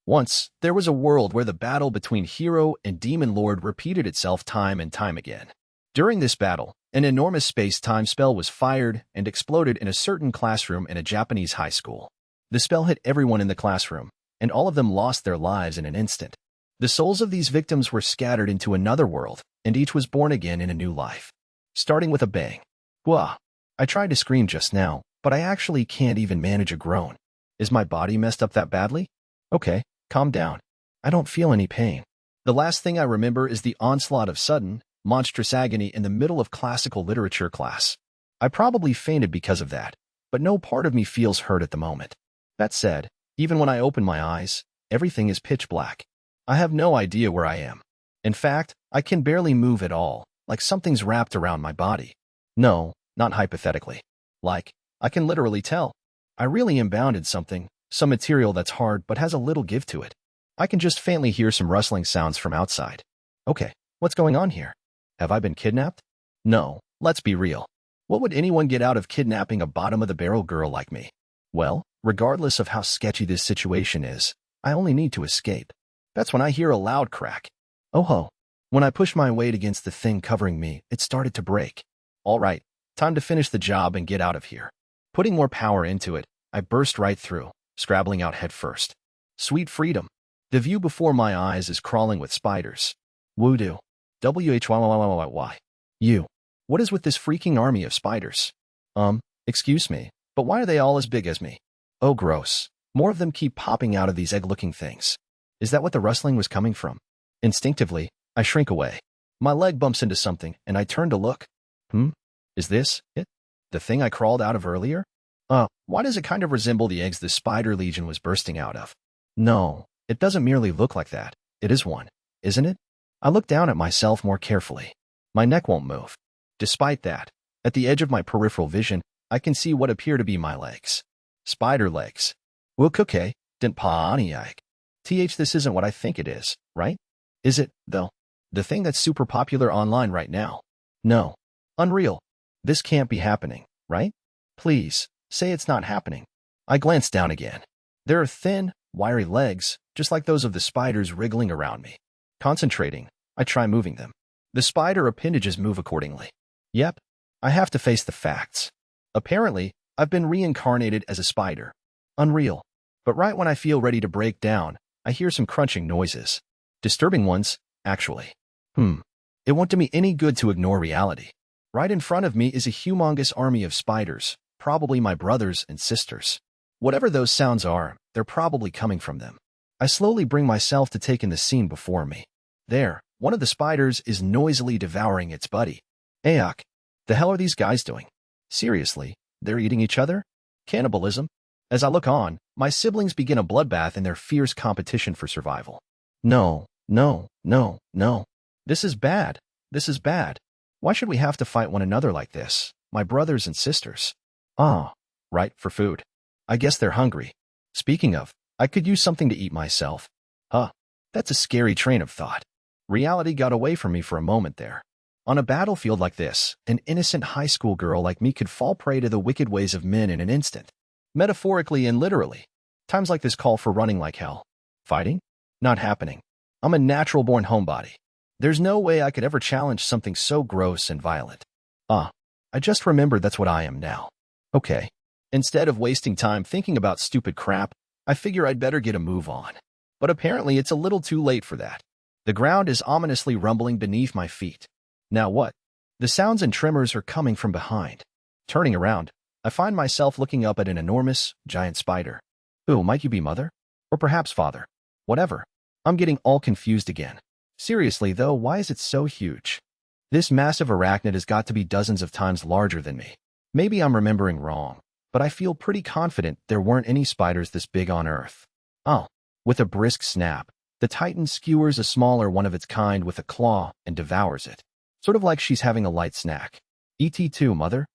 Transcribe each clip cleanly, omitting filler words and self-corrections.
Once, there was a world where the battle between hero and demon lord repeated itself time and time again. During this battle, an enormous space-time spell was fired and exploded in a certain classroom in a Japanese high school. The spell hit everyone in the classroom, and all of them lost their lives in an instant. The souls of these victims were scattered into another world, and each was born again in a new life, starting with a bang. Wah! I tried to scream just now, but I actually can't even manage a groan. Is my body messed up that badly? Okay, calm down. I don't feel any pain. The last thing I remember is the onslaught of sudden, monstrous agony in the middle of classical literature class. I probably fainted because of that, but no part of me feels hurt at the moment. That said, even when I open my eyes, everything is pitch black. I have no idea where I am. In fact, I can barely move at all, like something's wrapped around my body. No, not hypothetically. Like, I can literally tell. I really am bound in something, some material that's hard but has a little give to it. I can just faintly hear some rustling sounds from outside. Okay, what's going on here? Have I been kidnapped? No, let's be real. What would anyone get out of kidnapping a bottom-of-the-barrel girl like me? Well, regardless of how sketchy this situation is, I only need to escape. That's when I hear a loud crack. Oh ho. When I pushed my weight against the thing covering me, it started to break. All right, time to finish the job and get out of here. Putting more power into it, I burst right through, scrabbling out head first. Sweet freedom. The view before my eyes is crawling with spiders. Woo-doo. WHYYYY. You. What is with this freaking army of spiders? Excuse me, but why are they all as big as me? Oh, gross. More of them keep popping out of these egg-looking things. Is that what the rustling was coming from? Instinctively, I shrink away. My leg bumps into something, and I turn to look. Is this it? The thing I crawled out of earlier? Why does it kind of resemble the eggs the spider legion was bursting out of? No, it doesn't merely look like that. It is one, isn't it? I look down at myself more carefully. My neck won't move. Despite that, at the edge of my peripheral vision, I can see what appear to be my legs. Spider legs. Wilkuke, dintpaaniyak. This isn't what I think it is, right? Is it, though? The thing that's super popular online right now? No. Unreal. This can't be happening, right? Please, say it's not happening. I glance down again. There are thin, wiry legs, just like those of the spiders wriggling around me. Concentrating, I try moving them. The spider appendages move accordingly. Yep, I have to face the facts. Apparently, I've been reincarnated as a spider. Unreal. But right when I feel ready to break down, I hear some crunching noises. Disturbing ones, actually. It won't do me any good to ignore reality. Right in front of me is a humongous army of spiders, probably my brothers and sisters. Whatever those sounds are, they're probably coming from them. I slowly bring myself to take in the scene before me. There, one of the spiders is noisily devouring its buddy. Ayok, the hell are these guys doing? Seriously, they're eating each other? Cannibalism? As I look on, my siblings begin a bloodbath in their fierce competition for survival. No, no, no, no. This is bad. This is bad. Why should we have to fight one another like this, my brothers and sisters? Right, for food. I guess they're hungry. Speaking of, I could use something to eat myself. That's a scary train of thought. Reality got away from me for a moment there. On a battlefield like this, an innocent high school girl like me could fall prey to the wicked ways of men in an instant. Metaphorically and literally. Times like this call for running like hell. Fighting? Not happening. I'm a natural-born homebody. There's no way I could ever challenge something so gross and violent. I just remembered that's what I am now. Okay. Instead of wasting time thinking about stupid crap, I figure I'd better get a move on. But apparently it's a little too late for that. The ground is ominously rumbling beneath my feet. Now what? The sounds and tremors are coming from behind. Turning around, I find myself looking up at an enormous, giant spider. Ooh, might you be mother? Or perhaps father? Whatever. I'm getting all confused again. Seriously though, why is it so huge? This massive arachnid has got to be dozens of times larger than me. Maybe I'm remembering wrong, but I feel pretty confident there weren't any spiders this big on Earth. With a brisk snap, the titan skewers a smaller one of its kind with a claw and devours it. Sort of like she's having a light snack. ET2, mother?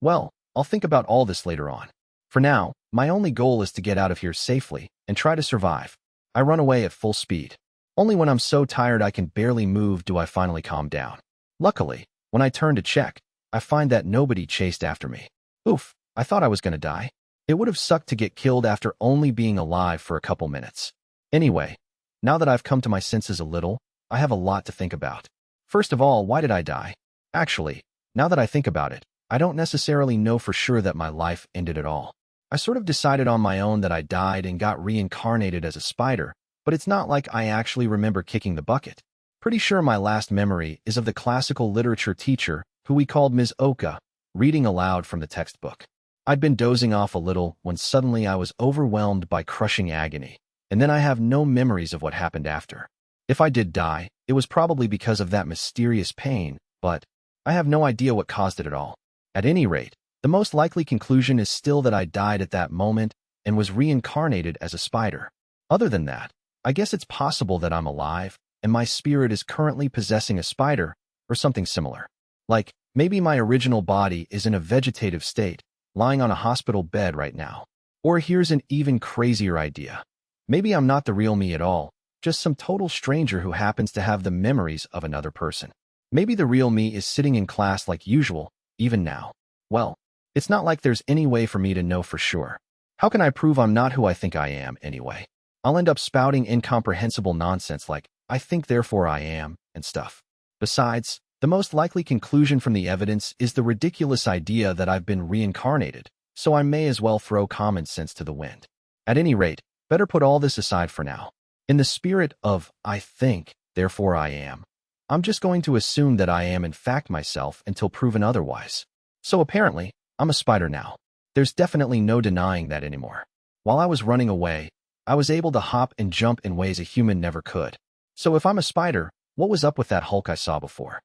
Well, I'll think about all this later on. For now, my only goal is to get out of here safely and try to survive. I run away at full speed. Only when I'm so tired I can barely move do I finally calm down. Luckily, when I turn to check, I find that nobody chased after me. Oof, I thought I was gonna die. It would have sucked to get killed after only being alive for a couple minutes. Anyway, now that I've come to my senses a little, I have a lot to think about. First of all, why did I die? Actually, now that I think about it, I don't necessarily know for sure that my life ended at all. I sort of decided on my own that I died and got reincarnated as a spider, but it's not like I actually remember kicking the bucket. Pretty sure my last memory is of the classical literature teacher, who we called Ms. Oka, reading aloud from the textbook. I'd been dozing off a little when suddenly I was overwhelmed by crushing agony, and then I have no memories of what happened after. If I did die, it was probably because of that mysterious pain, but I have no idea what caused it at all. At any rate, the most likely conclusion is still that I died at that moment and was reincarnated as a spider. Other than that, I guess it's possible that I'm alive, and my spirit is currently possessing a spider, or something similar. Like, maybe my original body is in a vegetative state, lying on a hospital bed right now. Or here's an even crazier idea. Maybe I'm not the real me at all, just some total stranger who happens to have the memories of another person. Maybe the real me is sitting in class like usual, even now. Well, it's not like there's any way for me to know for sure. How can I prove I'm not who I think I am, anyway? I'll end up spouting incomprehensible nonsense like, I think therefore I am, and stuff. Besides, the most likely conclusion from the evidence is the ridiculous idea that I've been reincarnated, so I may as well throw common sense to the wind. At any rate, better put all this aside for now. In the spirit of, I think, therefore I am, I'm just going to assume that I am in fact myself until proven otherwise. So apparently, I'm a spider now. There's definitely no denying that anymore. While I was running away, I was able to hop and jump in ways a human never could. So if I'm a spider, what was up with that Hulk I saw before?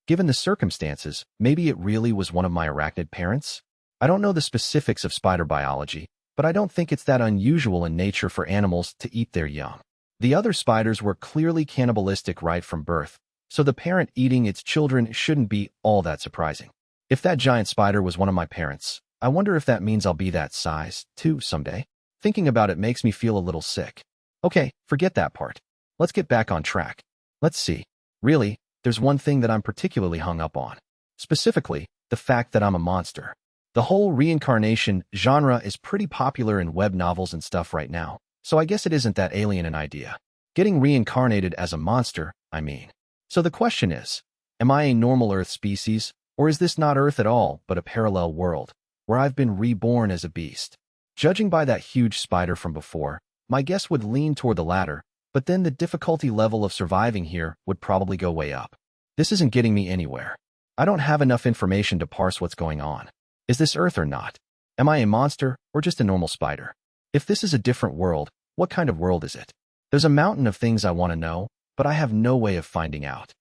Given the circumstances, maybe it really was one of my arachnid parents? I don't know the specifics of spider biology, but I don't think it's that unusual in nature for animals to eat their young. The other spiders were clearly cannibalistic right from birth, so the parent eating its children shouldn't be all that surprising. If that giant spider was one of my parents, I wonder if that means I'll be that size, too, someday? Thinking about it makes me feel a little sick. Okay, forget that part. Let's get back on track. Let's see. Really, there's one thing that I'm particularly hung up on. Specifically, the fact that I'm a monster. The whole reincarnation genre is pretty popular in web novels and stuff right now, so I guess it isn't that alien an idea. Getting reincarnated as a monster, I mean. So the question is, am I a normal Earth species, or is this not Earth at all but a parallel world, where I've been reborn as a beast? Judging by that huge spider from before, my guess would lean toward the latter, but then the difficulty level of surviving here would probably go way up. This isn't getting me anywhere. I don't have enough information to parse what's going on. Is this Earth or not? Am I a monster or just a normal spider? If this is a different world, what kind of world is it? There's a mountain of things I want to know, but I have no way of finding out.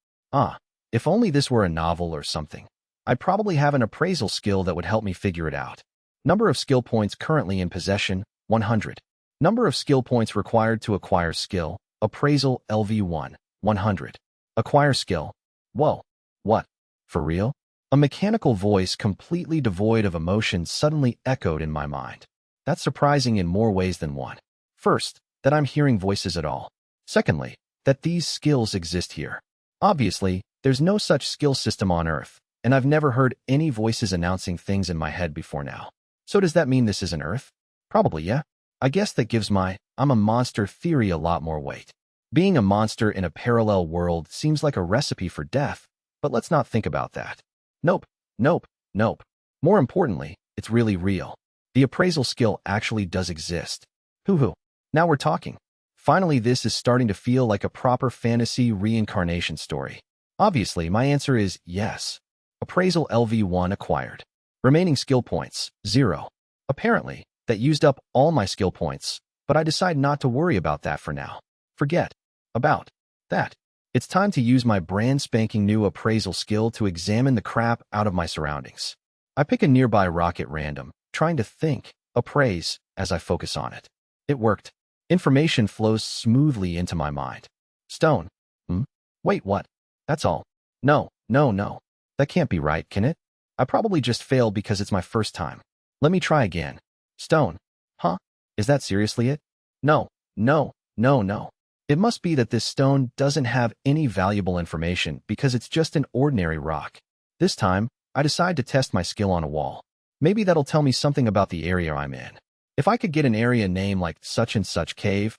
If only this were a novel or something. I'd probably have an appraisal skill that would help me figure it out. Number of skill points currently in possession, 100. Number of skill points required to acquire skill, appraisal LV1, 100. Acquire skill. Whoa. What? For real? A mechanical voice completely devoid of emotion suddenly echoed in my mind. That's surprising in more ways than one. First, that I'm hearing voices at all. Secondly, that these skills exist here. Obviously, there's no such skill system on Earth, and I've never heard any voices announcing things in my head before now. So does that mean this isn't Earth? Probably, yeah. I guess that gives my I'm a monster theory a lot more weight. Being a monster in a parallel world seems like a recipe for death, but let's not think about that. Nope. More importantly, it's really real. The appraisal skill actually does exist. Hoo-hoo. Now we're talking. Finally, this is starting to feel like a proper fantasy reincarnation story. Obviously, my answer is yes. Appraisal LV1 acquired. Remaining skill points, 0. Apparently, that used up all my skill points, but I decide not to worry about that for now. Forget about that. It's time to use my brand spanking new appraisal skill to examine the crap out of my surroundings. I pick a nearby rock at random, trying to think, appraise, as I focus on it. It worked. Information flows smoothly into my mind. Stone. Wait, what? That's all. No. That can't be right, can it? I probably just failed because it's my first time. Let me try again. Stone. Huh? Is that seriously it? No. It must be that this stone doesn't have any valuable information because it's just an ordinary rock. This time, I decide to test my skill on a wall. Maybe that'll tell me something about the area I'm in. If I could get an area name like such and such cave,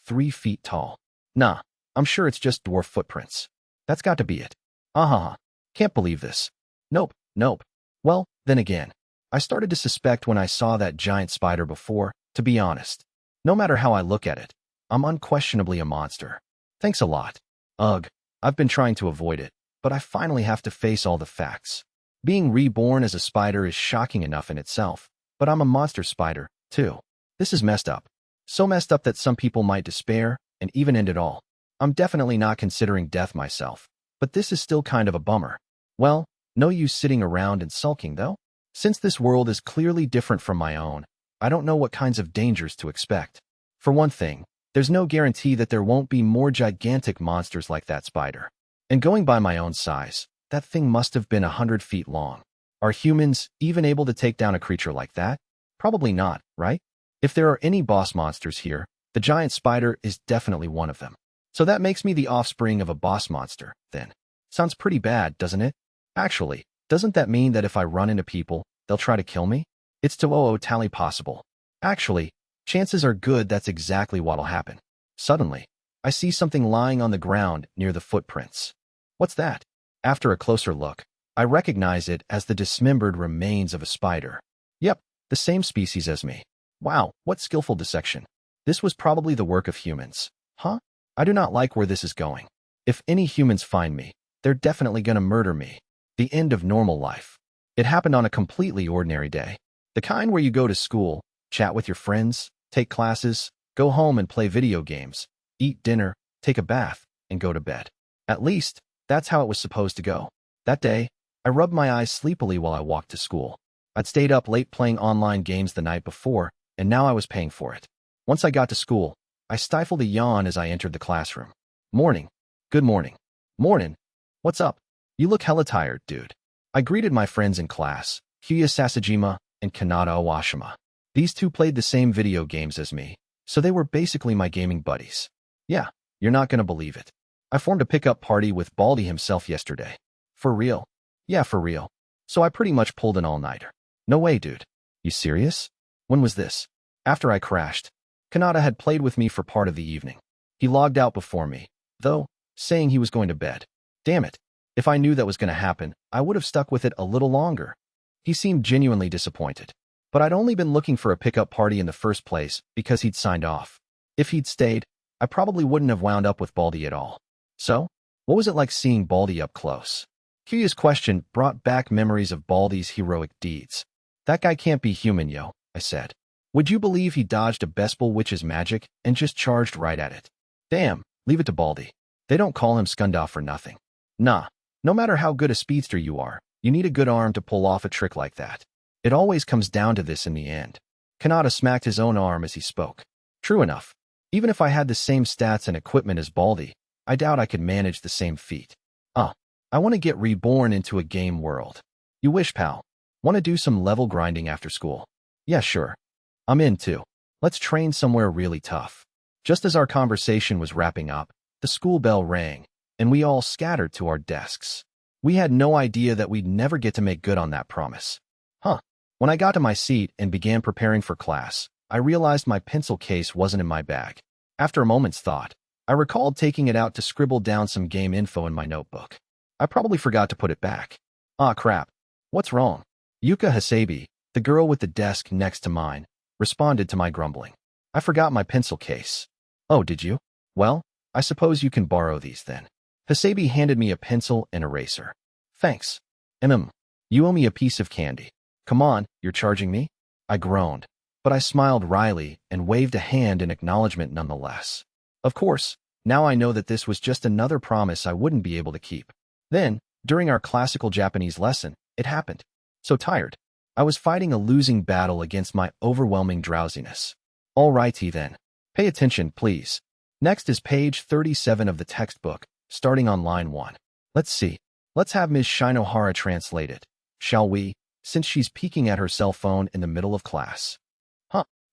3 feet tall. Nah, I'm sure it's just dwarf footprints. That's got to be it. Ah, can't believe this. Nope, nope. Well, then again, I started to suspect when I saw that giant spider before, to be honest. No matter how I look at it, I'm unquestionably a monster. Thanks a lot. Ugh, I've been trying to avoid it, but I finally have to face all the facts. Being reborn as a spider is shocking enough in itself, but I'm a monster spider, too. This is messed up. So messed up that some people might despair and even end it all. I'm definitely not considering death myself, but this is still kind of a bummer. Well, no use sitting around and sulking, though. Since this world is clearly different from my own, I don't know what kinds of dangers to expect. For one thing, there's no guarantee that there won't be more gigantic monsters like that spider. And going by my own size, that thing must have been 100 feet long. Are humans even able to take down a creature like that? Probably not, right? If there are any boss monsters here, the giant spider is definitely one of them. So that makes me the offspring of a boss monster, then. Sounds pretty bad, doesn't it? Actually, doesn't that mean that if I run into people, they'll try to kill me? It's totally possible. Actually, chances are good that's exactly what'll happen. Suddenly, I see something lying on the ground near the footprints. What's that? After a closer look, I recognize it as the dismembered remains of a spider. Yep, the same species as me. Wow, what skillful dissection. This was probably the work of humans. Huh? I do not like where this is going. If any humans find me, they're definitely gonna murder me. The end of normal life. It happened on a completely ordinary day. The kind where you go to school, chat with your friends, take classes, go home and play video games, eat dinner, take a bath, and go to bed. At least, that's how it was supposed to go. That day, I rubbed my eyes sleepily while I walked to school. I'd stayed up late playing online games the night before, and now I was paying for it. Once I got to school, I stifled a yawn as I entered the classroom. Morning. Good morning. Morning. What's up? You look hella tired, dude. I greeted my friends in class, Hyuya Sasajima and Kanata Awashima. These two played the same video games as me, so they were basically my gaming buddies. Yeah, you're not gonna believe it. I formed a pickup party with Baldy himself yesterday. For real? Yeah, for real. So I pretty much pulled an all-nighter. No way, dude. You serious? When was this? After I crashed. Kanata had played with me for part of the evening. He logged out before me, though, saying he was going to bed. Damn it. If I knew that was going to happen, I would have stuck with it a little longer. He seemed genuinely disappointed. But I'd only been looking for a pickup party in the first place because he'd signed off. If he'd stayed, I probably wouldn't have wound up with Baldy at all. So, what was it like seeing Baldy up close? Kyuya's question brought back memories of Baldy's heroic deeds. That guy can't be human, yo, I said. Would you believe he dodged a Bespel witch's magic and just charged right at it? Damn, leave it to Baldy. They don't call him Skunda for nothing. Nah, no matter how good a speedster you are, you need a good arm to pull off a trick like that. It always comes down to this in the end. Kanata smacked his own arm as he spoke. True enough. Even if I had the same stats and equipment as Baldy, I doubt I could manage the same feat. I want to get reborn into a game world. You wish, pal. Want to do some level grinding after school? Yeah, sure. I'm in too. Let's train somewhere really tough. Just as our conversation was wrapping up, the school bell rang, and we all scattered to our desks. We had no idea that we'd never get to make good on that promise. When I got to my seat and began preparing for class, I realized my pencil case wasn't in my bag. After a moment's thought, I recalled taking it out to scribble down some game info in my notebook. I probably forgot to put it back. Ah, crap. What's wrong? Yuka Hasabi, the girl with the desk next to mine, responded to my grumbling. I forgot my pencil case. Oh, did you? Well, I suppose you can borrow these then. Hasabi handed me a pencil and eraser. Thanks. You owe me a piece of candy. Come on, you're charging me? I groaned, but I smiled wryly and waved a hand in acknowledgement nonetheless. Of course, now I know that this was just another promise I wouldn't be able to keep. Then, during our classical Japanese lesson, it happened. So tired. I was fighting a losing battle against my overwhelming drowsiness. Alrighty then. Pay attention, please. Next is page 37 of the textbook, starting on line 1. Let's see. Let's have Ms. Shinohara translate it, shall we, since she's peeking at her cell phone in the middle of class.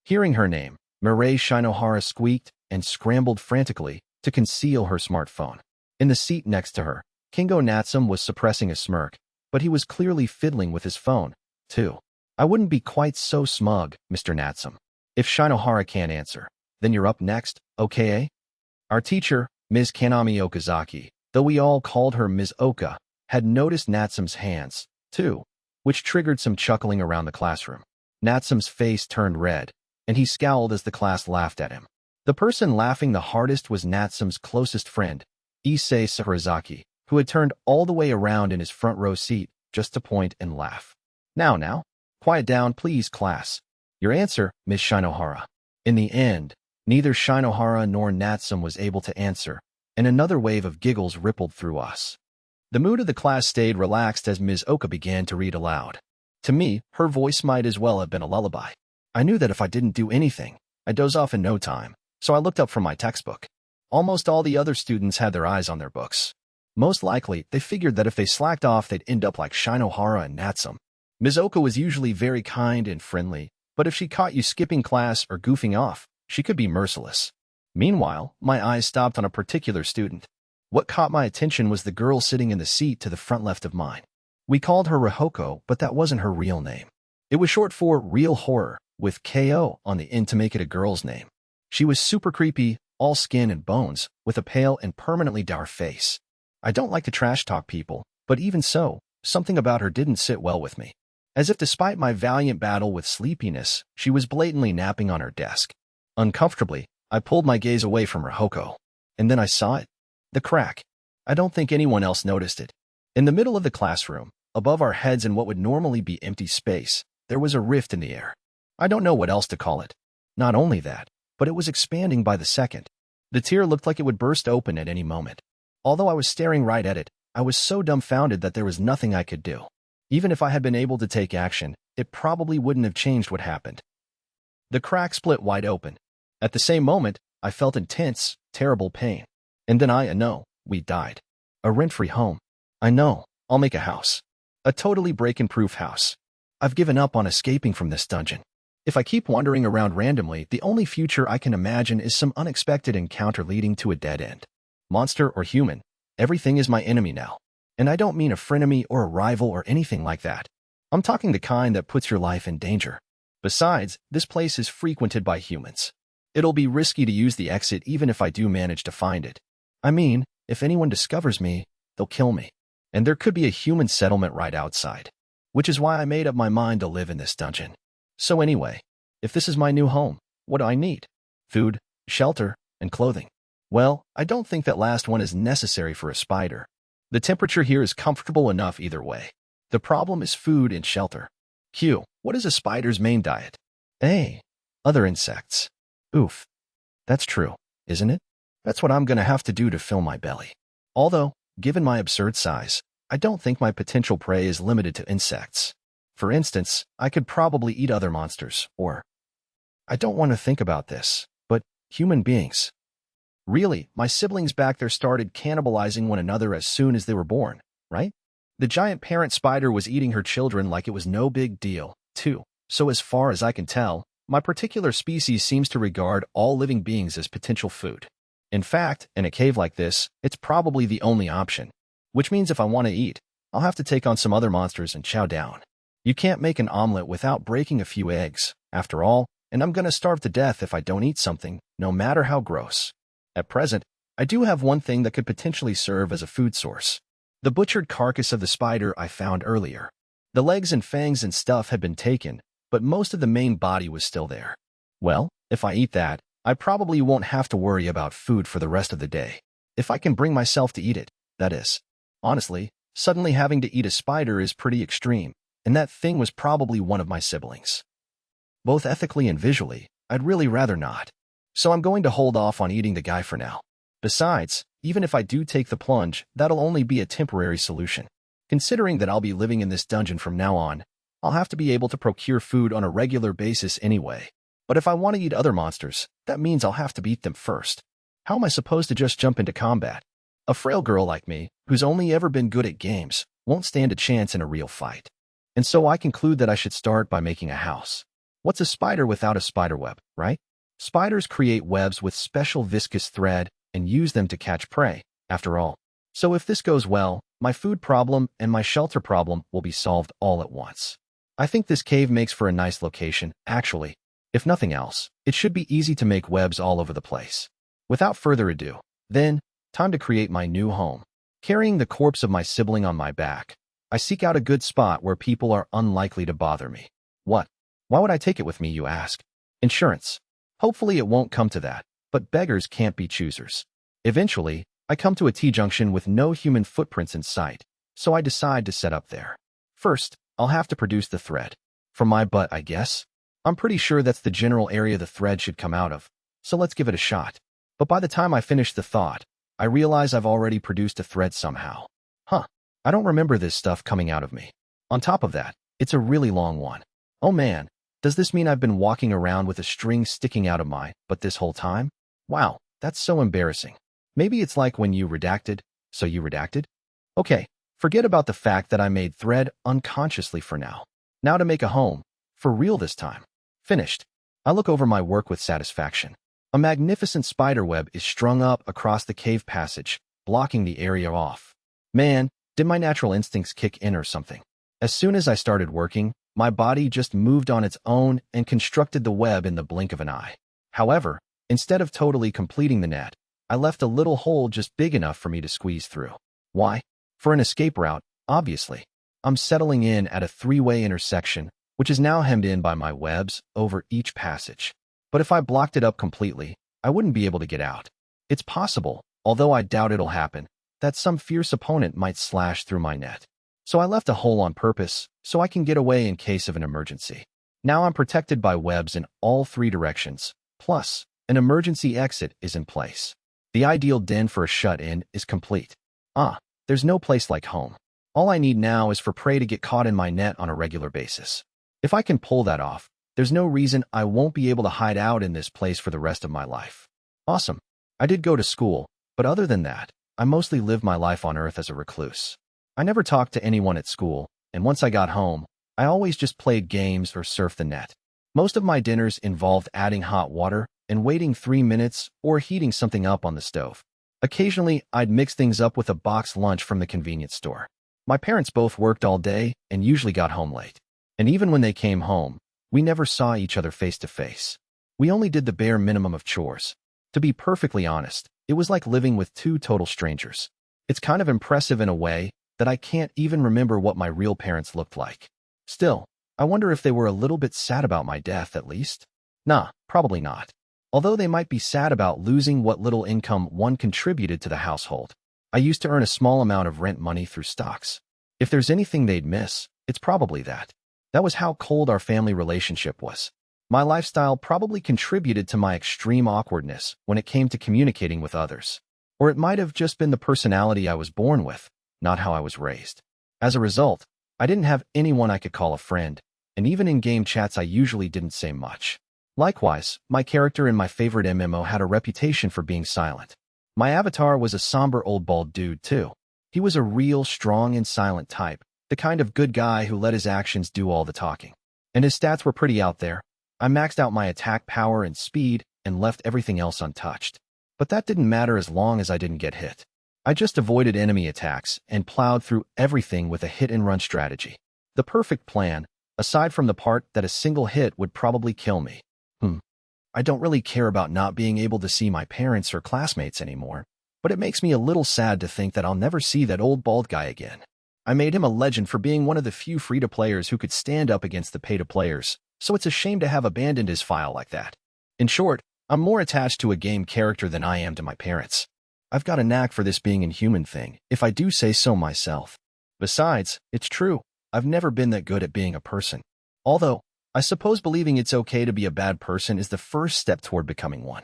Hearing her name, Mireille Shinohara squeaked and scrambled frantically to conceal her smartphone. In the seat next to her, Kingo Natsum was suppressing a smirk, but he was clearly fiddling with his phone, too. I wouldn't be quite so smug, Mr. Natsum. If Shinohara can't answer, Then you're up next, okay? Our teacher, Ms. Kanami Okazaki, though we all called her Ms. Oka, had noticed Natsume's hands, too, which triggered some chuckling around the classroom. Natsume's face turned red, and he scowled as the class laughed at him. The person laughing the hardest was Natsume's closest friend, Issei Sakurazaki, who had turned all the way around in his front row seat just to point and laugh. Now, quiet down, please, class. Your answer, Miss Shinohara. In the end, neither Shinohara nor Natsume was able to answer, and another wave of giggles rippled through us. The mood of the class stayed relaxed as Ms. Oka began to read aloud. To me, her voice might as well have been a lullaby. I knew that if I didn't do anything, I'd doze off in no time, so I looked up from my textbook. Almost all the other students had their eyes on their books. Most likely, they figured that if they slacked off, they'd end up like Shinohara and Natsume. Ms. Oka was usually very kind and friendly, but if she caught you skipping class or goofing off, she could be merciless. Meanwhile, my eyes stopped on a particular student. What caught my attention was the girl sitting in the seat to the front left of mine. We called her Rihoko, but that wasn't her real name. It was short for Real Horror, with K.O. on the end to make it a girl's name. She was super creepy, all skin and bones, with a pale and permanently dour face. I don't like to trash talk people, but even so, something about her didn't sit well with me. As if despite my valiant battle with sleepiness, she was blatantly napping on her desk. Uncomfortably, I pulled my gaze away from Rihoko. And then I saw it. The crack. I don't think anyone else noticed it. In the middle of the classroom, above our heads in what would normally be empty space, there was a rift in the air. I don't know what else to call it. Not only that, but it was expanding by the second. The tier looked like it would burst open at any moment. Although I was staring right at it, I was so dumbfounded that there was nothing I could do. Even if I had been able to take action, it probably wouldn't have changed what happened. The crack split wide open. At the same moment, I felt intense, terrible pain. And then I know, we died. A rent-free home. I know, I'll make a house. A totally break-in-proof house. I've given up on escaping from this dungeon. If I keep wandering around randomly, the only future I can imagine is some unexpected encounter leading to a dead end. Monster or human, everything is my enemy now. And I don't mean a frenemy or a rival or anything like that. I'm talking the kind that puts your life in danger. Besides, this place is frequented by humans. It'll be risky to use the exit even if I do manage to find it. I mean, if anyone discovers me, they'll kill me. And there could be a human settlement right outside. Which is why I made up my mind to live in this dungeon. So anyway, if this is my new home, what do I need? Food, shelter, and clothing. Well, I don't think that last one is necessary for a spider. The temperature here is comfortable enough either way. The problem is food and shelter. Q. What is a spider's main diet? A. Other insects. Oof. That's true, isn't it? That's what I'm gonna have to do to fill my belly. Although, given my absurd size, I don't think my potential prey is limited to insects. For instance, I could probably eat other monsters, or... I don't want to think about this, but human beings. Really, my siblings back there started cannibalizing one another as soon as they were born, right? The giant parent spider was eating her children like it was no big deal, too. So as far as I can tell, my particular species seems to regard all living beings as potential food. In fact, in a cave like this, it's probably the only option. Which means if I want to eat, I'll have to take on some other monsters and chow down. You can't make an omelet without breaking a few eggs, after all, and I'm gonna starve to death if I don't eat something, no matter how gross. At present, I do have one thing that could potentially serve as a food source. The butchered carcass of the spider I found earlier. The legs and fangs and stuff had been taken, but most of the main body was still there. Well, if I eat that, I probably won't have to worry about food for the rest of the day. If I can bring myself to eat it, that is. Honestly, suddenly having to eat a spider is pretty extreme, and that thing was probably one of my siblings. Both ethically and visually, I'd really rather not. So I'm going to hold off on eating the guy for now. Besides, even if I do take the plunge, that'll only be a temporary solution. Considering that I'll be living in this dungeon from now on, I'll have to be able to procure food on a regular basis anyway. But if I want to eat other monsters, that means I'll have to beat them first. How am I supposed to just jump into combat? A frail girl like me, who's only ever been good at games, won't stand a chance in a real fight. And so I conclude that I should start by making a house. What's a spider without a spider web, right? Spiders create webs with special viscous thread and use them to catch prey, after all. So if this goes well, my food problem and my shelter problem will be solved all at once. I think this cave makes for a nice location, actually. If nothing else, it should be easy to make webs all over the place. Without further ado, then, time to create my new home. Carrying the corpse of my sibling on my back, I seek out a good spot where people are unlikely to bother me. What? Why would I take it with me, you ask? Insurance. Hopefully it won't come to that, but beggars can't be choosers. Eventually, I come to a T-junction with no human footprints in sight, so I decide to set up there. First, I'll have to produce the thread. From my butt, I guess? I'm pretty sure that's the general area the thread should come out of, so let's give it a shot. But by the time I finish the thought, I realize I've already produced a thread somehow. I don't remember this stuff coming out of me. On top of that, it's a really long one. Oh man, does this mean I've been walking around with a string sticking out of my butt this whole time? Wow, that's so embarrassing. Maybe it's like when you redacted, so you redacted? Okay, forget about the fact that I made thread unconsciously for now. Now to make a home, for real this time. Finished. I look over my work with satisfaction. A magnificent spider web is strung up across the cave passage, blocking the area off. Man, did my natural instincts kick in or something? As soon as I started working, my body just moved on its own and constructed the web in the blink of an eye. However, instead of totally completing the net, I left a little hole just big enough for me to squeeze through. Why? For an escape route, obviously. I'm settling in at a three-way intersection, which is now hemmed in by my webs over each passage. But if I blocked it up completely, I wouldn't be able to get out. It's possible, although I doubt it'll happen, that some fierce opponent might slash through my net. So I left a hole on purpose, so I can get away in case of an emergency. Now I'm protected by webs in all three directions, plus, an emergency exit is in place. The ideal den for a shut-in is complete. There's no place like home. All I need now is for prey to get caught in my net on a regular basis. If I can pull that off, there's no reason I won't be able to hide out in this place for the rest of my life. Awesome. I did go to school, but other than that, I mostly lived my life on Earth as a recluse. I never talked to anyone at school, and once I got home, I always just played games or surfed the net. Most of my dinners involved adding hot water and waiting 3 minutes or heating something up on the stove. Occasionally, I'd mix things up with a boxed lunch from the convenience store. My parents both worked all day and usually got home late. And even when they came home, we never saw each other face to face. We only did the bare minimum of chores. To be perfectly honest, it was like living with two total strangers. It's kind of impressive in a way that I can't even remember what my real parents looked like. Still, I wonder if they were a little bit sad about my death at least. Nah, probably not. Although they might be sad about losing what little income one contributed to the household. I used to earn a small amount of rent money through stocks. If there's anything they'd miss, it's probably that. That was how cold our family relationship was. My lifestyle probably contributed to my extreme awkwardness when it came to communicating with others. Or it might have just been the personality I was born with, not how I was raised. As a result, I didn't have anyone I could call a friend, and even in game chats I usually didn't say much. Likewise, my character in my favorite MMO had a reputation for being silent. My avatar was a somber old bald dude too. He was a real strong and silent type, the kind of good guy who let his actions do all the talking. And his stats were pretty out there. I maxed out my attack power and speed and left everything else untouched. But that didn't matter as long as I didn't get hit. I just avoided enemy attacks and plowed through everything with a hit-and-run strategy. The perfect plan, aside from the part that a single hit would probably kill me. I don't really care about not being able to see my parents or classmates anymore, but it makes me a little sad to think that I'll never see that old bald guy again. I made him a legend for being one of the few free-to-players who could stand up against the pay-to-players, so it's a shame to have abandoned his file like that. In short, I'm more attached to a game character than I am to my parents. I've got a knack for this being a human thing, if I do say so myself. Besides, it's true, I've never been that good at being a person. Although, I suppose believing it's okay to be a bad person is the first step toward becoming one.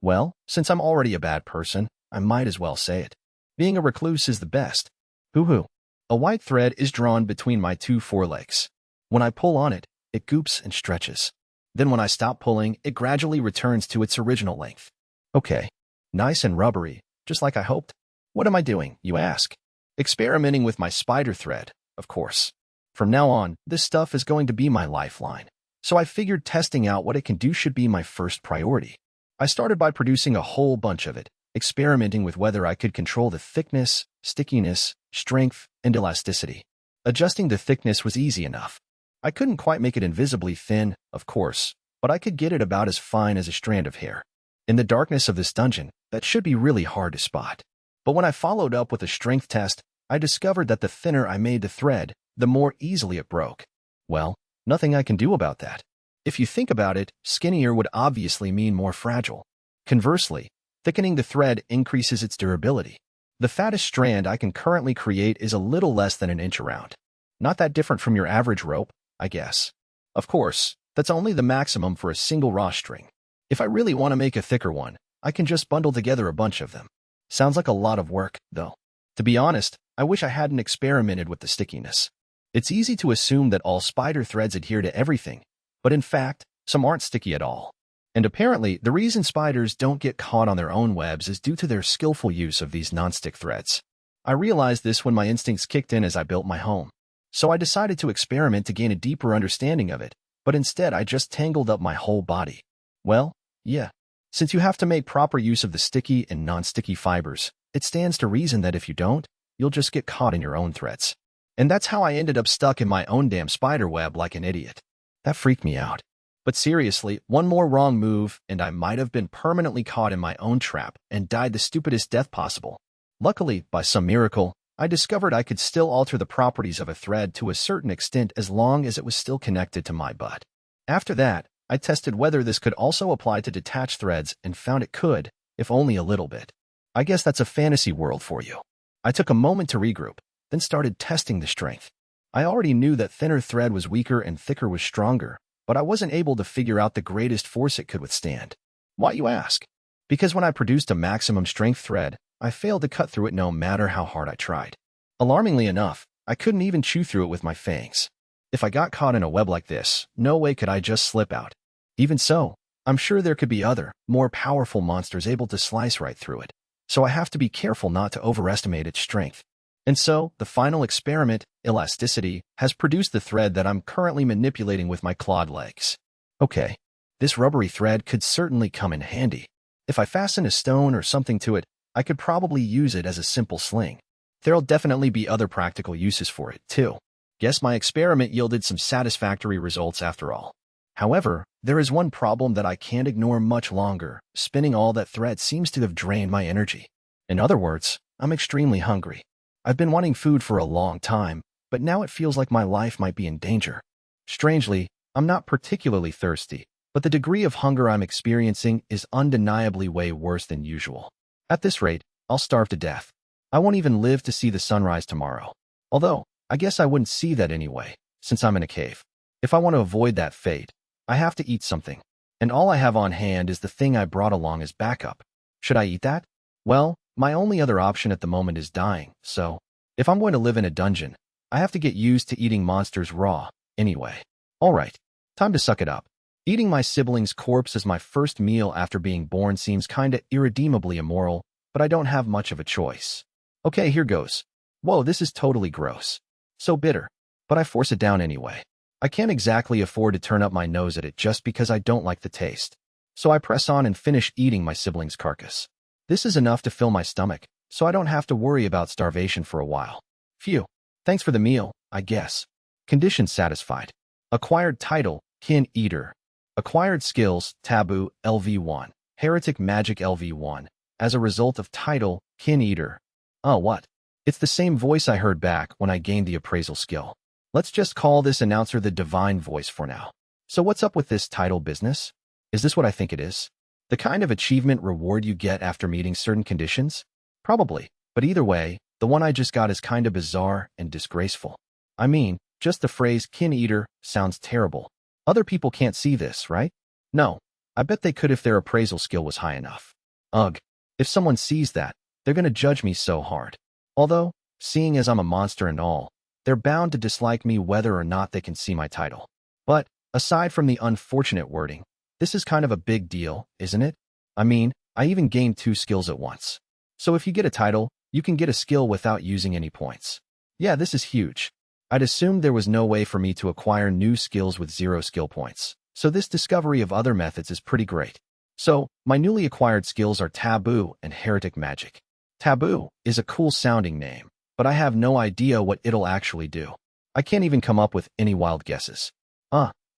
Well, since I'm already a bad person, I might as well say it. Being a recluse is the best. Hoo-hoo. A white thread is drawn between my two forelegs. When I pull on it, it goops and stretches. Then when I stop pulling, it gradually returns to its original length. Okay. Nice and rubbery, just like I hoped. What am I doing, you ask? Experimenting with my spider thread, of course. From now on, this stuff is going to be my lifeline. So I figured testing out what it can do should be my first priority. I started by producing a whole bunch of it, experimenting with whether I could control the thickness, stickiness, strength, and elasticity. Adjusting the thickness was easy enough. I couldn't quite make it invisibly thin, of course, but but I could get it about as fine as a strand of hair. In the darkness of this dungeon, that should be really hard to spot. But when I followed up with a strength test, I discovered that the thinner I made the thread, the more easily it broke. Well, nothing I can do about that. If you think about it, skinnier would obviously mean more fragile. Conversely, thickening the thread increases its durability. The fattest strand I can currently create is a little less than an inch around. Not that different from your average rope, I guess. Of course, that's only the maximum for a single raw string. If I really want to make a thicker one, I can just bundle together a bunch of them. Sounds like a lot of work, though. To be honest, I wish I hadn't experimented with the stickiness. It's easy to assume that all spider threads adhere to everything, but in fact, some aren't sticky at all. And apparently, the reason spiders don't get caught on their own webs is due to their skillful use of these non-stick threads. I realized this when my instincts kicked in as I built my home. So I decided to experiment to gain a deeper understanding of it, but instead I just tangled up my whole body. Well, yeah. Since you have to make proper use of the sticky and non-sticky fibers, it stands to reason that if you don't, you'll just get caught in your own threads. And that's how I ended up stuck in my own damn spider web like an idiot. That freaked me out. But seriously, one more wrong move, and I might have been permanently caught in my own trap and died the stupidest death possible. Luckily, by some miracle, I discovered I could still alter the properties of a thread to a certain extent as long as it was still connected to my butt. After that, I tested whether this could also apply to detached threads and found it could, if only a little bit. I guess that's a fantasy world for you. I took a moment to regroup, then started testing the strength. I already knew that thinner thread was weaker and thicker was stronger, but I wasn't able to figure out the greatest force it could withstand. Why, you ask? Because when I produced a maximum strength thread, I failed to cut through it no matter how hard I tried. Alarmingly enough, I couldn't even chew through it with my fangs. If I got caught in a web like this, no way could I just slip out. Even so, I'm sure there could be other, more powerful monsters able to slice right through it, so I have to be careful not to overestimate its strength. And so, the final experiment, elasticity, has produced the thread that I'm currently manipulating with my clawed legs. Okay, this rubbery thread could certainly come in handy. If I fasten a stone or something to it, I could probably use it as a simple sling. There'll definitely be other practical uses for it, too. Guess my experiment yielded some satisfactory results after all. However, there is one problem that I can't ignore much longer. Spinning all that thread seems to have drained my energy. In other words, I'm extremely hungry. I've been wanting food for a long time, but now it feels like my life might be in danger. Strangely, I'm not particularly thirsty, but the degree of hunger I'm experiencing is undeniably way worse than usual. At this rate, I'll starve to death. I won't even live to see the sunrise tomorrow. Although, I guess I wouldn't see that anyway, since I'm in a cave. If I want to avoid that fate, I have to eat something. And all I have on hand is the thing I brought along as backup. Should I eat that? Well, my only other option at the moment is dying, so if I'm going to live in a dungeon, I have to get used to eating monsters raw, anyway. Alright, time to suck it up. Eating my sibling's corpse as my first meal after being born seems kinda irredeemably immoral, but I don't have much of a choice. Okay, here goes. Whoa, this is totally gross. So bitter. But I force it down anyway. I can't exactly afford to turn up my nose at it just because I don't like the taste. So I press on and finish eating my sibling's carcass. This is enough to fill my stomach, so I don't have to worry about starvation for a while. Phew. Thanks for the meal, I guess. Condition satisfied. Acquired title, Kin Eater. Acquired skills, Taboo, LV1. Heretic Magic LV1. As a result of title, Kin Eater. Oh, what? It's the same voice I heard back when I gained the appraisal skill. Let's just call this announcer the divine voice for now. So what's up with this title business? Is this what I think it is? The kind of achievement reward you get after meeting certain conditions? Probably, but either way, the one I just got is kinda bizarre and disgraceful. I mean, just the phrase Kin Eater sounds terrible. Other people can't see this, right? No, I bet they could if their appraisal skill was high enough. Ugh, if someone sees that, they're gonna judge me so hard. Although, seeing as I'm a monster and all, they're bound to dislike me whether or not they can see my title. But, aside from the unfortunate wording, this is kind of a big deal, isn't it? I mean, I even gained 2 skills at once. So if you get a title, you can get a skill without using any points. Yeah, this is huge. I'd assumed there was no way for me to acquire new skills with 0 skill points, so this discovery of other methods is pretty great. So, my newly acquired skills are Taboo and Heretic Magic. Taboo is a cool sounding name, but I have no idea what it'll actually do. I can't even come up with any wild guesses.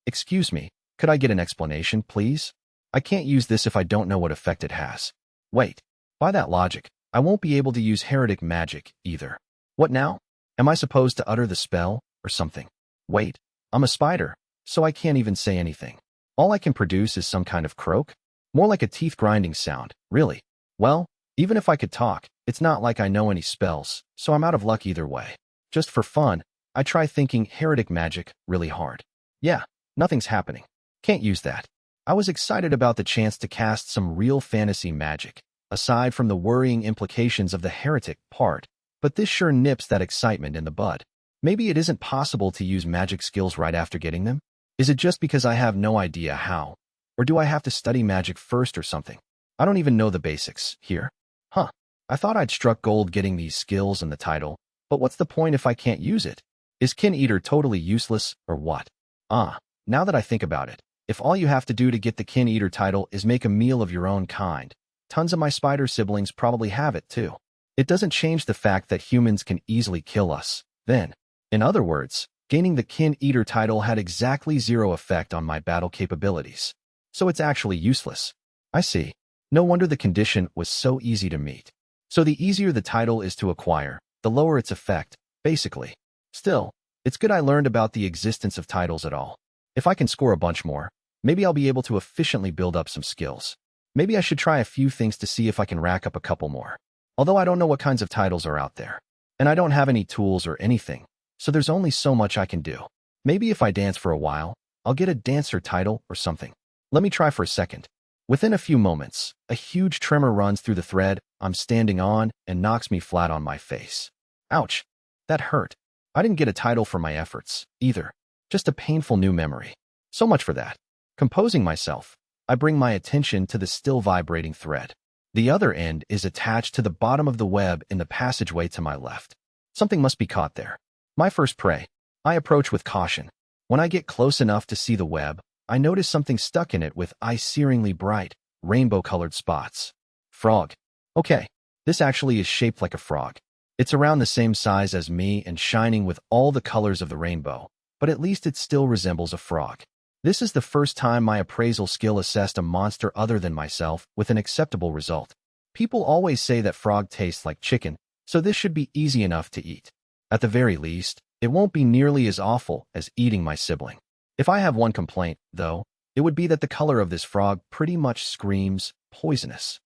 Excuse me, Could I get an explanation, please? I can't use this if I don't know what effect it has. Wait. By that logic, I won't be able to use heretic magic, either. What now? Am I supposed to utter the spell, or something? Wait. I'm a spider, so I can't even say anything. All I can produce is some kind of croak? More like a teeth-grinding sound, really. Well, even if I could talk, it's not like I know any spells, so I'm out of luck either way. Just for fun, I try thinking heretic magic really hard. Yeah, nothing's happening. Can't use that. I was excited about the chance to cast some real fantasy magic, aside from the worrying implications of the heretic part, but this sure nips that excitement in the bud. Maybe it isn't possible to use magic skills right after getting them? Is it just because I have no idea how? Or do I have to study magic first or something? I don't even know the basics here. Huh. I thought I'd struck gold getting these skills and the title, but what's the point if I can't use it? Is Kin Eater totally useless, or what? Now that I think about it, if all you have to do to get the Kin Eater title is make a meal of your own kind, tons of my spider siblings probably have it too. It doesn't change the fact that humans can easily kill us, then. In other words, gaining the Kin Eater title had exactly zero effect on my battle capabilities. So it's actually useless. I see. No wonder the condition was so easy to meet. So the easier the title is to acquire, the lower its effect, basically. Still, it's good I learned about the existence of titles at all. If I can score a bunch more, maybe I'll be able to efficiently build up some skills. Maybe I should try a few things to see if I can rack up a couple more. Although I don't know what kinds of titles are out there. And I don't have any tools or anything, so there's only so much I can do. Maybe if I dance for a while, I'll get a dancer title or something. Let me try for a second. Within a few moments, a huge tremor runs through the thread I'm standing on and knocks me flat on my face. Ouch. That hurt. I didn't get a title for my efforts, either. Just a painful new memory. So much for that. Composing myself, I bring my attention to the still vibrating thread. The other end is attached to the bottom of the web in the passageway to my left. Something must be caught there. My first prey. I approach with caution. When I get close enough to see the web, I notice something stuck in it with eye-searingly bright, rainbow-colored spots. Frog. Okay, this actually is shaped like a frog. It's around the same size as me and shining with all the colors of the rainbow, but at least it still resembles a frog. This is the first time my appraisal skill assessed a monster other than myself with an acceptable result. People always say that frog tastes like chicken, so this should be easy enough to eat. At the very least, it won't be nearly as awful as eating my sibling. If I have one complaint, though, it would be that the color of this frog pretty much screams poisonous.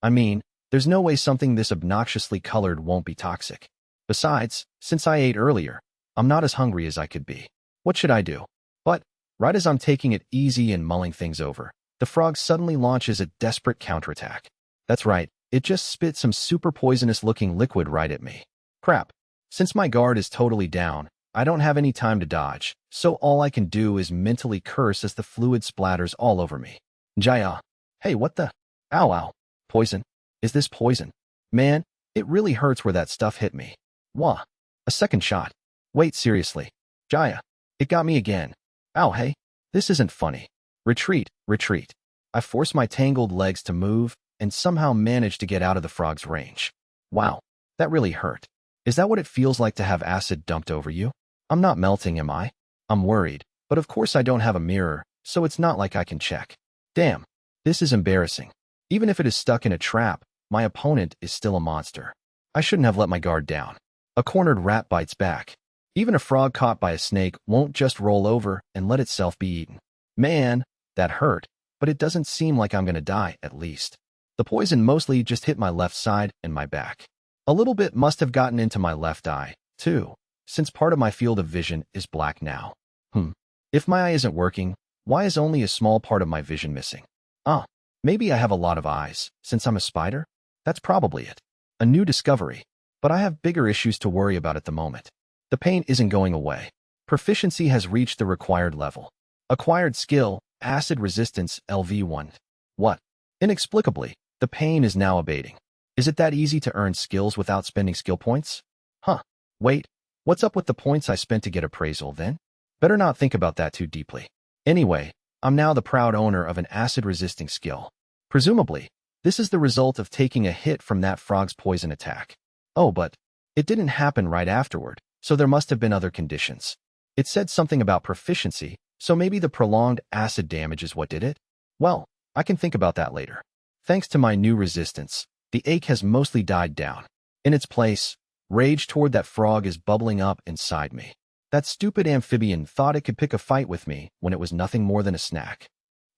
I mean, there's no way something this obnoxiously colored won't be toxic. Besides, since I ate earlier, I'm not as hungry as I could be. What should I do? But, right as I'm taking it easy and mulling things over, the frog suddenly launches a desperate counterattack. That's right, it just spit some super poisonous-looking liquid right at me. Crap. Since my guard is totally down, I don't have any time to dodge, so all I can do is mentally curse as the fluid splatters all over me. Jaya. Hey, what the? Ow, ow. Poison. Is this poison? Man, it really hurts where that stuff hit me. Wah. A second shot. Wait, seriously. Jaya. It got me again. Ow, hey. This isn't funny. Retreat, retreat. I force my tangled legs to move and somehow manage to get out of the frog's range. Wow, that really hurt. Is that what it feels like to have acid dumped over you? I'm not melting, am I? I'm worried, but of course I don't have a mirror, so it's not like I can check. Damn, this is embarrassing. Even if it is stuck in a trap, my opponent is still a monster. I shouldn't have let my guard down. A cornered rat bites back. Even a frog caught by a snake won't just roll over and let itself be eaten. Man, that hurt, but it doesn't seem like I'm gonna die, at least. The poison mostly just hit my left side and my back. A little bit must have gotten into my left eye, too, since part of my field of vision is black now. If my eye isn't working, why is only a small part of my vision missing? Maybe I have a lot of eyes, since I'm a spider? That's probably it. A new discovery. But I have bigger issues to worry about at the moment. The pain isn't going away. Proficiency has reached the required level. Acquired skill, acid resistance, LV1. What? Inexplicably, the pain is now abating. Is it that easy to earn skills without spending skill points? Wait, what's up with the points I spent to get appraisal then? Better not think about that too deeply. Anyway, I'm now the proud owner of an acid-resisting skill. Presumably, this is the result of taking a hit from that frog's poison attack. Oh, but it didn't happen right afterward, so there must have been other conditions. It said something about proficiency, So maybe the prolonged acid damage is what did it? Well, I can think about that later. Thanks to my new resistance, the ache has mostly died down. In its place, rage toward that frog is bubbling up inside me. That stupid amphibian thought it could pick a fight with me when it was nothing more than a snack.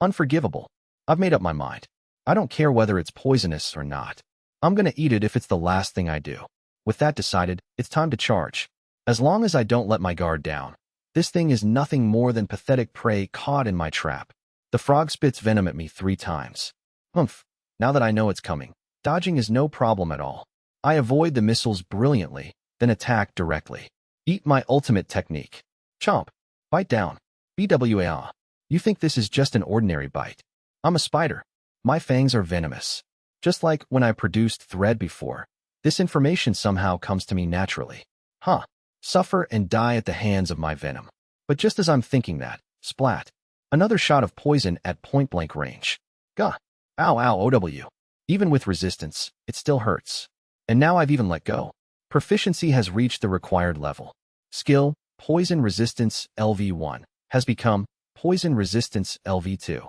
Unforgivable. I've made up my mind. I don't care whether it's poisonous or not. I'm gonna eat it if it's the last thing I do. With that decided, it's time to charge. As long as I don't let my guard down, this thing is nothing more than pathetic prey caught in my trap. The frog spits venom at me 3 times. Humph. Now that I know it's coming, dodging is no problem at all. I avoid the missiles brilliantly, then attack directly. Eat my ultimate technique. Chomp. Bite down. BWA. You think this is just an ordinary bite? I'm a spider. My fangs are venomous. Just like when I produced thread before, this information somehow comes to me naturally. Huh. Suffer and die at the hands of my venom. But just as I'm thinking that, splat. Another shot of poison at point-blank range. Gah. Ow, ow, OW. Even with resistance, it still hurts. And now I've even let go. Proficiency has reached the required level. Skill, Poison Resistance LV1, has become Poison Resistance LV2.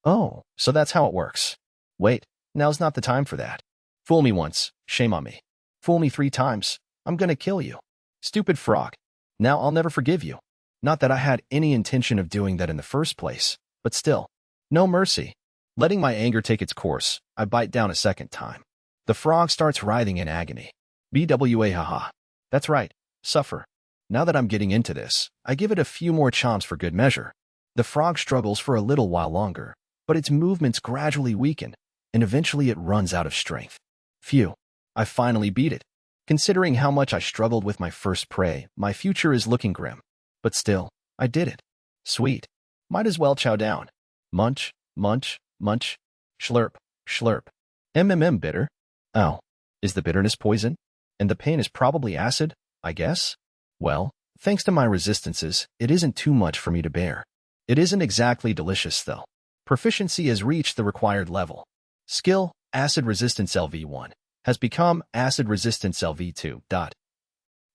Oh, so that's how it works. Wait, now's not the time for that. Fool me once, shame on me. Fool me 3 times, I'm gonna kill you. Stupid frog. Now I'll never forgive you. Not that I had any intention of doing that in the first place, but still. No mercy. Letting my anger take its course, I bite down a second time. The frog starts writhing in agony. BWA haha. That's right, suffer. Now that I'm getting into this, I give it a few more chomps for good measure. The frog struggles for a little while longer, but its movements gradually weaken, and eventually it runs out of strength. Phew, I finally beat it. Considering how much I struggled with my first prey, my future is looking grim. But still, I did it. Sweet. Might as well chow down. Munch, munch, munch. Schlurp, schlurp. Bitter. Oh, is the bitterness poison? And the pain is probably acid, I guess? Well, thanks to my resistances, it isn't too much for me to bear. It isn't exactly delicious, though. Proficiency has reached the required level. Skill, Acid Resistance LV1, has become Acid Resistance LV2.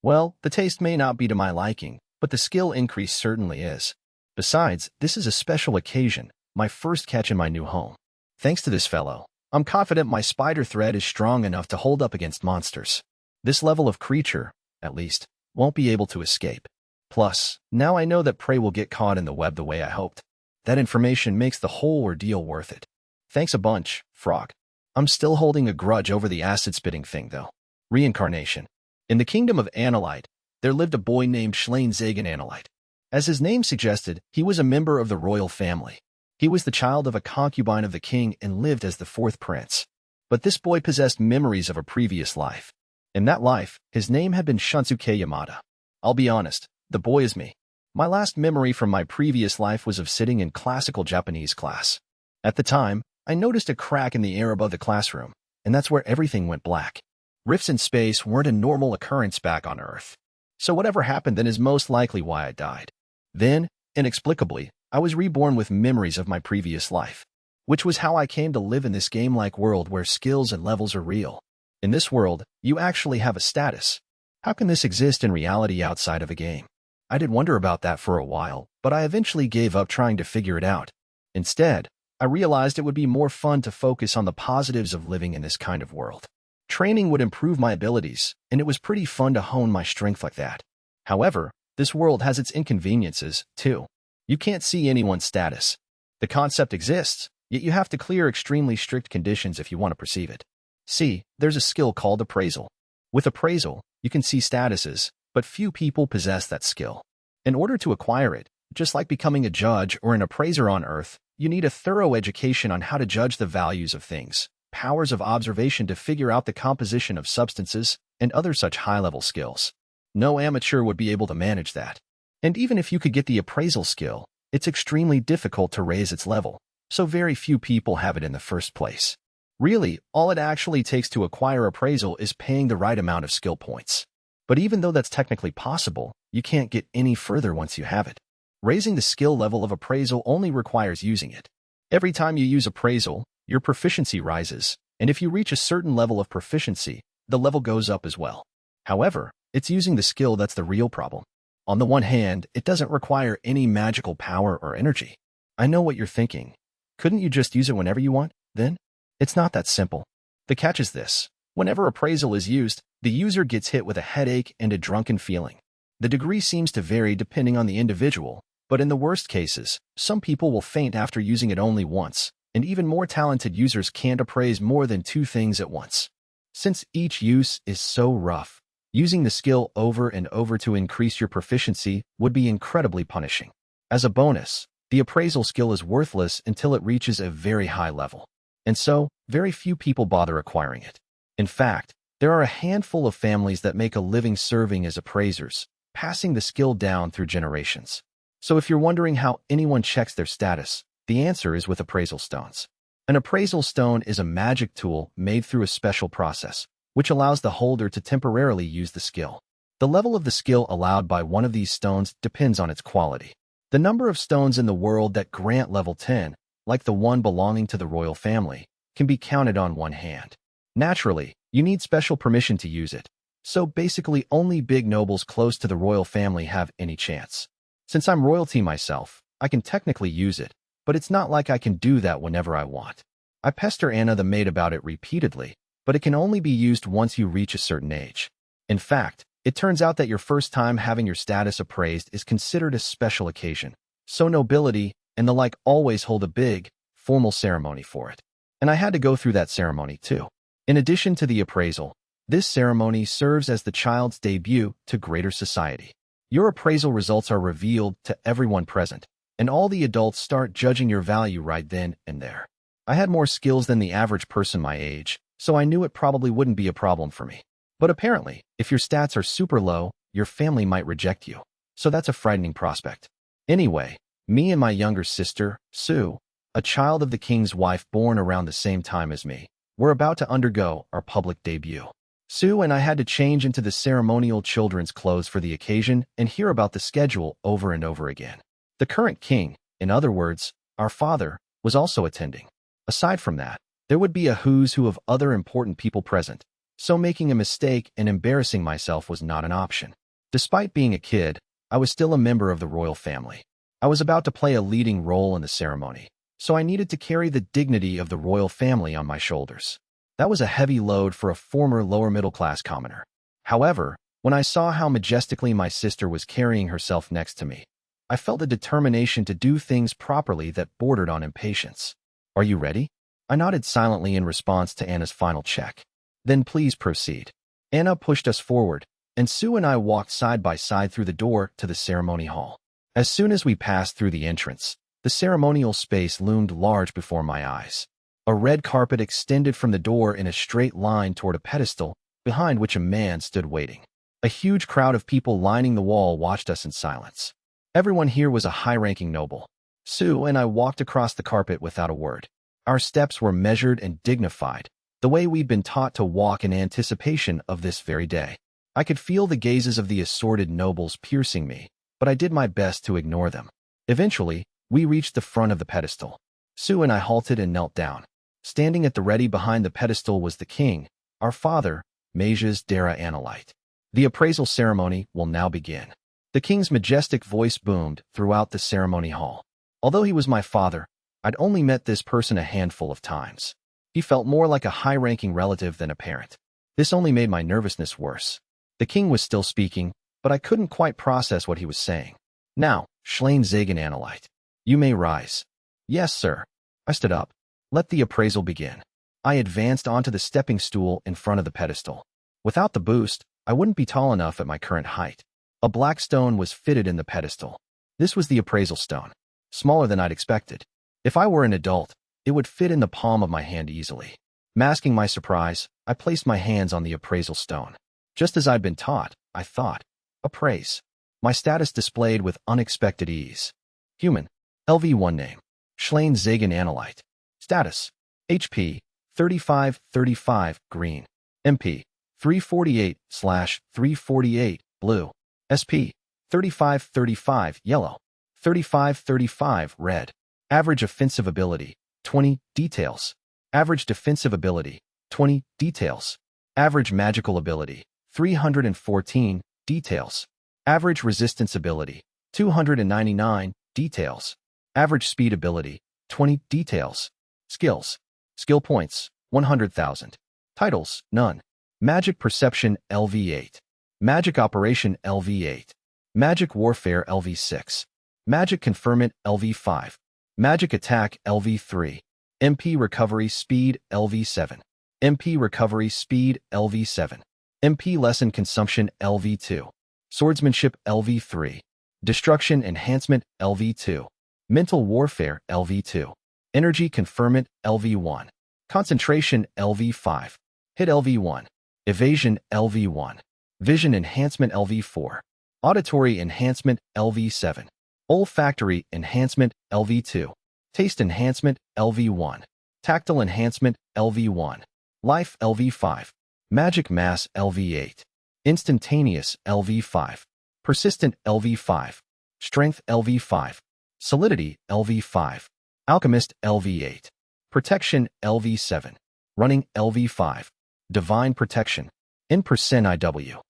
Well, the taste may not be to my liking, but the skill increase certainly is. Besides, this is a special occasion, my first catch in my new home. Thanks to this fellow, I'm confident my spider thread is strong enough to hold up against monsters. This level of creature, at least, won't be able to escape. Plus, now I know that prey will get caught in the web the way I hoped. That information makes the whole ordeal worth it. Thanks a bunch, frog. I'm still holding a grudge over the acid-spitting thing, though. Reincarnation. In the kingdom of Analite, there lived a boy named Schlein Zagan Analite. As his name suggested, he was a member of the royal family. He was the child of a concubine of the king and lived as the 4th prince. But this boy possessed memories of a previous life. In that life, his name had been Shunsuke Yamada. I'll be honest, the boy is me. My last memory from my previous life was of sitting in classical Japanese class. At the time, I noticed a crack in the air above the classroom, and that's where everything went black. Rifts in space weren't a normal occurrence back on Earth. So whatever happened then is most likely why I died. Then, inexplicably, I was reborn with memories of my previous life, which was how I came to live in this game-like world where skills and levels are real. In this world, you actually have a status. How can this exist in reality outside of a game? I did wonder about that for a while, but I eventually gave up trying to figure it out. Instead, I realized it would be more fun to focus on the positives of living in this kind of world. Training would improve my abilities, and it was pretty fun to hone my strength like that. However, this world has its inconveniences, too. You can't see anyone's status. The concept exists, yet you have to clear extremely strict conditions if you want to perceive it. See, there's a skill called appraisal. With appraisal, you can see statuses, but few people possess that skill. In order to acquire it, just like becoming a judge or an appraiser on Earth, you need a thorough education on how to judge the values of things, powers of observation to figure out the composition of substances, and other such high-level skills. No amateur would be able to manage that. And even if you could get the appraisal skill, it's extremely difficult to raise its level, so very few people have it in the first place. Really, all it actually takes to acquire appraisal is paying the right amount of skill points. But even though that's technically possible, you can't get any further once you have it. Raising the skill level of appraisal only requires using it. Every time you use appraisal, your proficiency rises, and if you reach a certain level of proficiency, the level goes up as well. However, it's using the skill that's the real problem. On the one hand, it doesn't require any magical power or energy. I know what you're thinking. Couldn't you just use it whenever you want, then? It's not that simple. The catch is this. Whenever appraisal is used, the user gets hit with a headache and a drunken feeling. The degree seems to vary depending on the individual, but in the worst cases, some people will faint after using it only once, and even more talented users can't appraise more than 2 things at once. Since each use is so rough, using the skill over and over to increase your proficiency would be incredibly punishing. As a bonus, the appraisal skill is worthless until it reaches a very high level, and so very few people bother acquiring it. In fact, there are a handful of families that make a living serving as appraisers, passing the skill down through generations. So if you're wondering how anyone checks their status, the answer is with appraisal stones. An appraisal stone is a magic tool made through a special process, which allows the holder to temporarily use the skill. The level of the skill allowed by one of these stones depends on its quality. The number of stones in the world that grant level 10, like the one belonging to the royal family, can be counted on one hand. Naturally, you need special permission to use it, so basically only big nobles close to the royal family have any chance. Since I'm royalty myself, I can technically use it, but it's not like I can do that whenever I want. I pester Anna the maid about it repeatedly, but it can only be used once you reach a certain age. In fact, it turns out that your first time having your status appraised is considered a special occasion, so nobility and the like always hold a big, formal ceremony for it. And I had to go through that ceremony too. In addition to the appraisal, this ceremony serves as the child's debut to greater society. Your appraisal results are revealed to everyone present, and all the adults start judging your value right then and there. I had more skills than the average person my age, so I knew it probably wouldn't be a problem for me. But apparently, if your stats are super low, your family might reject you. So that's a frightening prospect. Anyway, me and my younger sister, Sue, a child of the king's wife born around the same time as me, were about to undergo our public debut. Sue and I had to change into the ceremonial children's clothes for the occasion and hear about the schedule over and over again. The current king, in other words, our father, was also attending. Aside from that, there would be a who's who of other important people present, so making a mistake and embarrassing myself was not an option. Despite being a kid, I was still a member of the royal family. I was about to play a leading role in the ceremony, so I needed to carry the dignity of the royal family on my shoulders. That was a heavy load for a former lower-middle-class commoner. However, when I saw how majestically my sister was carrying herself next to me, I felt a determination to do things properly that bordered on impatience. Are you ready? I nodded silently in response to Anna's final check. Then please proceed. Anna pushed us forward, and Sue and I walked side by side through the door to the ceremony hall. As soon as we passed through the entrance, the ceremonial space loomed large before my eyes. A red carpet extended from the door in a straight line toward a pedestal, behind which a man stood waiting. A huge crowd of people lining the wall watched us in silence. Everyone here was a high-ranking noble. Sue and I walked across the carpet without a word. Our steps were measured and dignified, the way we'd been taught to walk in anticipation of this very day. I could feel the gazes of the assorted nobles piercing me, but I did my best to ignore them. Eventually, we reached the front of the pedestal. Sue and I halted and knelt down. Standing at the ready behind the pedestal was the king, our father, Mages Dara Analyte. The appraisal ceremony will now begin. The king's majestic voice boomed throughout the ceremony hall. Although he was my father, I'd only met this person a handful of times. He felt more like a high-ranking relative than a parent. This only made my nervousness worse. The king was still speaking, but I couldn't quite process what he was saying. Now, Schlein Zagan Analyte, you may rise. Yes, sir. I stood up. Let the appraisal begin. I advanced onto the stepping stool in front of the pedestal. Without the boost, I wouldn't be tall enough at my current height. A black stone was fitted in the pedestal. This was the appraisal stone. Smaller than I'd expected. If I were an adult, it would fit in the palm of my hand easily. Masking my surprise, I placed my hands on the appraisal stone. Just as I'd been taught, I thought. Appraise. My status displayed with unexpected ease. Human. LV1 name. Schlein Zagan Analyte. Status. HP. 3535 green. MP. 348/348 blue. SP. 3535 yellow. 3535 red. Average offensive ability. 20 details. Average defensive ability. 20 details. Average magical ability. 314 details. Average resistance ability, 299, details. Average speed ability, 20, details. Skills. Skill points, 100,000. Titles, none. Magic perception, LV8. Magic operation, LV8. Magic warfare, LV6. Magic conferment, LV5. Magic attack, LV3. MP recovery speed, LV7. MP recovery speed, LV7. MP lesson consumption, LV2. Swordsmanship, LV3. Destruction enhancement, LV2. Mental warfare, LV2. Energy conferment, LV1. Concentration, LV5. Hit, LV1. Evasion, LV1. Vision enhancement, LV4. Auditory enhancement, LV7. Olfactory enhancement, LV2. Taste enhancement, LV1. Tactile enhancement, LV1. Life, LV5. Magic mass, LV8. Instantaneous, LV5. Persistent, LV5. Strength, LV5. Solidity, LV5. Alchemist, LV8. Protection, LV7. Running, LV5. Divine protection. In percent IW.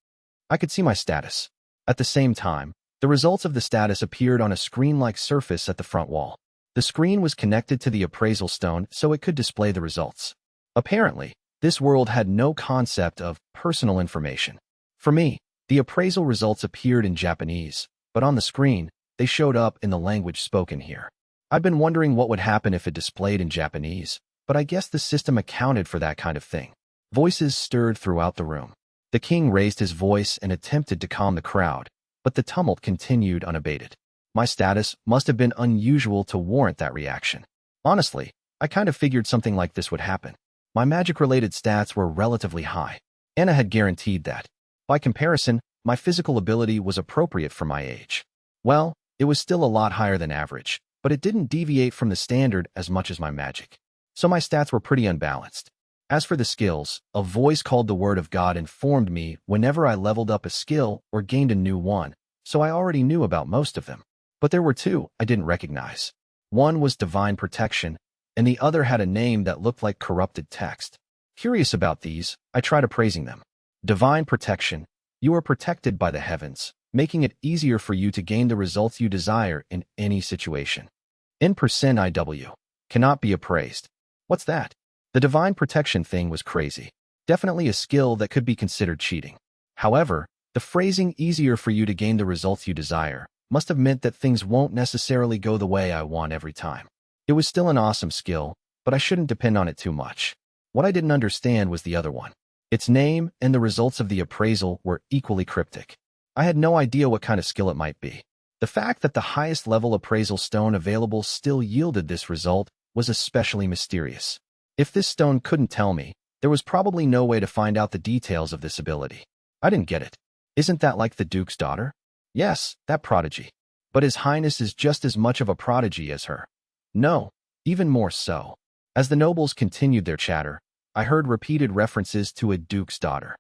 I could see my status. At the same time, the results of the status appeared on a screen-like surface at the front wall. The screen was connected to the appraisal stone so it could display the results. Apparently, this world had no concept of personal information. For me, the appraisal results appeared in Japanese, but on the screen, they showed up in the language spoken here. I'd been wondering what would happen if it displayed in Japanese, but I guess the system accounted for that kind of thing. Voices stirred throughout the room. The king raised his voice and attempted to calm the crowd, but the tumult continued unabated. My status must have been unusual to warrant that reaction. Honestly, I kind of figured something like this would happen. My magic-related stats were relatively high. Anna had guaranteed that. By comparison, my physical ability was appropriate for my age. Well, it was still a lot higher than average, but it didn't deviate from the standard as much as my magic. So my stats were pretty unbalanced. As for the skills, a voice called the Word of God informed me whenever I leveled up a skill or gained a new one, so I already knew about most of them. But there were two I didn't recognize. One was Divine Protection, and the other had a name that looked like corrupted text. Curious about these, I tried appraising them. Divine Protection. You are protected by the heavens, making it easier for you to gain the results you desire in any situation. In percent IW. Cannot be appraised. What's that? The Divine Protection thing was crazy. Definitely a skill that could be considered cheating. However, the phrasing easier for you to gain the results you desire must have meant that things won't necessarily go the way I want every time. It was still an awesome skill, but I shouldn't depend on it too much. What I didn't understand was the other one. Its name and the results of the appraisal were equally cryptic. I had no idea what kind of skill it might be. The fact that the highest level appraisal stone available still yielded this result was especially mysterious. If this stone couldn't tell me, there was probably no way to find out the details of this ability. I didn't get it. Isn't that like the Duke's daughter? Yes, that prodigy. But His Highness is just as much of a prodigy as her. No, even more so. As the nobles continued their chatter, I heard repeated references to a Duke's daughter.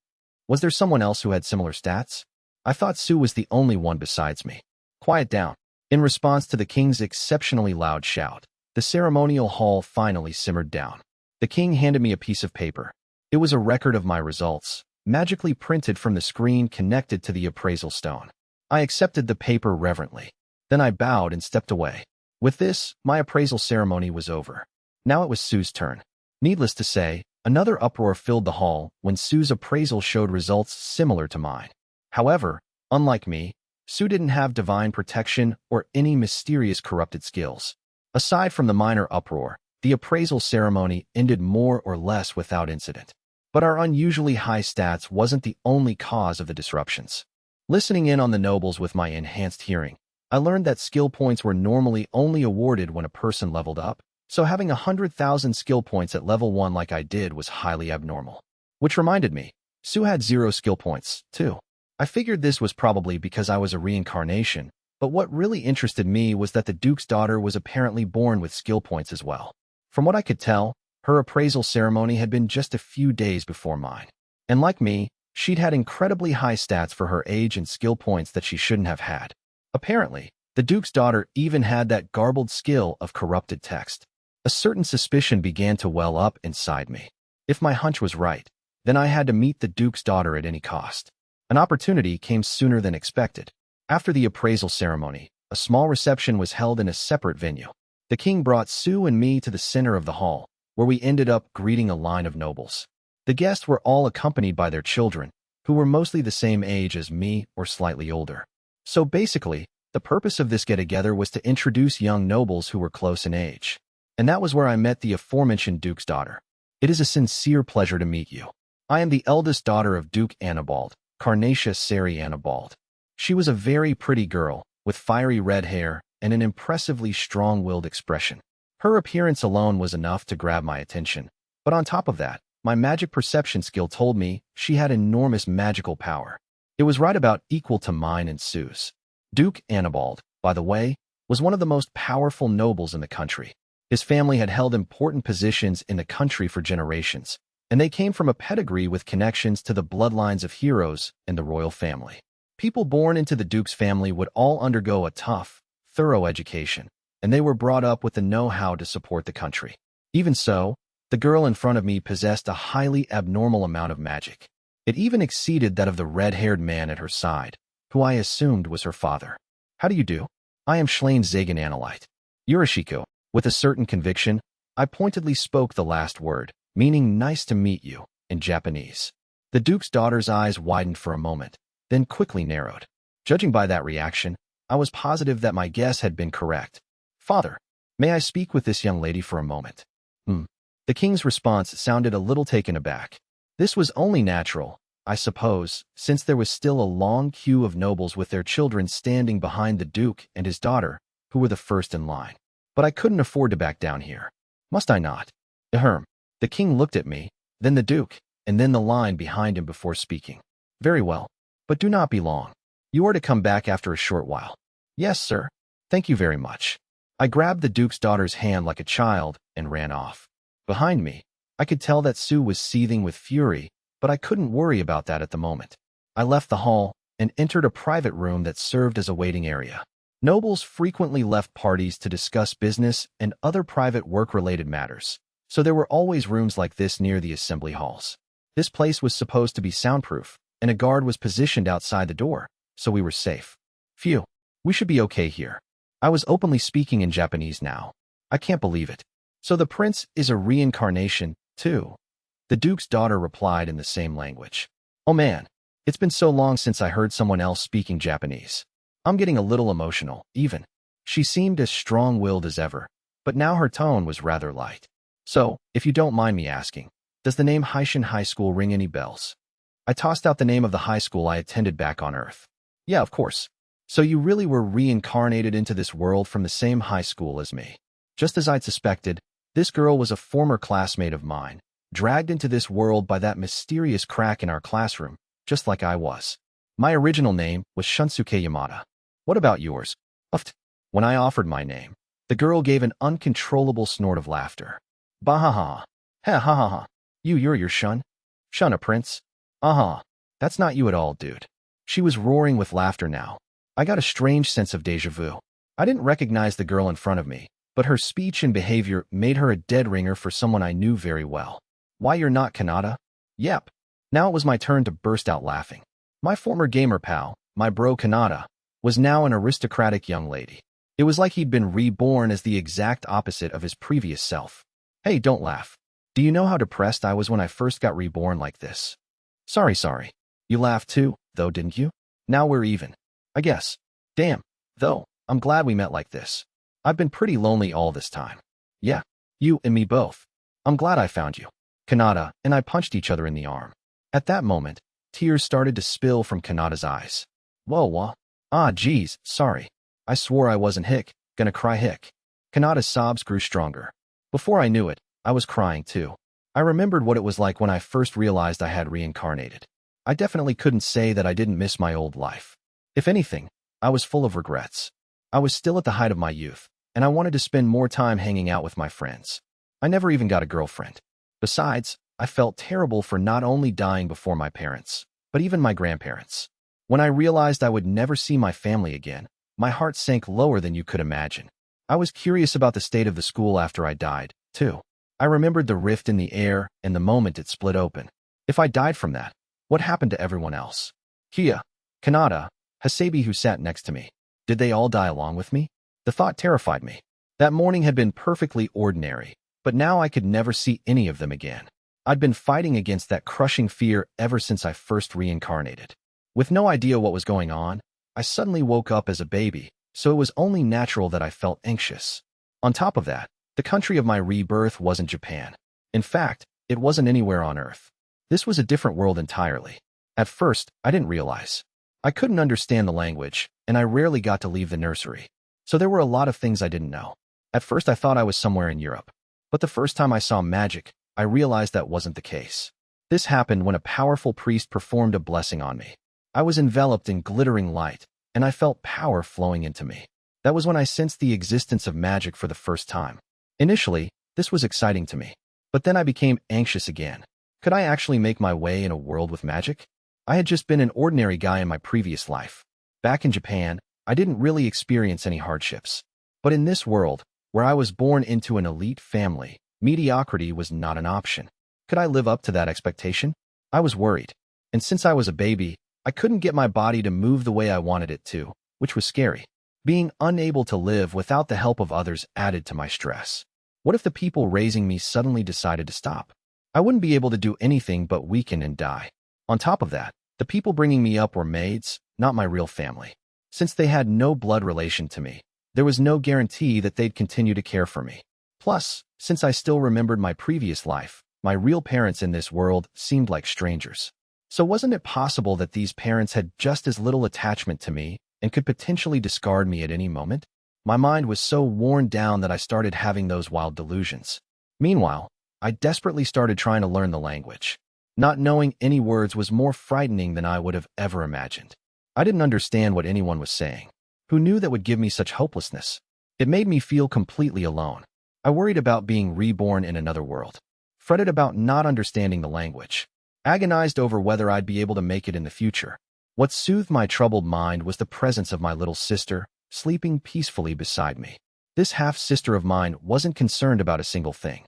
Was there someone else who had similar stats? I thought Sue was the only one besides me. Quiet down. In response to the king's exceptionally loud shout, the ceremonial hall finally simmered down. The king handed me a piece of paper. It was a record of my results, magically printed from the screen connected to the appraisal stone. I accepted the paper reverently. Then I bowed and stepped away. With this, my appraisal ceremony was over. Now it was Sue's turn. Needless to say, another uproar filled the hall when Sue's appraisal showed results similar to mine. However, unlike me, Sue didn't have divine protection or any mysterious corrupted skills. Aside from the minor uproar, the appraisal ceremony ended more or less without incident. But our unusually high stats wasn't the only cause of the disruptions. Listening in on the nobles with my enhanced hearing, I learned that skill points were normally only awarded when a person leveled up, so having 100,000 skill points at level 1 like I did was highly abnormal. Which reminded me, Sue had 0 skill points, too. I figured this was probably because I was a reincarnation, but what really interested me was that the Duke's daughter was apparently born with skill points as well. From what I could tell, her appraisal ceremony had been just a few days before mine. And like me, she'd had incredibly high stats for her age and skill points that she shouldn't have had. Apparently, the Duke's daughter even had that garbled skill of corrupted text. A certain suspicion began to well up inside me. If my hunch was right, then I had to meet the Duke's daughter at any cost. An opportunity came sooner than expected. After the appraisal ceremony, a small reception was held in a separate venue. The king brought Sue and me to the center of the hall, where we ended up greeting a line of nobles. The guests were all accompanied by their children, who were mostly the same age as me or slightly older. So basically, the purpose of this get-together was to introduce young nobles who were close in age. And that was where I met the aforementioned Duke's daughter. It is a sincere pleasure to meet you. I am the eldest daughter of Duke Annibald, Carnatia Seri Annibald. She was a very pretty girl, with fiery red hair and an impressively strong-willed expression. Her appearance alone was enough to grab my attention. But on top of that, my magic perception skill told me she had enormous magical power. It was right about equal to mine and Sue's. Duke Annibald, by the way, was one of the most powerful nobles in the country. His family had held important positions in the country for generations, and they came from a pedigree with connections to the bloodlines of heroes in the royal family. People born into the Duke's family would all undergo a tough, thorough education, and they were brought up with the know-how to support the country. Even so, the girl in front of me possessed a highly abnormal amount of magic. It even exceeded that of the red-haired man at her side, who I assumed was her father. How do you do? I am Schlain Zagan Analyte. Yurishiko. With a certain conviction, I pointedly spoke the last word, meaning nice to meet you, in Japanese. The Duke's daughter's eyes widened for a moment, then quickly narrowed. Judging by that reaction, I was positive that my guess had been correct. Father, may I speak with this young lady for a moment? The king's response sounded a little taken aback. This was only natural, I suppose, since there was still a long queue of nobles with their children standing behind the Duke and his daughter, who were the first in line. But I couldn't afford to back down here. Must I not? Ahem. The king looked at me, then the Duke, and then the line behind him before speaking. Very well, but do not be long. You are to come back after a short while. Yes, sir. Thank you very much. I grabbed the Duke's daughter's hand like a child and ran off. Behind me, I could tell that Sue was seething with fury, but I couldn't worry about that at the moment. I left the hall and entered a private room that served as a waiting area. Nobles frequently left parties to discuss business and other private work-related matters, so there were always rooms like this near the assembly halls. This place was supposed to be soundproof, and a guard was positioned outside the door, so we were safe. Phew, we should be okay here. I was openly speaking in Japanese now. I can't believe it. So the prince is a reincarnation, too? The Duke's daughter replied in the same language. Oh man, it's been so long since I heard someone else speaking Japanese. I'm getting a little emotional, even. She seemed as strong-willed as ever, but now her tone was rather light. So, if you don't mind me asking, does the name Haishin High School ring any bells? I tossed out the name of the high school I attended back on Earth. Yeah, of course. So you really were reincarnated into this world from the same high school as me. Just as I'd suspected, this girl was a former classmate of mine, dragged into this world by that mysterious crack in our classroom, just like I was. My original name was Shunsuke Yamada. What about yours? Uft. When I offered my name, the girl gave an uncontrollable snort of laughter. Bah-ha-ha. Ha-ha-ha-ha. You're your Shun? Shun a prince? Uh-huh. That's not you at all, dude. She was roaring with laughter now. I got a strange sense of déjà vu. I didn't recognize the girl in front of me, but her speech and behavior made her a dead ringer for someone I knew very well. Why, you're not Kanata? Yep. Now it was my turn to burst out laughing. My former gamer pal, my bro Kanata, was now an aristocratic young lady. It was like he'd been reborn as the exact opposite of his previous self. Hey, don't laugh. Do you know how depressed I was when I first got reborn like this? Sorry. You laughed too, though, didn't you? Now we're even. I guess. Damn, though, I'm glad we met like this. I've been pretty lonely all this time. Yeah, you and me both. I'm glad I found you. Kanata and I punched each other in the arm. At that moment, tears started to spill from Kanata's eyes. Whoa. Ah, geez, sorry. I swore I wasn't gonna cry. Kanata's sobs grew stronger. Before I knew it, I was crying too. I remembered what it was like when I first realized I had reincarnated. I definitely couldn't say that I didn't miss my old life. If anything, I was full of regrets. I was still at the height of my youth, and I wanted to spend more time hanging out with my friends. I never even got a girlfriend. Besides, I felt terrible for not only dying before my parents, but even my grandparents. When I realized I would never see my family again, my heart sank lower than you could imagine. I was curious about the state of the school after I died, too. I remembered the rift in the air and the moment it split open. If I died from that, what happened to everyone else? Kia, Kanata, Hasabi, who sat next to me. Did they all die along with me? The thought terrified me. That morning had been perfectly ordinary, but now I could never see any of them again. I'd been fighting against that crushing fear ever since I first reincarnated. With no idea what was going on, I suddenly woke up as a baby, so it was only natural that I felt anxious. On top of that, the country of my rebirth wasn't Japan. In fact, it wasn't anywhere on Earth. This was a different world entirely. At first, I didn't realize. I couldn't understand the language, and I rarely got to leave the nursery. So there were a lot of things I didn't know. At first, I thought I was somewhere in Europe. But the first time I saw magic, I realized that wasn't the case. This happened when a powerful priest performed a blessing on me. I was enveloped in glittering light, and I felt power flowing into me. That was when I sensed the existence of magic for the first time. Initially, this was exciting to me. But then I became anxious again. Could I actually make my way in a world with magic? I had just been an ordinary guy in my previous life. Back in Japan, I didn't really experience any hardships. But in this world, where I was born into an elite family, mediocrity was not an option. Could I live up to that expectation? I was worried. And since I was a baby, I couldn't get my body to move the way I wanted it to, which was scary. Being unable to live without the help of others added to my stress. What if the people raising me suddenly decided to stop? I wouldn't be able to do anything but weaken and die. On top of that, the people bringing me up were maids, not my real family. Since they had no blood relation to me, there was no guarantee that they'd continue to care for me. Plus, since I still remembered my previous life, my real parents in this world seemed like strangers. So wasn't it possible that these parents had just as little attachment to me and could potentially discard me at any moment? My mind was so worn down that I started having those wild delusions. Meanwhile, I desperately started trying to learn the language. Not knowing any words was more frightening than I would have ever imagined. I didn't understand what anyone was saying. Who knew that would give me such hopelessness? It made me feel completely alone. I worried about being reborn in another world. Fretted about not understanding the language. Agonized over whether I'd be able to make it in the future. What soothed my troubled mind was the presence of my little sister, sleeping peacefully beside me. This half-sister of mine wasn't concerned about a single thing.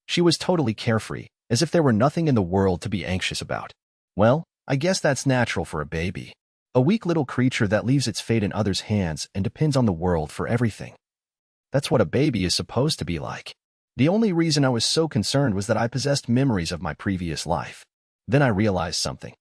She was totally carefree, as if there were nothing in the world to be anxious about. Well, I guess that's natural for a baby. A weak little creature that leaves its fate in others' hands and depends on the world for everything. That's what a baby is supposed to be like. The only reason I was so concerned was that I possessed memories of my previous life. Then I realized something.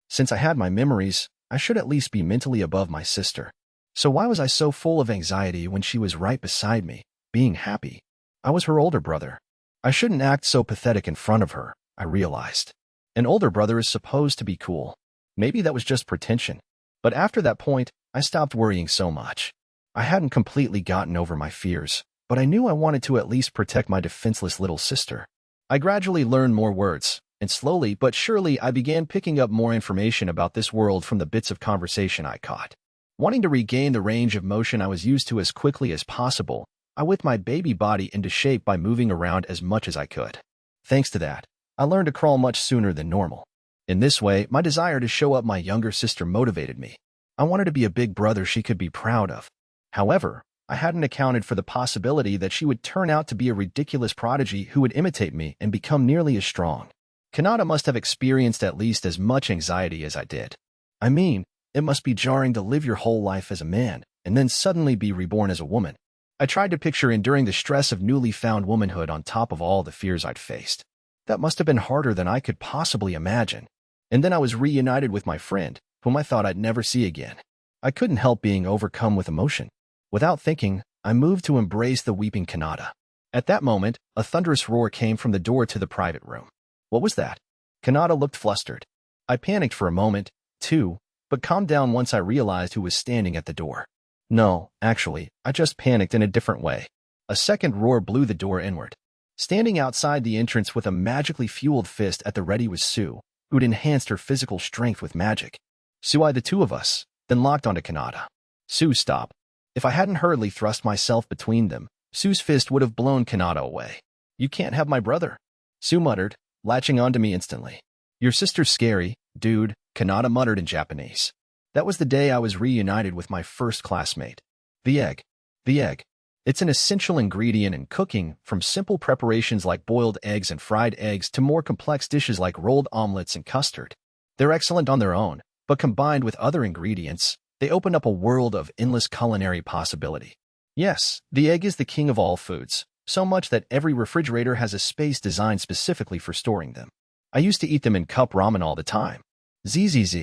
Since I had my memories, I should at least be mentally above my sister. So why was I so full of anxiety when she was right beside me, being happy? I was her older brother. I shouldn't act so pathetic in front of her, I realized. An older brother is supposed to be cool. Maybe that was just pretension. But after that point, I stopped worrying so much. I hadn't completely gotten over my fears, but I knew I wanted to at least protect my defenseless little sister. I gradually learned more words, and slowly but surely I began picking up more information about this world from the bits of conversation I caught. Wanting to regain the range of motion I was used to as quickly as possible, I whipped my baby body into shape by moving around as much as I could. Thanks to that, I learned to crawl much sooner than normal. In this way, my desire to show up my younger sister motivated me. I wanted to be a big brother she could be proud of. However, I hadn't accounted for the possibility that she would turn out to be a ridiculous prodigy who would imitate me and become nearly as strong. Kanata must have experienced at least as much anxiety as I did. I mean, it must be jarring to live your whole life as a man and then suddenly be reborn as a woman. I tried to picture enduring the stress of newly found womanhood on top of all the fears I'd faced. That must have been harder than I could possibly imagine. And then I was reunited with my friend, whom I thought I'd never see again. I couldn't help being overcome with emotion. Without thinking, I moved to embrace the weeping Kanata. At that moment, a thunderous roar came from the door to the private room. What was that? Kanata looked flustered. I panicked for a moment, too, but calmed down once I realized who was standing at the door. No, actually, I just panicked in a different way. A second roar blew the door inward. Standing outside the entrance with a magically fueled fist at the ready was Sue, who'd enhanced her physical strength with magic. Sue eyed the two of us, then locked onto Kanata. Sue, stop. If I hadn't hurriedly thrust myself between them, Sue's fist would have blown Kanata away. You can't have my brother, Sue muttered, latching onto me instantly. Your sister's scary, dude, Kanata muttered in Japanese. That was the day I was reunited with my first classmate. The egg. The egg. It's an essential ingredient in cooking, from simple preparations like boiled eggs and fried eggs to more complex dishes like rolled omelets and custard. They're excellent on their own, but combined with other ingredients, They open up a world of endless culinary possibility. Yes, the egg is the king of all foods, so much that every refrigerator has a space designed specifically for storing them. I used to eat them in cup ramen all the time. Zzz.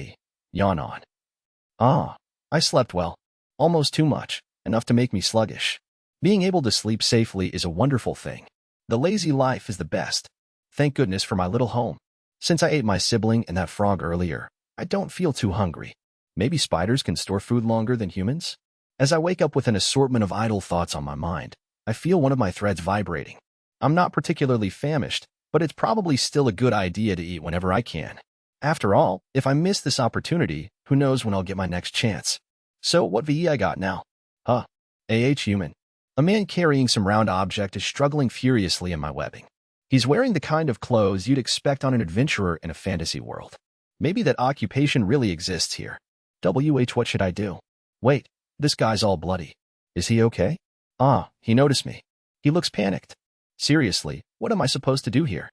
Yawn on. Ah, I slept well. Almost too much, enough to make me sluggish. Being able to sleep safely is a wonderful thing. The lazy life is the best. Thank goodness for my little home. Since I ate my sibling and that frog earlier, I don't feel too hungry. Maybe spiders can store food longer than humans? As I wake up with an assortment of idle thoughts on my mind, I feel one of my threads vibrating. I'm not particularly famished, but it's probably still a good idea to eat whenever I can. After all, if I miss this opportunity, who knows when I'll get my next chance. So what VE I got now? Human. A man carrying some round object is struggling furiously in my webbing. He's wearing the kind of clothes you'd expect on an adventurer in a fantasy world. Maybe that occupation really exists here. What should I do? Wait, this guy's all bloody. Is he okay? He noticed me. He looks panicked. Seriously, what am I supposed to do here?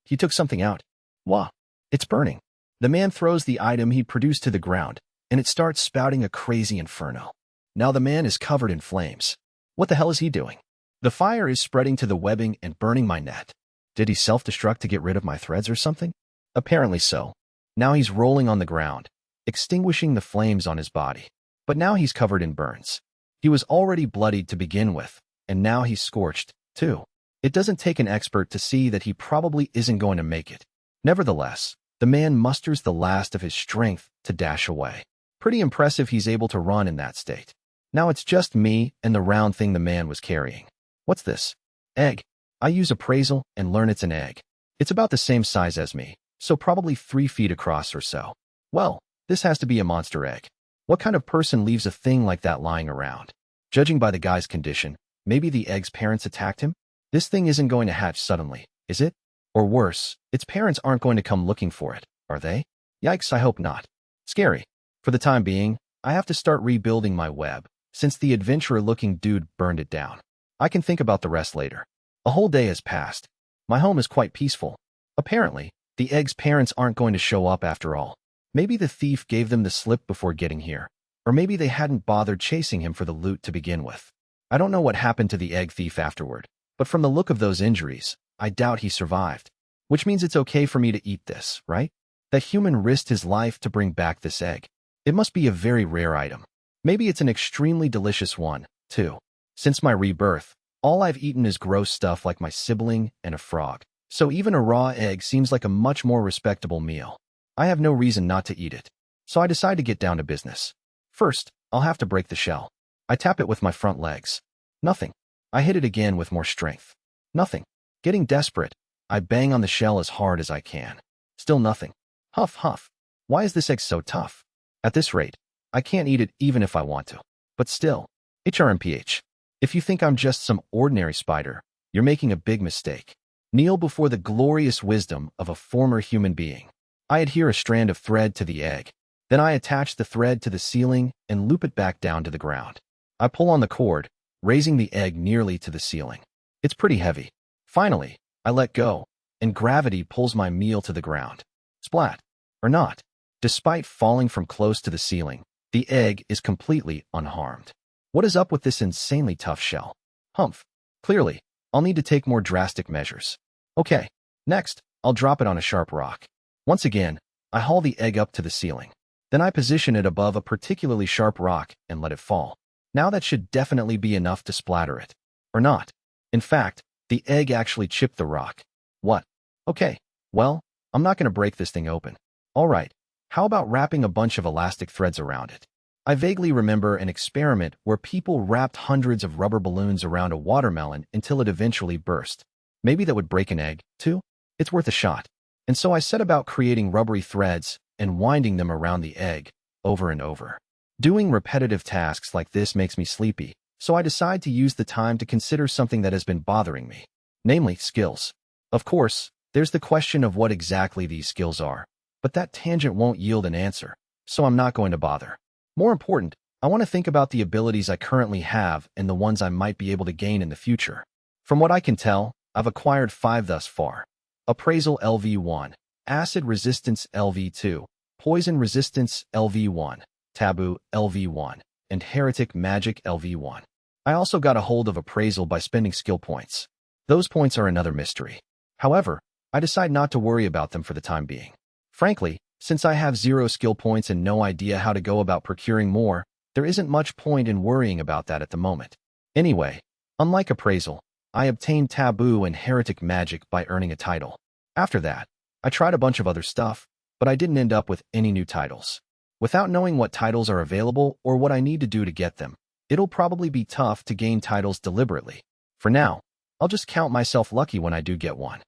He took something out. Wah, it's burning. The man throws the item he produced to the ground, and it starts spouting a crazy inferno. Now the man is covered in flames. What the hell is he doing? The fire is spreading to the webbing and burning my net. Did he self-destruct to get rid of my threads or something? Apparently so. Now he's rolling on the ground, extinguishing the flames on his body. But now he's covered in burns. He was already bloodied to begin with, and now he's scorched, too. It doesn't take an expert to see that he probably isn't going to make it. Nevertheless, the man musters the last of his strength to dash away. Pretty impressive he's able to run in that state. Now it's just me and the round thing the man was carrying. What's this? Egg. I use appraisal and learn it's an egg. It's about the same size as me, so probably 3 feet across or so. Well, this has to be a monster egg. What kind of person leaves a thing like that lying around? Judging by the guy's condition, maybe the egg's parents attacked him? This thing isn't going to hatch suddenly, is it? Or worse, its parents aren't going to come looking for it, are they? Yikes, I hope not. Scary. For the time being, I have to start rebuilding my web, since the adventurer-looking dude burned it down. I can think about the rest later. A whole day has passed. My home is quite peaceful. Apparently, the egg's parents aren't going to show up after all. Maybe the thief gave them the slip before getting here. Or maybe they hadn't bothered chasing him for the loot to begin with. I don't know what happened to the egg thief afterward, but from the look of those injuries, I doubt he survived. Which means it's okay for me to eat this, right? That human risked his life to bring back this egg. It must be a very rare item. Maybe it's an extremely delicious one, too. Since my rebirth, all I've eaten is gross stuff like my sibling and a frog. So even a raw egg seems like a much more respectable meal. I have no reason not to eat it. So I decide to get down to business. First, I'll have to break the shell. I tap it with my front legs. Nothing. I hit it again with more strength. Nothing. Getting desperate, I bang on the shell as hard as I can. Still nothing. Huff, huff. Why is this egg so tough? At this rate, I can't eat it even if I want to. But still, HRMPH. If you think I'm just some ordinary spider, you're making a big mistake. Kneel before the glorious wisdom of a former human being. I adhere a strand of thread to the egg. Then I attach the thread to the ceiling and loop it back down to the ground. I pull on the cord, raising the egg nearly to the ceiling. It's pretty heavy. Finally, I let go, and gravity pulls my meal to the ground. Splat. Or not. Despite falling from close to the ceiling, the egg is completely unharmed. What is up with this insanely tough shell? Humph. Clearly, I'll need to take more drastic measures. Okay, next, I'll drop it on a sharp rock. Once again, I haul the egg up to the ceiling. Then I position it above a particularly sharp rock and let it fall. Now that should definitely be enough to splatter it. Or not. In fact, the egg actually chipped the rock. What? Okay, well, I'm not going to break this thing open. All right, how about wrapping a bunch of elastic threads around it? I vaguely remember an experiment where people wrapped hundreds of rubber balloons around a watermelon until it eventually burst. Maybe that would break an egg, too? It's worth a shot. And so I set about creating rubbery threads and winding them around the egg, over and over. Doing repetitive tasks like this makes me sleepy, so I decide to use the time to consider something that has been bothering me, namely skills. Of course, there's the question of what exactly these skills are, but that tangent won't yield an answer, so I'm not going to bother. More important, I want to think about the abilities I currently have and the ones I might be able to gain in the future. From what I can tell, I've acquired 5 thus far. Appraisal LV1, Acid Resistance LV2, Poison Resistance LV1, Taboo LV1, and Heretic Magic LV1. I also got a hold of Appraisal by spending skill points. Those points are another mystery. However, I decide not to worry about them for the time being. Frankly, since I have 0 skill points and no idea how to go about procuring more, there isn't much point in worrying about that at the moment. Anyway, unlike Appraisal, I obtained Taboo and Heretic Magic by earning a title. After that, I tried a bunch of other stuff, but I didn't end up with any new titles. Without knowing what titles are available or what I need to do to get them, it'll probably be tough to gain titles deliberately. For now, I'll just count myself lucky when I do get one.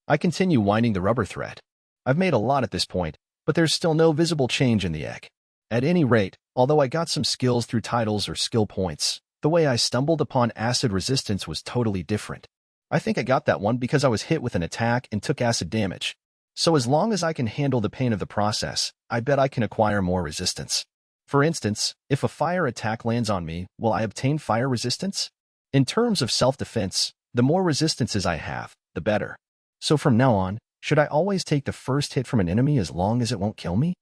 I continue winding the rubber thread. I've made a lot at this point, but there's still no visible change in the egg. At any rate, although I got some skills through titles or skill points, the way I stumbled upon acid resistance was totally different. I think I got that one because I was hit with an attack and took acid damage. So as long as I can handle the pain of the process, I bet I can acquire more resistance. For instance, if a fire attack lands on me, will I obtain fire resistance? In terms of self-defense, the more resistances I have, the better. So from now on, should I always take the first hit from an enemy as long as it won't kill me?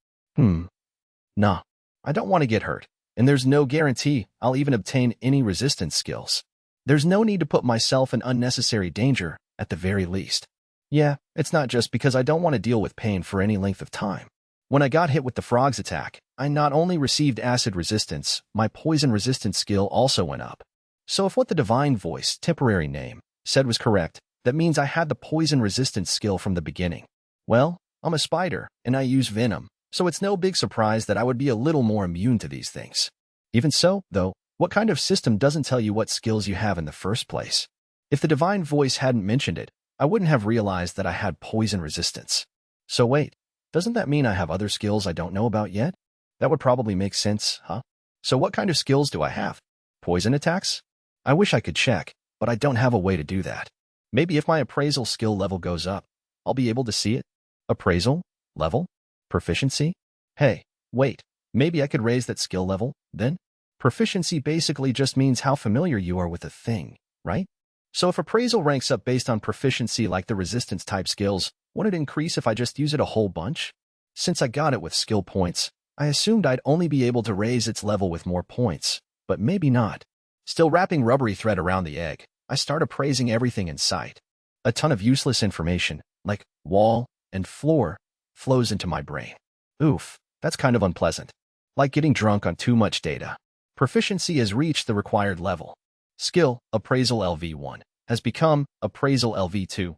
Nah, I don't want to get hurt, and there's no guarantee I'll even obtain any resistance skills. There's no need to put myself in unnecessary danger, at the very least. Yeah, it's not just because I don't want to deal with pain for any length of time. When I got hit with the frog's attack, I not only received acid resistance, my poison resistance skill also went up. So if what the Divine Voice, temporary name, said was correct, that means I had the poison resistance skill from the beginning. Well, I'm a spider, and I use venom, so it's no big surprise that I would be a little more immune to these things. Even so, though, what kind of system doesn't tell you what skills you have in the first place? If the Divine Voice hadn't mentioned it, I wouldn't have realized that I had poison resistance. So wait, doesn't that mean I have other skills I don't know about yet? That would probably make sense, huh? So what kind of skills do I have? Poison attacks? I wish I could check, but I don't have a way to do that. Maybe if my appraisal skill level goes up, I'll be able to see it. Appraisal? Level? Proficiency? Hey, wait, maybe I could raise that skill level, then? Proficiency basically just means how familiar you are with a thing, right? So if appraisal ranks up based on proficiency like the resistance type skills, wouldn't it increase if I just use it a whole bunch? Since I got it with skill points, I assumed I'd only be able to raise its level with more points, but maybe not. Still wrapping rubbery thread around the egg, I start appraising everything in sight. A ton of useless information, like wall and floor, flows into my brain. Oof, that's kind of unpleasant. Like getting drunk on too much data. Proficiency has reached the required level. Skill, Appraisal LV1, has become Appraisal LV2.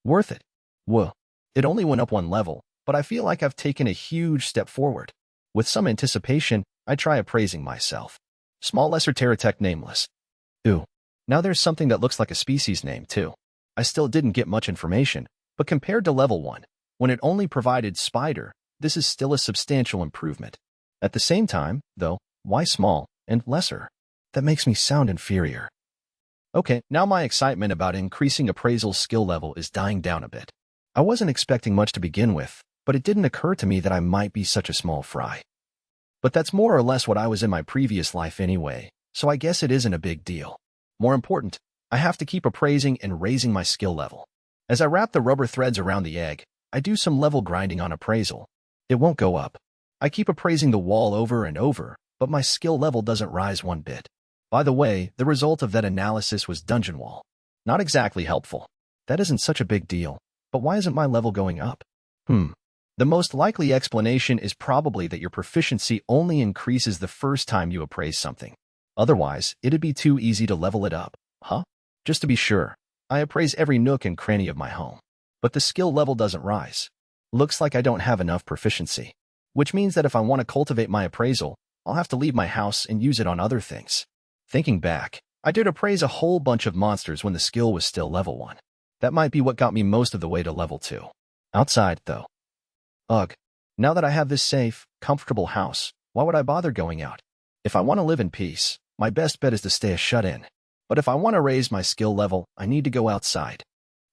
Worth it. Whoa. It only went up one level, but I feel like I've taken a huge step forward. With some anticipation, I try appraising myself. Small lesser Terratech nameless. Ooh. Now there's something that looks like a species name, too. I still didn't get much information, but compared to level 1, when it only provided spider, this is still a substantial improvement. At the same time, though, why small and lesser? That makes me sound inferior. Okay, now my excitement about increasing appraisal's skill level is dying down a bit. I wasn't expecting much to begin with, but it didn't occur to me that I might be such a small fry. But that's more or less what I was in my previous life anyway, so I guess it isn't a big deal. More important, I have to keep appraising and raising my skill level. As I wrap the rubber threads around the egg, I do some level grinding on appraisal. It won't go up. I keep appraising the wall over and over, but my skill level doesn't rise one bit. By the way, the result of that analysis was dungeon wall. Not exactly helpful. That isn't such a big deal, but why isn't my level going up? The most likely explanation is probably that your proficiency only increases the first time you appraise something. Otherwise, it'd be too easy to level it up, huh? Just to be sure, I appraise every nook and cranny of my home. But the skill level doesn't rise. Looks like I don't have enough proficiency. Which means that if I want to cultivate my appraisal, I'll have to leave my house and use it on other things. Thinking back, I did appraise a whole bunch of monsters when the skill was still level 1. That might be what got me most of the way to level 2. Outside, though. Ugh. Now that I have this safe, comfortable house, why would I bother going out? If I want to live in peace, my best bet is to stay a shut-in. But if I want to raise my skill level, I need to go outside.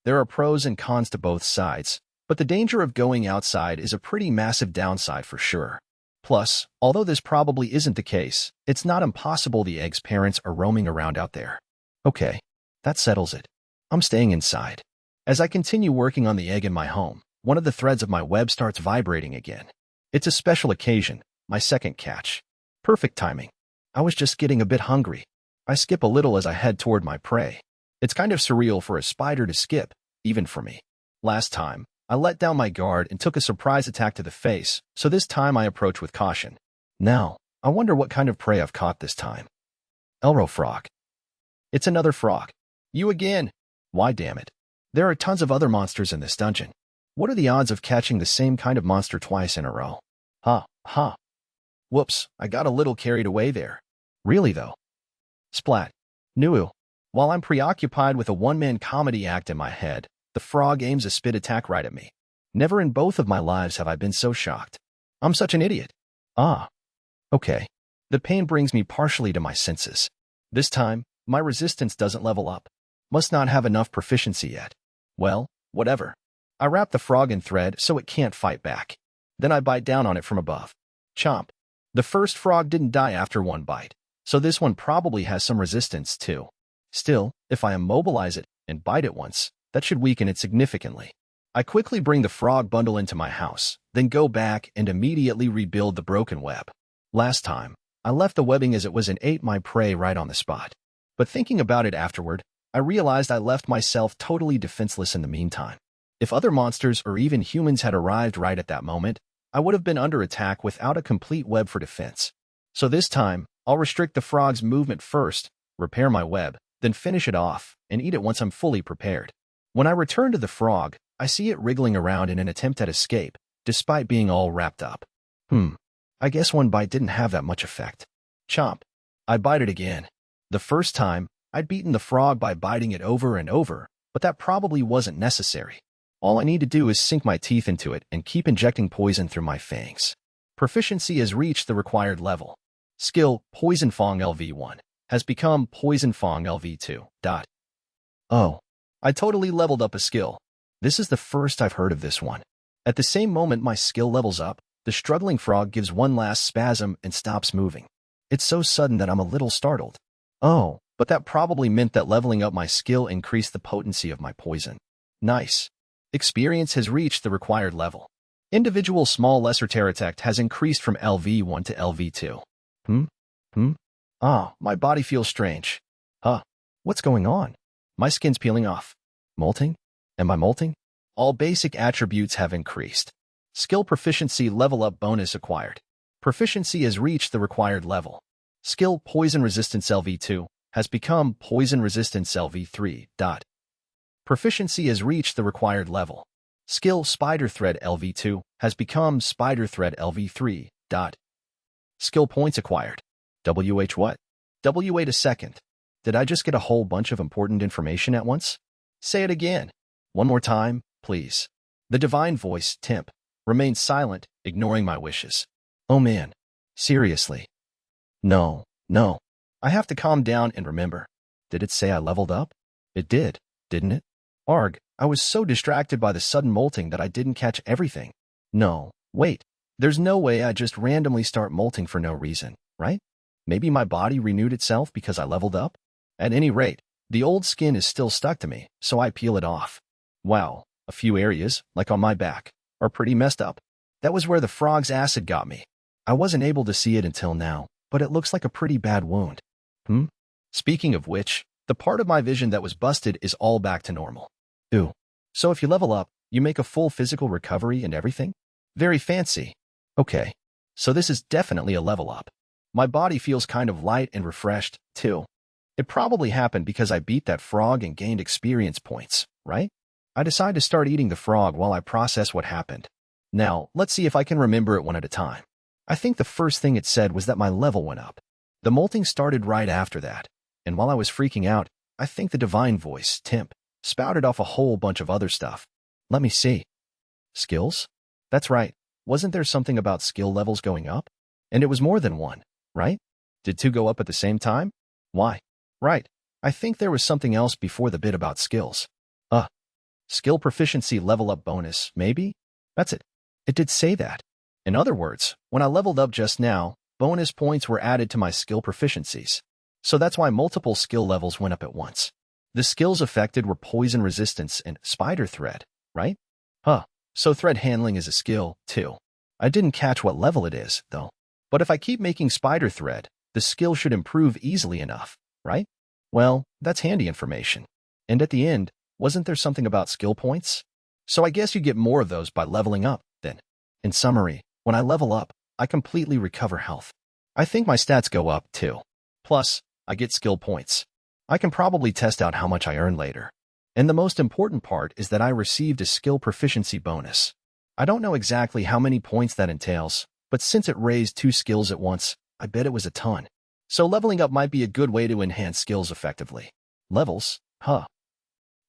There are pros and cons to both sides, but the danger of going outside is a pretty massive downside for sure. Plus, although this probably isn't the case, it's not impossible the egg's parents are roaming around out there. Okay, that settles it. I'm staying inside. As I continue working on the egg in my home, one of the threads of my web starts vibrating again. It's a special occasion, my second catch. Perfect timing. I was just getting a bit hungry. I skip a little as I head toward my prey. It's kind of surreal for a spider to skip, even for me. Last time, I let down my guard and took a surprise attack to the face, so this time I approach with caution. Now, I wonder what kind of prey I've caught this time. Elro frog. It's another frog. You again. Why damn it. There are tons of other monsters in this dungeon. What are the odds of catching the same kind of monster twice in a row? Ha. Whoops, I got a little carried away there. Really though. Splat. Nuu. While I'm preoccupied with a one-man comedy act in my head, the frog aims a spit attack right at me. Never in both of my lives have I been so shocked. I'm such an idiot. Okay. The pain brings me partially to my senses. This time, my resistance doesn't level up. Must not have enough proficiency yet. Well, whatever. I wrap the frog in thread so it can't fight back. Then I bite down on it from above. Chomp. The first frog didn't die after one bite, so this one probably has some resistance too. Still, if I immobilize it and bite it once, that should weaken it significantly. I quickly bring the frog bundle into my house, then go back and immediately rebuild the broken web. Last time, I left the webbing as it was and ate my prey right on the spot. But thinking about it afterward, I realized I left myself totally defenseless in the meantime. If other monsters or even humans had arrived right at that moment, I would have been under attack without a complete web for defense. So this time, I'll restrict the frog's movement first, repair my web, then finish it off, and eat it once I'm fully prepared. When I return to the frog, I see it wriggling around in an attempt at escape, despite being all wrapped up. I guess one bite didn't have that much effect. Chomp. I bite it again. The first time, I'd beaten the frog by biting it over and over, but that probably wasn't necessary. All I need to do is sink my teeth into it and keep injecting poison through my fangs. Proficiency has reached the required level. Skill, Poison Fang LV1, has become Poison Fang LV2. Oh, I totally leveled up a skill. This is the first I've heard of this one. At the same moment my skill levels up, the struggling frog gives one last spasm and stops moving. It's so sudden that I'm a little startled. Oh, but that probably meant that leveling up my skill increased the potency of my poison. Nice. Experience has reached the required level. Individual small lesser terratect has increased from LV1 to LV2. My body feels strange. What's going on? My skin's peeling off. Molting? Am I molting? All basic attributes have increased. Skill proficiency level up bonus acquired. Proficiency has reached the required level. Skill Poison Resistance LV2 has become Poison Resistance LV3. Proficiency has reached the required level. Skill Spider Thread LV2 has become Spider Thread LV3. Skill points acquired. WH what? Wait a second. Did I just get a whole bunch of important information at once? Say it again. One more time, please. The divine voice, Temp, remained silent, ignoring my wishes. Oh man. Seriously. No. I have to calm down and remember. Did it say I leveled up? It did, didn't it? Arg, I was so distracted by the sudden molting that I didn't catch everything. No, wait. There's no way I just randomly start molting for no reason, right? Maybe my body renewed itself because I leveled up? At any rate, the old skin is still stuck to me, so I peel it off. Wow, a few areas, like on my back, are pretty messed up. That was where the frog's acid got me. I wasn't able to see it until now, but it looks like a pretty bad wound. Speaking of which, the part of my vision that was busted is all back to normal. Ooh. So if you level up, you make a full physical recovery and everything? Very fancy. Okay. So this is definitely a level up. My body feels kind of light and refreshed, too. It probably happened because I beat that frog and gained experience points, right? I decide to start eating the frog while I process what happened. Now, let's see if I can remember it one at a time. I think the first thing it said was that my level went up. The molting started right after that, and while I was freaking out, I think the divine voice, Temp, spouted off a whole bunch of other stuff. Let me see. Skills? That's right. Wasn't there something about skill levels going up? And it was more than one, right? Did two go up at the same time? Why? Right. I think there was something else before the bit about skills. Skill proficiency level up bonus, maybe? That's it. It did say that. In other words, when I leveled up just now, bonus points were added to my skill proficiencies. So that's why multiple skill levels went up at once. The skills affected were poison resistance and spider thread, right? So thread handling is a skill, too. I didn't catch what level it is, though. But if I keep making spider thread, the skill should improve easily enough, right? Well, that's handy information. And at the end, wasn't there something about skill points? So I guess you get more of those by leveling up, then. In summary, when I level up, I completely recover health. I think my stats go up, too. Plus, I get skill points. I can probably test out how much I earn later. And the most important part is that I received a skill proficiency bonus. I don't know exactly how many points that entails, but since it raised 2 skills at once, I bet it was a ton. So leveling up might be a good way to enhance skills effectively. Levels? Huh.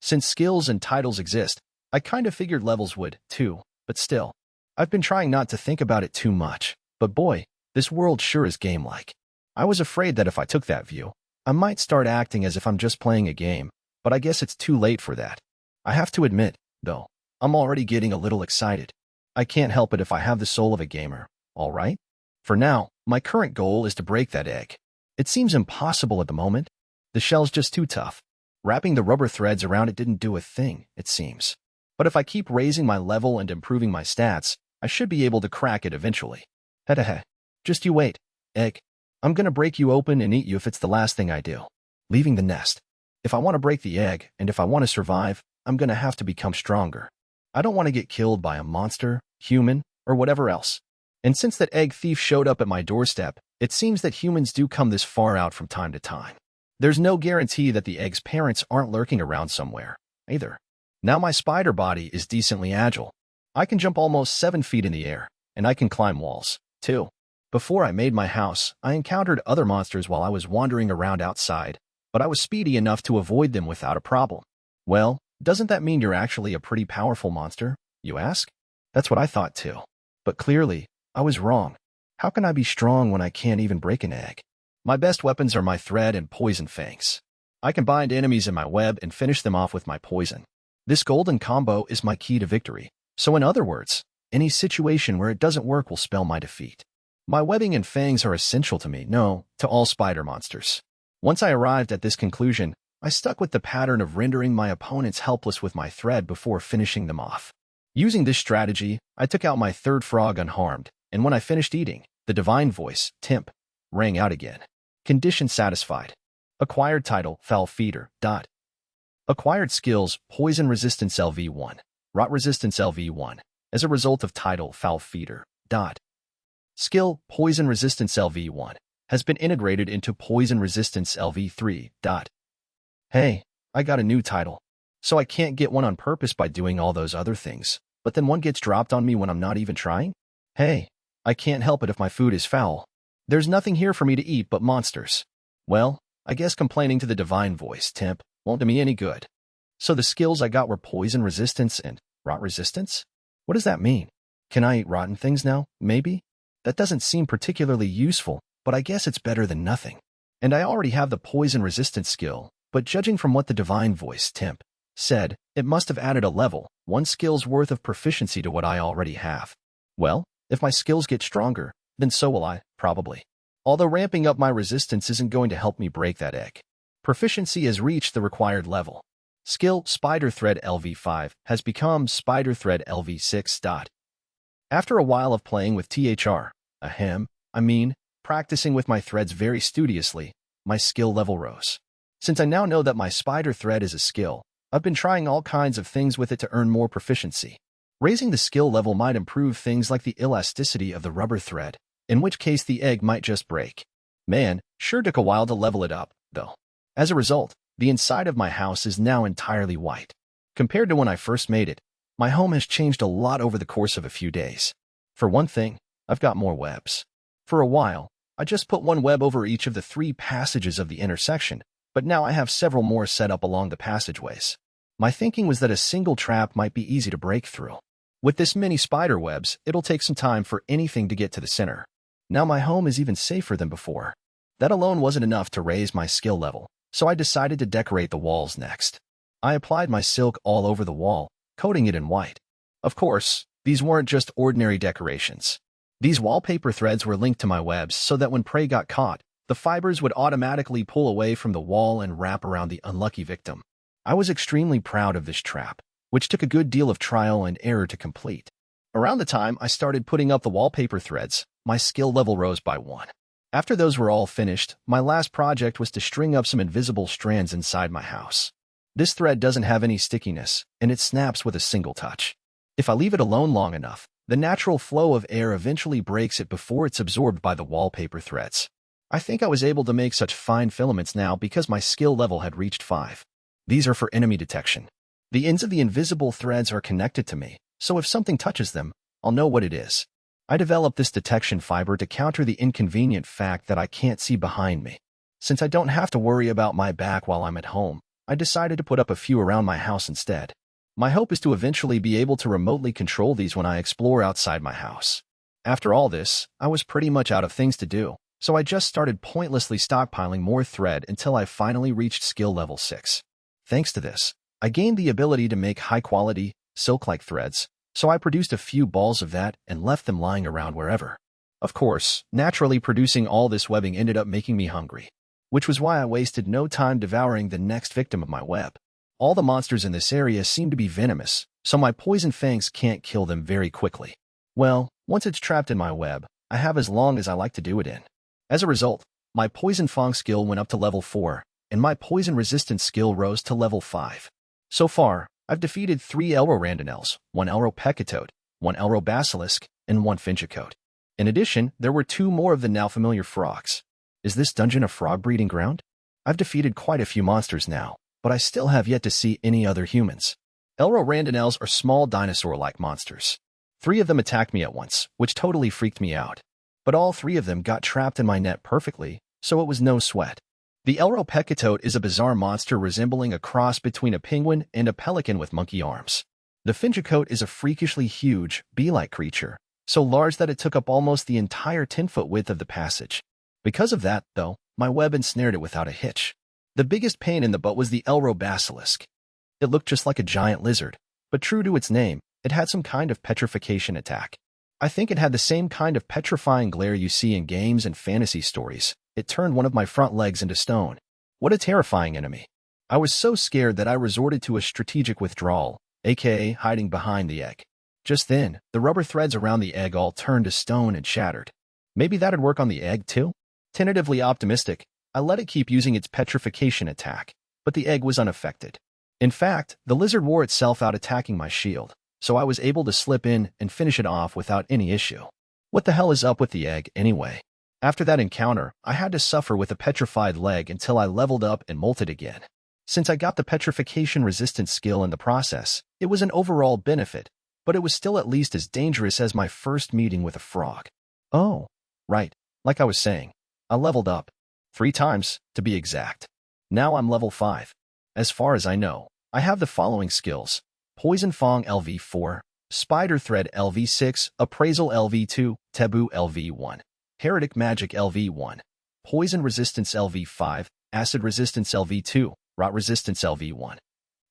Since skills and titles exist, I kind of figured levels would, too, but still. I've been trying not to think about it too much, but boy, this world sure is game-like. I was afraid that if I took that view, I might start acting as if I'm just playing a game, but I guess it's too late for that. I have to admit, though, I'm already getting a little excited. I can't help it if I have the soul of a gamer, all right? For now, my current goal is to break that egg. It seems impossible at the moment. The shell's just too tough. Wrapping the rubber threads around it didn't do a thing, it seems. But if I keep raising my level and improving my stats, I should be able to crack it eventually. Heh. Just you wait, egg. I'm gonna break you open and eat you if it's the last thing I do. Leaving the nest. If I want to break the egg, and if I want to survive, I'm gonna have to become stronger. I don't want to get killed by a monster, human, or whatever else. And since that egg thief showed up at my doorstep, it seems that humans do come this far out from time to time. There's no guarantee that the egg's parents aren't lurking around somewhere, either. Now my spider body is decently agile. I can jump almost 7 feet in the air, and I can climb walls, too. Before I made my house, I encountered other monsters while I was wandering around outside, but I was speedy enough to avoid them without a problem. Well, doesn't that mean you're actually a pretty powerful monster, you ask? That's what I thought too. But clearly, I was wrong. How can I be strong when I can't even break an egg? My best weapons are my thread and poison fangs. I can bind enemies in my web and finish them off with my poison. This golden combo is my key to victory. So in other words, any situation where it doesn't work will spell my defeat. My webbing and fangs are essential to me, no, to all spider monsters. Once I arrived at this conclusion, I stuck with the pattern of rendering my opponents helpless with my thread before finishing them off. Using this strategy, I took out my third frog unharmed, and when I finished eating, the divine voice, Timp, rang out again. Condition satisfied. Acquired title, Foul Feeder, dot. Acquired skills, Poison Resistance LV1, Rot Resistance LV1, as a result of title, Foul Feeder, dot. Skill, Poison Resistance LV1, has been integrated into Poison Resistance LV3, dot. Hey, I got a new title. So I can't get one on purpose by doing all those other things, but then one gets dropped on me when I'm not even trying? Hey, I can't help it if my food is foul. There's nothing here for me to eat but monsters. Well, I guess complaining to the divine voice, Timp, won't do me any good. So the skills I got were Poison Resistance and Rot Resistance? What does that mean? Can I eat rotten things now, maybe? That doesn't seem particularly useful, but I guess it's better than nothing. And I already have the Poison Resistance skill, but judging from what the divine voice, Timp, said, it must have added a level, 1 skill's worth of proficiency to what I already have. Well, if my skills get stronger, then so will I, probably. Although ramping up my resistance isn't going to help me break that egg. Proficiency has reached the required level. Skill Spider Thread LV5 has become Spider Thread LV6, dot. After a while of playing with practicing with my threads very studiously, my skill level rose. Since I now know that my spider thread is a skill, I've been trying all kinds of things with it to earn more proficiency. Raising the skill level might improve things like the elasticity of the rubber thread, in which case the egg might just break. Man, sure took a while to level it up, though. As a result, the inside of my house is now entirely white. Compared to when I first made it, my home has changed a lot over the course of a few days. For one thing, I've got more webs. For a while, I just put one web over each of the 3 passages of the intersection, but now I have several more set up along the passageways. My thinking was that a single trap might be easy to break through. With this many spider webs, it'll take some time for anything to get to the center. Now my home is even safer than before. That alone wasn't enough to raise my skill level, so I decided to decorate the walls next. I applied my silk all over the wall, coating it in white. Of course, these weren't just ordinary decorations. These wallpaper threads were linked to my webs so that when prey got caught, the fibers would automatically pull away from the wall and wrap around the unlucky victim. I was extremely proud of this trap, which took a good deal of trial and error to complete. Around the time I started putting up the wallpaper threads, my skill level rose by 1. After those were all finished, my last project was to string up some invisible strands inside my house. This thread doesn't have any stickiness, and it snaps with a single touch. If I leave it alone long enough, the natural flow of air eventually breaks it before it's absorbed by the wallpaper threads. I think I was able to make such fine filaments now because my skill level had reached 5. These are for enemy detection. The ends of the invisible threads are connected to me, so if something touches them, I'll know what it is. I developed this detection fiber to counter the inconvenient fact that I can't see behind me. Since I don't have to worry about my back while I'm at home, I decided to put up a few around my house instead. My hope is to eventually be able to remotely control these when I explore outside my house. After all this, I was pretty much out of things to do, so I just started pointlessly stockpiling more thread until I finally reached skill level 6. Thanks to this, I gained the ability to make high-quality, silk-like threads, so I produced a few balls of that and left them lying around wherever. Of course, naturally producing all this webbing ended up making me hungry, which was why I wasted no time devouring the next victim of my web. All the monsters in this area seem to be venomous, so my poison fangs can't kill them very quickly. Well, once it's trapped in my web, I have as long as I like to do it in. As a result, my poison fang skill went up to level 4, and my poison resistance skill rose to level 5. So far, I've defeated 3 Elro-Randonels, 1 Elro-Pecatote, 1 Elro-Basilisk, and 1 Finchicote. In addition, there were 2 more of the now familiar frogs. Is this dungeon a frog breeding ground? I've defeated quite a few monsters now, but I still have yet to see any other humans. Elro-Randonels are small dinosaur-like monsters. 3 of them attacked me at once, which totally freaked me out. But all 3 of them got trapped in my net perfectly, so it was no sweat. The Elro-Pecatote is a bizarre monster resembling a cross between a penguin and a pelican with monkey arms. The Finchicote is a freakishly huge, bee-like creature, so large that it took up almost the entire 10-foot width of the passage. Because of that, though, my web ensnared it without a hitch. The biggest pain in the butt was the Elro-Basilisk. It looked just like a giant lizard, but true to its name, it had some kind of petrification attack. I think it had the same kind of petrifying glare you see in games and fantasy stories. It turned one of my front legs into stone. What a terrifying enemy. I was so scared that I resorted to a strategic withdrawal, aka hiding behind the egg. Just then, the rubber threads around the egg all turned to stone and shattered. Maybe that'd work on the egg too? Tentatively optimistic, I let it keep using its petrification attack, but the egg was unaffected. In fact, the lizard wore itself out attacking my shield, so I was able to slip in and finish it off without any issue. What the hell is up with the egg, anyway? After that encounter, I had to suffer with a petrified leg until I leveled up and molted again. Since I got the petrification resistance skill in the process, it was an overall benefit, but it was still at least as dangerous as my first meeting with a frog. Oh, right, like I was saying, I leveled up. 3 times, to be exact. Now I'm level 5. As far as I know, I have the following skills: Poison Fang LV4, Spider Thread LV6, Appraisal LV2, Taboo LV1, Heretic Magic LV1, Poison Resistance LV5, Acid Resistance LV2, Rot Resistance LV1,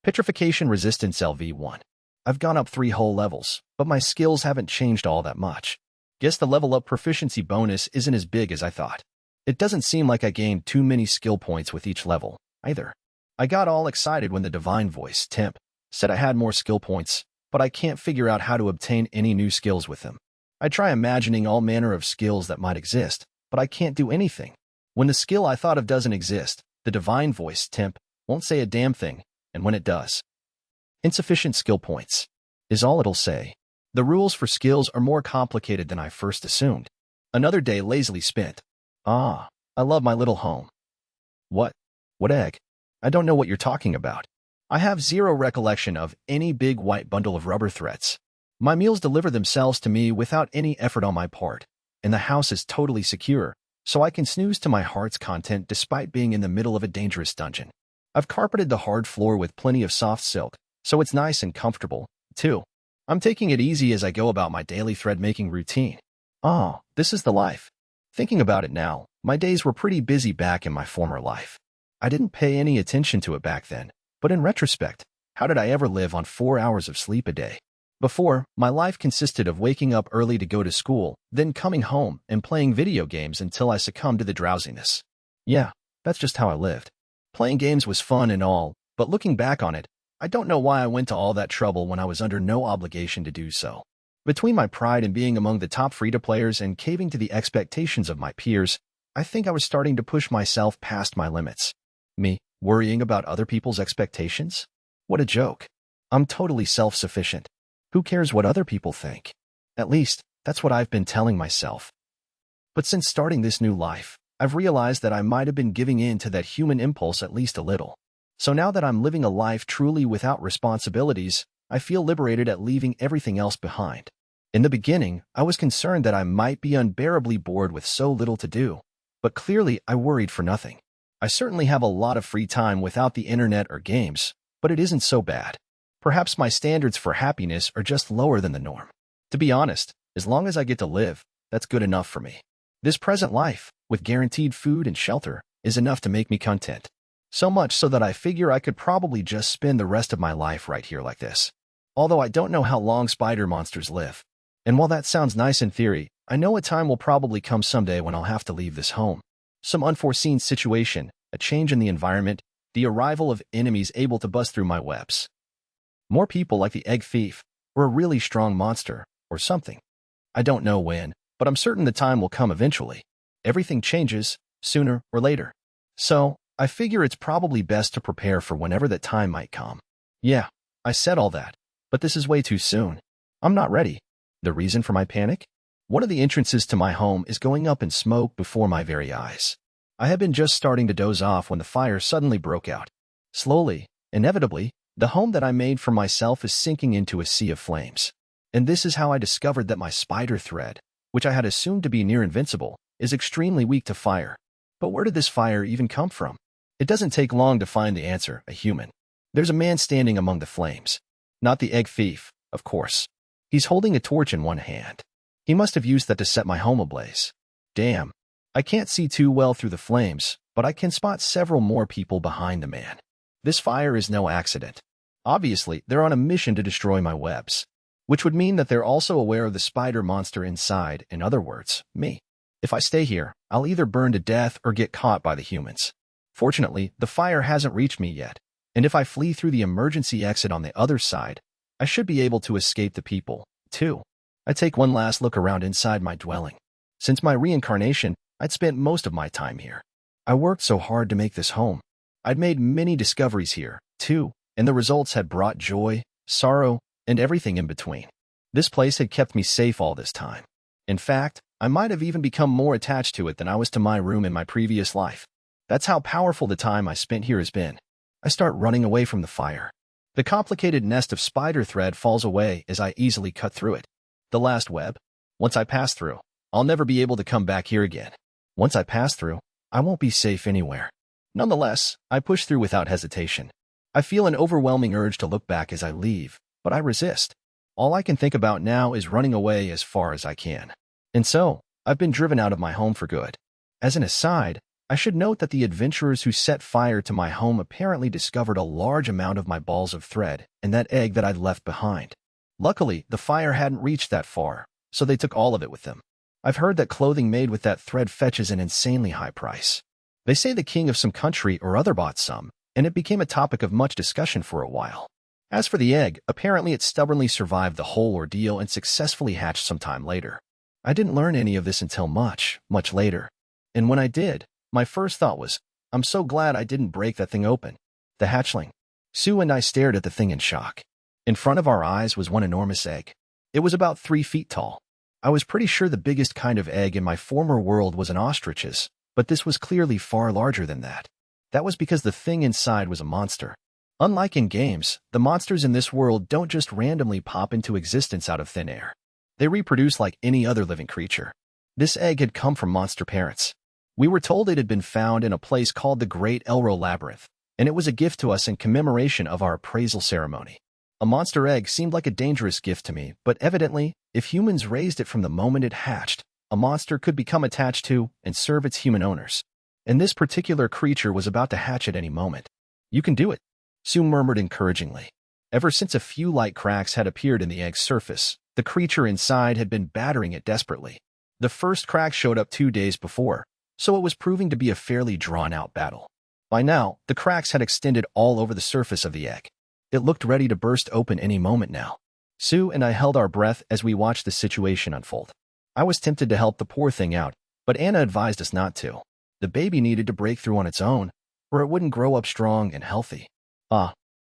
Petrification Resistance LV1. I've gone up 3 whole levels, but my skills haven't changed all that much. Guess the level up proficiency bonus isn't as big as I thought. It doesn't seem like I gained too many skill points with each level, either. I got all excited when the Divine Voice, Temp, said I had more skill points, but I can't figure out how to obtain any new skills with them. I try imagining all manner of skills that might exist, but I can't do anything. When the skill I thought of doesn't exist, the Divine Voice, Temp, won't say a damn thing, and when it does, insufficient skill points is all it'll say. The rules for skills are more complicated than I first assumed. Another day lazily spent. Ah, I love my little home. What? What egg? I don't know what you're talking about. I have zero recollection of any big white bundle of rubber threads. My meals deliver themselves to me without any effort on my part, and the house is totally secure, so I can snooze to my heart's content despite being in the middle of a dangerous dungeon. I've carpeted the hard floor with plenty of soft silk, so it's nice and comfortable, too. I'm taking it easy as I go about my daily thread-making routine. Oh, this is the life. Thinking about it now, my days were pretty busy back in my former life. I didn't pay any attention to it back then, but in retrospect, how did I ever live on 4 hours of sleep a day? Before, my life consisted of waking up early to go to school, then coming home and playing video games until I succumbed to the drowsiness. Yeah, that's just how I lived. Playing games was fun and all, but looking back on it, I don't know why I went to all that trouble when I was under no obligation to do so. Between my pride in being among the top free-to-players and caving to the expectations of my peers, I think I was starting to push myself past my limits. Me, worrying about other people's expectations? What a joke. I'm totally self-sufficient. Who cares what other people think? At least, that's what I've been telling myself. But since starting this new life, I've realized that I might have been giving in to that human impulse at least a little. So now that I'm living a life truly without responsibilities, I feel liberated at leaving everything else behind. In the beginning, I was concerned that I might be unbearably bored with so little to do, but clearly I worried for nothing. I certainly have a lot of free time without the internet or games, but it isn't so bad. Perhaps my standards for happiness are just lower than the norm. To be honest, as long as I get to live, that's good enough for me. This present life, with guaranteed food and shelter, is enough to make me content. So much so that I figure I could probably just spend the rest of my life right here like this. Although I don't know how long spider monsters live. And while that sounds nice in theory, I know a time will probably come someday when I'll have to leave this home. Some unforeseen situation, a change in the environment, the arrival of enemies able to bust through my webs. More people like the egg thief, or a really strong monster, or something. I don't know when, but I'm certain the time will come eventually. Everything changes, sooner or later. So, I figure it's probably best to prepare for whenever that time might come. Yeah, I said all that, but this is way too soon. I'm not ready. The reason for my panic? One of the entrances to my home is going up in smoke before my very eyes. I had been just starting to doze off when the fire suddenly broke out. Slowly, inevitably, the home that I made for myself is sinking into a sea of flames. And this is how I discovered that my spider thread, which I had assumed to be near invincible, is extremely weak to fire. But where did this fire even come from? It doesn't take long to find the answer, a human. There's a man standing among the flames. Not the egg thief, of course. He's holding a torch in one hand. He must have used that to set my home ablaze. Damn. I can't see too well through the flames, but I can spot several more people behind the man. This fire is no accident. Obviously, they're on a mission to destroy my webs, which would mean that they're also aware of the spider monster inside, in other words, me. If I stay here, I'll either burn to death or get caught by the humans. Fortunately, the fire hasn't reached me yet, and if I flee through the emergency exit on the other side, I should be able to escape the people, too. I take one last look around inside my dwelling. Since my reincarnation, I'd spent most of my time here. I worked so hard to make this home. I'd made many discoveries here, too, and the results had brought joy, sorrow, and everything in between. This place had kept me safe all this time. In fact, I might have even become more attached to it than I was to my room in my previous life. That's how powerful the time I spent here has been. I start running away from the fire. The complicated nest of spider thread falls away as I easily cut through it. The last web. Once I pass through, I'll never be able to come back here again. Once I pass through, I won't be safe anywhere. Nonetheless, I push through without hesitation. I feel an overwhelming urge to look back as I leave, but I resist. All I can think about now is running away as far as I can. And so, I've been driven out of my home for good. As an aside, I should note that the adventurers who set fire to my home apparently discovered a large amount of my balls of thread and that egg that I'd left behind. Luckily, the fire hadn't reached that far, so they took all of it with them. I've heard that clothing made with that thread fetches an insanely high price. They say the king of some country or other bought some, and it became a topic of much discussion for a while. As for the egg, apparently it stubbornly survived the whole ordeal and successfully hatched some time later. I didn't learn any of this until much, much later. And when I did, my first thought was, I'm so glad I didn't break that thing open. The hatchling. Sue and I stared at the thing in shock. In front of our eyes was one enormous egg. It was about 3 feet tall. I was pretty sure the biggest kind of egg in my former world was an ostrich's, but this was clearly far larger than that. That was because the thing inside was a monster. Unlike in games, the monsters in this world don't just randomly pop into existence out of thin air. They reproduce like any other living creature. This egg had come from monster parents. We were told it had been found in a place called the Great Elro Labyrinth, and it was a gift to us in commemoration of our appraisal ceremony. A monster egg seemed like a dangerous gift to me, but evidently, if humans raised it from the moment it hatched, a monster could become attached to and serve its human owners. And this particular creature was about to hatch at any moment. You can do it, Sue murmured encouragingly. Ever since a few light cracks had appeared in the egg's surface, the creature inside had been battering it desperately. The first crack showed up 2 days before, so it was proving to be a fairly drawn-out battle. By now, the cracks had extended all over the surface of the egg. It looked ready to burst open any moment now. Sue and I held our breath as we watched the situation unfold. I was tempted to help the poor thing out, but Anna advised us not to. The baby needed to break through on its own, or it wouldn't grow up strong and healthy.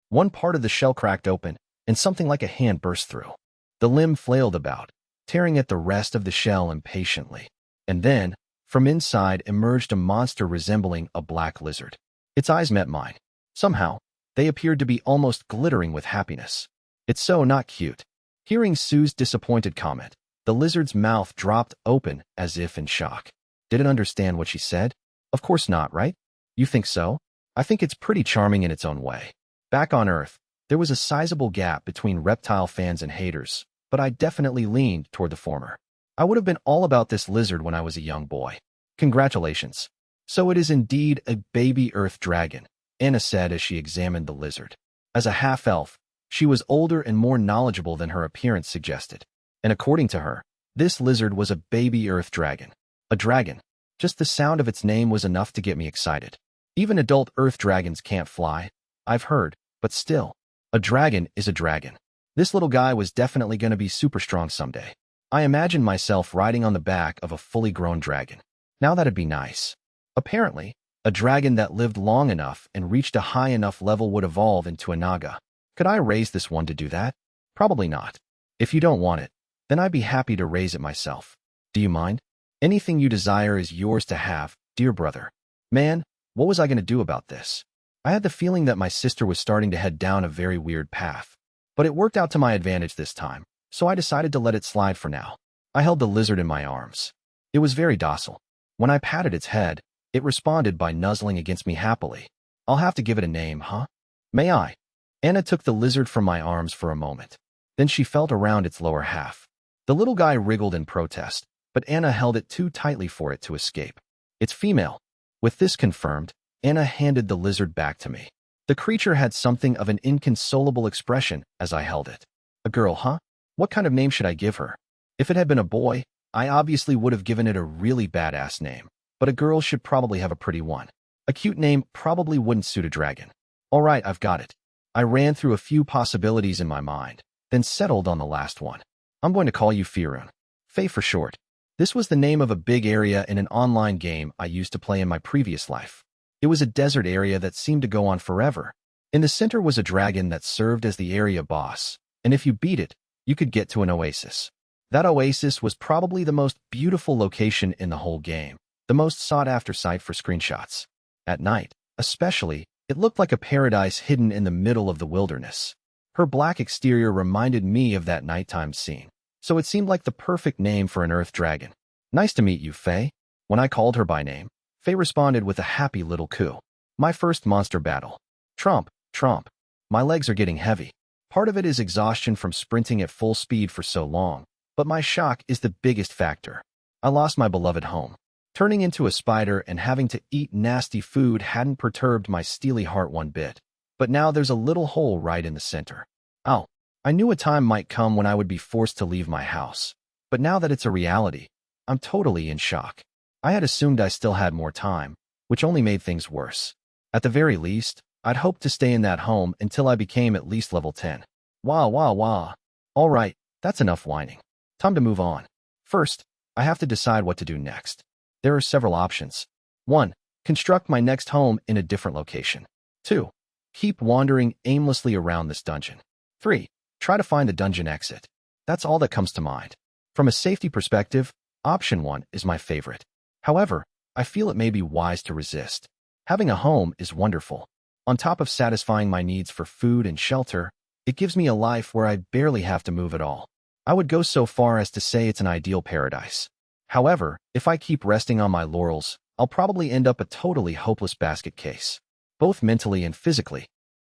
One part of the shell cracked open, and something like a hand burst through. The limb flailed about, tearing at the rest of the shell impatiently. And then, from inside emerged a monster resembling a black lizard. Its eyes met mine. Somehow, they appeared to be almost glittering with happiness. It's so not cute. Hearing Sue's disappointed comment, the lizard's mouth dropped open as if in shock. Did it understand what she said? Of course not, right? You think so? I think it's pretty charming in its own way. Back on Earth, there was a sizable gap between reptile fans and haters, but I definitely leaned toward the former. I would have been all about this lizard when I was a young boy. Congratulations. So it is indeed a baby Earth dragon, Anna said as she examined the lizard. As a half-elf, she was older and more knowledgeable than her appearance suggested. And according to her, this lizard was a baby Earth dragon. A dragon. Just the sound of its name was enough to get me excited. Even adult Earth dragons can't fly, I've heard, but still, a dragon is a dragon. This little guy was definitely going to be super strong someday. I imagined myself riding on the back of a fully grown dragon. Now that'd be nice. Apparently, a dragon that lived long enough and reached a high enough level would evolve into a naga. Could I raise this one to do that? Probably not. If you don't want it, then I'd be happy to raise it myself. Do you mind? Anything you desire is yours to have, dear brother. Man, what was I going to do about this? I had the feeling that my sister was starting to head down a very weird path. But it worked out to my advantage this time, so I decided to let it slide for now. I held the lizard in my arms. It was very docile. When I patted its head, it responded by nuzzling against me happily. I'll have to give it a name, huh? May I? Anna took the lizard from my arms for a moment. Then she felt around its lower half. The little guy wriggled in protest, but Anna held it too tightly for it to escape. It's female. With this confirmed, Anna handed the lizard back to me. The creature had something of an inconsolable expression as I held it. A girl, huh? What kind of name should I give her? If it had been a boy, I obviously would have given it a really badass name, but a girl should probably have a pretty one. A cute name probably wouldn't suit a dragon. All right, I've got it. I ran through a few possibilities in my mind, then settled on the last one. I'm going to call you Firun. Faye for short. This was the name of a big area in an online game I used to play in my previous life. It was a desert area that seemed to go on forever. In the center was a dragon that served as the area boss, and if you beat it, you could get to an oasis. That oasis was probably the most beautiful location in the whole game, the most sought-after site for screenshots. At night, especially, it looked like a paradise hidden in the middle of the wilderness. Her black exterior reminded me of that nighttime scene, so it seemed like the perfect name for an earth dragon. Nice to meet you, Faye. When I called her by name, Faye responded with a happy little coo. My first monster battle. Tromp, tromp. My legs are getting heavy. Part of it is exhaustion from sprinting at full speed for so long, but my shock is the biggest factor. I lost my beloved home. Turning into a spider and having to eat nasty food hadn't perturbed my steely heart one bit, but now there's a little hole right in the center. Ow. I knew a time might come when I would be forced to leave my house, but now that it's a reality, I'm totally in shock. I had assumed I still had more time, which only made things worse. At the very least, I'd hoped to stay in that home until I became at least level 10. Wah, wah, wah. All right, that's enough whining. Time to move on. First, I have to decide what to do next. There are several options. 1. Construct my next home in a different location. 2. Keep wandering aimlessly around this dungeon. 3. Try to find the dungeon exit. That's all that comes to mind. From a safety perspective, option 1 is my favorite. However, I feel it may be wise to resist. Having a home is wonderful. On top of satisfying my needs for food and shelter, it gives me a life where I barely have to move at all. I would go so far as to say it's an ideal paradise. However, if I keep resting on my laurels, I'll probably end up a totally hopeless basket case, both mentally and physically.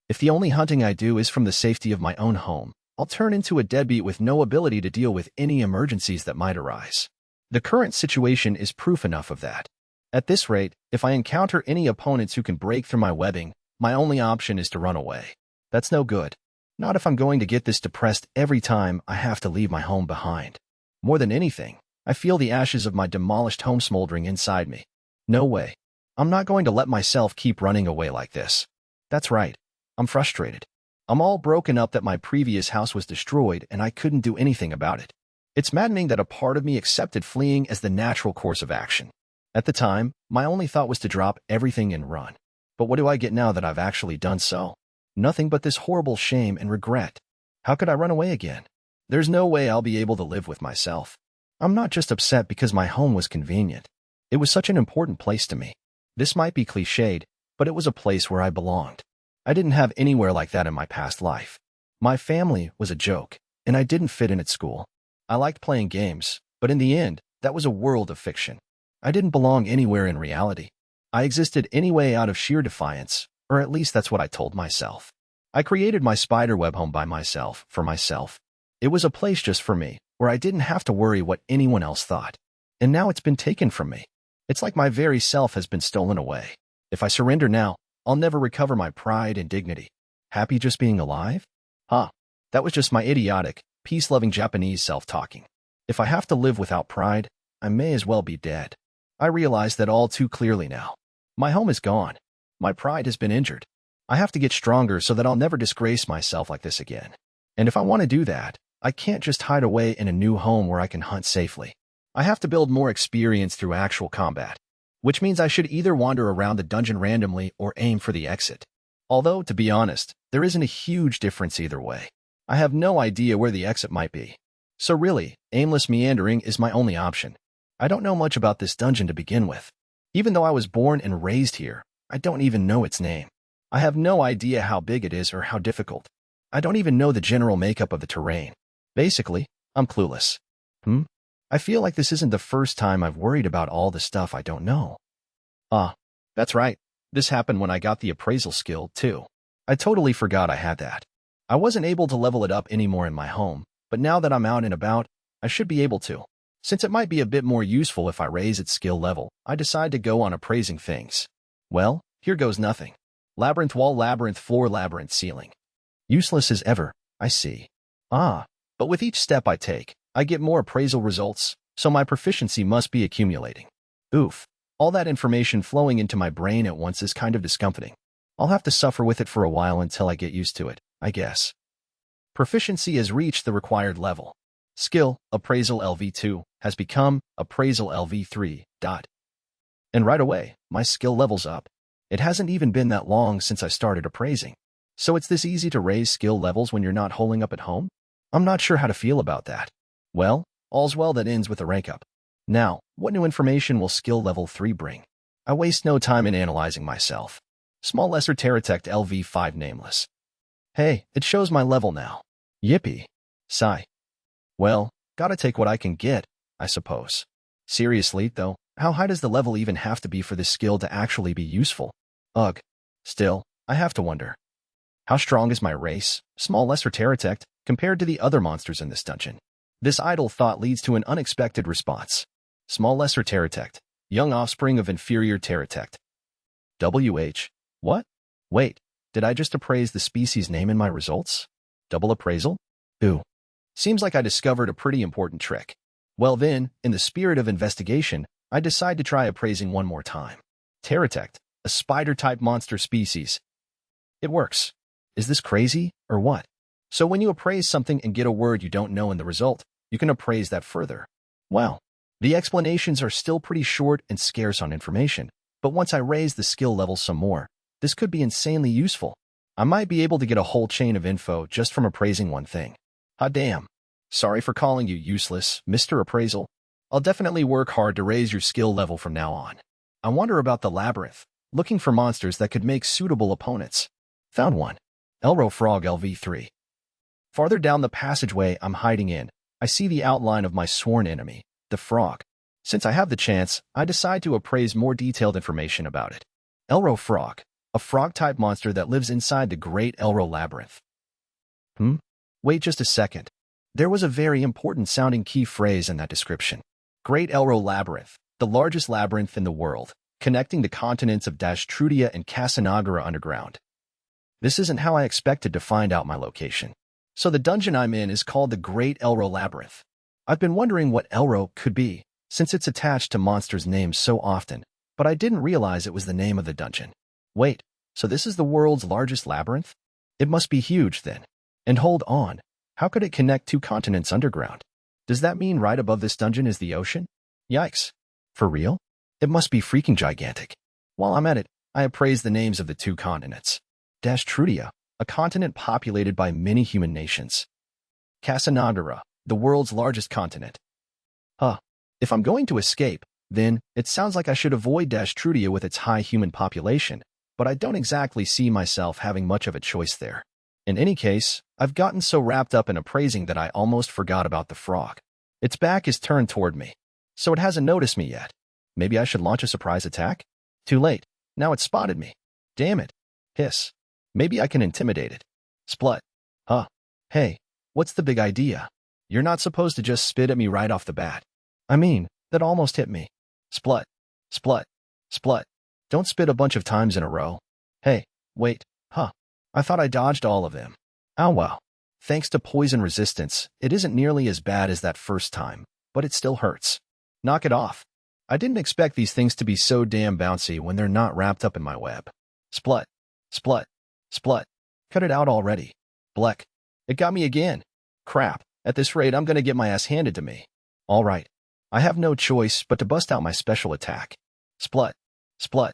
If the only hunting I do is from the safety of my own home, I'll turn into a deadbeat with no ability to deal with any emergencies that might arise. The current situation is proof enough of that. At this rate, if I encounter any opponents who can break through my webbing, my only option is to run away. That's no good. Not if I'm going to get this depressed every time I have to leave my home behind. More than anything, I feel the ashes of my demolished home smoldering inside me. No way. I'm not going to let myself keep running away like this. That's right. I'm frustrated. I'm all broken up that my previous house was destroyed and I couldn't do anything about it. It's maddening that a part of me accepted fleeing as the natural course of action. At the time, my only thought was to drop everything and run. But what do I get now that I've actually done so? Nothing but this horrible shame and regret. How could I run away again? There's no way I'll be able to live with myself. I'm not just upset because my home was convenient. It was such an important place to me. This might be cliched, but it was a place where I belonged. I didn't have anywhere like that in my past life. My family was a joke, and I didn't fit in at school. I liked playing games, but in the end, that was a world of fiction. I didn't belong anywhere in reality. I existed anyway out of sheer defiance, or at least that's what I told myself. I created my spiderweb home by myself, for myself. It was a place just for me, where I didn't have to worry what anyone else thought. And now it's been taken from me. It's like my very self has been stolen away. If I surrender now, I'll never recover my pride and dignity. Happy just being alive? That was just my idiotic, peace-loving Japanese self talking. If I have to live without pride, I may as well be dead. I realize that all too clearly now. My home is gone. My pride has been injured. I have to get stronger so that I'll never disgrace myself like this again. And if I want to do that, I can't just hide away in a new home where I can hunt safely. I have to build more experience through actual combat, which means I should either wander around the dungeon randomly or aim for the exit. Although, to be honest, there isn't a huge difference either way. I have no idea where the exit might be. So really, aimless meandering is my only option. I don't know much about this dungeon to begin with. Even though I was born and raised here, I don't even know its name. I have no idea how big it is or how difficult. I don't even know the general makeup of the terrain. Basically, I'm clueless. I feel like this isn't the first time I've worried about all the stuff I don't know. That's right. This happened when I got the appraisal skill, too. I totally forgot I had that. I wasn't able to level it up anymore in my home, but now that I'm out and about, I should be able to. Since it might be a bit more useful if I raise its skill level, I decide to go on appraising things. Well, here goes nothing. Labyrinth wall, labyrinth floor, labyrinth ceiling. Useless as ever, I see. But with each step I take, I get more appraisal results, so my proficiency must be accumulating. Oof. All that information flowing into my brain at once is kind of discomforting. I'll have to suffer with it for a while until I get used to it, I guess. Proficiency has reached the required level. Skill, Appraisal LV2, has become Appraisal LV3. And right away, my skill levels up. It hasn't even been that long since I started appraising. So it's this easy to raise skill levels when you're not holing up at home? I'm not sure how to feel about that. Well, all's well that ends with a rank up. Now, what new information will skill level 3 bring? I waste no time in analyzing myself. Small lesser Terratect LV5 nameless. Hey, it shows my level now. Yippee. Sigh. Well, gotta take what I can get, I suppose. Seriously, though, how high does the level even have to be for this skill to actually be useful? Ugh. Still, I have to wonder. How strong is my race, small lesser Terratect, compared to the other monsters in this dungeon? This idle thought leads to an unexpected response. Small lesser Terratect, young offspring of inferior Terratect. WH. What? Wait, did I just appraise the species name in my results? Double appraisal? Ooh. Seems like I discovered a pretty important trick. Well then, in the spirit of investigation, I decide to try appraising one more time. Terratect, a spider-type monster species. It works. Is this crazy, or what? So when you appraise something and get a word you don't know in the result, you can appraise that further. Well, the explanations are still pretty short and scarce on information, but once I raise the skill level some more, this could be insanely useful. I might be able to get a whole chain of info just from appraising one thing. Hot damn. Sorry for calling you useless, Mr. Appraisal. I'll definitely work hard to raise your skill level from now on. I wander about the labyrinth, looking for monsters that could make suitable opponents. Found one. Elro Frog LV3. Farther down the passageway I'm hiding in, I see the outline of my sworn enemy, the frog. Since I have the chance, I decide to appraise more detailed information about it. Elro Frog, a frog-type monster that lives inside the Great Elro Labyrinth. Wait just a second. There was a very important sounding key phrase in that description. Great Elro Labyrinth, the largest labyrinth in the world, connecting the continents of Dashtrudia and Kasanagara underground. This isn't how I expected to find out my location. So the dungeon I'm in is called the Great Elro Labyrinth. I've been wondering what Elro could be, since it's attached to monsters' names so often, but I didn't realize it was the name of the dungeon. Wait, so this is the world's largest labyrinth? It must be huge then. And hold on, how could it connect 2 continents underground? Does that mean right above this dungeon is the ocean? Yikes. For real? It must be freaking gigantic. While I'm at it, I appraise the names of the 2 continents. Trudia, a continent populated by many human nations. Casanagara, the world's largest continent. If I'm going to escape, then it sounds like I should avoid Trudia with its high human population, but I don't exactly see myself having much of a choice there. In any case, I've gotten so wrapped up in appraising that I almost forgot about the frog. Its back is turned toward me, so it hasn't noticed me yet. Maybe I should launch a surprise attack? Too late. Now it's spotted me. Damn it. Hiss. Maybe I can intimidate it. Splut. Hey, what's the big idea? You're not supposed to just spit at me right off the bat. I mean, that almost hit me. Splut. Splut. Splut. Don't spit a bunch of times in a row. Hey, wait. I thought I dodged all of them. Oh well. Thanks to poison resistance, it isn't nearly as bad as that first time, but it still hurts. Knock it off. I didn't expect these things to be so damn bouncy when they're not wrapped up in my web. Splut. Splut. Splut. Cut it out already. Bleck. It got me again. Crap. At this rate, I'm gonna get my ass handed to me. All right. I have no choice but to bust out my special attack. Splut. Splut.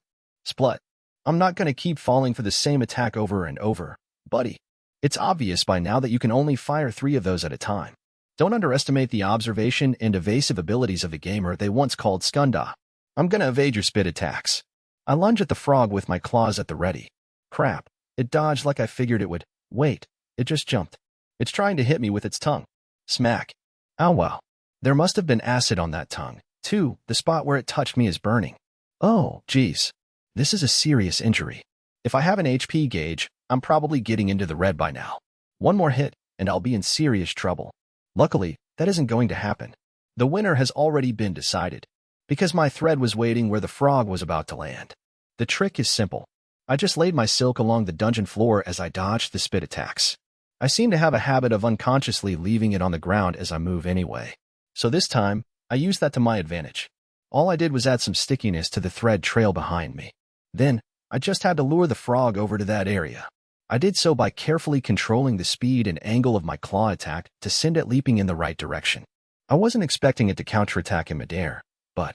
Splut. I'm not gonna keep falling for the same attack over and over, buddy. It's obvious by now that you can only fire 3 of those at a time. Don't underestimate the observation and evasive abilities of the gamer they once called Skunda. I'm gonna evade your spit attacks. I lunge at the frog with my claws at the ready. Crap. It dodged like I figured it would. Wait. It just jumped. It's trying to hit me with its tongue. Smack. Oh well. There must have been acid on that tongue, too. The spot where it touched me is burning. Oh, geez. This is a serious injury. If I have an HP gauge, I'm probably getting into the red by now. One more hit, and I'll be in serious trouble. Luckily, that isn't going to happen. The winner has already been decided, because my thread was waiting where the frog was about to land. The trick is simple. I just laid my silk along the dungeon floor as I dodged the spit attacks. I seem to have a habit of unconsciously leaving it on the ground as I move anyway. So this time, I used that to my advantage. All I did was add some stickiness to the thread trail behind me. Then, I just had to lure the frog over to that area. I did so by carefully controlling the speed and angle of my claw attack to send it leaping in the right direction. I wasn't expecting it to counterattack in midair, but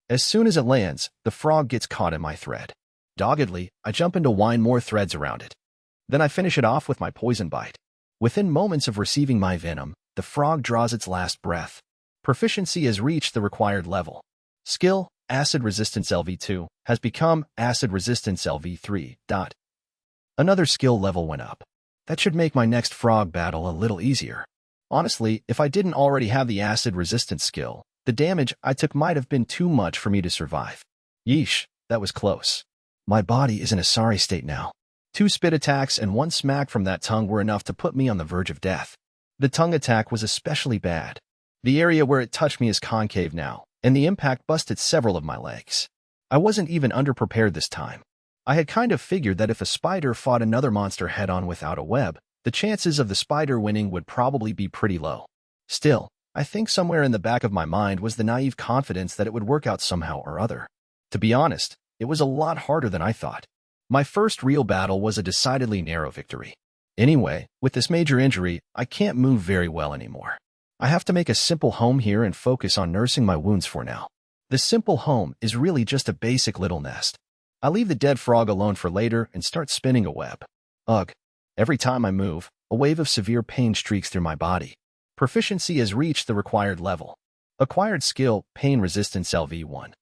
as soon as it lands, the frog gets caught in my thread. Doggedly, I jump in to wind more threads around it. Then I finish it off with my poison bite. Within moments of receiving my venom, the frog draws its last breath. Proficiency has reached the required level. Skill, Acid Resistance LV2, has become Acid Resistance LV3. Another skill level went up. That should make my next frog battle a little easier. Honestly, if I didn't already have the acid resistance skill, the damage I took might have been too much for me to survive. Yeesh, that was close. My body is in a sorry state now. 2 spit attacks and 1 smack from that tongue were enough to put me on the verge of death. The tongue attack was especially bad. The area where it touched me is concave now, and the impact busted several of my legs. I wasn't even underprepared this time. I had kind of figured that if a spider fought another monster head-on without a web, the chances of the spider winning would probably be pretty low. Still, I think somewhere in the back of my mind was the naive confidence that it would work out somehow or other. To be honest, it was a lot harder than I thought. My first real battle was a decidedly narrow victory. Anyway, with this major injury, I can't move very well anymore. I have to make a simple home here and focus on nursing my wounds for now. The simple home is really just a basic little nest. I leave the dead frog alone for later and start spinning a web. Ugh. Every time I move, a wave of severe pain streaks through my body. Proficiency has reached the required level. Acquired skill, Pain Resistance LV1.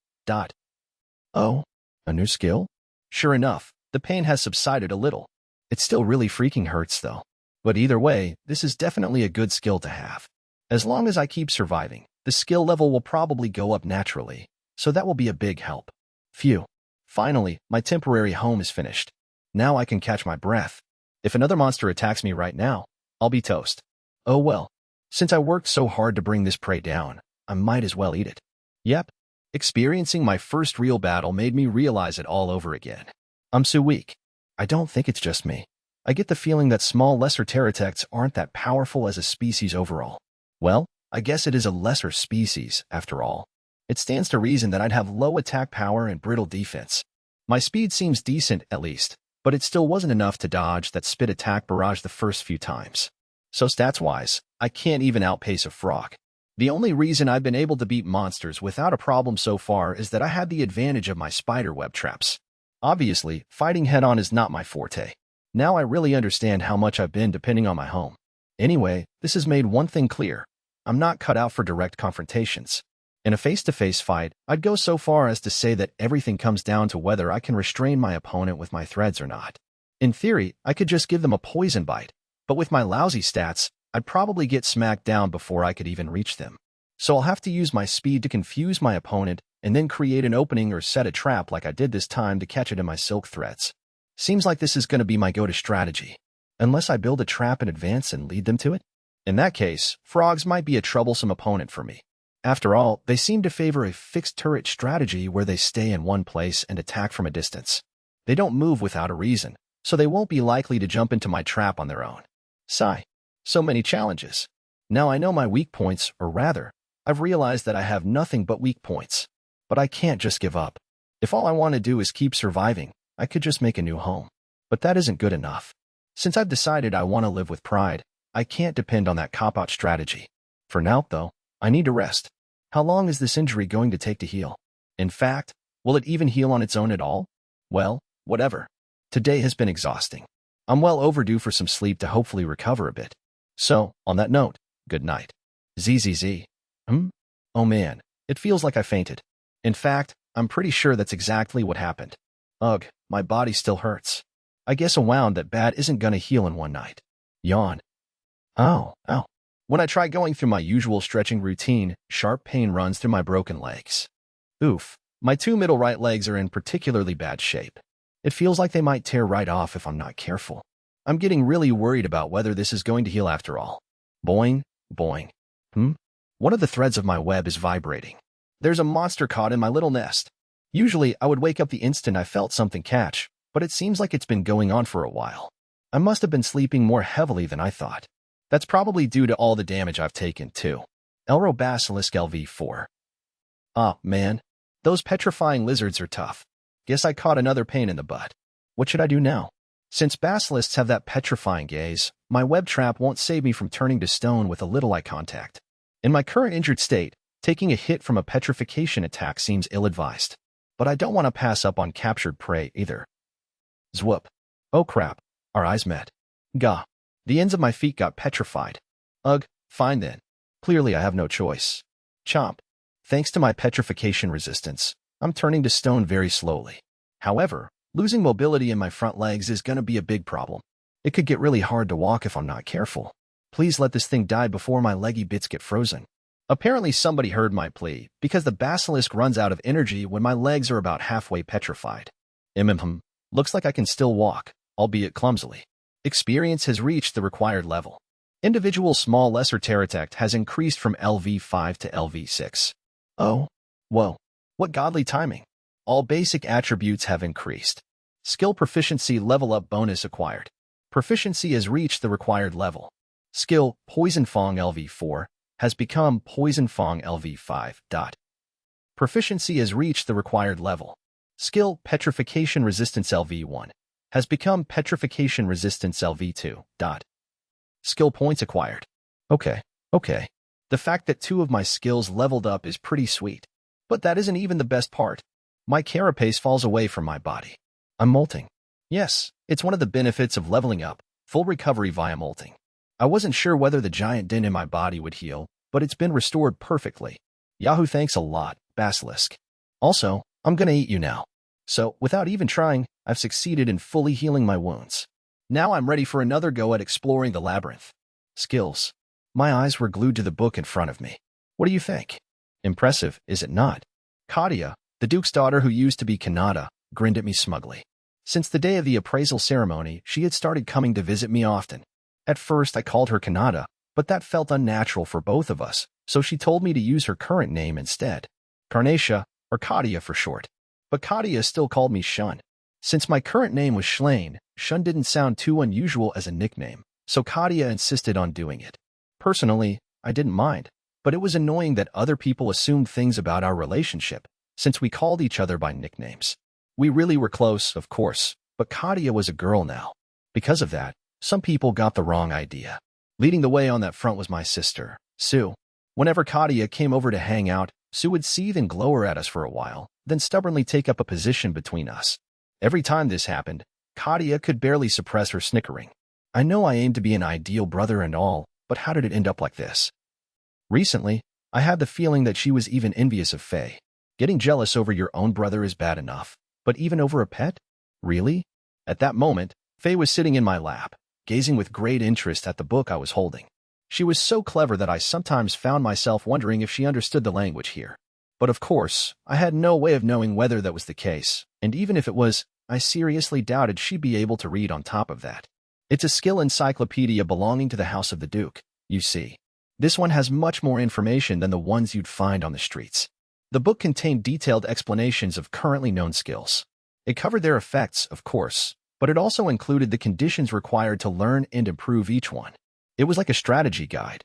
Oh, a new skill? Sure enough, the pain has subsided a little. It still really freaking hurts though. But either way, this is definitely a good skill to have. As long as I keep surviving, the skill level will probably go up naturally, so that will be a big help. Phew. Finally, my temporary home is finished. Now I can catch my breath. If another monster attacks me right now, I'll be toast. Oh well. Since I worked so hard to bring this prey down, I might as well eat it. Yep. Experiencing my first real battle made me realize it all over again. I'm so weak. I don't think it's just me. I get the feeling that small lesser pterodactyls aren't that powerful as a species overall. Well, I guess it is a lesser species, after all. It stands to reason that I'd have low attack power and brittle defense. My speed seems decent, at least. but it still wasn't enough to dodge that spit attack barrage the first few times. So stats-wise, I can't even outpace a frog. The only reason I've been able to beat monsters without a problem so far is that I had the advantage of my spiderweb traps. Obviously, fighting head-on is not my forte. Now I really understand how much I've been depending on my home. Anyway, this has made one thing clear. I'm not cut out for direct confrontations. In a face-to-face fight, I'd go so far as to say that everything comes down to whether I can restrain my opponent with my threads or not. In theory, I could just give them a poison bite, but with my lousy stats, I'd probably get smacked down before I could even reach them. So I'll have to use my speed to confuse my opponent and then create an opening or set a trap like I did this time to catch it in my silk threads. Seems like this is going to be my go-to strategy, unless I build a trap in advance and lead them to it. In that case, frogs might be a troublesome opponent for me. After all, they seem to favor a fixed turret strategy where they stay in one place and attack from a distance. They don't move without a reason, so they won't be likely to jump into my trap on their own. Sigh. So many challenges. Now I know my weak points, or rather, I've realized that I have nothing but weak points. But I can't just give up. If all I want to do is keep surviving, I could just make a new home. But that isn't good enough. Since I've decided I want to live with pride, I can't depend on that cop-out strategy. For now, though, I need to rest. How long is this injury going to take to heal? In fact, will it even heal on its own at all? Well, whatever. Today has been exhausting. I'm well overdue for some sleep to hopefully recover a bit. So, on that note, good night. ZZZ. Oh man, it feels like I fainted. In fact, I'm pretty sure that's exactly what happened. Ugh, my body still hurts. I guess a wound that bad isn't gonna heal in one night. Yawn. Ow. When I try going through my usual stretching routine, sharp pain runs through my broken legs. Oof, my two middle right legs are in particularly bad shape. It feels like they might tear right off if I'm not careful. I'm getting really worried about whether this is going to heal after all. Boing, boing. One of the threads of my web is vibrating. There's a monster caught in my little nest. Usually, I would wake up the instant I felt something catch, but it seems like it's been going on for a while. I must have been sleeping more heavily than I thought. That's probably due to all the damage I've taken, too. Elro Basilisk LV4. Ah, man. Those petrifying lizards are tough. Guess I caught another pain in the butt. What should I do now? Since basilisks have that petrifying gaze, my web trap won't save me from turning to stone with a little eye contact. In my current injured state, taking a hit from a petrification attack seems ill-advised. But I don't want to pass up on captured prey either. Zwoop. Oh crap. Our eyes met. Gah. The ends of my feet got petrified. Ugh, fine then. Clearly I have no choice. Chomp. Thanks to my petrification resistance, I'm turning to stone very slowly. However, losing mobility in my front legs is gonna be a big problem. It could get really hard to walk if I'm not careful. Please let this thing die before my leggy bits get frozen. Apparently somebody heard my plea, because the basilisk runs out of energy when my legs are about halfway petrified. Looks like I can still walk, albeit clumsily. Experience has reached the required level. Individual small lesser Terratect has increased from LV5 to LV6. Oh, whoa. What godly timing. All basic attributes have increased. Skill proficiency level up bonus acquired. Proficiency has reached the required level. Skill Poison Fang LV4 has become Poison Fang LV5. Proficiency has reached the required level. Skill Petrification Resistance LV1 has become Petrification Resistance LV2. Skill points acquired. Okay. The fact that 2 of my skills leveled up is pretty sweet. But that isn't even the best part. My carapace falls away from my body. I'm molting. Yes, it's one of the benefits of leveling up, full recovery via molting. I wasn't sure whether the giant dent in my body would heal, but it's been restored perfectly. Yahoo, thanks a lot, Basilisk. Also, I'm gonna eat you now. So, without even trying, I've succeeded in fully healing my wounds. Now I'm ready for another go at exploring the labyrinth. Skills. My eyes were glued to the book in front of me. What do you think? Impressive, is it not? Katia, the Duke's daughter who used to be Kanata, grinned at me smugly. Since the day of the appraisal ceremony, she had started coming to visit me often. At first, I called her Kanata, but that felt unnatural for both of us, so she told me to use her current name instead. Carnatia, or Katia for short. But Katia still called me Shun. Since my current name was Schlane, Shun didn't sound too unusual as a nickname, so Katia insisted on doing it. Personally, I didn't mind, but it was annoying that other people assumed things about our relationship, since we called each other by nicknames. We really were close, of course, but Katia was a girl now. Because of that, some people got the wrong idea. Leading the way on that front was my sister, Sue. Whenever Katia came over to hang out, Sue would seethe and glower at us for a while, then stubbornly take up a position between us. Every time this happened, Katia could barely suppress her snickering. I know I aimed to be an ideal brother and all, but how did it end up like this? Recently, I had the feeling that she was even envious of Faye. Getting jealous over your own brother is bad enough, but even over a pet? Really? At that moment, Faye was sitting in my lap, gazing with great interest at the book I was holding. She was so clever that I sometimes found myself wondering if she understood the language here. But of course, I had no way of knowing whether that was the case, and even if it was, I seriously doubted she'd be able to read on top of that. It's a skill encyclopedia belonging to the House of the Duke, you see. This one has much more information than the ones you'd find on the streets. The book contained detailed explanations of currently known skills. It covered their effects, of course, but it also included the conditions required to learn and improve each one. It was like a strategy guide.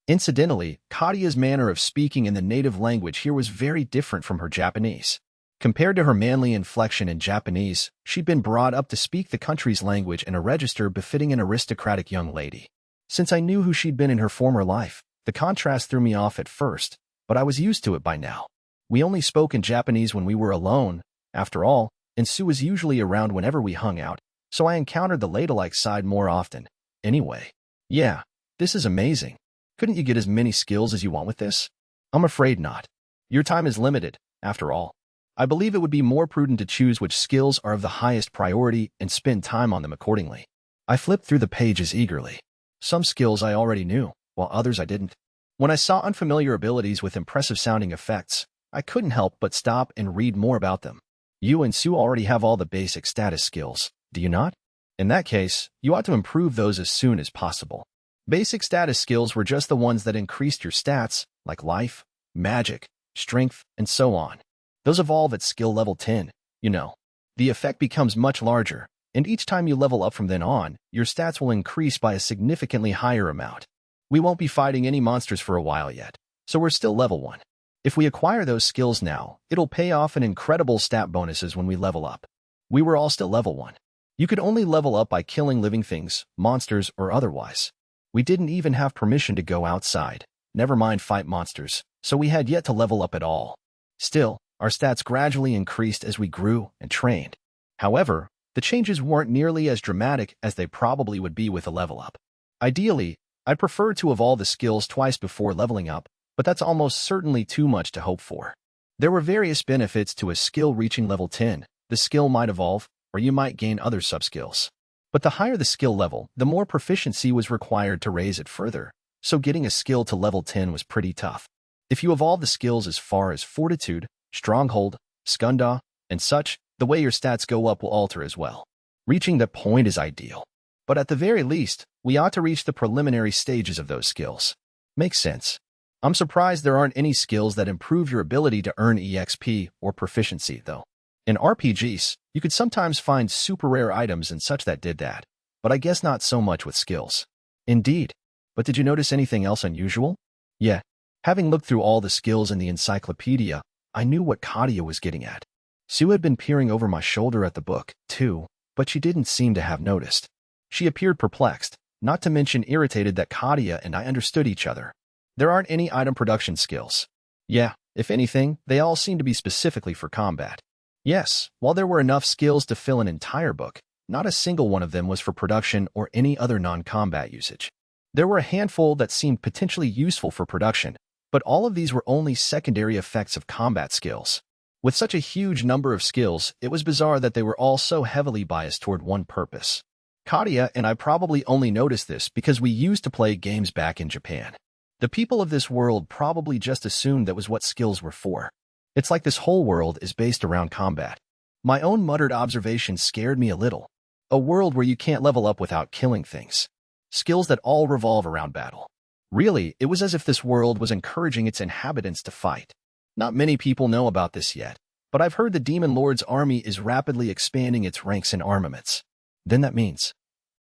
Incidentally, Katia's manner of speaking in the native language here was very different from her Japanese. Compared to her manly inflection in Japanese, she'd been brought up to speak the country's language in a register befitting an aristocratic young lady. Since I knew who she'd been in her former life, the contrast threw me off at first, but I was used to it by now. We only spoke in Japanese when we were alone, after all, and Sue was usually around whenever we hung out, so I encountered the ladylike side more often. Anyway, yeah, this is amazing. Couldn't you get as many skills as you want with this? I'm afraid not. Your time is limited, after all. I believe it would be more prudent to choose which skills are of the highest priority and spend time on them accordingly. I flipped through the pages eagerly. Some skills I already knew, while others I didn't. When I saw unfamiliar abilities with impressive-sounding effects, I couldn't help but stop and read more about them. You and Sue already have all the basic status skills, do you not? In that case, you ought to improve those as soon as possible. Basic status skills were just the ones that increased your stats, like life, magic, strength, and so on. Those evolve at skill level 10, you know. The effect becomes much larger, and each time you level up from then on, your stats will increase by a significantly higher amount. We won't be fighting any monsters for a while yet, so we're still level 1. If we acquire those skills now, it'll pay off in incredible stat bonuses when we level up. We were all still level 1. You could only level up by killing living things, monsters, or otherwise. We didn't even have permission to go outside, never mind fight monsters, so we had yet to level up at all. Still, our stats gradually increased as we grew and trained. However, the changes weren't nearly as dramatic as they probably would be with a level up. Ideally, I'd prefer to evolve the skills twice before leveling up, but that's almost certainly too much to hope for. There were various benefits to a skill reaching level 10. The skill might evolve, or you might gain other subskills. But the higher the skill level, the more proficiency was required to raise it further, so getting a skill to level 10 was pretty tough. If you evolve the skills as far as Fortitude, Stronghold, Skunda, and such, the way your stats go up will alter as well. Reaching that point is ideal. But at the very least, we ought to reach the preliminary stages of those skills. Makes sense. I'm surprised there aren't any skills that improve your ability to earn EXP or proficiency, though. In RPGs, you could sometimes find super rare items and such that did that, but I guess not so much with skills. Indeed. But did you notice anything else unusual? Yeah. Having looked through all the skills in the encyclopedia, I knew what Katia was getting at. Sue had been peering over my shoulder at the book, too, but she didn't seem to have noticed. She appeared perplexed, not to mention irritated that Katia and I understood each other. There aren't any item production skills. Yeah, if anything, they all seem to be specifically for combat. Yes, while there were enough skills to fill an entire book, not a single one of them was for production or any other non-combat usage. There were a handful that seemed potentially useful for production, but all of these were only secondary effects of combat skills. With such a huge number of skills, it was bizarre that they were all so heavily biased toward one purpose. Katia and I probably only noticed this because we used to play games back in Japan. The people of this world probably just assumed that was what skills were for. It's like this whole world is based around combat. My own muttered observation scared me a little. A world where you can't level up without killing things. Skills that all revolve around battle. Really, it was as if this world was encouraging its inhabitants to fight. Not many people know about this yet, but I've heard the Demon Lord's army is rapidly expanding its ranks and armaments. Then that means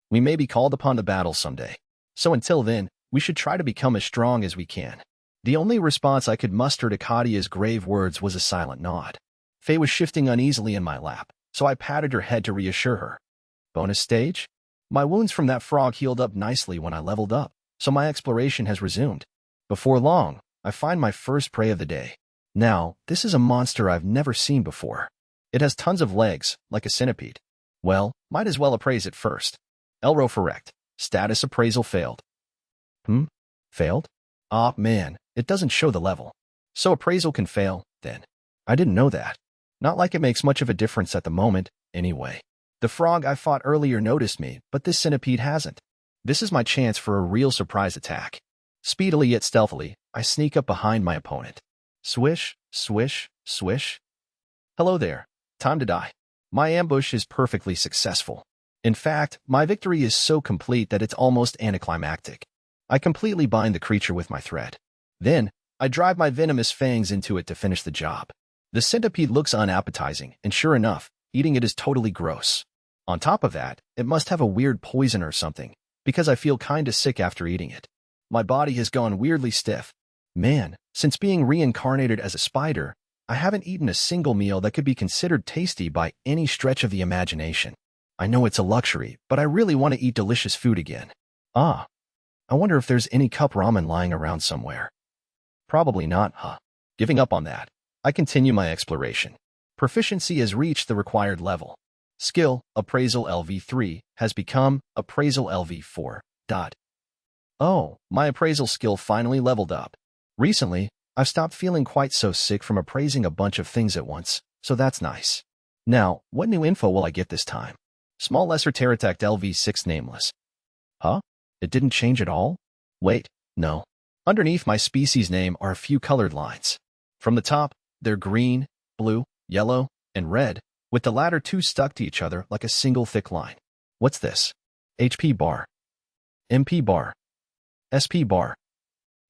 we may be called upon to battle someday. So until then, we should try to become as strong as we can. The only response I could muster to Katia's grave words was a silent nod. Faye was shifting uneasily in my lap, so I patted her head to reassure her. Bonus stage? My wounds from that frog healed up nicely when I leveled up, so my exploration has resumed. Before long, I find my first prey of the day. Now, this is a monster I've never seen before. It has tons of legs, like a centipede. Well, might as well appraise it first. Elro correct. Status appraisal failed. Failed? Aw, man, it doesn't show the level. So appraisal can fail, then. I didn't know that. Not like it makes much of a difference at the moment, anyway. The frog I fought earlier noticed me, but this centipede hasn't. This is my chance for a real surprise attack. Speedily yet stealthily, I sneak up behind my opponent. Swish, swish, swish. Hello there. Time to die. My ambush is perfectly successful. In fact, my victory is so complete that it's almost anticlimactic. I completely bind the creature with my thread. Then, I drive my venomous fangs into it to finish the job. The centipede looks unappetizing, and sure enough, eating it is totally gross. On top of that, it must have a weird poison or something, because I feel kinda sick after eating it. My body has gone weirdly stiff. Man, since being reincarnated as a spider, I haven't eaten a single meal that could be considered tasty by any stretch of the imagination. I know it's a luxury, but I really want to eat delicious food again. I wonder if there's any cup ramen lying around somewhere. Probably not, huh? Giving up on that, I continue my exploration. Proficiency has reached the required level. Skill, Appraisal LV3, has become Appraisal LV4. Oh, my appraisal skill finally leveled up. Recently, I've stopped feeling quite so sick from appraising a bunch of things at once, so that's nice. Now, what new info will I get this time? Small Lesser Pterotact LV6 nameless. Huh? It didn't change at all? Wait, no. Underneath my species name are a few colored lines. From the top, they're green, blue, yellow, and red, with the latter two stuck to each other like a single thick line. What's this? HP bar. MP bar. SP bar.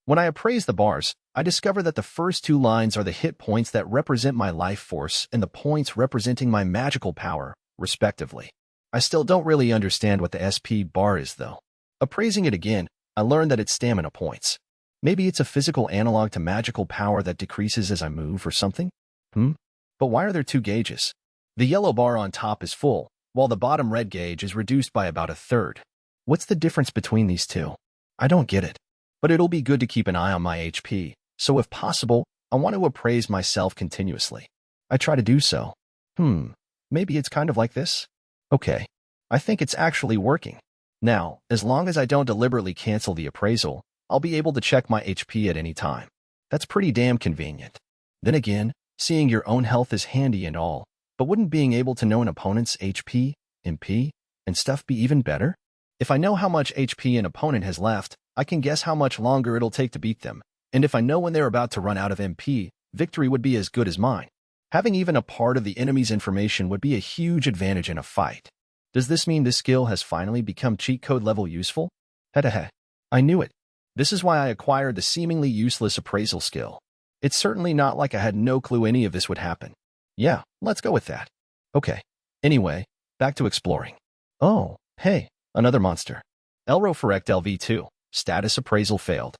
When I appraise the bars, I discover that the first two lines are the hit points that represent my life force and the points representing my magical power, respectively. I still don't really understand what the SP bar is, though. Appraising it again, I learned that it's stamina points. Maybe it's a physical analog to magical power that decreases as I move or something? But why are there two gauges? The yellow bar on top is full, while the bottom red gauge is reduced by about a third. What's the difference between these two? I don't get it. But it'll be good to keep an eye on my HP, so if possible, I want to appraise myself continuously. I try to do so. Maybe it's kind of like this? Okay. I think it's actually working. Now, as long as I don't deliberately cancel the appraisal, I'll be able to check my HP at any time. That's pretty damn convenient. Then again, seeing your own health is handy and all, but wouldn't being able to know an opponent's HP, MP, and stuff be even better? If I know how much HP an opponent has left, I can guess how much longer it'll take to beat them, and if I know when they're about to run out of MP, victory would be as good as mine. Having even a part of the enemy's information would be a huge advantage in a fight. Does this mean this skill has finally become cheat code level useful? Hehehe. I knew it. This is why I acquired the seemingly useless appraisal skill. It's certainly not like I had no clue any of this would happen. Yeah, let's go with that. Okay. Anyway, back to exploring. Oh, hey, another monster. Elrophorect LV2. Status appraisal failed.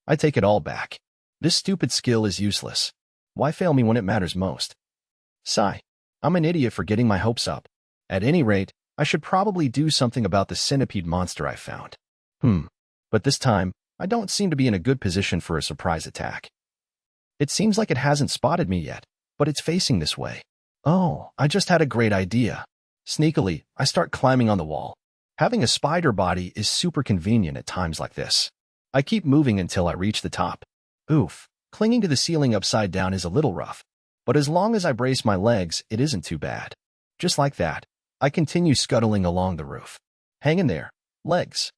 I take it all back. This stupid skill is useless. Why fail me when it matters most? Sigh. I'm an idiot for getting my hopes up. At any rate, I should probably do something about the centipede monster I found. But this time, I don't seem to be in a good position for a surprise attack. It seems like it hasn't spotted me yet, but it's facing this way. Oh, I just had a great idea. Sneakily, I start climbing on the wall. Having a spider body is super convenient at times like this. I keep moving until I reach the top. Oof, clinging to the ceiling upside down is a little rough, but as long as I brace my legs, it isn't too bad. Just like that, I continue scuttling along the roof. Hang in there, legs.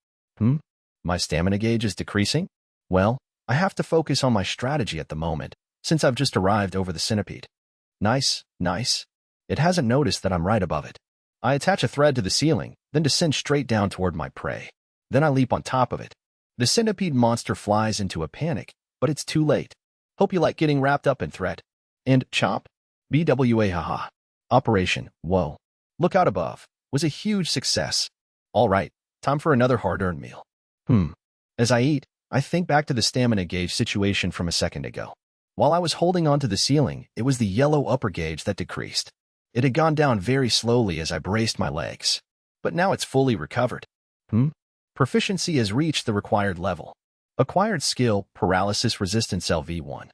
My stamina gauge is decreasing? Well, I have to focus on my strategy at the moment, since I've just arrived over the centipede. Nice. It hasn't noticed that I'm right above it. I attach a thread to the ceiling, then descend straight down toward my prey. Then I leap on top of it. The centipede monster flies into a panic, but it's too late. Hope you like getting wrapped up in thread. And chop? BWA haha. Operation, whoa. Look out above, was a huge success. All right, time for another hard-earned meal. As I eat, I think back to the stamina gauge situation from a second ago. While I was holding onto the ceiling, it was the yellow upper gauge that decreased. It had gone down very slowly as I braced my legs. But now it's fully recovered. Proficiency has reached the required level. Acquired skill, paralysis resistance LV1.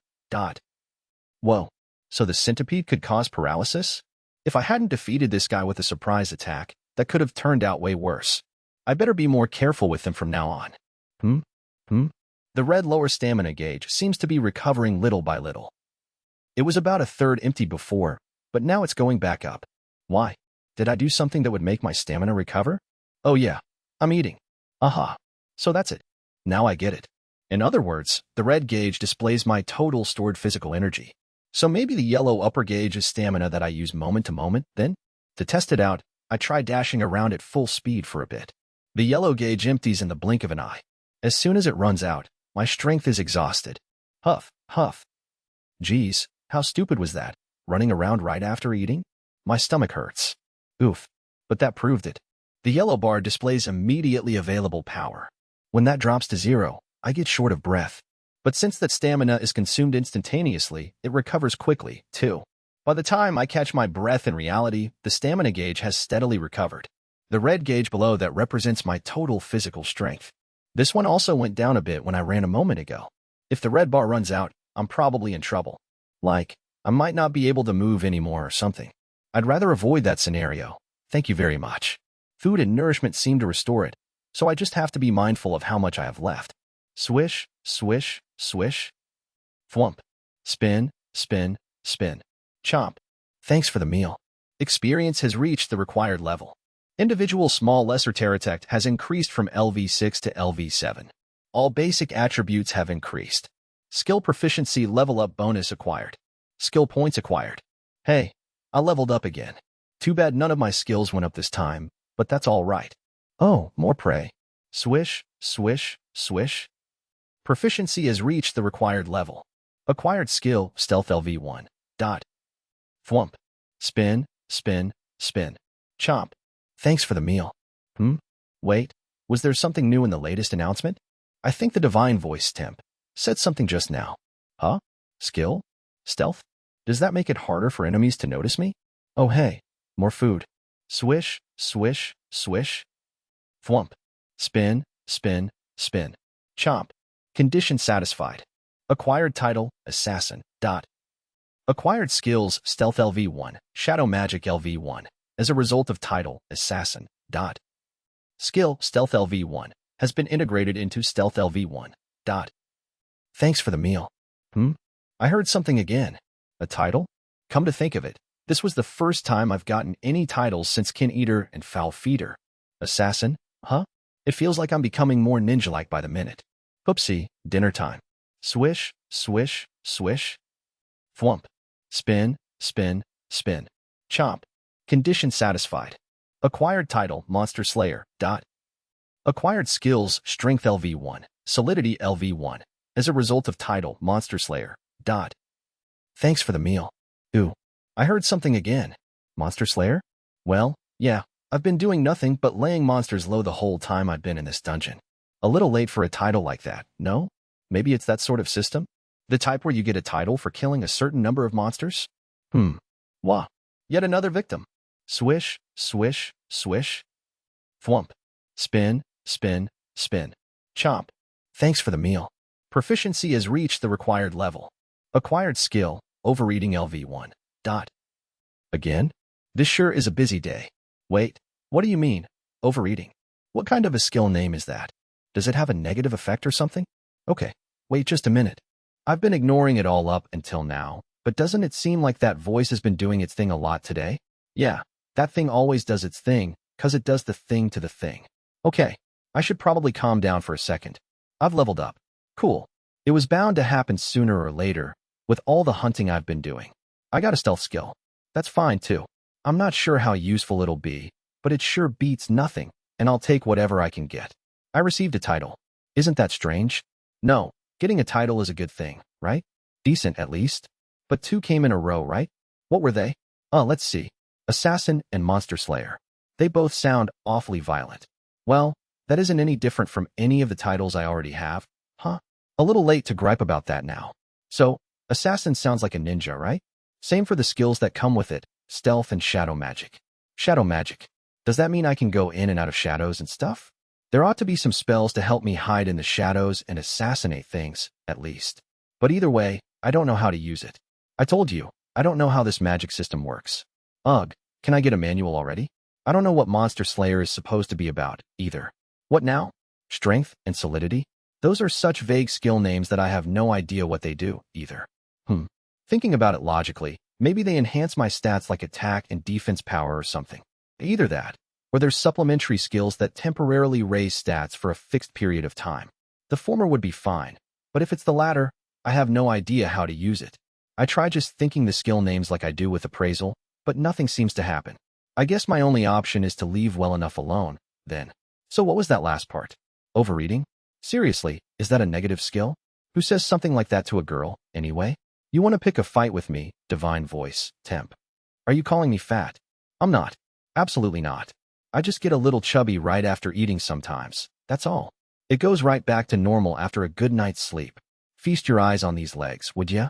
Whoa, so the centipede could cause paralysis? If I hadn't defeated this guy with a surprise attack, that could have turned out way worse. I better be more careful with him from now on. The red lower stamina gauge seems to be recovering little by little. It was about a third empty before, but now it's going back up. Why? Did I do something that would make my stamina recover? Oh yeah, I'm eating. Aha. So that's it. Now I get it. In other words, the red gauge displays my total stored physical energy. So maybe the yellow upper gauge is stamina that I use moment to moment, then? To test it out, I try dashing around at full speed for a bit. The yellow gauge empties in the blink of an eye. As soon as it runs out, my strength is exhausted. Huff, huff. Geez, how stupid was that? Running around right after eating? My stomach hurts. Oof. But that proved it. The yellow bar displays immediately available power. When that drops to 0, I get short of breath. But since that stamina is consumed instantaneously, it recovers quickly, too. By the time I catch my breath in reality, the stamina gauge has steadily recovered. The red gauge below that represents my total physical strength. This one also went down a bit when I ran a moment ago. If the red bar runs out, I'm probably in trouble. Like, I might not be able to move anymore or something. I'd rather avoid that scenario. Thank you very much. Food and nourishment seem to restore it, so I just have to be mindful of how much I have left. Swish, swish, swish. Thwump. Spin, spin, spin. Chomp. Thanks for the meal. Experience has reached the required level. Individual small esoteric has increased from LV6 to LV7. All basic attributes have increased. Skill proficiency level up bonus acquired. Skill points acquired. Hey, I leveled up again. Too bad none of my skills went up this time, but that's all right. Oh, more prey. Swish, swish, swish. Proficiency has reached the required level. Acquired skill, stealth LV1. Thwump. Spin, spin, spin. Chomp. Thanks for the meal. Wait, was there something new in the latest announcement? I think the divine voice temp said something just now. Huh? Skill? Stealth? Does that make it harder for enemies to notice me? Oh hey, more food. Swish, swish, swish. Thwump. Spin, spin, spin. Chomp. Condition satisfied. Acquired title, Assassin. Acquired skills, Stealth LV1, Shadow Magic LV1, as a result of title, Assassin. Skill, Stealth LV1, has been integrated into Stealth LV1. Thanks for the meal. I heard something again. A title? Come to think of it, this was the first time I've gotten any titles since Kin Eater and Foul Feeder. Assassin? Huh? It feels like I'm becoming more ninja-like by the minute. Oopsie, dinner time. Swish, swish, swish. Thwump. Spin, spin, spin. Chomp. Condition satisfied. Acquired title, Monster Slayer. Acquired skills, Strength LV1, Solidity LV1, as a result of title, Monster Slayer. Thanks for the meal. Ooh, I heard something again. Monster Slayer? Well, yeah, I've been doing nothing but laying monsters low the whole time I've been in this dungeon. A little late for a title like that, no? Maybe it's that sort of system? The type where you get a title for killing a certain number of monsters? Wah. Yet another victim. Swish, swish, swish. Thwump. Spin, spin, spin. Chomp. Thanks for the meal. Proficiency has reached the required level. Acquired skill, Overeating LV1. Again? This sure is a busy day. Wait, what do you mean, overeating? What kind of a skill name is that? Does it have a negative effect or something? Okay, wait just a minute. I've been ignoring it all up until now, but doesn't it seem like that voice has been doing its thing a lot today? Yeah, that thing always does its thing, 'cause it does the thing to the thing. Okay, I should probably calm down for a second. I've leveled up. Cool. It was bound to happen sooner or later, with all the hunting I've been doing. I got a stealth skill. That's fine too. I'm not sure how useful it'll be, but it sure beats nothing, and I'll take whatever I can get. I received a title. Isn't that strange? No, getting a title is a good thing, right? Decent at least. But 2 came in a row, right? What were they? Let's see. Assassin and Monster Slayer. They both sound awfully violent. Well, that isn't any different from any of the titles I already have, huh? A little late to gripe about that now. So, Assassin sounds like a ninja, right? Same for the skills that come with it. stealth, and shadow magic. Shadow magic. Does that mean I can go in and out of shadows and stuff? There ought to be some spells to help me hide in the shadows and assassinate things, at least. But either way, I don't know how to use it. I told you, I don't know how this magic system works. Ugh, can I get a manual already? I don't know what Monster Slayer is supposed to be about, either. What now? Strength and solidity? Those are such vague skill names that I have no idea what they do, either. Thinking about it logically, maybe they enhance my stats like attack and defense power or something. Either that, or there's supplementary skills that temporarily raise stats for a fixed period of time. The former would be fine, but if it's the latter, I have no idea how to use it. I try just thinking the skill names like I do with appraisal, but nothing seems to happen. I guess my only option is to leave well enough alone, then. So what was that last part? Overeating? Seriously, is that a negative skill? Who says something like that to a girl, anyway? You want to pick a fight with me, divine voice, temp. Are you calling me fat? I'm not. Absolutely not. I just get a little chubby right after eating sometimes, that's all. It goes right back to normal after a good night's sleep. Feast your eyes on these legs, would ya?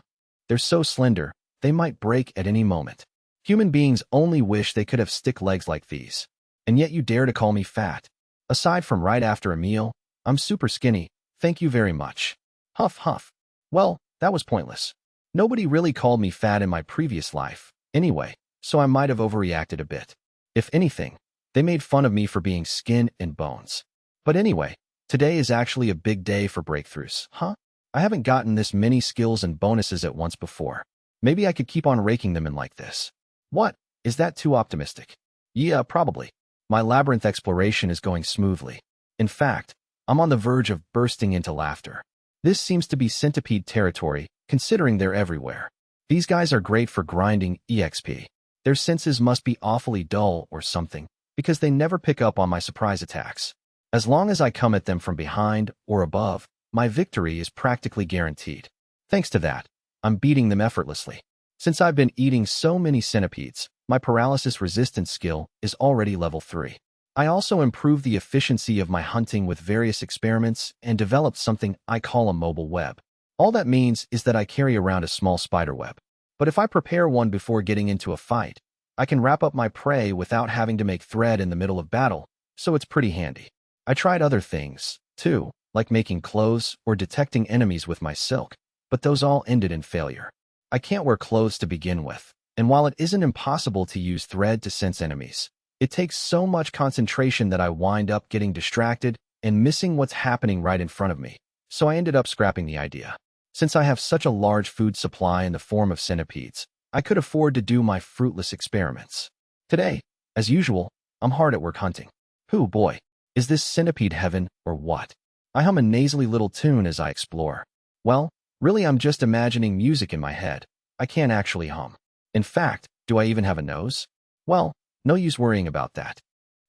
They're so slender, they might break at any moment. Human beings only wish they could have stick legs like these. And yet you dare to call me fat. Aside from right after a meal, I'm super skinny, thank you very much. Huff huff. Well, that was pointless. Nobody really called me fat in my previous life, anyway, so I might have overreacted a bit. If anything, they made fun of me for being skin and bones. But anyway, today is actually a big day for breakthroughs, huh? I haven't gotten this many skills and bonuses at once before. Maybe I could keep on raking them in like this. What? Is that too optimistic? Yeah, probably. My labyrinth exploration is going smoothly. In fact, I'm on the verge of bursting into laughter. This seems to be centipede territory, considering they're everywhere. These guys are great for grinding EXP. Their senses must be awfully dull or something, because they never pick up on my surprise attacks. As long as I come at them from behind or above, my victory is practically guaranteed. Thanks to that, I'm beating them effortlessly. Since I've been eating so many centipedes, my paralysis resistance skill is already level 3. I also improved the efficiency of my hunting with various experiments and developed something I call a mobile web. All that means is that I carry around a small spider web. But if I prepare one before getting into a fight, I can wrap up my prey without having to make thread in the middle of battle, so it's pretty handy. I tried other things, too, like making clothes or detecting enemies with my silk, but those all ended in failure. I can't wear clothes to begin with, and while it isn't impossible to use thread to sense enemies, it takes so much concentration that I wind up getting distracted and missing what's happening right in front of me, so I ended up scrapping the idea. Since I have such a large food supply in the form of centipedes, I could afford to do my fruitless experiments. Today, as usual, I'm hard at work hunting. Hoo boy, is this centipede heaven or what? I hum a nasally little tune as I explore. Well, really I'm just imagining music in my head. I can't actually hum. In fact, do I even have a nose? Well, no use worrying about that.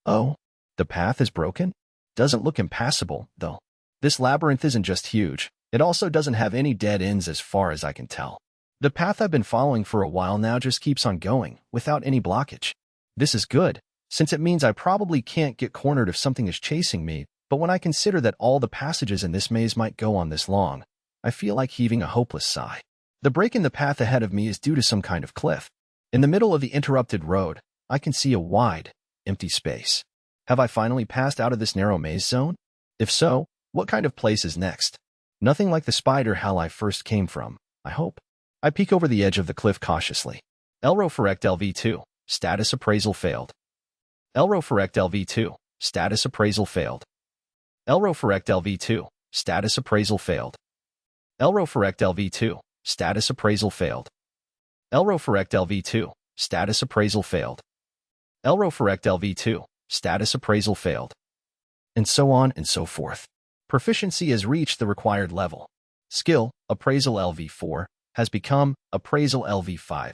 Oh, the path is broken? Doesn't look impassable, though. This labyrinth isn't just huge, it also doesn't have any dead ends as far as I can tell. The path I've been following for a while now just keeps on going, without any blockage. This is good, since it means I probably can't get cornered if something is chasing me, but when I consider that all the passages in this maze might go on this long, I feel like heaving a hopeless sigh. The break in the path ahead of me is due to some kind of cliff. In the middle of the interrupted road, I can see a wide, empty space. Have I finally passed out of this narrow maze zone? If so, what kind of place is next? Nothing like the spider hell I first came from, I hope. I peek over the edge of the cliff cautiously. Elroferect LV2, status appraisal failed. Elroferect LV2, status appraisal failed. Elroferect LV2, status appraisal failed. Elroferect LV2, status appraisal failed. Elroferect LV2, status appraisal failed. Elroferect LV2, status appraisal failed. And so on and so forth. Proficiency has reached the required level. Skill, appraisal LV4, has become appraisal LV5.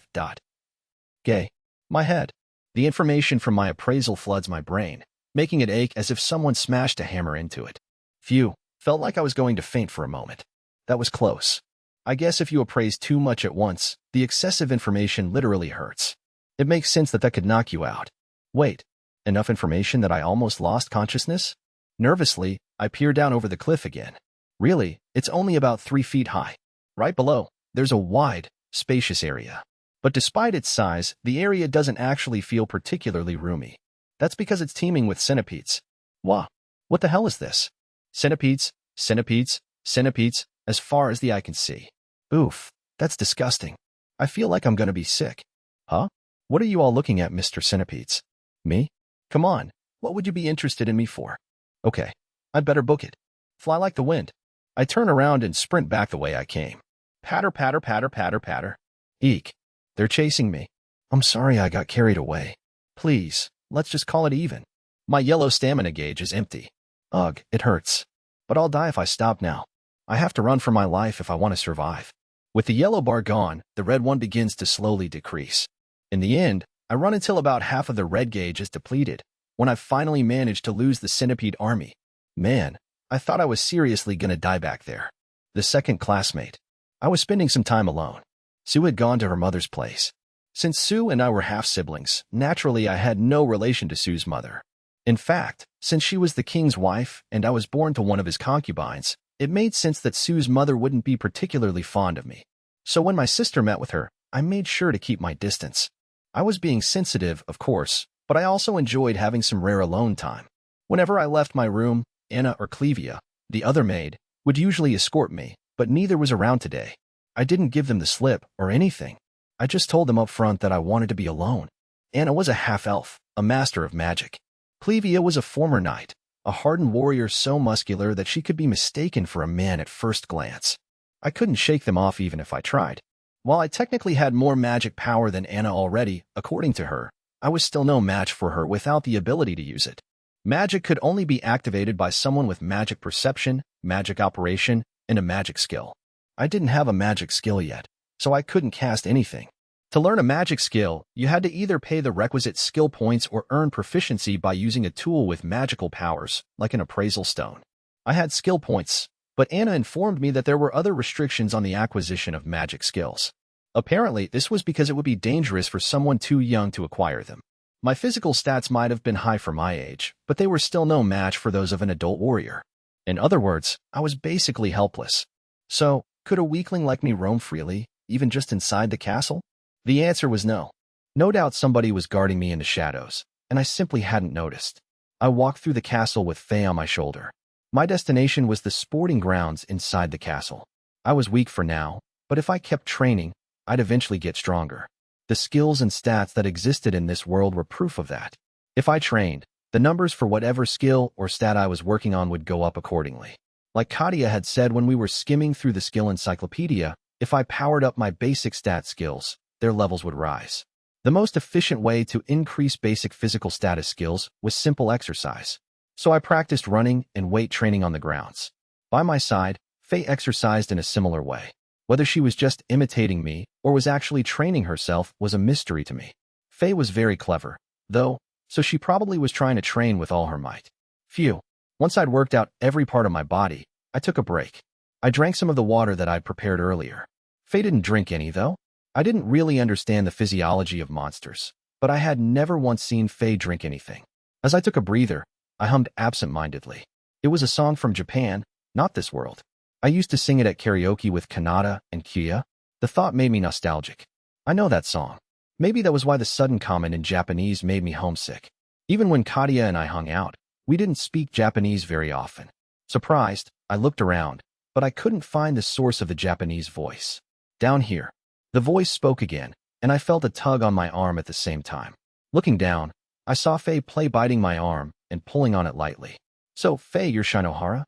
Gay. My head. The information from my appraisal floods my brain, making it ache as if someone smashed a hammer into it. Phew, felt like I was going to faint for a moment. That was close. I guess if you appraise too much at once, the excessive information literally hurts. It makes sense that could knock you out. Wait, enough information that I almost lost consciousness? Nervously, I peer down over the cliff again. Really, it's only about 3 feet high. Right below, there's a wide, spacious area. But despite its size, the area doesn't actually feel particularly roomy. That's because it's teeming with centipedes. Wah! What the hell is this? Centipedes, centipedes, centipedes, as far as the eye can see. Oof, that's disgusting. I feel like I'm gonna be sick. Huh? What are you all looking at, Mr. Centipedes? Me? Come on, what would you be interested in me for? Okay, I'd better book it. Fly like the wind. I turn around and sprint back the way I came. Patter, patter, patter, patter, patter. Eek. They're chasing me. I'm sorry I got carried away. Please, let's just call it even. My yellow stamina gauge is empty. Ugh, it hurts. But I'll die if I stop now. I have to run for my life if I want to survive. With the yellow bar gone, the red one begins to slowly decrease. In the end, I run until about half of the red gauge is depleted, when I finally manage to lose the centipede army. Man, I thought I was seriously gonna die back there. The second classmate. I was spending some time alone. Sue had gone to her mother's place. Since Sue and I were half-siblings, naturally I had no relation to Sue's mother. In fact, since she was the king's wife and I was born to one of his concubines, it made sense that Sue's mother wouldn't be particularly fond of me. So when my sister met with her, I made sure to keep my distance. I was being sensitive, of course, but I also enjoyed having some rare alone time. Whenever I left my room, Anna or Clevia, the other maid, would usually escort me, but neither was around today. I didn't give them the slip or anything. I just told them up front that I wanted to be alone. Anna was a half-elf, a master of magic. Clevia was a former knight, a hardened warrior so muscular that she could be mistaken for a man at first glance. I couldn't shake them off even if I tried. While I technically had more magic power than Anna already, according to her, I was still no match for her without the ability to use it. Magic could only be activated by someone with magic perception, magic operation, and a magic skill. I didn't have a magic skill yet, so I couldn't cast anything. To learn a magic skill, you had to either pay the requisite skill points or earn proficiency by using a tool with magical powers, like an appraisal stone. I had skill points, but Anna informed me that there were other restrictions on the acquisition of magic skills. Apparently, this was because it would be dangerous for someone too young to acquire them. My physical stats might have been high for my age, but they were still no match for those of an adult warrior. In other words, I was basically helpless. So, could a weakling like me roam freely, even just inside the castle? The answer was no. No doubt somebody was guarding me in the shadows, and I simply hadn't noticed. I walked through the castle with Faye on my shoulder. My destination was the sporting grounds inside the castle. I was weak for now, but if I kept training, I'd eventually get stronger. The skills and stats that existed in this world were proof of that. If I trained, the numbers for whatever skill or stat I was working on would go up accordingly. Like Katia had said when we were skimming through the skill encyclopedia, if I powered up my basic stat skills, their levels would rise. The most efficient way to increase basic physical status skills was simple exercise. So I practiced running and weight training on the grounds. By my side, Faye exercised in a similar way. Whether she was just imitating me or was actually training herself was a mystery to me. Faye was very clever, though, so she probably was trying to train with all her might. Phew. Once I'd worked out every part of my body, I took a break. I drank some of the water that I'd prepared earlier. Faye didn't drink any, though. I didn't really understand the physiology of monsters, but I had never once seen Faye drink anything. As I took a breather, I hummed absent-mindedly. It was a song from Japan, not this world. I used to sing it at karaoke with Kanata and Kia. The thought made me nostalgic. I know that song. Maybe that was why the sudden comment in Japanese made me homesick. Even when Katia and I hung out, we didn't speak Japanese very often. Surprised, I looked around, but I couldn't find the source of the Japanese voice. Down here. The voice spoke again, and I felt a tug on my arm at the same time. Looking down, I saw Faye play biting my arm and pulling on it lightly. So, Faye, you're Shinohara?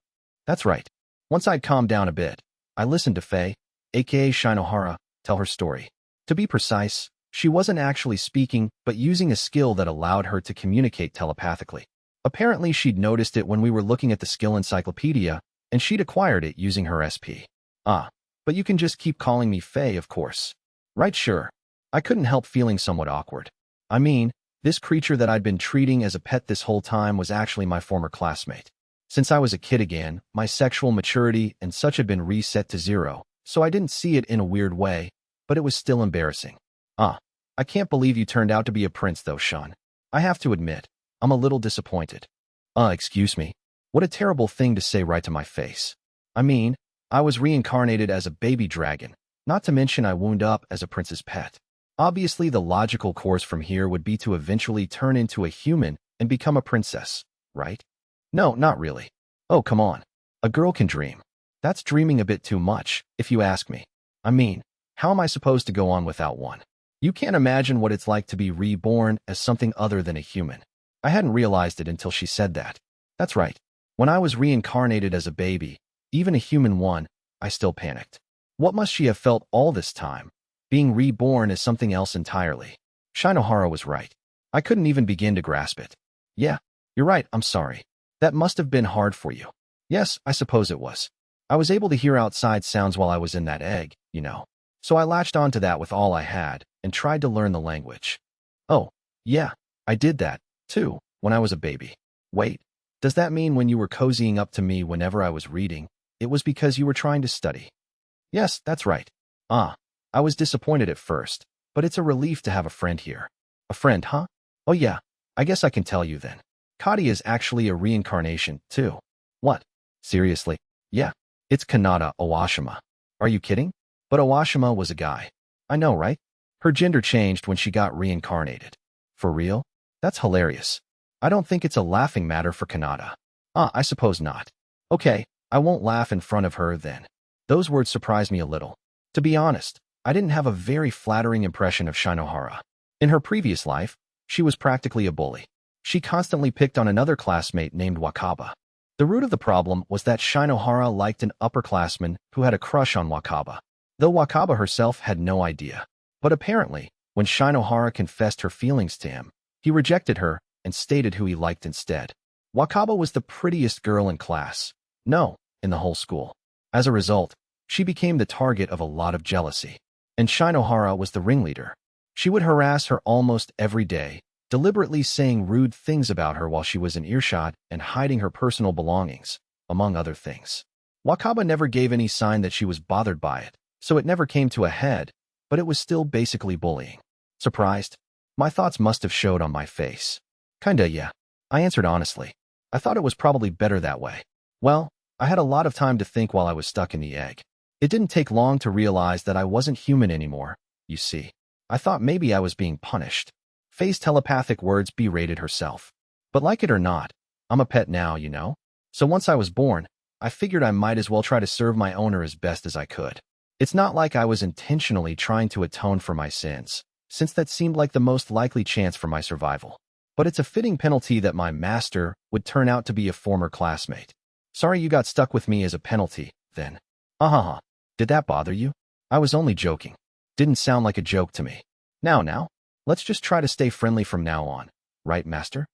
That's right. Once I'd calmed down a bit, I listened to Faye, aka Shinohara, tell her story. To be precise, she wasn't actually speaking, but using a skill that allowed her to communicate telepathically. Apparently, she'd noticed it when we were looking at the skill encyclopedia, and she'd acquired it using her SP. But you can just keep calling me Faye, of course. Right, sure. I couldn't help feeling somewhat awkward. I mean, this creature that I'd been treating as a pet this whole time was actually my former classmate. Since I was a kid again, my sexual maturity and such had been reset to 0, so I didn't see it in a weird way, but it was still embarrassing. I can't believe you turned out to be a prince though, Sean. I have to admit, I'm a little disappointed. Excuse me. What a terrible thing to say right to my face. I mean, I was reincarnated as a baby dragon, not to mention I wound up as a prince's pet. Obviously, the logical course from here would be to eventually turn into a human and become a princess, right? No, not really. Oh, come on. A girl can dream. That's dreaming a bit too much, if you ask me. I mean, how am I supposed to go on without one? You can't imagine what it's like to be reborn as something other than a human. I hadn't realized it until she said that. That's right. When I was reincarnated as a baby, even a human one, I still panicked. What must she have felt all this time? Being reborn as something else entirely. Shinohara was right. I couldn't even begin to grasp it. Yeah, you're right, I'm sorry. That must have been hard for you. Yes, I suppose it was. I was able to hear outside sounds while I was in that egg, you know. So I latched onto that with all I had and tried to learn the language. Oh, yeah, I did that, too, when I was a baby. Wait, does that mean when you were cozying up to me whenever I was reading, it was because you were trying to study? Yes, that's right. I was disappointed at first, but it's a relief to have a friend here. A friend, huh? Oh yeah, I guess I can tell you then. Kadi is actually a reincarnation, too. What? Seriously? Yeah, it's Kanata Owashima. Are you kidding? But Owashima was a guy. I know, right? Her gender changed when she got reincarnated. For real? That's hilarious. I don't think it's a laughing matter for Kanata. I suppose not. Okay, I won't laugh in front of her then. Those words surprised me a little. To be honest, I didn't have a very flattering impression of Shinohara. In her previous life, she was practically a bully. She constantly picked on another classmate named Wakaba. The root of the problem was that Shinohara liked an upperclassman who had a crush on Wakaba, though Wakaba herself had no idea. But apparently, when Shinohara confessed her feelings to him, he rejected her and stated who he liked instead. Wakaba was the prettiest girl in class. No, in the whole school. As a result, she became the target of a lot of jealousy. And Shinohara was the ringleader. She would harass her almost every day, deliberately saying rude things about her while she was in earshot and hiding her personal belongings, among other things. Wakaba never gave any sign that she was bothered by it, so it never came to a head, but it was still basically bullying. Surprised? My thoughts must have showed on my face. Kinda, yeah. I answered honestly. I thought it was probably better that way. Well, I had a lot of time to think while I was stuck in the egg. It didn't take long to realize that I wasn't human anymore, you see. I thought maybe I was being punished. Faye's telepathic words berated herself. But like it or not, I'm a pet now, you know? So once I was born, I figured I might as well try to serve my owner as best as I could. It's not like I was intentionally trying to atone for my sins, since that seemed like the most likely chance for my survival. But it's a fitting penalty that my master would turn out to be a former classmate. Sorry you got stuck with me as a penalty, then. Did that bother you? I was only joking. Didn't sound like a joke to me. Now, let's just try to stay friendly from now on. Right, master?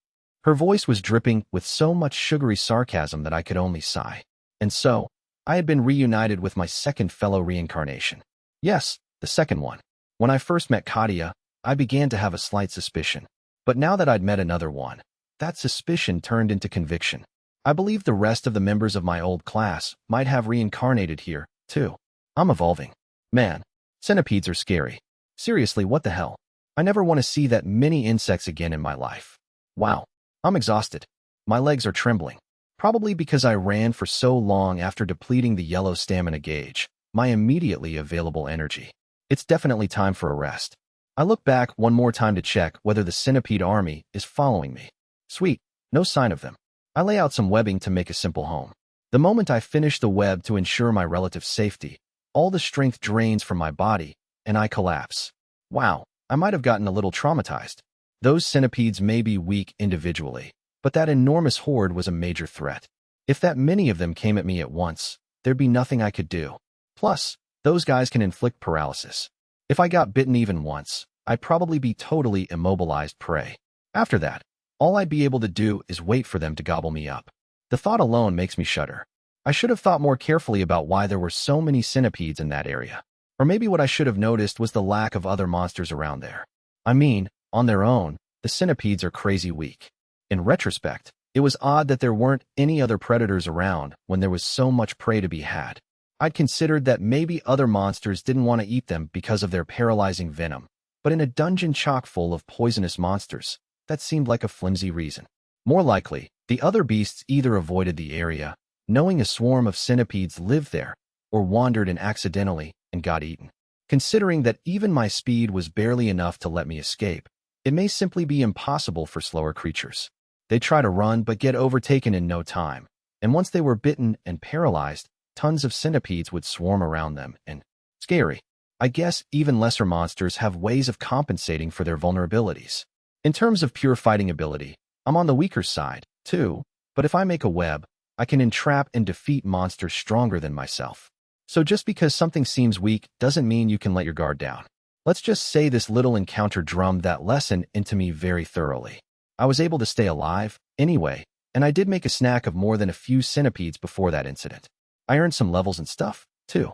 Her voice was dripping with so much sugary sarcasm that I could only sigh. And so, I had been reunited with my second fellow reincarnation. Yes, the second one. When I first met Kadia, I began to have a slight suspicion. But now that I'd met another one, that suspicion turned into conviction. I believe the rest of the members of my old class might have reincarnated here, too. I'm evolving. Man, centipedes are scary. Seriously, what the hell? I never want to see that many insects again in my life. Wow, I'm exhausted. My legs are trembling. Probably because I ran for so long after depleting the yellow stamina gauge, my immediately available energy. It's definitely time for a rest. I look back one more time to check whether the centipede army is following me. Sweet, no sign of them. I lay out some webbing to make a simple home. The moment I finish the web to ensure my relative safety, all the strength drains from my body, and I collapse. Wow, I might have gotten a little traumatized. Those centipedes may be weak individually, but that enormous horde was a major threat. If that many of them came at me at once, there'd be nothing I could do. Plus, those guys can inflict paralysis. If I got bitten even once, I'd probably be totally immobilized prey. After that, all I'd be able to do is wait for them to gobble me up. The thought alone makes me shudder. I should have thought more carefully about why there were so many centipedes in that area. Or maybe what I should have noticed was the lack of other monsters around there. I mean, on their own, the centipedes are crazy weak. In retrospect, it was odd that there weren't any other predators around when there was so much prey to be had. I'd considered that maybe other monsters didn't want to eat them because of their paralyzing venom. But in a dungeon chock full of poisonous monsters, that seemed like a flimsy reason. More likely, the other beasts either avoided the area, knowing a swarm of centipedes lived there, or wandered in accidentally and got eaten. Considering that even my speed was barely enough to let me escape, it may simply be impossible for slower creatures. They try to run but get overtaken in no time, and once they were bitten and paralyzed, tons of centipedes would swarm around them, and scary. I guess even lesser monsters have ways of compensating for their vulnerabilities. In terms of pure fighting ability, I'm on the weaker side, too, but if I make a web, I can entrap and defeat monsters stronger than myself. So just because something seems weak doesn't mean you can let your guard down. Let's just say this little encounter drummed that lesson into me very thoroughly. I was able to stay alive, anyway, and I did make a snack of more than a few centipedes before that incident. I earned some levels and stuff, too.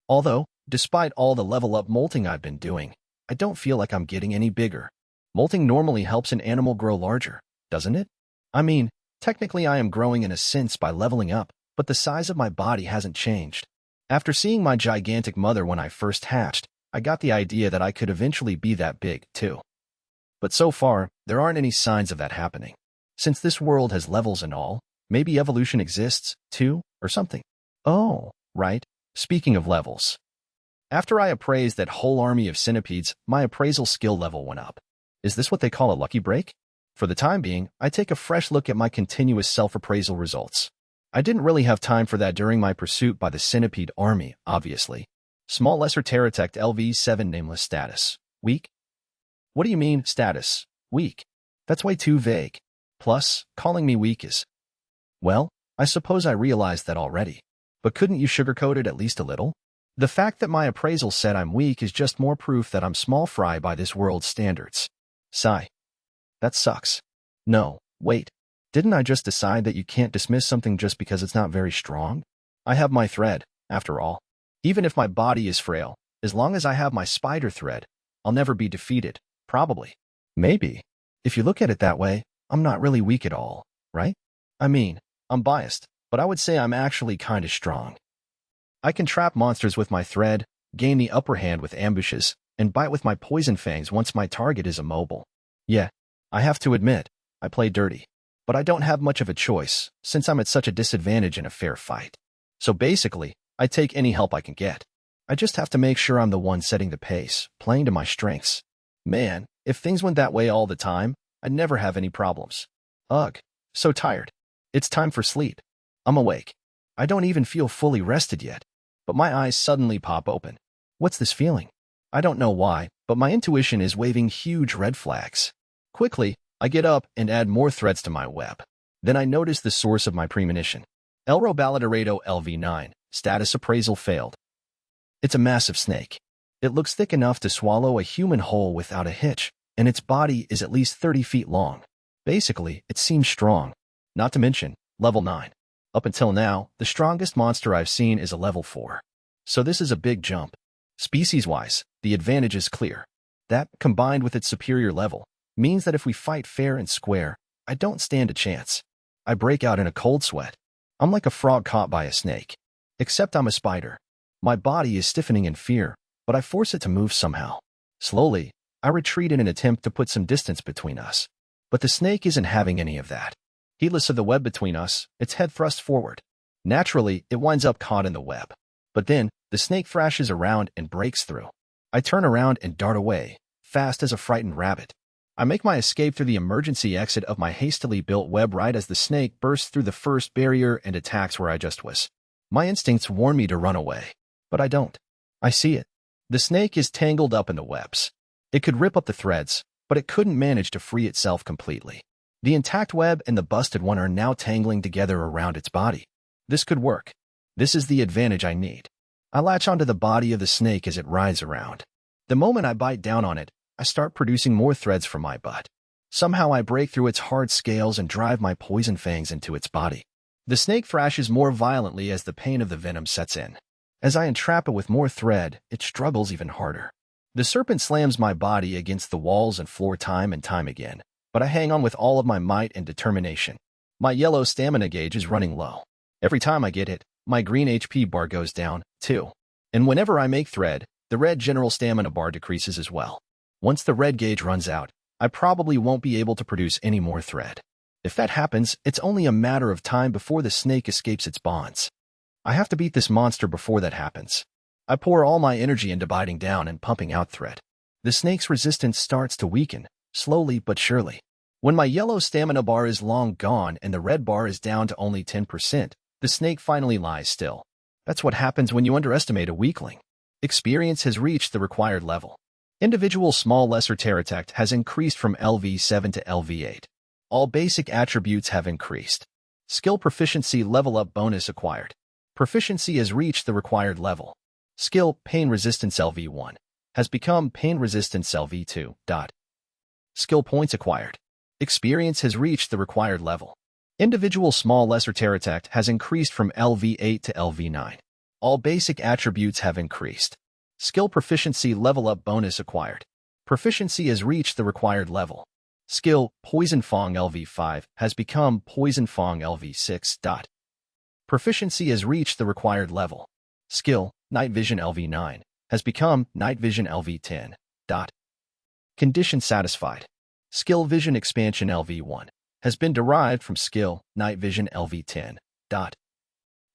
Although, despite all the level-up molting I've been doing, I don't feel like I'm getting any bigger. Molting normally helps an animal grow larger, doesn't it? I mean, technically I am growing in a sense by leveling up, but the size of my body hasn't changed. After seeing my gigantic mother when I first hatched, I got the idea that I could eventually be that big, too. But so far, there aren't any signs of that happening. Since this world has levels and all, maybe evolution exists, too, or something. Oh, right. Speaking of levels. After I appraised that whole army of centipedes, my appraisal skill level went up. Is this what they call a lucky break? For the time being, I take a fresh look at my continuous self-appraisal results. I didn't really have time for that during my pursuit by the centipede army, obviously. Small lesser Terratect LV7 nameless status. Weak? What do you mean, status? Weak? That's way too vague. Plus, calling me weak is... Well, I suppose I realized that already. But couldn't you sugarcoat it at least a little? The fact that my appraisal said I'm weak is just more proof that I'm small fry by this world's standards. Sigh. That sucks. No, wait. Didn't I just decide that you can't dismiss something just because it's not very strong? I have my thread, after all. Even if my body is frail, as long as I have my spider thread, I'll never be defeated, probably. Maybe. If you look at it that way, I'm not really weak at all, right? I mean, I'm biased, but I would say I'm actually kinda strong. I can trap monsters with my thread, gain the upper hand with ambushes, and bite with my poison fangs once my target is immobile. Yeah, I have to admit, I play dirty. But I don't have much of a choice, since I'm at such a disadvantage in a fair fight. So basically, I take any help I can get. I just have to make sure I'm the one setting the pace, playing to my strengths. Man, if things went that way all the time, I'd never have any problems. Ugh, so tired. It's time for sleep. I'm awake. I don't even feel fully rested yet, but my eyes suddenly pop open. What's this feeling? I don't know why, but my intuition is waving huge red flags. Quickly, I get up and add more threads to my web. Then I notice the source of my premonition. El Robalidorado LV9, status appraisal failed. It's a massive snake. It looks thick enough to swallow a human whole without a hitch, and its body is at least 30 feet long. Basically, it seems strong. Not to mention, level 9. Up until now, the strongest monster I've seen is a level 4. So this is a big jump. Species-wise, the advantage is clear. That, combined with its superior level, means that if we fight fair and square, I don't stand a chance. I break out in a cold sweat. I'm like a frog caught by a snake. Except I'm a spider. My body is stiffening in fear, but I force it to move somehow. Slowly, I retreat in an attempt to put some distance between us. But the snake isn't having any of that. Heedless of the web between us, its head thrusts forward. Naturally, it winds up caught in the web. But then, the snake thrashes around and breaks through. I turn around and dart away, fast as a frightened rabbit. I make my escape through the emergency exit of my hastily built web right as the snake bursts through the first barrier and attacks where I just was. My instincts warn me to run away, but I don't. I see it. The snake is tangled up in the webs. It could rip up the threads, but it couldn't manage to free itself completely. The intact web and the busted one are now tangling together around its body. This could work. This is the advantage I need. I latch onto the body of the snake as it writhes around. The moment I bite down on it, I start producing more threads from my butt. Somehow I break through its hard scales and drive my poison fangs into its body. The snake thrashes more violently as the pain of the venom sets in. As I entrap it with more thread, it struggles even harder. The serpent slams my body against the walls and floor time and time again, but I hang on with all of my might and determination. My yellow stamina gauge is running low. Every time I get hit, my green HP bar goes down, too. And whenever I make thread, the red general stamina bar decreases as well. Once the red gauge runs out, I probably won't be able to produce any more thread. If that happens, it's only a matter of time before the snake escapes its bonds. I have to beat this monster before that happens. I pour all my energy into biting down and pumping out thread. The snake's resistance starts to weaken, slowly but surely. When my yellow stamina bar is long gone and the red bar is down to only 10%, the snake finally lies still. That's what happens when you underestimate a weakling. Experience has reached the required level. Individual small lesser terratect has increased from LV7 to LV8. All basic attributes have increased. Skill proficiency level up bonus acquired. Proficiency has reached the required level. Skill pain resistance LV1 has become pain resistance LV2. Skill points acquired. Experience has reached the required level. Individual small lesser terratect has increased from LV8 to LV9. All basic attributes have increased. Skill proficiency level up bonus acquired. Proficiency has reached the required level. Skill Poison Fang LV5 has become Poison Fang LV6. Proficiency has reached the required level. Skill Night Vision LV9 has become Night Vision LV10. Condition satisfied. Skill Vision Expansion LV1 has been derived from Skill Night Vision LV10.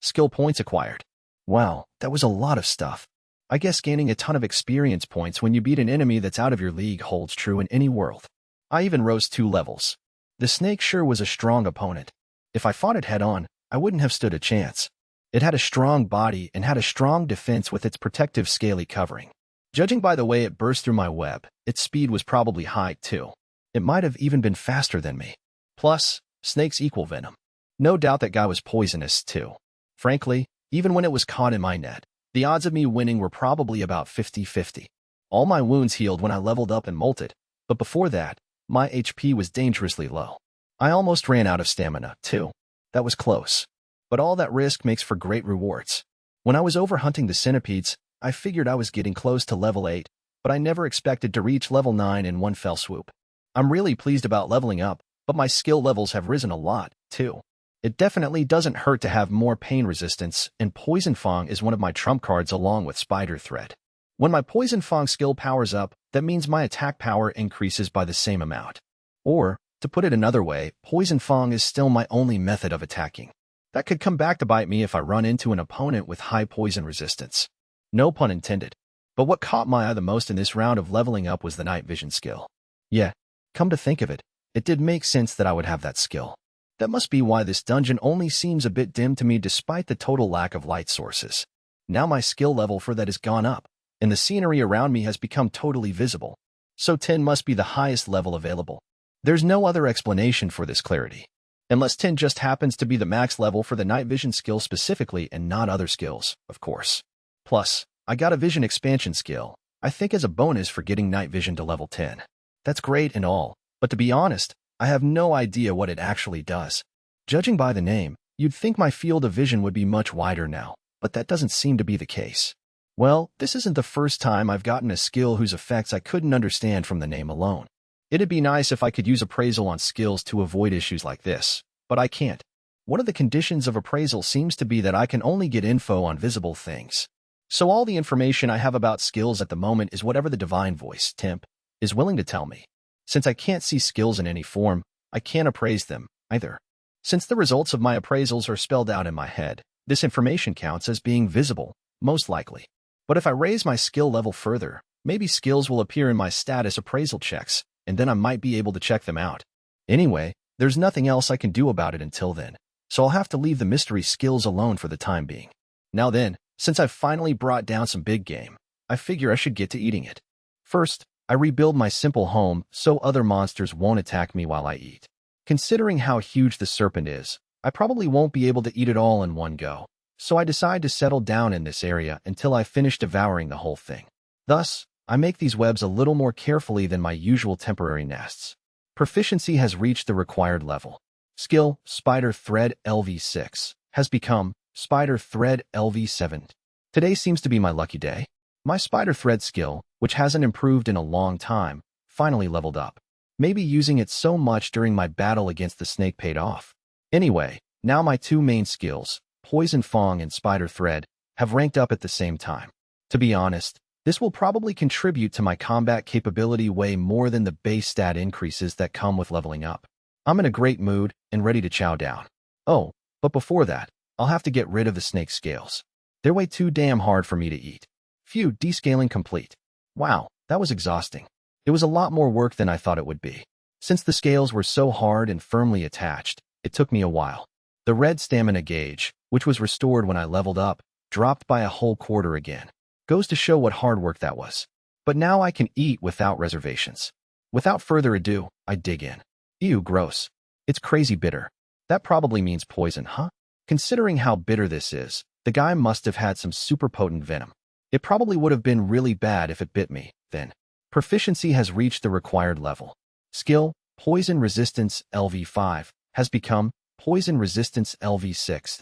Skill points acquired. Wow, that was a lot of stuff. I guess gaining a ton of experience points when you beat an enemy that's out of your league holds true in any world. I even rose 2 levels. The snake sure was a strong opponent. If I fought it head-on, I wouldn't have stood a chance. It had a strong body and had a strong defense with its protective scaly covering. Judging by the way it burst through my web, its speed was probably high too. It might have even been faster than me. Plus, snakes equal venom. No doubt that guy was poisonous too. Frankly, even when it was caught in my net, the odds of me winning were probably about 50-50. All my wounds healed when I leveled up and molted, but before that, my HP was dangerously low. I almost ran out of stamina, too. That was close. But all that risk makes for great rewards. When I was overhunting the centipedes, I figured I was getting close to level 8, but I never expected to reach level 9 in one fell swoop. I'm really pleased about leveling up, but my skill levels have risen a lot, too. It definitely doesn't hurt to have more pain resistance, and Poison Fang is one of my trump cards along with Spider Thread. When my Poison Fang skill powers up, that means my attack power increases by the same amount. Or, to put it another way, Poison Fang is still my only method of attacking. That could come back to bite me if I run into an opponent with high poison resistance. No pun intended. But what caught my eye the most in this round of leveling up was the night vision skill. Yeah, come to think of it, it did make sense that I would have that skill. That must be why this dungeon only seems a bit dim to me despite the total lack of light sources. Now my skill level for that has gone up, and the scenery around me has become totally visible. So 10 must be the highest level available. There's no other explanation for this clarity. Unless 10 just happens to be the max level for the night vision skill specifically and not other skills, of course. Plus, I got a vision expansion skill, I think as a bonus for getting night vision to level 10. That's great and all, but to be honest, I have no idea what it actually does. Judging by the name, you'd think my field of vision would be much wider now, but that doesn't seem to be the case. Well, this isn't the first time I've gotten a skill whose effects I couldn't understand from the name alone. It'd be nice if I could use appraisal on skills to avoid issues like this, but I can't. One of the conditions of appraisal seems to be that I can only get info on visible things. So all the information I have about skills at the moment is whatever the divine voice, Temp, is willing to tell me. Since I can't see skills in any form, I can't appraise them, either. Since the results of my appraisals are spelled out in my head, this information counts as being visible, most likely. But if I raise my skill level further, maybe skills will appear in my status appraisal checks, and then I might be able to check them out. Anyway, there's nothing else I can do about it until then, so I'll have to leave the mystery skills alone for the time being. Now then, since I've finally brought down some big game, I figure I should get to eating it. First, I rebuild my simple home so other monsters won't attack me while I eat. Considering how huge the serpent is, I probably won't be able to eat it all in one go, so I decide to settle down in this area until I finish devouring the whole thing. Thus, I make these webs a little more carefully than my usual temporary nests. Proficiency has reached the required level. Skill Spider Thread LV6 has become Spider Thread LV7. Today seems to be my lucky day. My Spider Thread skill, which hasn't improved in a long time, finally leveled up. Maybe using it so much during my battle against the snake paid off. Anyway, now my two main skills, Poison Fang and Spider Thread, have ranked up at the same time. To be honest, this will probably contribute to my combat capability way more than the base stat increases that come with leveling up. I'm in a great mood and ready to chow down. Oh, but before that, I'll have to get rid of the snake scales. They're way too damn hard for me to eat. Phew, descaling complete. Wow, that was exhausting. It was a lot more work than I thought it would be. Since the scales were so hard and firmly attached, it took me a while. The red stamina gauge, which was restored when I leveled up, dropped by a whole quarter again. Goes to show what hard work that was. But now I can eat without reservations. Without further ado, I dig in. Ew, gross. It's crazy bitter. That probably means poison, huh? Considering how bitter this is, the guy must have had some super potent venom. It probably would have been really bad if it bit me, then. Proficiency has reached the required level. Skill, Poison Resistance LV5, has become Poison Resistance LV6.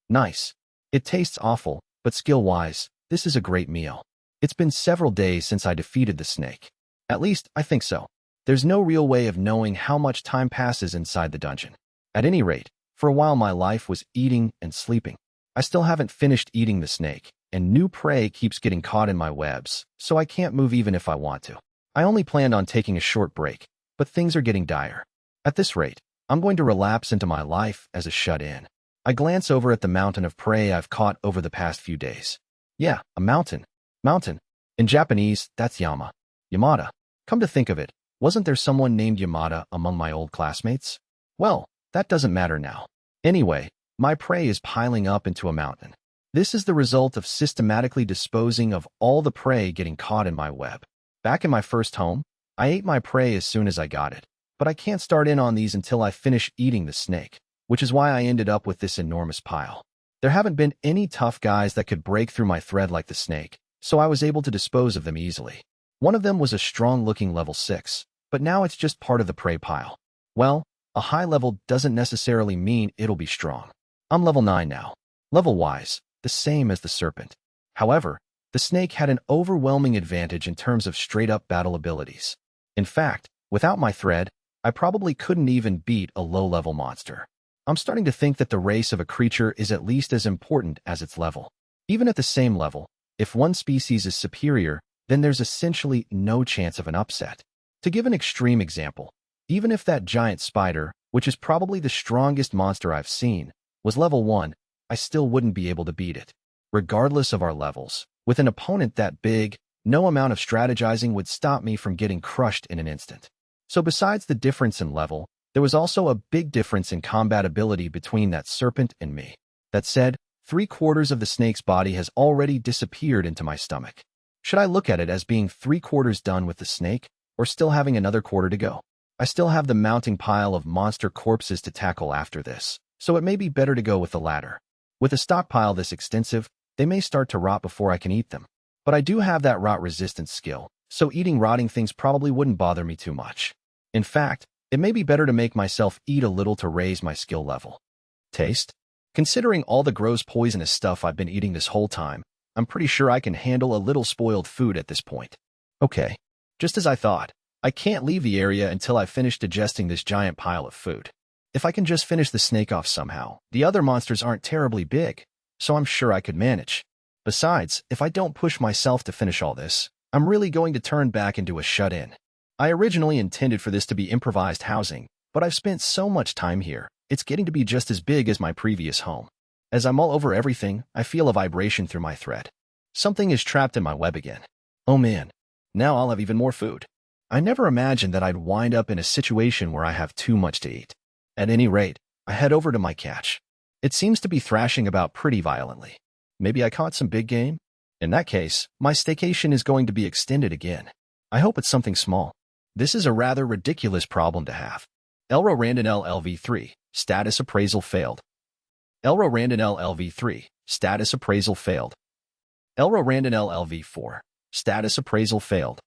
Nice. It tastes awful, but skill-wise, this is a great meal. It's been several days since I defeated the snake. At least, I think so. There's no real way of knowing how much time passes inside the dungeon. At any rate, for a while my life was eating and sleeping. I still haven't finished eating the snake, and new prey keeps getting caught in my webs, so I can't move even if I want to. I only planned on taking a short break, but things are getting dire. At this rate, I'm going to relapse into my life as a shut-in. I glance over at the mountain of prey I've caught over the past few days. Yeah, a mountain. Mountain. In Japanese, that's Yama. Yamada. Come to think of it, wasn't there someone named Yamada among my old classmates? Well, that doesn't matter now. Anyway, my prey is piling up into a mountain. This is the result of systematically disposing of all the prey getting caught in my web. Back in my first home, I ate my prey as soon as I got it, but I can't start in on these until I finish eating the snake, which is why I ended up with this enormous pile. There haven't been any tough guys that could break through my thread like the snake, so I was able to dispose of them easily. One of them was a strong-looking level 6, but now it's just part of the prey pile. Well, a high level doesn't necessarily mean it'll be strong. I'm level 9 now. Level-wise, the same as the serpent. However, the snake had an overwhelming advantage in terms of straight-up battle abilities. In fact, without my thread, I probably couldn't even beat a low-level monster. I'm starting to think that the race of a creature is at least as important as its level. Even at the same level, if one species is superior, then there's essentially no chance of an upset. To give an extreme example, even if that giant spider, which is probably the strongest monster I've seen, was level 1, I still wouldn't be able to beat it. Regardless of our levels, with an opponent that big, no amount of strategizing would stop me from getting crushed in an instant. So besides the difference in level, there was also a big difference in combat ability between that serpent and me. That said, 3/4 of the snake's body has already disappeared into my stomach. Should I look at it as being 3/4 done with the snake, or still having another quarter to go? I still have the mounting pile of monster corpses to tackle after this, so it may be better to go with the latter. With a stockpile this extensive, they may start to rot before I can eat them. But I do have that rot resistance skill, so eating rotting things probably wouldn't bother me too much. In fact, it may be better to make myself eat a little to raise my skill level. Taste? Considering all the gross poisonous stuff I've been eating this whole time, I'm pretty sure I can handle a little spoiled food at this point. Okay, just as I thought, I can't leave the area until I finish digesting this giant pile of food. If I can just finish the snake off somehow, the other monsters aren't terribly big, so I'm sure I could manage. Besides, if I don't push myself to finish all this, I'm really going to turn back into a shut-in. I originally intended for this to be improvised housing, but I've spent so much time here, it's getting to be just as big as my previous home. As I'm all over everything, I feel a vibration through my thread. Something is trapped in my web again. Oh man, now I'll have even more food. I never imagined that I'd wind up in a situation where I have too much to eat. At any rate, I head over to my catch. It seems to be thrashing about pretty violently. Maybe I caught some big game? In that case, my staycation is going to be extended again. I hope it's something small. This is a rather ridiculous problem to have. Elro Randon LLV3, status appraisal failed. Elro Randon LLV3, status appraisal failed. Elro Randon LLV4, status appraisal failed.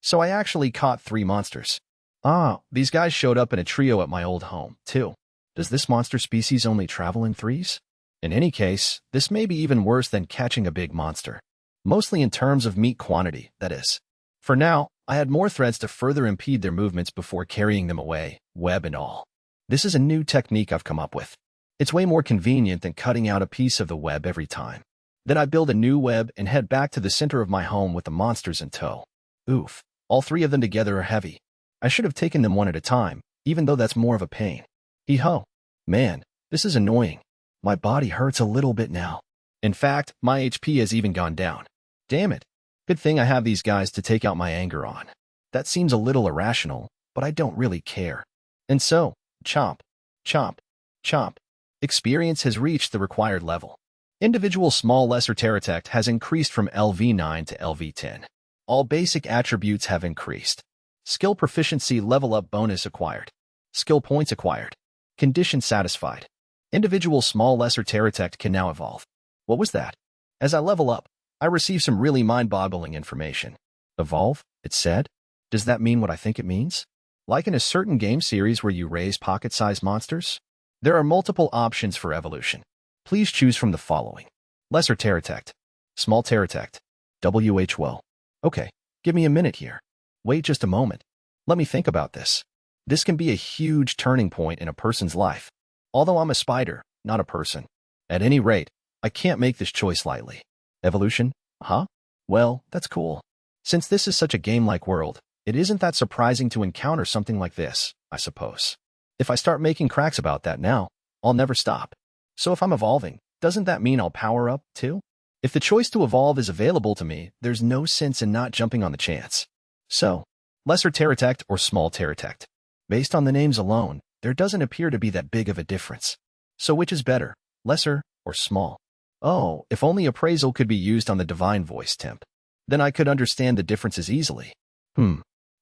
So I actually caught 3 monsters. Ah, these guys showed up in a trio at my old home, too. Does this monster species only travel in 3s? In any case, this may be even worse than catching a big monster. Mostly in terms of meat quantity, that is. For now, I had more threads to further impede their movements before carrying them away, web and all. This is a new technique I've come up with. It's way more convenient than cutting out a piece of the web every time. Then I build a new web and head back to the center of my home with the monsters in tow. Oof, all 3 of them together are heavy. I should have taken them one at a time, even though that's more of a pain. Hee-ho. Man, this is annoying. My body hurts a little bit now. In fact, my HP has even gone down. Damn it. Good thing I have these guys to take out my anger on. That seems a little irrational, but I don't really care. And so, chomp, chomp, chomp. Experience has reached the required level. Individual small lesser terratect has increased from LV9 to LV10. All basic attributes have increased. Skill proficiency level up bonus acquired. Skill points acquired. Condition satisfied. Individual small lesser terratect can now evolve. What was that? As I level up, I receive some really mind-boggling information. Evolve, it said? Does that mean what I think it means? Like in a certain game series where you raise pocket-sized monsters? There are multiple options for evolution. Please choose from the following. Lesser terratect. Small terratect. WH Okay, give me a minute here. Wait just a moment. Let me think about this. This can be a huge turning point in a person's life. Although I'm a spider, not a person. At any rate, I can't make this choice lightly. Evolution? Huh? Well, that's cool. Since this is such a game-like world, it isn't that surprising to encounter something like this, I suppose. If I start making cracks about that now, I'll never stop. So if I'm evolving, doesn't that mean I'll power up, too? If the choice to evolve is available to me, there's no sense in not jumping on the chance. So, lesser terratect or small terratect. Based on the names alone, there doesn't appear to be that big of a difference. So which is better, lesser or small? Oh, if only appraisal could be used on the divine voice temp. Then I could understand the differences easily.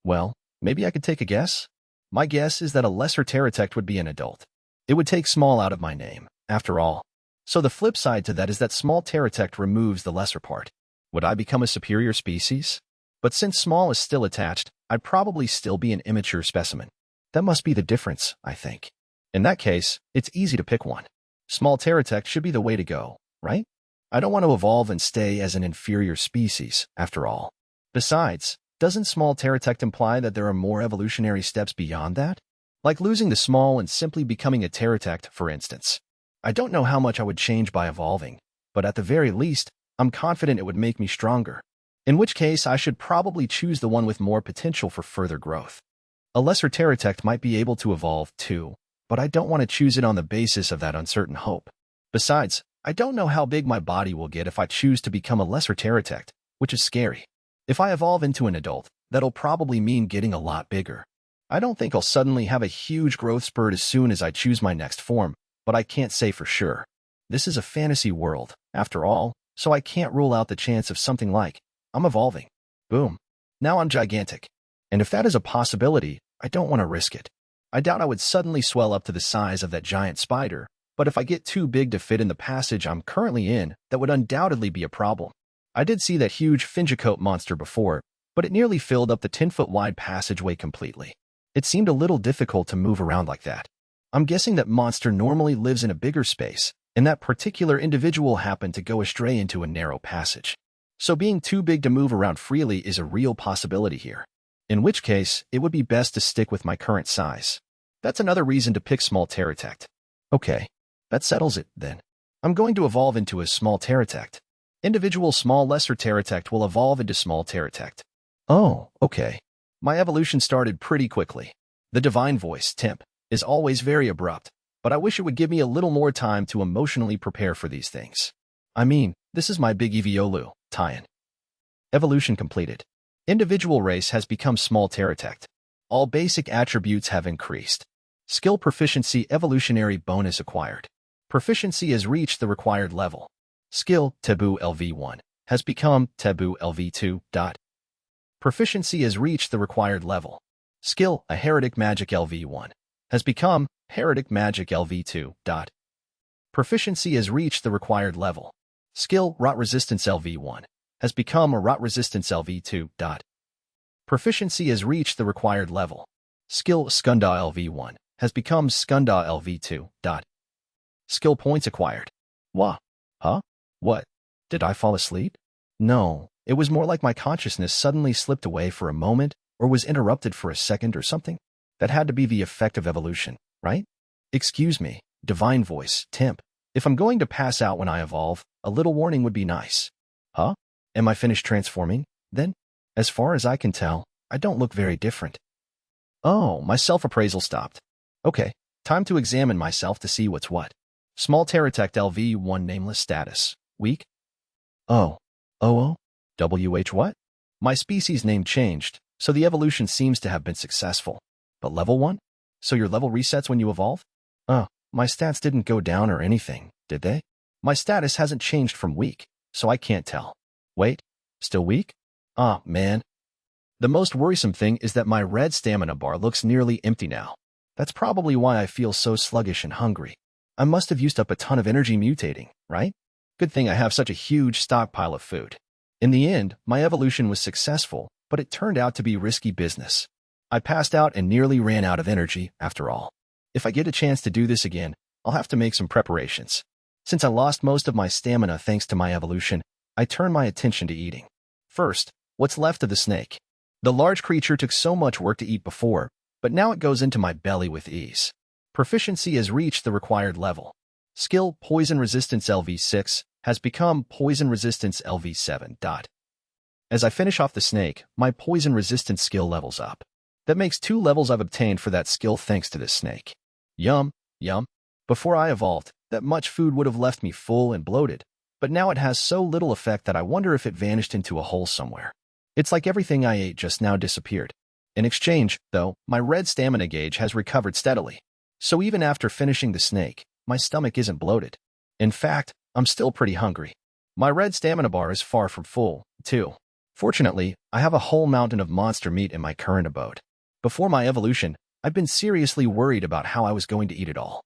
Well, maybe I could take a guess? My guess is that a lesser terratect would be an adult. It would take small out of my name, after all. So the flip side to that is that small terratect removes the lesser part. Would I become a superior species? But since small is still attached, I'd probably still be an immature specimen. That must be the difference, I think. In that case, it's easy to pick one. Small terratect should be the way to go, right? I don't want to evolve and stay as an inferior species, after all. Besides, doesn't small terratect imply that there are more evolutionary steps beyond that? Like losing the small and simply becoming a terratect, for instance. I don't know how much I would change by evolving, but at the very least, I'm confident it would make me stronger. In which case, I should probably choose the one with more potential for further growth. A lesser terratect might be able to evolve too, but I don't want to choose it on the basis of that uncertain hope. Besides, I don't know how big my body will get if I choose to become a lesser terratect, which is scary. If I evolve into an adult, that'll probably mean getting a lot bigger. I don't think I'll suddenly have a huge growth spurt as soon as I choose my next form, but I can't say for sure. This is a fantasy world, after all, so I can't rule out the chance of something like, I'm evolving. Boom. Now I'm gigantic. And if that is a possibility, I don't want to risk it. I doubt I would suddenly swell up to the size of that giant spider, but if I get too big to fit in the passage I'm currently in, that would undoubtedly be a problem. I did see that huge Fingicoat monster before, but it nearly filled up the 10-foot wide passageway completely. It seemed a little difficult to move around like that. I'm guessing that monster normally lives in a bigger space, and that particular individual happened to go astray into a narrow passage. So being too big to move around freely is a real possibility here. In which case, it would be best to stick with my current size. That's another reason to pick small terratect. Okay, that settles it, then. I'm going to evolve into a small terratect. Individual small lesser terratect will evolve into small terratect. Oh, okay. My evolution started pretty quickly. The divine voice, temp, is always very abrupt, but I wish it would give me a little more time to emotionally prepare for these things. I mean, this is my big Eviolu, tie-in. Evolution completed. Individual race has become small terratect. All basic attributes have increased. Skill proficiency evolutionary bonus acquired. Proficiency has reached the required level. Skill, Taboo LV1, has become Taboo LV2. Proficiency has reached the required level. Skill, a Heretic Magic LV1, has become Heretic Magic LV2. Proficiency has reached the required level. Skill, Rot Resistance LV1, has become a Rot Resistance LV2. Proficiency has reached the required level. Skill, Skunda LV1, has become Skunda LV2. Skill points acquired. Wah. Huh? What? Did I fall asleep? No, it was more like my consciousness suddenly slipped away for a moment or was interrupted for a second or something. That had to be the effect of evolution, right? Excuse me, divine voice, temp. If I'm going to pass out when I evolve, a little warning would be nice. Huh? Am I finished transforming, then? As far as I can tell, I don't look very different. Oh, my self-appraisal stopped. Okay, time to examine myself to see what's what. Small terratect LV1 nameless status. Weak? Oh. What? My species name changed, so the evolution seems to have been successful. But level 1? So your level resets when you evolve? Oh, my stats didn't go down or anything, did they? My status hasn't changed from weak, so I can't tell. Wait, still weak? Ah, man. The most worrisome thing is that my red stamina bar looks nearly empty now. That's probably why I feel so sluggish and hungry. I must have used up a ton of energy mutating, right? Good thing I have such a huge stockpile of food. In the end, my evolution was successful, but it turned out to be risky business. I passed out and nearly ran out of energy, after all. If I get a chance to do this again, I'll have to make some preparations. Since I lost most of my stamina thanks to my evolution, I turn my attention to eating. First, what's left of the snake? The large creature took so much work to eat before, but now it goes into my belly with ease. Proficiency has reached the required level. Skill Poison Resistance LV6 has become Poison Resistance LV7. As I finish off the snake, my Poison Resistance skill levels up. That makes 2 levels I've obtained for that skill thanks to this snake. Yum, yum. Before I evolved, that much food would have left me full and bloated, but now it has so little effect that I wonder if it vanished into a hole somewhere. It's like everything I ate just now disappeared. In exchange, though, my red stamina gauge has recovered steadily. So even after finishing the snake, my stomach isn't bloated. In fact, I'm still pretty hungry. My red stamina bar is far from full, too. Fortunately, I have a whole mountain of monster meat in my current abode. Before my evolution, I've been seriously worried about how I was going to eat it all.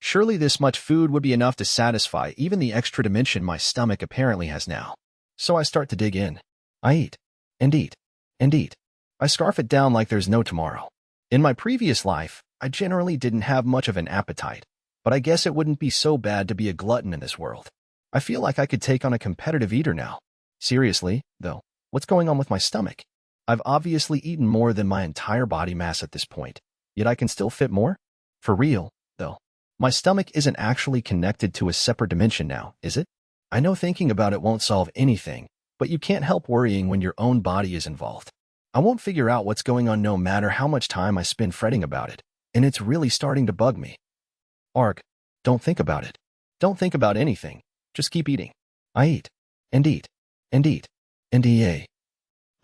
Surely this much food would be enough to satisfy even the extra dimension my stomach apparently has now. So I start to dig in. I eat, and eat, and eat. I scarf it down like there's no tomorrow. In my previous life, I generally didn't have much of an appetite, but I guess it wouldn't be so bad to be a glutton in this world. I feel like I could take on a competitive eater now. Seriously, though, what's going on with my stomach? I've obviously eaten more than my entire body mass at this point, yet I can still fit more? For real, though. My stomach isn't actually connected to a separate dimension now, is it? I know thinking about it won't solve anything, but you can't help worrying when your own body is involved. I won't figure out what's going on no matter how much time I spend fretting about it, and it's really starting to bug me. Arg, don't think about it. Don't think about anything. Just keep eating. I eat, and eat, and eat, and eat.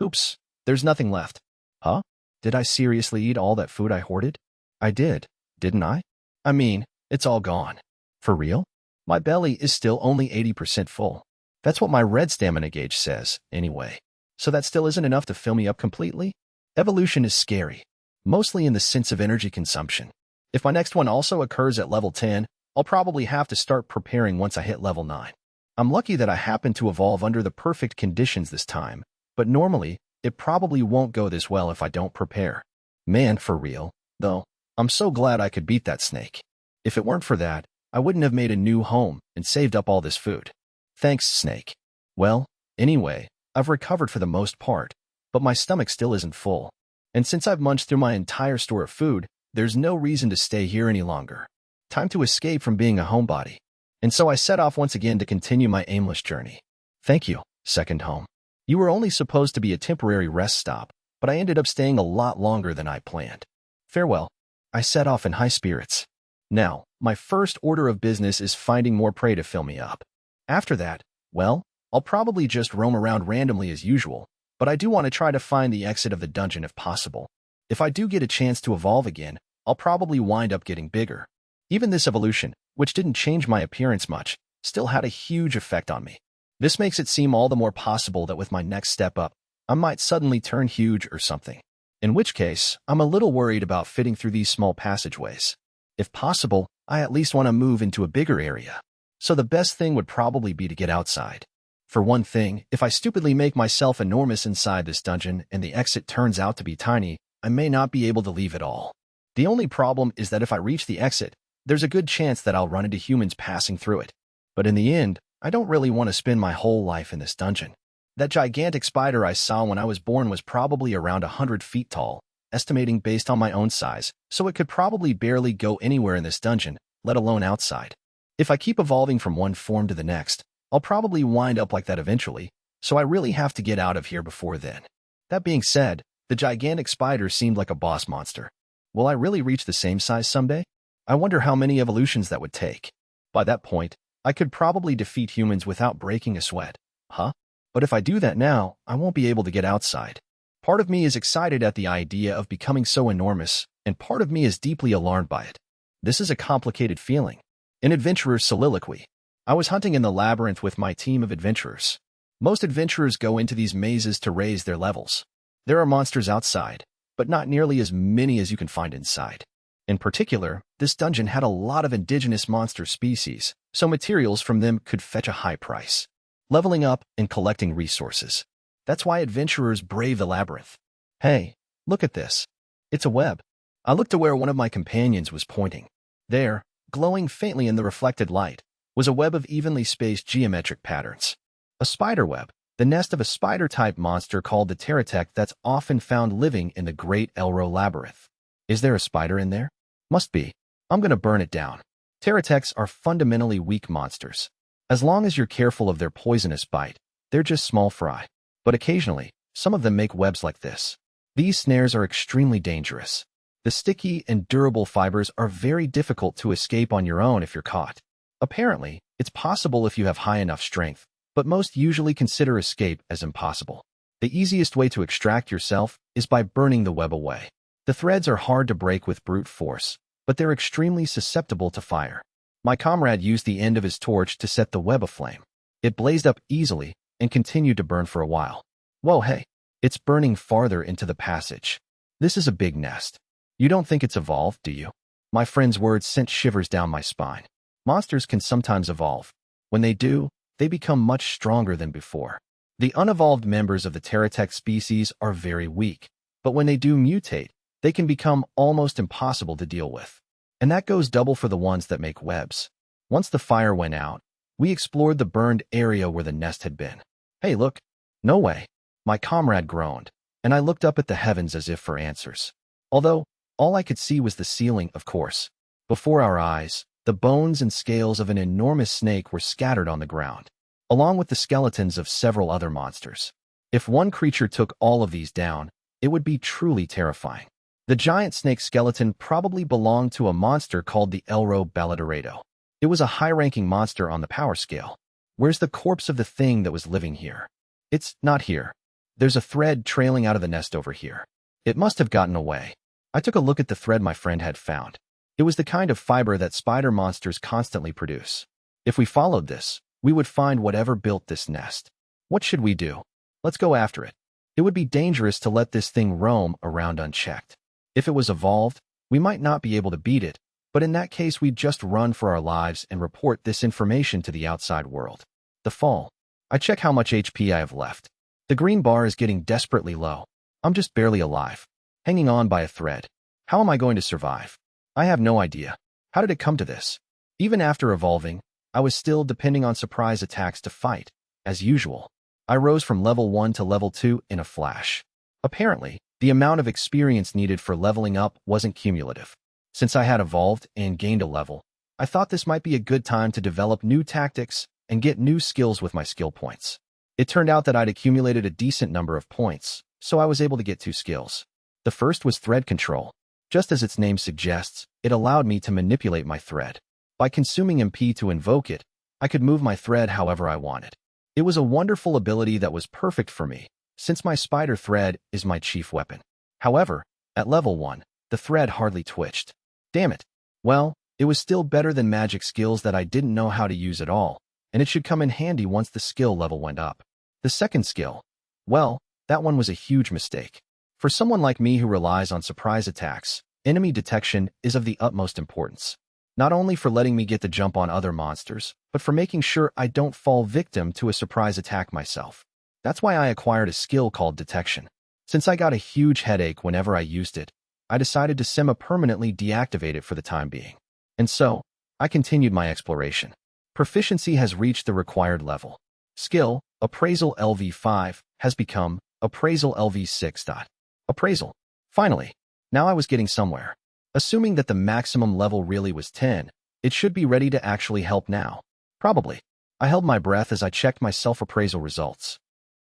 Oops, there's nothing left. Huh? Did I seriously eat all that food I hoarded? I did, didn't I? I mean, it's all gone. For real? My belly is still only 80% full. That's what my red stamina gauge says, anyway. So that still isn't enough to fill me up completely? Evolution is scary, mostly in the sense of energy consumption. If my next one also occurs at level 10, I'll probably have to start preparing once I hit level 9. I'm lucky that I happened to evolve under the perfect conditions this time, but normally, it probably won't go this well if I don't prepare. Man, for real, though, I'm so glad I could beat that snake. If it weren't for that, I wouldn't have made a new home and saved up all this food. Thanks, snake. Well, anyway, I've recovered for the most part, but my stomach still isn't full. And since I've munched through my entire store of food, there's no reason to stay here any longer. Time to escape from being a homebody. And so I set off once again to continue my aimless journey. Thank you, second home. You were only supposed to be a temporary rest stop, but I ended up staying a lot longer than I planned. Farewell. I set off in high spirits. Now, my first order of business is finding more prey to fill me up. After that, well, I'll probably just roam around randomly as usual, but I do want to try to find the exit of the dungeon if possible. If I do get a chance to evolve again, I'll probably wind up getting bigger. Even this evolution, which didn't change my appearance much, still had a huge effect on me. This makes it seem all the more possible that with my next step up, I might suddenly turn huge or something. In which case, I'm a little worried about fitting through these small passageways. If possible, I at least want to move into a bigger area. So the best thing would probably be to get outside. For one thing, if I stupidly make myself enormous inside this dungeon and the exit turns out to be tiny, I may not be able to leave at all. The only problem is that if I reach the exit, there's a good chance that I'll run into humans passing through it. But in the end, I don't really want to spend my whole life in this dungeon. That gigantic spider I saw when I was born was probably around 100 feet tall, estimating based on my own size, so it could probably barely go anywhere in this dungeon, let alone outside. If I keep evolving from one form to the next, I'll probably wind up like that eventually, so I really have to get out of here before then. That being said, the gigantic spider seemed like a boss monster. Will I really reach the same size someday? I wonder how many evolutions that would take. By that point, I could probably defeat humans without breaking a sweat. Huh? But if I do that now, I won't be able to get outside. Part of me is excited at the idea of becoming so enormous, and part of me is deeply alarmed by it. This is a complicated feeling. An adventurer's soliloquy. I was hunting in the labyrinth with my team of adventurers. Most adventurers go into these mazes to raise their levels. There are monsters outside, but not nearly as many as you can find inside. In particular, this dungeon had a lot of indigenous monster species, so materials from them could fetch a high price. Leveling up and collecting resources. That's why adventurers brave the labyrinth. Hey, look at this. It's a web. I looked to where one of my companions was pointing. There, glowing faintly in the reflected light, was a web of evenly spaced geometric patterns. A spider web, the nest of a spider-type monster called the pterodactyl that's often found living in the Great Elro Labyrinth. Is there a spider in there? Must be. I'm gonna burn it down. Pterodactyls are fundamentally weak monsters. As long as you're careful of their poisonous bite, they're just small fry. But occasionally, some of them make webs like this. These snares are extremely dangerous. The sticky and durable fibers are very difficult to escape on your own if you're caught. Apparently, it's possible if you have high enough strength, but most usually consider escape as impossible. The easiest way to extract yourself is by burning the web away. The threads are hard to break with brute force, but they're extremely susceptible to fire. My comrade used the end of his torch to set the web aflame. It blazed up easily and continued to burn for a while. Whoa, hey, it's burning farther into the passage. This is a big nest. You don't think it's evolved, do you? My friend's words sent shivers down my spine. Monsters can sometimes evolve. When they do, they become much stronger than before. The unevolved members of the pterodactyl species are very weak, but when they do mutate, they can become almost impossible to deal with. And that goes double for the ones that make webs. Once the fire went out, we explored the burned area where the nest had been. Hey, look. No way. My comrade groaned, and I looked up at the heavens as if for answers. Although, all I could see was the ceiling, of course. Before our eyes, the bones and scales of an enormous snake were scattered on the ground, along with the skeletons of several other monsters. If one creature took all of these down, it would be truly terrifying. The giant snake skeleton probably belonged to a monster called the Elro Baladorado. It was a high-ranking monster on the power scale. Where's the corpse of the thing that was living here? It's not here. There's a thread trailing out of the nest over here. It must have gotten away. I took a look at the thread my friend had found. It was the kind of fiber that spider monsters constantly produce. If we followed this, we would find whatever built this nest. What should we do? Let's go after it. It would be dangerous to let this thing roam around unchecked. If it was evolved, we might not be able to beat it, but in that case we'd just run for our lives and report this information to the outside world. The fall. I check how much HP I have left. The green bar is getting desperately low. I'm just barely alive, hanging on by a thread. How am I going to survive? I have no idea. How did it come to this? Even after evolving, I was still depending on surprise attacks to fight, as usual. I rose from level 1 to level 2 in a flash. Apparently, the amount of experience needed for leveling up wasn't cumulative. Since I had evolved and gained a level, I thought this might be a good time to develop new tactics and get new skills with my skill points. It turned out that I'd accumulated a decent number of points, so I was able to get 2 skills. The first was thread control. Just as its name suggests, it allowed me to manipulate my thread. By consuming MP to invoke it, I could move my thread however I wanted. It was a wonderful ability that was perfect for me, since my spider thread is my chief weapon. However, at level 1, the thread hardly twitched. Damn it. Well, it was still better than magic skills that I didn't know how to use at all, and it should come in handy once the skill level went up. The second skill, well, that one was a huge mistake. For someone like me who relies on surprise attacks, enemy detection is of the utmost importance. Not only for letting me get the jump on other monsters, but for making sure I don't fall victim to a surprise attack myself. That's why I acquired a skill called detection. Since I got a huge headache whenever I used it, I decided to semi-permanently deactivate it for the time being. And so, I continued my exploration. Proficiency has reached the required level. Skill, Appraisal LV5, has become Appraisal LV6. Appraisal. Finally, now I was getting somewhere. Assuming that the maximum level really was 10, it should be ready to actually help now. Probably. I held my breath as I checked my self-appraisal results.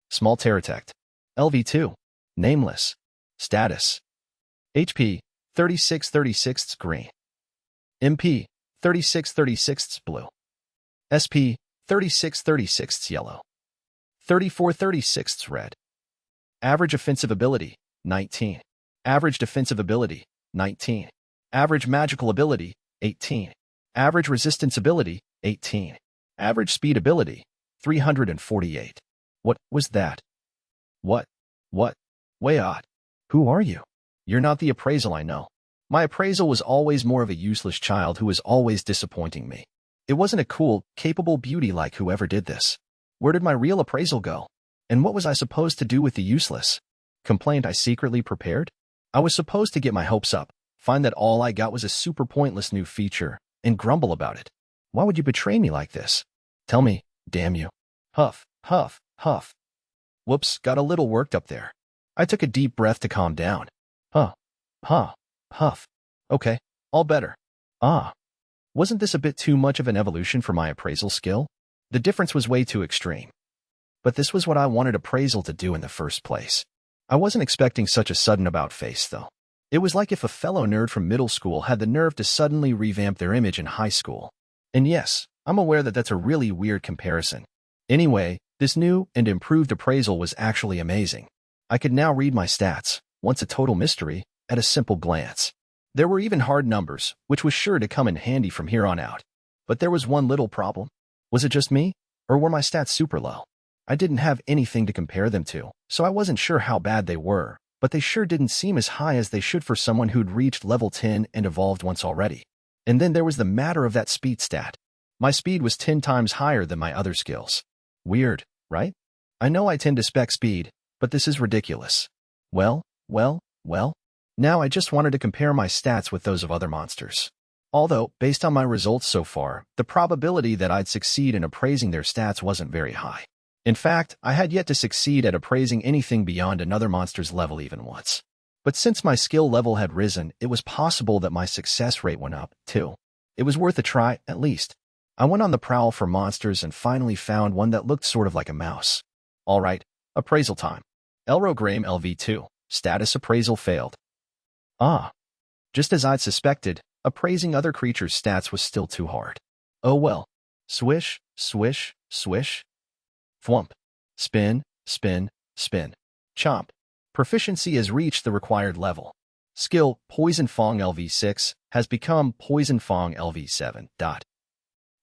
Small pterodactyl. LV2. Nameless. Status. HP, 3636 green. MP, 3636 blue. SP, 3636 yellow. 3436 thread. Average offensive ability, 19. Average defensive ability, 19. Average magical ability, 18. Average resistance ability, 18. Average speed ability, 348. What was that? What? Way odd. Who are you? You're not the appraisal I know. My appraisal was always more of a useless child who was always disappointing me. It wasn't a cool, capable beauty like whoever did this. Where did my real appraisal go? And what was I supposed to do with the useless complaint I secretly prepared? I was supposed to get my hopes up, find that all I got was a super pointless new feature, and grumble about it. Why would you betray me like this? Tell me, damn you. Huff, huff, huff. Whoops, got a little worked up there. I took a deep breath to calm down. Huff. Okay, all better. Wasn't this a bit too much of an evolution for my appraisal skill? The difference was way too extreme. But this was what I wanted appraisal to do in the first place. I wasn't expecting such a sudden about-face, though. It was like if a fellow nerd from middle school had the nerve to suddenly revamp their image in high school. And yes, I'm aware that that's a really weird comparison. Anyway, this new and improved appraisal was actually amazing. I could now read my stats, once a total mystery, at a simple glance. There were even hard numbers, which was sure to come in handy from here on out. But there was one little problem. Was it just me, or were my stats super low? I didn't have anything to compare them to, so I wasn't sure how bad they were, but they sure didn't seem as high as they should for someone who'd reached level 10 and evolved once already. And then there was the matter of that speed stat. My speed was 10 times higher than my other skills. Weird, right? I know I tend to spec speed, but this is ridiculous. Well. Now I just wanted to compare my stats with those of other monsters. Although, based on my results so far, the probability that I'd succeed in appraising their stats wasn't very high. In fact, I had yet to succeed at appraising anything beyond another monster's level even once. But since my skill level had risen, it was possible that my success rate went up, too. It was worth a try, at least. I went on the prowl for monsters and finally found one that looked sort of like a mouse. Alright, appraisal time. Elrograim LV2. Status appraisal failed. Just as I'd suspected, appraising other creatures' stats was still too hard. Oh well. Swish, swish, swish. Thwump. Spin, spin, spin. Chomp. Proficiency has reached the required level. Skill, Poison Fang LV6, has become Poison Fang LV7.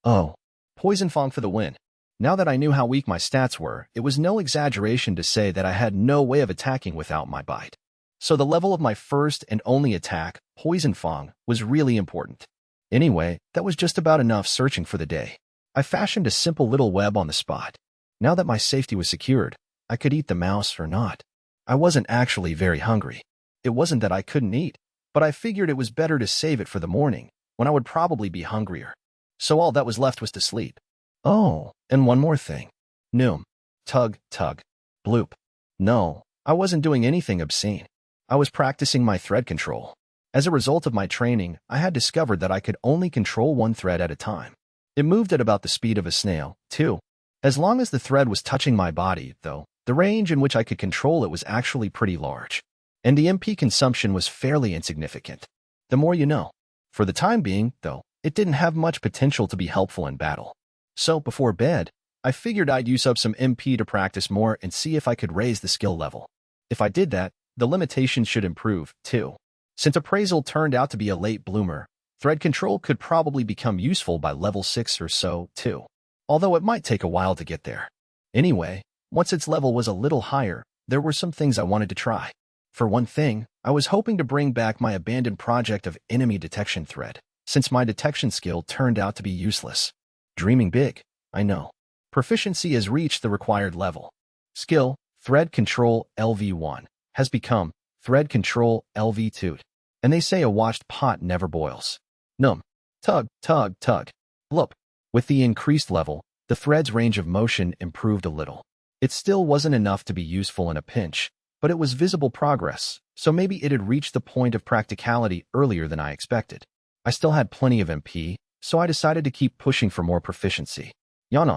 Oh. Poison Fang for the win. Now that I knew how weak my stats were, it was no exaggeration to say that I had no way of attacking without my bite. So the level of my first and only attack, Poison Fang, was really important. Anyway, that was just about enough searching for the day. I fashioned a simple little web on the spot. Now that my safety was secured, I could eat the mouse or not. I wasn't actually very hungry. It wasn't that I couldn't eat, but I figured it was better to save it for the morning, when I would probably be hungrier. So all that was left was to sleep. Oh, and one more thing. Noom. Tug, tug. Bloop. No, I wasn't doing anything obscene. I was practicing my thread control. As a result of my training, I had discovered that I could only control one thread at a time. It moved at about the speed of a snail, too. As long as the thread was touching my body, though, the range in which I could control it was actually pretty large. And the MP consumption was fairly insignificant. The more you know. For the time being, though, it didn't have much potential to be helpful in battle. So, before bed, I figured I'd use up some MP to practice more and see if I could raise the skill level. If I did that, the limitations should improve, too. Since appraisal turned out to be a late bloomer, thread control could probably become useful by level 6 or so, too. Although it might take a while to get there. Anyway, once its level was a little higher, there were some things I wanted to try. For one thing, I was hoping to bring back my abandoned project of enemy detection thread, since my detection skill turned out to be useless. Dreaming big, I know. Proficiency has reached the required level. Skill, Thread Control LV1, has become Thread Control LV2. And they say a washed pot never boils. Num. Tug, tug, tug. Blup. With the increased level, the thread's range of motion improved a little. It still wasn't enough to be useful in a pinch, but it was visible progress, so maybe it had reached the point of practicality earlier than I expected. I still had plenty of MP, so I decided to keep pushing for more proficiency. Yawn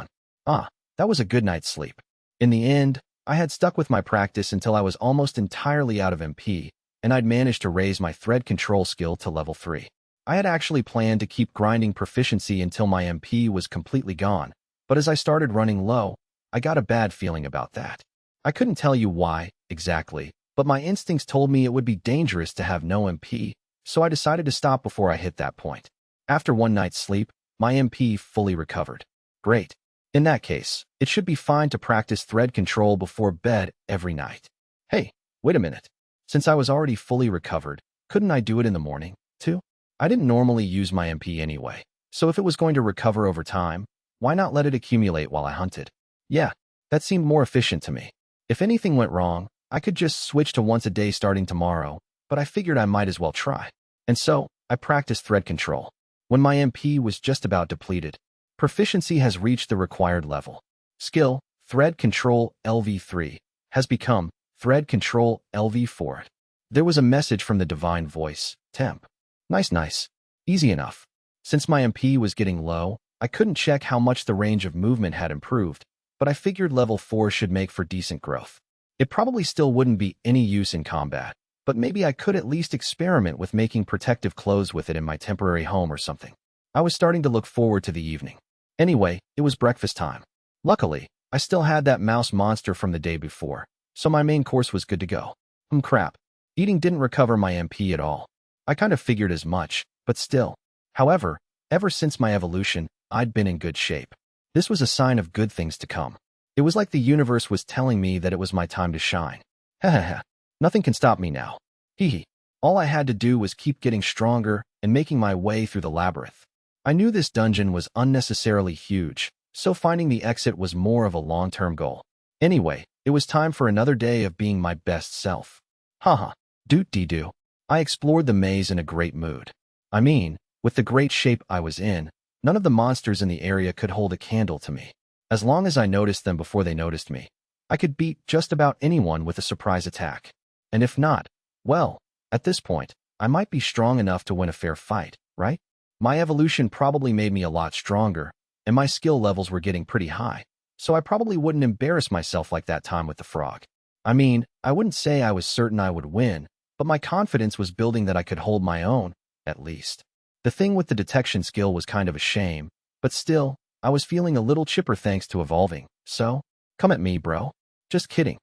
on. That was a good night's sleep. In the end, I had stuck with my practice until I was almost entirely out of MP, and I'd managed to raise my thread control skill to level 3. I had actually planned to keep grinding proficiency until my MP was completely gone, but as I started running low, I got a bad feeling about that. I couldn't tell you why, exactly, but my instincts told me it would be dangerous to have no MP, so I decided to stop before I hit that point. After one night's sleep, my MP fully recovered. Great. In that case, it should be fine to practice thread control before bed every night. Hey, wait a minute. Since I was already fully recovered, couldn't I do it in the morning, too? I didn't normally use my MP anyway, so if it was going to recover over time, why not let it accumulate while I hunted? Yeah, that seemed more efficient to me. If anything went wrong, I could just switch to once a day starting tomorrow, but I figured I might as well try. And so, I practiced thread control. When my MP was just about depleted, proficiency has reached the required level. Skill, thread control LV3, has become thread control LV4. There was a message from the divine voice, temp. Nice. Easy enough. Since my MP was getting low, I couldn't check how much the range of movement had improved, but I figured level 4 should make for decent growth. It probably still wouldn't be any use in combat, but maybe I could at least experiment with making protective clothes with it in my temporary home or something. I was starting to look forward to the evening. Anyway, it was breakfast time. Luckily, I still had that mouse monster from the day before, so my main course was good to go. Crap. Eating didn't recover my MP at all. I kind of figured as much, but still. However, ever since my evolution, I'd been in good shape. This was a sign of good things to come. It was like the universe was telling me that it was my time to shine. Hahaha. Nothing can stop me now. Hee. All I had to do was keep getting stronger and making my way through the labyrinth. I knew this dungeon was unnecessarily huge, so finding the exit was more of a long-term goal. Anyway, it was time for another day of being my best self. Haha. Doot-dee-doo. I explored the maze in a great mood. I mean, with the great shape I was in, none of the monsters in the area could hold a candle to me. As long as I noticed them before they noticed me, I could beat just about anyone with a surprise attack. And if not, well, at this point, I might be strong enough to win a fair fight, right? My evolution probably made me a lot stronger, and my skill levels were getting pretty high, so I probably wouldn't embarrass myself like that time with the frog. I mean, I wouldn't say I was certain I would win, but my confidence was building that I could hold my own, at least. The thing with the detection skill was kind of a shame, but still, I was feeling a little chipper thanks to evolving, so, come at me, bro. Just kidding.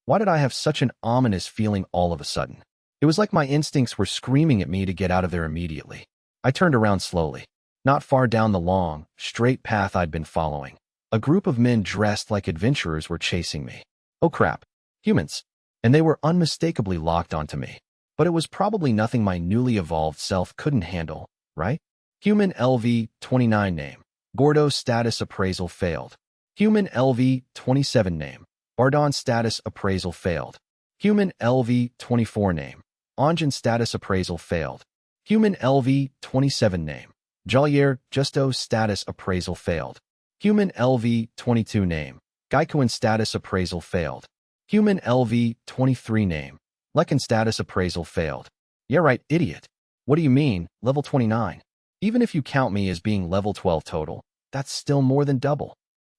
Why did I have such an ominous feeling all of a sudden? It was like my instincts were screaming at me to get out of there immediately. I turned around slowly. Not far down the long, straight path I'd been following, a group of men dressed like adventurers were chasing me. Oh crap. Humans. And they were unmistakably locked onto me. But it was probably nothing my newly evolved self couldn't handle, right? Human LV 29 name. Gordo status appraisal failed. Human LV 27 name. Bardon status appraisal failed. Human LV 24 name. Onjin status appraisal failed. Human LV 27 name. Jolier Justo status appraisal failed. Human LV 22 name. Gaikuin status appraisal failed. Human LV 23 name. Lekin status appraisal failed. Yeah right, idiot. What do you mean, level 29? Even if you count me as being level 12 total, that's still more than double.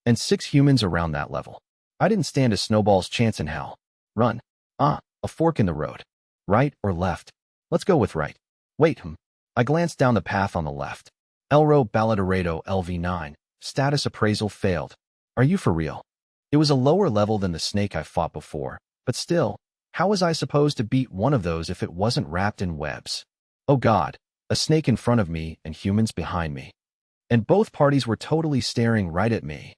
And 6 humans around that level. I didn't stand a snowball's chance in hell. Run. A fork in the road. Right or left? Let's go with right. Wait, I glanced down the path on the left. Elro Baladorado LV9. Status appraisal failed. Are you for real? It was a lower level than the snake I fought before, but still, how was I supposed to beat one of those if it wasn't wrapped in webs? Oh god, a snake in front of me and humans behind me. And both parties were totally staring right at me.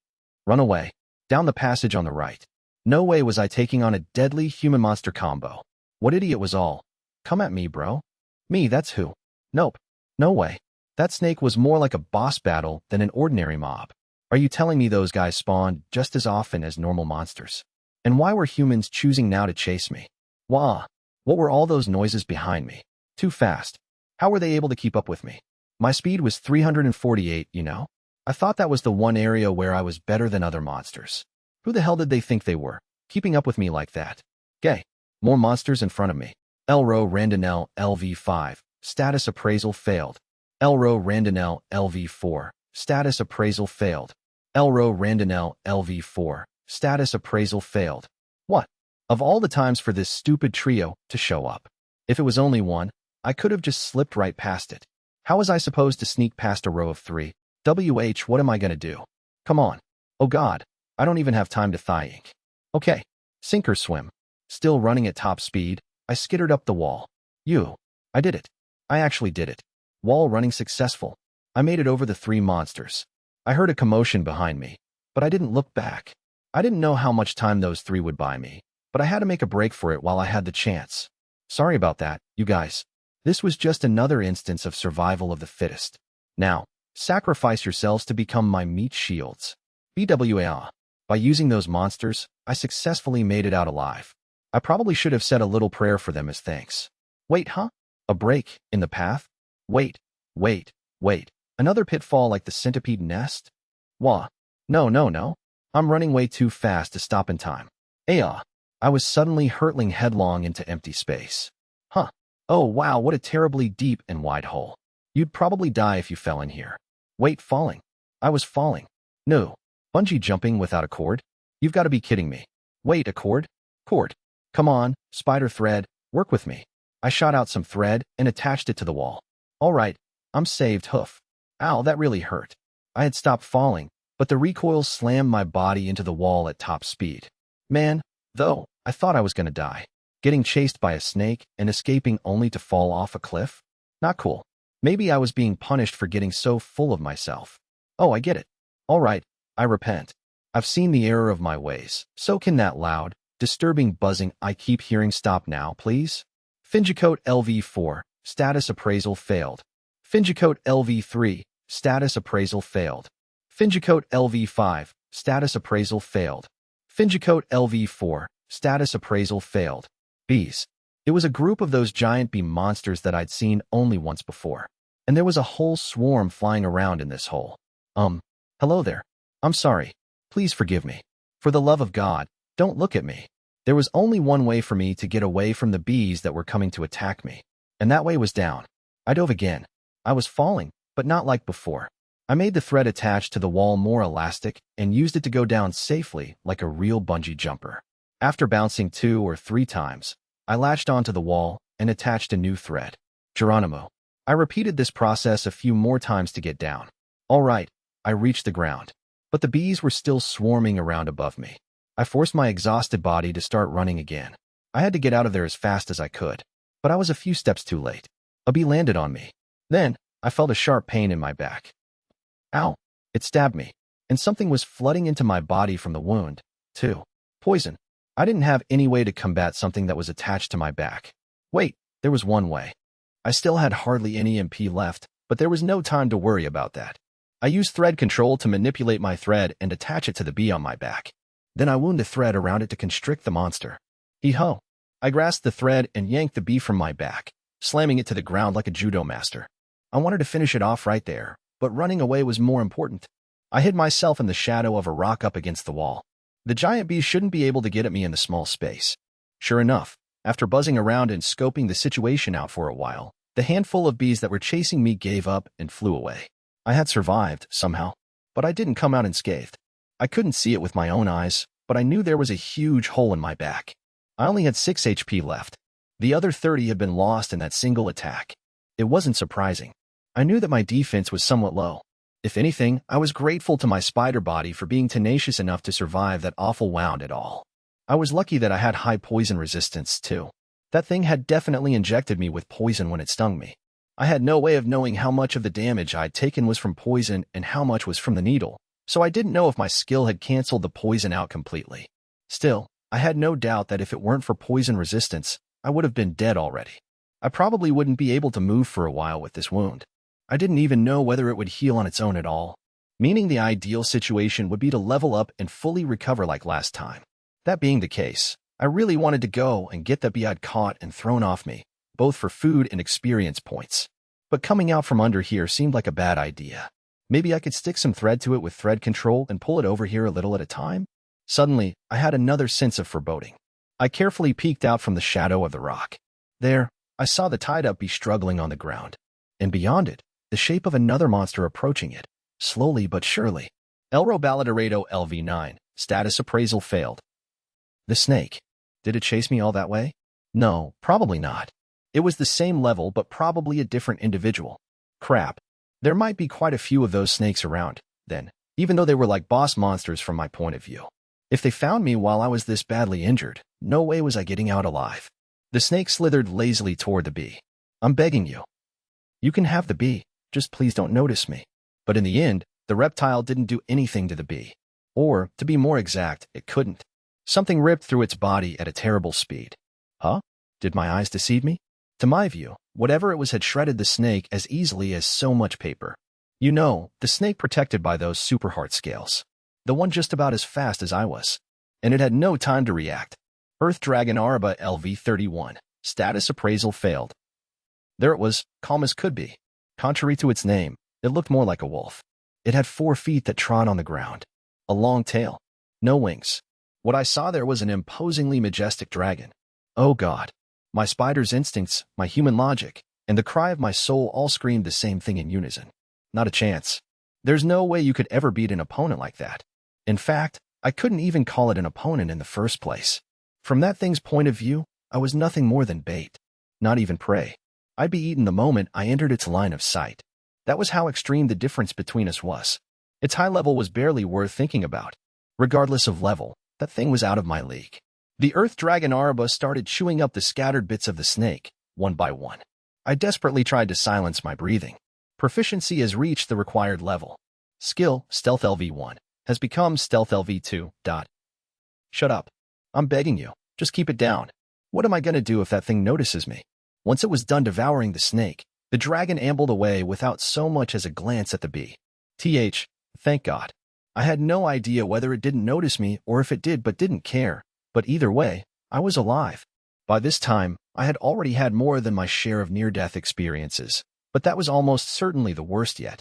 Run away. Down the passage on the right. No way was I taking on a deadly human-monster combo. What idiot was all? Come at me, bro. Me, that's who. Nope. No way. That snake was more like a boss battle than an ordinary mob. Are you telling me those guys spawned just as often as normal monsters? And why were humans choosing now to chase me? Wah! What were all those noises behind me? Too fast. How were they able to keep up with me? My speed was 348, you know? I thought that was the one area where I was better than other monsters. Who the hell did they think they were, keeping up with me like that? Gay. More monsters in front of me. Elro Randonel LV5. Status appraisal failed. Elro Randonel LV4. Status appraisal failed. Elro Randonel LV4. Status appraisal failed. What? Of all the times for this stupid trio to show up. If it was only one, I could have just slipped right past it. How was I supposed to sneak past a row of 3? What am I gonna do? Come on. Oh god. I don't even have time to thigh ink. Okay, sink or swim. Still running at top speed, I skittered up the wall. I did it. I actually did it. Wall running successful. I made it over the 3 monsters. I heard a commotion behind me, but I didn't look back. I didn't know how much time those 3 would buy me, but I had to make a break for it while I had the chance. Sorry about that, you guys. This was just another instance of survival of the fittest. Now, sacrifice yourselves to become my meat shields. BWA. By using those monsters, I successfully made it out alive. I probably should have said a little prayer for them as thanks. Wait, huh? A break in the path? Wait. Another pitfall like the centipede nest? Wah. No. I'm running way too fast to stop in time. I was suddenly hurtling headlong into empty space. Huh. Oh wow, what a terribly deep and wide hole. You'd probably die if you fell in here. Wait, falling? I was falling. No. Bungee jumping without a cord? You've got to be kidding me. Wait, a cord? Cord. Come on, spider thread, work with me. I shot out some thread and attached it to the wall. All right, I'm saved. Hoof. Ow, that really hurt. I had stopped falling, but the recoil slammed my body into the wall at top speed. Man, though, I thought I was gonna die. Getting chased by a snake and escaping only to fall off a cliff? Not cool. Maybe I was being punished for getting so full of myself. Oh, I get it. All right, I repent. I've seen the error of my ways. So can that loud, disturbing buzzing I keep hearing stop now, please? Fingicoat LV4, status appraisal failed. Fingicoat LV3, status appraisal failed. Fingicoat LV5, status appraisal failed. Fingicoat LV4, status appraisal failed. Bees. It was a group of those giant bee monsters that I'd seen only once before. And there was a whole swarm flying around in this hole. Hello there. I'm sorry. Please forgive me. For the love of God, don't look at me. There was only one way for me to get away from the bees that were coming to attack me. And that way was down. I dove again. I was falling, but not like before. I made the thread attached to the wall more elastic and used it to go down safely like a real bungee jumper. After bouncing 2 or 3 times, I latched onto the wall and attached a new thread. Geronimo. I repeated this process a few more times to get down. All right, I reached the ground. But the bees were still swarming around above me. I forced my exhausted body to start running again. I had to get out of there as fast as I could. But I was a few steps too late. A bee landed on me. Then, I felt a sharp pain in my back. Ow! It stabbed me. And something was flooding into my body from the wound, too. Poison. I didn't have any way to combat something that was attached to my back. Wait, there was one way. I still had hardly any MP left, but there was no time to worry about that. I used thread control to manipulate my thread and attach it to the bee on my back. Then I wound a thread around it to constrict the monster. Hee-ho. I grasped the thread and yanked the bee from my back, slamming it to the ground like a judo master. I wanted to finish it off right there, but running away was more important. I hid myself in the shadow of a rock up against the wall. The giant bees shouldn't be able to get at me in the small space. Sure enough, after buzzing around and scoping the situation out for a while, the handful of bees that were chasing me gave up and flew away. I had survived, somehow, but I didn't come out unscathed. I couldn't see it with my own eyes, but I knew there was a huge hole in my back. I only had 6 HP left. The other 30 had been lost in that single attack. It wasn't surprising. I knew that my defense was somewhat low. If anything, I was grateful to my spider body for being tenacious enough to survive that awful wound at all. I was lucky that I had high poison resistance, too. That thing had definitely injected me with poison when it stung me. I had no way of knowing how much of the damage I'd taken was from poison and how much was from the needle, so I didn't know if my skill had canceled the poison out completely. Still, I had no doubt that if it weren't for poison resistance, I would have been dead already. I probably wouldn't be able to move for a while with this wound. I didn't even know whether it would heal on its own at all, meaning the ideal situation would be to level up and fully recover like last time. That being the case, I really wanted to go and get that bee I'd caught and thrown off me, both for food and experience points. But coming out from under here seemed like a bad idea. Maybe I could stick some thread to it with thread control and pull it over here a little at a time? Suddenly, I had another sense of foreboding. I carefully peeked out from the shadow of the rock. There, I saw the tied-up bee struggling on the ground. And beyond it, the shape of another monster approaching it, slowly but surely. Elro Baladorado LV9, status appraisal failed. The snake. Did it chase me all that way? No, probably not. It was the same level but probably a different individual. Crap. There might be quite a few of those snakes around, then. even though they were like boss monsters from my point of view. If they found me while I was this badly injured, no way was I getting out alive. The snake slithered lazily toward the bee. I'm begging you. You can have the bee, just please don't notice me. But in the end, the reptile didn't do anything to the bee. Or, to be more exact, it couldn't. Something ripped through its body at a terrible speed. Huh? Did my eyes deceive me? To my view, whatever it was had shredded the snake as easily as so much paper. You know, the snake protected by those super heart scales. The one just about as fast as I was. And it had no time to react. Earth Dragon Araba LV31. Status appraisal failed. There it was, calm as could be. Contrary to its name, it looked more like a wolf. It had 4 feet that trod on the ground. A long tail. No wings. What I saw there was an imposingly majestic dragon. Oh God. My spider's instincts, my human logic, and the cry of my soul all screamed the same thing in unison. Not a chance. There's no way you could ever beat an opponent like that. In fact, I couldn't even call it an opponent in the first place. From that thing's point of view, I was nothing more than bait. Not even prey. I'd be eaten the moment I entered its line of sight. That was how extreme the difference between us was. Its high level was barely worth thinking about. Regardless of level, that thing was out of my league. The Earth Dragon Araba started chewing up the scattered bits of the snake, one by one. I desperately tried to silence my breathing. Proficiency has reached the required level. Skill, Stealth LV1, has become Stealth LV2. Shut up. I'm begging you, just keep it down. What am I going to do if that thing notices me? Once it was done devouring the snake, the dragon ambled away without so much as a glance at the bee. Thank God. I had no idea whether it didn't notice me or if it did but didn't care, but either way, I was alive. By this time, I had already had more than my share of near-death experiences, but that was almost certainly the worst yet.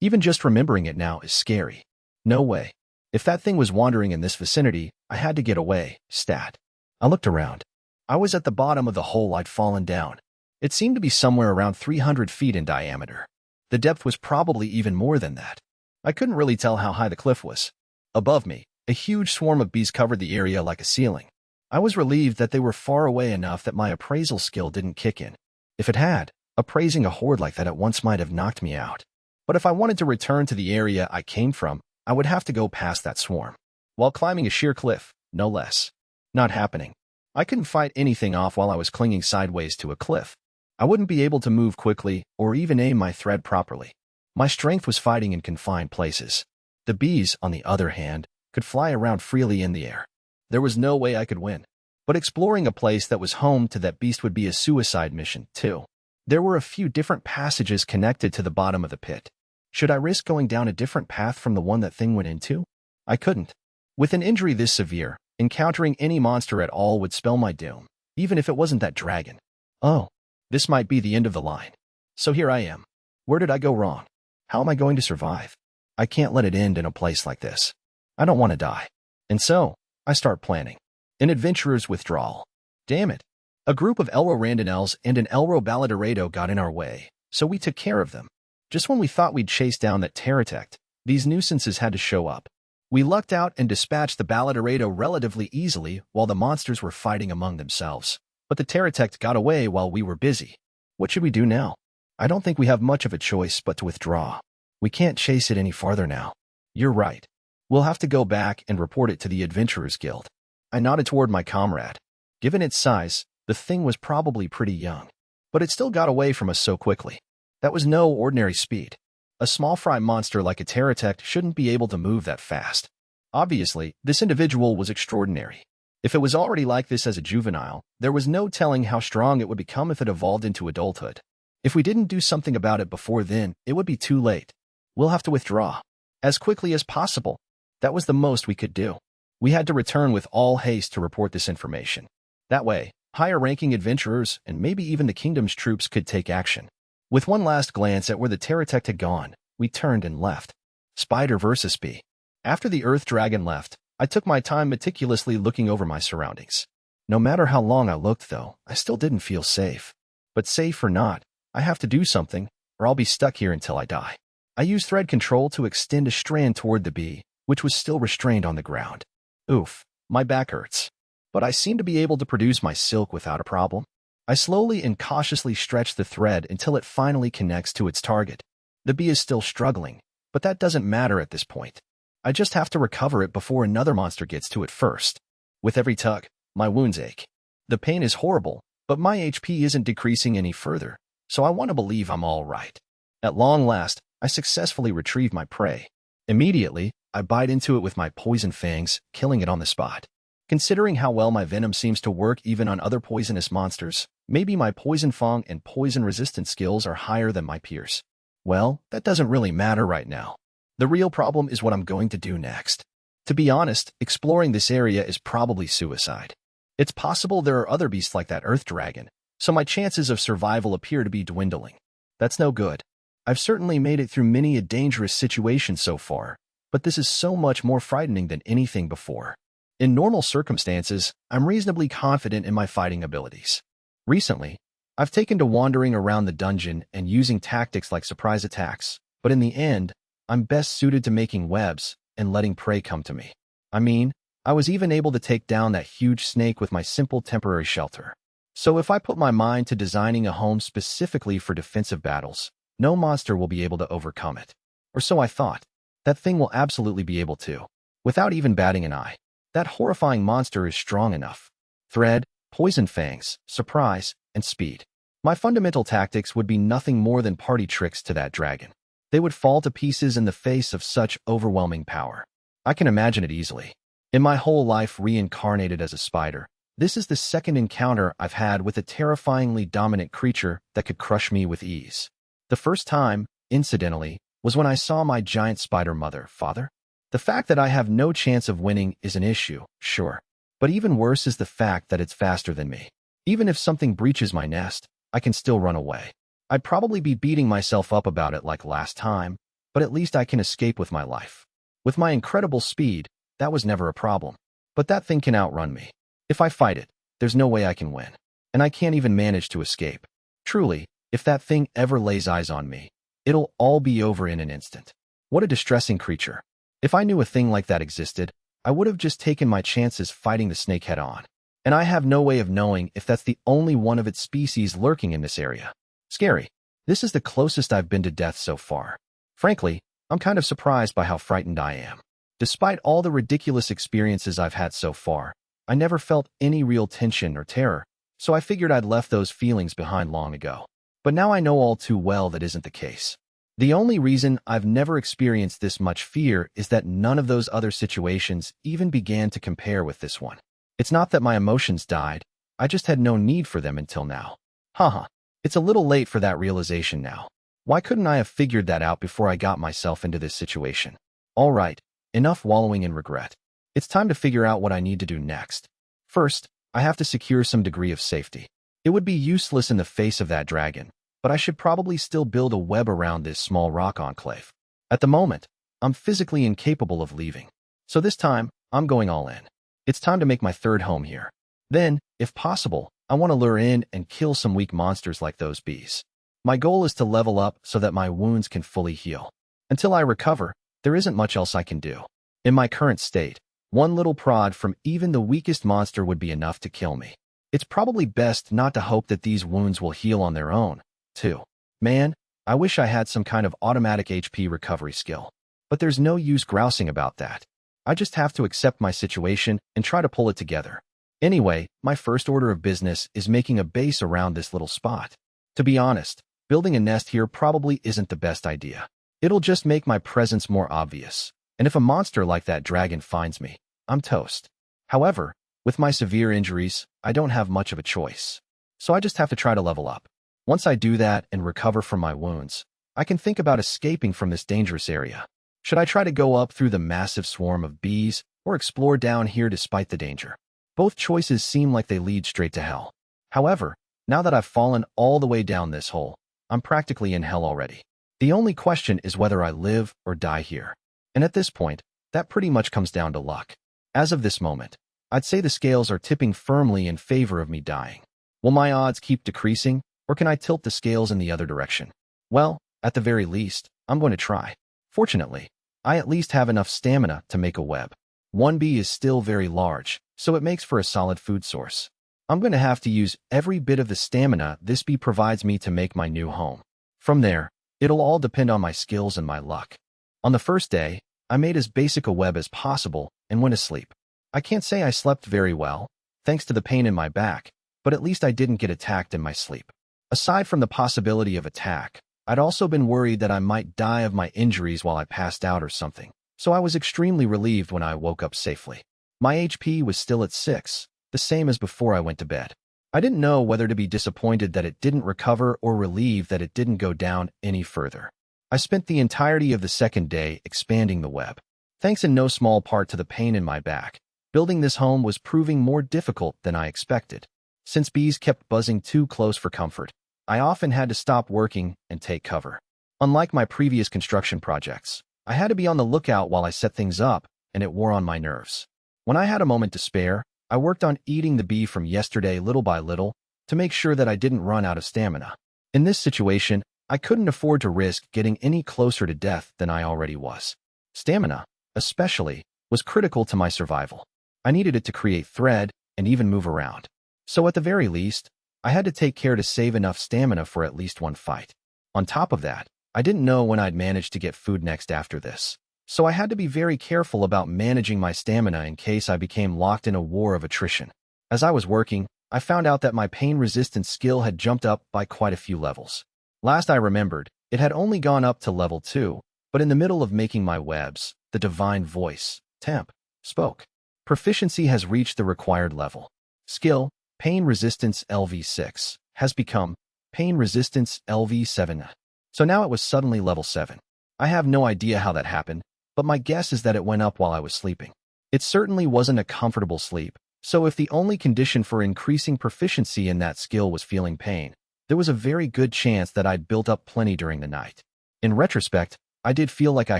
Even just remembering it now is scary. No way. If that thing was wandering in this vicinity, I had to get away, stat. I looked around. I was at the bottom of the hole I'd fallen down. It seemed to be somewhere around 300 feet in diameter. The depth was probably even more than that. I couldn't really tell how high the cliff was. Above me, a huge swarm of bees covered the area like a ceiling. I was relieved that they were far away enough that my appraisal skill didn't kick in. If it had, appraising a horde like that at once might have knocked me out. But if I wanted to return to the area I came from, I would have to go past that swarm. While climbing a sheer cliff, no less. Not happening. I couldn't fight anything off while I was clinging sideways to a cliff. I wouldn't be able to move quickly or even aim my thread properly. My strength was fighting in confined places. The bees, on the other hand, could fly around freely in the air. There was no way I could win. But exploring a place that was home to that beast would be a suicide mission, too. There were a few different passages connected to the bottom of the pit. Should I risk going down a different path from the one that thing went into? I couldn't. With an injury this severe, encountering any monster at all would spell my doom, even if it wasn't that dragon. Oh, this might be the end of the line. So here I am. Where did I go wrong? How am I going to survive? I can't let it end in a place like this. I don't want to die. And so, I start planning. An adventurer's withdrawal. Damn it. A group of Elro Randonels and an Elro Balladoredo got in our way, so we took care of them. Just when we thought we'd chase down that Terratect, these nuisances had to show up. We lucked out and dispatched the Balladoredo relatively easily while the monsters were fighting among themselves. But the Terratect got away while we were busy. What should we do now? I don't think we have much of a choice but to withdraw. We can't chase it any farther now. You're right. We'll have to go back and report it to the Adventurers Guild. I nodded toward my comrade. Given its size, the thing was probably pretty young. But it still got away from us so quickly. That was no ordinary speed. A small fry monster like a Terratect shouldn't be able to move that fast. Obviously, this individual was extraordinary. If it was already like this as a juvenile, there was no telling how strong it would become if it evolved into adulthood. If we didn't do something about it before then, it would be too late. We'll have to withdraw. As quickly as possible. That was the most we could do. We had to return with all haste to report this information. That way, higher-ranking adventurers and maybe even the kingdom's troops could take action. With one last glance at where the Terratect had gone, we turned and left. Spider versus bee. After the Earth Dragon left, I took my time meticulously looking over my surroundings. No matter how long I looked, though, I still didn't feel safe. But safe or not, I have to do something, or I'll be stuck here until I die. I used thread control to extend a strand toward the bee, which was still restrained on the ground. Oof, my back hurts. But I seem to be able to produce my silk without a problem. I slowly and cautiously stretch the thread until it finally connects to its target. The bee is still struggling, but that doesn't matter at this point. I just have to recover it before another monster gets to it first. With every tug, my wounds ache. The pain is horrible, but my HP isn't decreasing any further, so I want to believe I'm all right. At long last, I successfully retrieve my prey. Immediately, I bite into it with my poison fangs, killing it on the spot. Considering how well my venom seems to work even on other poisonous monsters, maybe my poison fang and poison resistance skills are higher than my peers. Well, that doesn't really matter right now. The real problem is what I'm going to do next. To be honest, exploring this area is probably suicide. It's possible there are other beasts like that earth dragon, so my chances of survival appear to be dwindling. That's no good. I've certainly made it through many a dangerous situation so far, but this is so much more frightening than anything before. In normal circumstances, I'm reasonably confident in my fighting abilities. Recently, I've taken to wandering around the dungeon and using tactics like surprise attacks, but in the end, I'm best suited to making webs and letting prey come to me. I mean, I was even able to take down that huge snake with my simple temporary shelter. So if I put my mind to designing a home specifically for defensive battles, no monster will be able to overcome it. Or so I thought. That thing will absolutely be able to. Without even batting an eye. That horrifying monster is strong enough. Thread, poison fangs, surprise, and speed. My fundamental tactics would be nothing more than party tricks to that dragon. They would fall to pieces in the face of such overwhelming power. I can imagine it easily. In my whole life reincarnated as a spider, this is the second encounter I've had with a terrifyingly dominant creature that could crush me with ease. The first time, incidentally, was when I saw my giant spider father. The fact that I have no chance of winning is an issue, sure. But even worse is the fact that it's faster than me. Even if something breaches my nest, I can still run away. I'd probably be beating myself up about it like last time, but at least I can escape with my life. With my incredible speed, that was never a problem. But that thing can outrun me. If I fight it, there's no way I can win. And I can't even manage to escape. Truly, if that thing ever lays eyes on me, it'll all be over in an instant. What a distressing creature. If I knew a thing like that existed, I would have just taken my chances fighting the snake head on. And I have no way of knowing if that's the only one of its species lurking in this area. Scary. This is the closest I've been to death so far. Frankly, I'm kind of surprised by how frightened I am. Despite all the ridiculous experiences I've had so far, I never felt any real tension or terror, so I figured I'd left those feelings behind long ago. But now I know all too well that isn't the case. The only reason I've never experienced this much fear is that none of those other situations even began to compare with this one. It's not that my emotions died, I just had no need for them until now. Haha, it's a little late for that realization now. Why couldn't I have figured that out before I got myself into this situation? All right, enough wallowing in regret. It's time to figure out what I need to do next. First, I have to secure some degree of safety. It would be useless in the face of that dragon, but I should probably still build a web around this small rock enclave. At the moment, I'm physically incapable of leaving. So this time, I'm going all in. It's time to make my third home here. Then, if possible, I want to lure in and kill some weak monsters like those bees. My goal is to level up so that my wounds can fully heal. Until I recover, there isn't much else I can do. In my current state, one little prod from even the weakest monster would be enough to kill me. It's probably best not to hope that these wounds will heal on their own, too. Man, I wish I had some kind of automatic HP recovery skill. But there's no use grousing about that. I just have to accept my situation and try to pull it together. Anyway, my first order of business is making a base around this little spot. To be honest, building a nest here probably isn't the best idea. It'll just make my presence more obvious. And if a monster like that dragon finds me, I'm toast. However, with my severe injuries, I don't have much of a choice. So I just have to try to level up. Once I do that and recover from my wounds, I can think about escaping from this dangerous area. Should I try to go up through the massive swarm of bees or explore down here despite the danger? Both choices seem like they lead straight to hell. However, now that I've fallen all the way down this hole, I'm practically in hell already. The only question is whether I live or die here. And at this point, that pretty much comes down to luck. As of this moment, I'd say the scales are tipping firmly in favor of me dying. Will my odds keep decreasing, or can I tilt the scales in the other direction? Well, at the very least, I'm going to try. Fortunately, I at least have enough stamina to make a web. One bee is still very large, so it makes for a solid food source. I'm going to have to use every bit of the stamina this bee provides me to make my new home. From there, it'll all depend on my skills and my luck. On the first day, I made as basic a web as possible and went to sleep. I can't say I slept very well, thanks to the pain in my back, but at least I didn't get attacked in my sleep. Aside from the possibility of attack, I'd also been worried that I might die of my injuries while I passed out or something, so I was extremely relieved when I woke up safely. My HP was still at 6, the same as before I went to bed. I didn't know whether to be disappointed that it didn't recover or relieved that it didn't go down any further. I spent the entirety of the second day expanding the web. Thanks in no small part to the pain in my back, building this home was proving more difficult than I expected. Since bees kept buzzing too close for comfort, I often had to stop working and take cover. Unlike my previous construction projects, I had to be on the lookout while I set things up, and it wore on my nerves. When I had a moment to spare, I worked on eating the bee from yesterday little by little to make sure that I didn't run out of stamina. In this situation, I couldn't afford to risk getting any closer to death than I already was. Stamina, especially, was critical to my survival. I needed it to create thread and even move around. So at the very least, I had to take care to save enough stamina for at least one fight. On top of that, I didn't know when I'd manage to get food next after this. So I had to be very careful about managing my stamina in case I became locked in a war of attrition. As I was working, I found out that my pain resistance skill had jumped up by quite a few levels. Last I remembered, it had only gone up to level 2, but in the middle of making my webs, the divine voice, Temp, spoke. Proficiency has reached the required level. Skill, Pain Resistance LV6, has become Pain Resistance LV7. So now it was suddenly level 7. I have no idea how that happened, but my guess is that it went up while I was sleeping. It certainly wasn't a comfortable sleep, so if the only condition for increasing proficiency in that skill was feeling pain, there was a very good chance that I'd built up plenty during the night. In retrospect, I did feel like I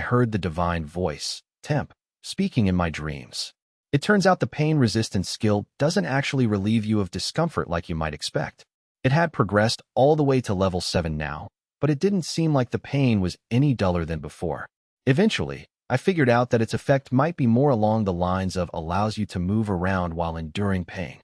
heard the divine voice, Temp, speaking in my dreams. It turns out the pain resistance skill doesn't actually relieve you of discomfort like you might expect. It had progressed all the way to level 7 now, but it didn't seem like the pain was any duller than before. Eventually, I figured out that its effect might be more along the lines of allows you to move around while enduring pain.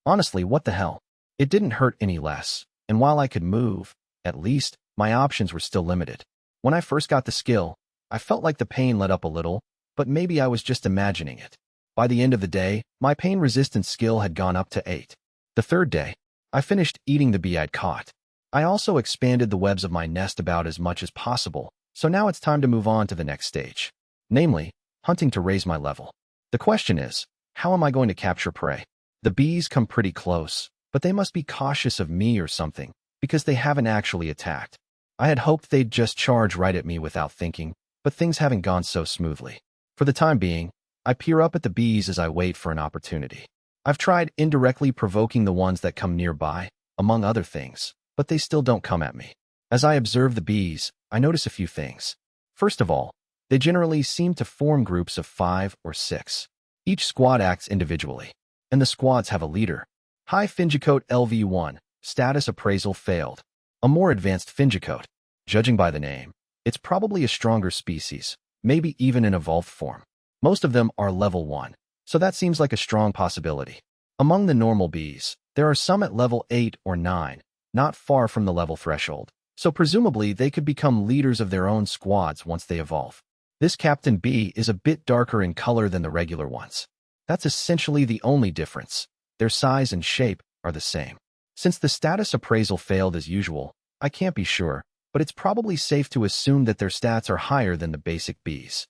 Honestly, what the hell? It didn't hurt any less, and while I could move, at least, my options were still limited. When I first got the skill, I felt like the pain let up a little, but maybe I was just imagining it. By the end of the day, my pain resistance skill had gone up to 8. The third day, I finished eating the bee I'd caught. I also expanded the webs of my nest about as much as possible, so now it's time to move on to the next stage. Namely, hunting to raise my level. The question is, how am I going to capture prey? The bees come pretty close, but they must be cautious of me or something, because they haven't actually attacked. I had hoped they'd just charge right at me without thinking, but things haven't gone so smoothly. For the time being, I peer up at the bees as I wait for an opportunity. I've tried indirectly provoking the ones that come nearby, among other things, but they still don't come at me. As I observe the bees, I notice a few things. First of all, they generally seem to form groups of 5 or 6. Each squad acts individually, and the squads have a leader. High Fingicote LV1, status appraisal failed. A more advanced Fingicote. Judging by the name, it's probably a stronger species, maybe even an evolved form. Most of them are level 1, so that seems like a strong possibility. Among the normal bees, there are some at level 8 or 9, not far from the level threshold, so presumably they could become leaders of their own squads once they evolve. This Captain Bee is a bit darker in color than the regular ones. That's essentially the only difference. Their size and shape are the same. Since the status appraisal failed as usual, I can't be sure, but it's probably safe to assume that their stats are higher than the basic bees.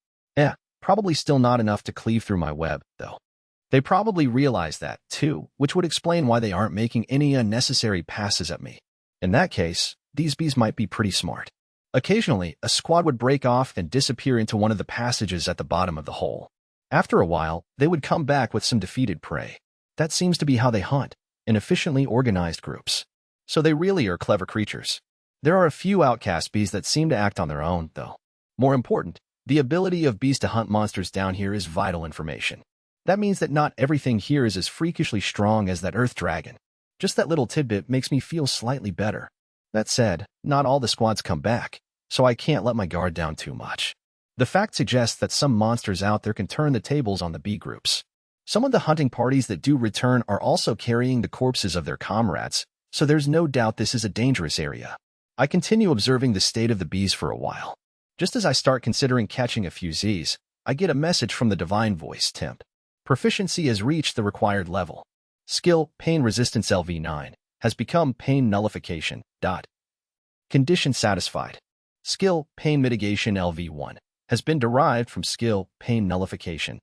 Probably still not enough to cleave through my web, though. They probably realize that, too, which would explain why they aren't making any unnecessary passes at me. In that case, these bees might be pretty smart. Occasionally, a squad would break off and disappear into one of the passages at the bottom of the hole. After a while, they would come back with some defeated prey. That seems to be how they hunt, in efficiently organized groups. So they really are clever creatures. There are a few outcast bees that seem to act on their own, though. More important, the ability of bees to hunt monsters down here is vital information. That means that not everything here is as freakishly strong as that earth dragon. Just that little tidbit makes me feel slightly better. That said, not all the squads come back, so I can't let my guard down too much. The fact suggests that some monsters out there can turn the tables on the bee groups. Some of the hunting parties that do return are also carrying the corpses of their comrades, so there's no doubt this is a dangerous area. I continue observing the state of the bees for a while. Just as I start considering catching a few Z's, I get a message from the divine voice, temp. Proficiency has reached the required level. Skill, pain resistance LV9, has become pain nullification. Condition satisfied. Skill, pain mitigation LV1, has been derived from skill, pain nullification.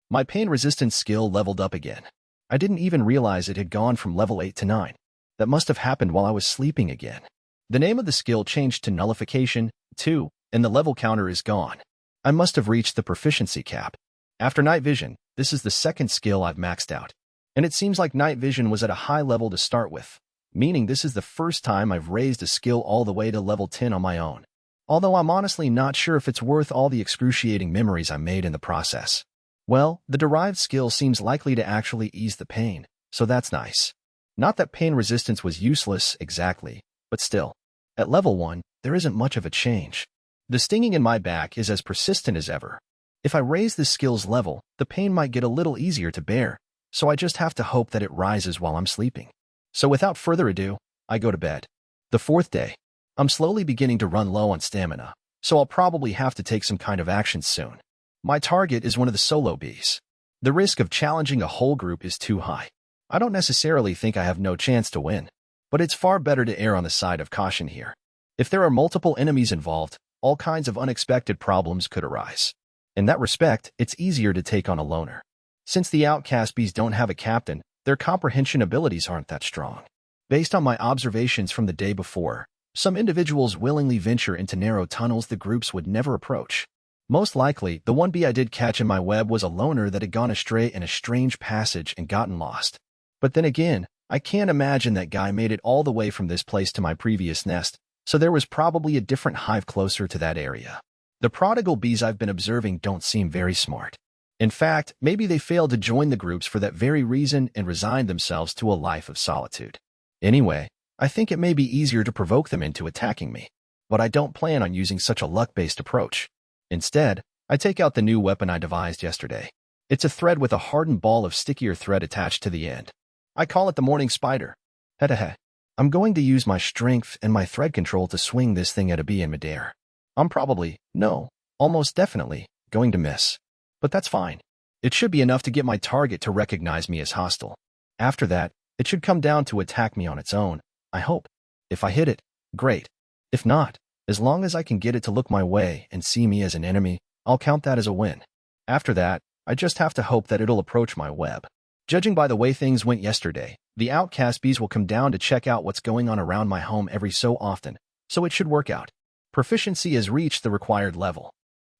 My pain resistance skill leveled up again. I didn't even realize it had gone from level 8 to 9. That must have happened while I was sleeping again. The name of the skill changed to nullification, too, and the level counter is gone. I must have reached the proficiency cap. After night vision, this is the second skill I've maxed out. And it seems like night vision was at a high level to start with, meaning this is the first time I've raised a skill all the way to level 10 on my own. Although I'm honestly not sure if it's worth all the excruciating memories I made in the process. Well, the derived skill seems likely to actually ease the pain, so that's nice. Not that pain resistance was useless exactly, but still. At level 1, there isn't much of a change. The stinging in my back is as persistent as ever. If I raise this skill's level, the pain might get a little easier to bear, so I just have to hope that it rises while I'm sleeping. So without further ado, I go to bed. The fourth day. I'm slowly beginning to run low on stamina, so I'll probably have to take some kind of action soon. My target is one of the solo bees. The risk of challenging a whole group is too high. I don't necessarily think I have no chance to win, but it's far better to err on the side of caution here. If there are multiple enemies involved, all kinds of unexpected problems could arise. In that respect, it's easier to take on a loner. Since the outcast bees don't have a captain, their comprehension abilities aren't that strong. Based on my observations from the day before, some individuals willingly venture into narrow tunnels the groups would never approach. Most likely, the one bee I did catch in my web was a loner that had gone astray in a strange passage and gotten lost. But then again, I can't imagine that guy made it all the way from this place to my previous nest, so there was probably a different hive closer to that area. The prodigal bees I've been observing don't seem very smart. In fact, maybe they failed to join the groups for that very reason and resigned themselves to a life of solitude. Anyway, I think it may be easier to provoke them into attacking me, but I don't plan on using such a luck-based approach. Instead, I take out the new weapon I devised yesterday. It's a thread with a hardened ball of stickier thread attached to the end. I call it the morning spider. Hehehe. I'm going to use my strength and my thread control to swing this thing at a bee in midair. I'm probably, no, almost definitely, going to miss. But that's fine. It should be enough to get my target to recognize me as hostile. After that, it should come down to attack me on its own, I hope. If I hit it, great. If not, as long as I can get it to look my way and see me as an enemy, I'll count that as a win. After that, I just have to hope that it'll approach my web. Judging by the way things went yesterday, the outcast bees will come down to check out what's going on around my home every so often, so it should work out. Proficiency has reached the required level.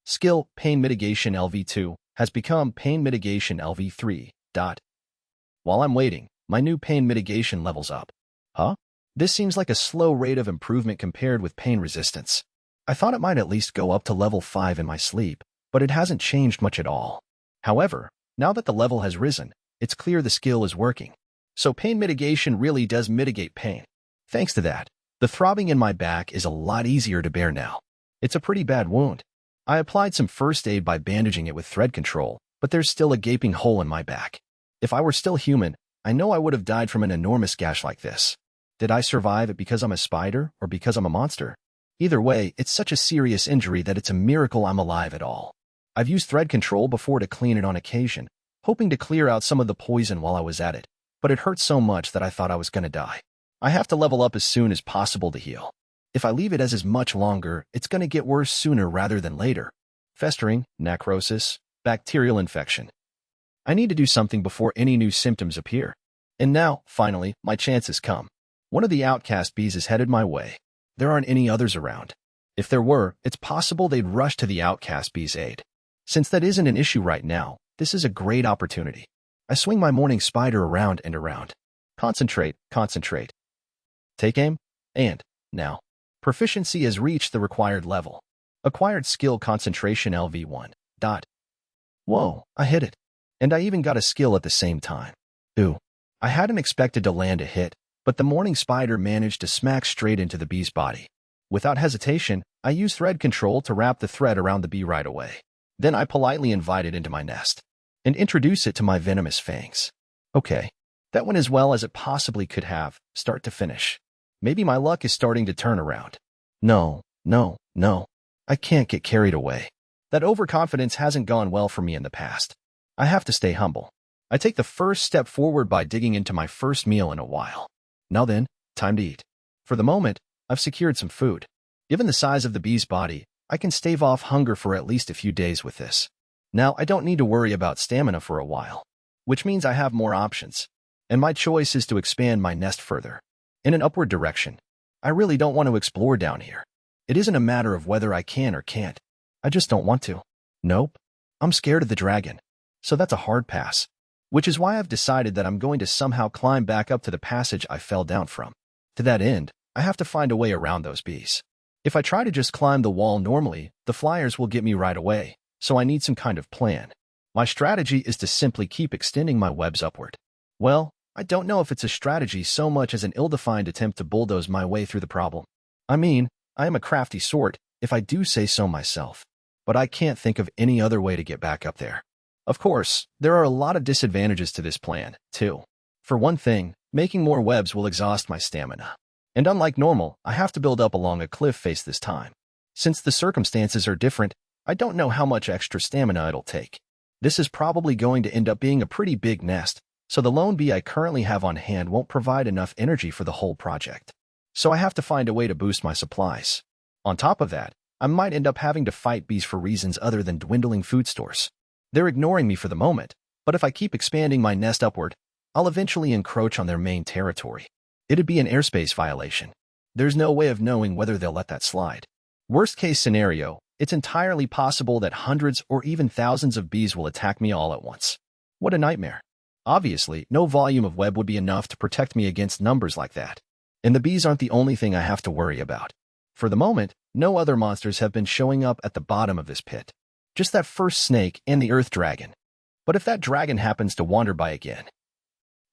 Skill, pain mitigation LV2, has become pain mitigation LV3. While I'm waiting, my new pain mitigation levels up. Huh? This seems like a slow rate of improvement compared with pain resistance. I thought it might at least go up to level 5 in my sleep, but it hasn't changed much at all. However, now that the level has risen, it's clear the skill is working. So pain mitigation really does mitigate pain. Thanks to that, the throbbing in my back is a lot easier to bear now. It's a pretty bad wound. I applied some first aid by bandaging it with thread control, but there's still a gaping hole in my back. If I were still human, I know I would have died from an enormous gash like this. Did I survive it because I'm a spider or because I'm a monster? Either way, it's such a serious injury that it's a miracle I'm alive at all. I've used thread control before to clean it on occasion, hoping to clear out some of the poison while I was at it, but it hurt so much that I thought I was going to die. I have to level up as soon as possible to heal. If I leave it as much longer, it's going to get worse sooner rather than later. Festering, necrosis, bacterial infection. I need to do something before any new symptoms appear. And now, finally, my chance has come. One of the outcast bees is headed my way. There aren't any others around. If there were, it's possible they'd rush to the outcast bee's aid. Since that isn't an issue right now, this is a great opportunity. I swing my morning spider around and around. Concentrate, concentrate. Take aim, and, now. Proficiency has reached the required level. Acquired skill concentration LV1. Whoa, I hit it. And I even got a skill at the same time. Ooh, I hadn't expected to land a hit, but the morning spider managed to smack straight into the bee's body. Without hesitation, I used thread control to wrap the thread around the bee right away. Then I politely invite it into my nest and introduce it to my venomous fangs. Okay, that went as well as it possibly could have, start to finish. Maybe my luck is starting to turn around. No, I can't get carried away. That overconfidence hasn't gone well for me in the past. I have to stay humble. I take the first step forward by digging into my first meal in a while. Now then, time to eat. For the moment, I've secured some food. Given the size of the bee's body, I can stave off hunger for at least a few days with this. Now, I don't need to worry about stamina for a while, which means I have more options. And my choice is to expand my nest further, in an upward direction. I really don't want to explore down here. It isn't a matter of whether I can or can't. I just don't want to. Nope. I'm scared of the dragon. So that's a hard pass. Which is why I've decided that I'm going to somehow climb back up to the passage I fell down from. To that end, I have to find a way around those bees. If I try to just climb the wall normally, the flyers will get me right away, so I need some kind of plan. My strategy is to simply keep extending my webs upward. Well, I don't know if it's a strategy so much as an ill-defined attempt to bulldoze my way through the problem. I mean, I am a crafty sort, if I do say so myself. But I can't think of any other way to get back up there. Of course, there are a lot of disadvantages to this plan, too. For one thing, making more webs will exhaust my stamina. And unlike normal, I have to build up along a cliff face this time. Since the circumstances are different, I don't know how much extra stamina it'll take. This is probably going to end up being a pretty big nest, so the lone bee I currently have on hand won't provide enough energy for the whole project. So I have to find a way to boost my supplies. On top of that, I might end up having to fight bees for reasons other than dwindling food stores. They're ignoring me for the moment, but if I keep expanding my nest upward, I'll eventually encroach on their main territory. It'd be an airspace violation. There's no way of knowing whether they'll let that slide. Worst case scenario, it's entirely possible that hundreds or even thousands of bees will attack me all at once. What a nightmare. Obviously, no volume of web would be enough to protect me against numbers like that. And the bees aren't the only thing I have to worry about. For the moment, no other monsters have been showing up at the bottom of this pit. Just that first snake and the earth dragon. But if that dragon happens to wander by again.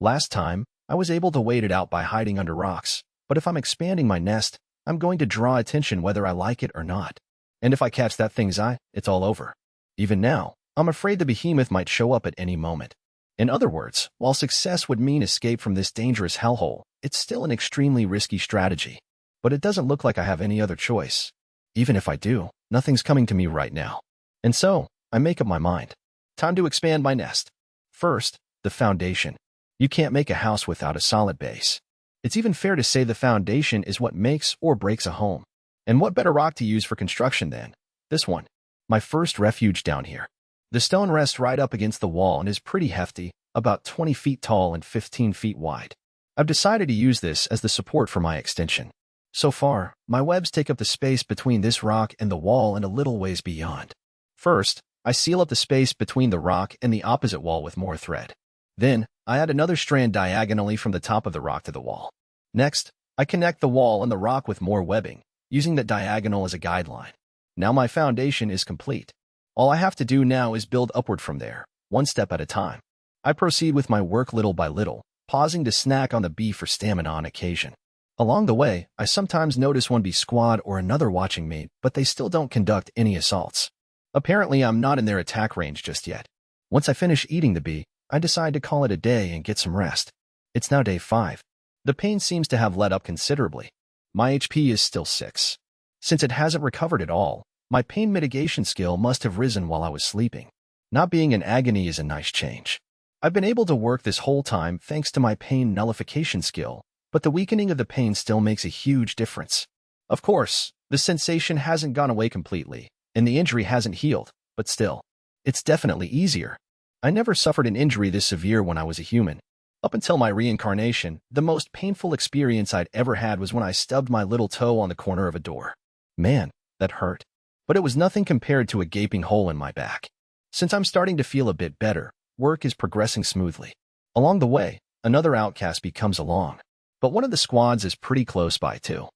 Last time, I was able to wait it out by hiding under rocks, but if I'm expanding my nest, I'm going to draw attention whether I like it or not. And if I catch that thing's eye, it's all over. Even now, I'm afraid the behemoth might show up at any moment. In other words, while success would mean escape from this dangerous hellhole, it's still an extremely risky strategy. But it doesn't look like I have any other choice. Even if I do, nothing's coming to me right now. And so, I make up my mind. Time to expand my nest. First, the foundation. You can't make a house without a solid base. It's even fair to say the foundation is what makes or breaks a home. And what better rock to use for construction than this one? My first refuge down here. The stone rests right up against the wall and is pretty hefty, about 20 feet tall and 15 feet wide. I've decided to use this as the support for my extension. So far, my webs take up the space between this rock and the wall and a little ways beyond. First, I seal up the space between the rock and the opposite wall with more thread. Then, I add another strand diagonally from the top of the rock to the wall. Next, I connect the wall and the rock with more webbing, using the diagonal as a guideline. Now my foundation is complete. All I have to do now is build upward from there, one step at a time. I proceed with my work little by little, pausing to snack on the bee for stamina on occasion. Along the way, I sometimes notice one bee squad or another watching me, but they still don't conduct any assaults. Apparently, I'm not in their attack range just yet. Once I finish eating the bee, I decide to call it a day and get some rest. It's now day 5. The pain seems to have let up considerably. My HP is still 6. Since it hasn't recovered at all, my pain mitigation skill must have risen while I was sleeping. Not being in agony is a nice change. I've been able to work this whole time thanks to my pain nullification skill, but the weakening of the pain still makes a huge difference. Of course, the sensation hasn't gone away completely, and the injury hasn't healed, but still, it's definitely easier. I never suffered an injury this severe when I was a human. Up until my reincarnation, the most painful experience I'd ever had was when I stubbed my little toe on the corner of a door. Man, that hurt. But it was nothing compared to a gaping hole in my back. Since I'm starting to feel a bit better, work is progressing smoothly. Along the way, another outcast bee comes along. But one of the squads is pretty close by too.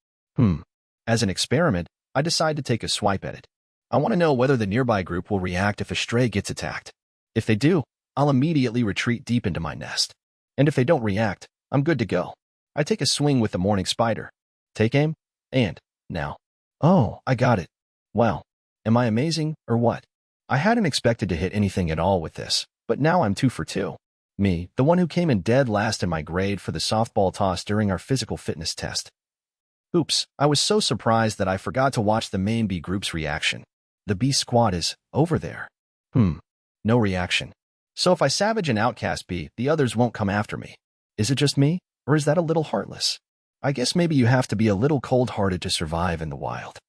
As an experiment, I decide to take a swipe at it. I want to know whether the nearby group will react if a stray gets attacked. If they do, I'll immediately retreat deep into my nest. And if they don't react, I'm good to go. I take a swing with the morning spider. Take aim, and now. Oh, I got it. Wow. Am I amazing, or what? I hadn't expected to hit anything at all with this, but now I'm 2 for 2. Me, the one who came in dead last in my grade for the softball toss during our physical fitness test. Oops, I was so surprised that I forgot to watch the main B group's reaction. The bee squad is over there. No reaction. So if I savage an outcast bee, the others won't come after me. Is it just me, or is that a little heartless? I guess maybe you have to be a little cold-hearted to survive in the wild.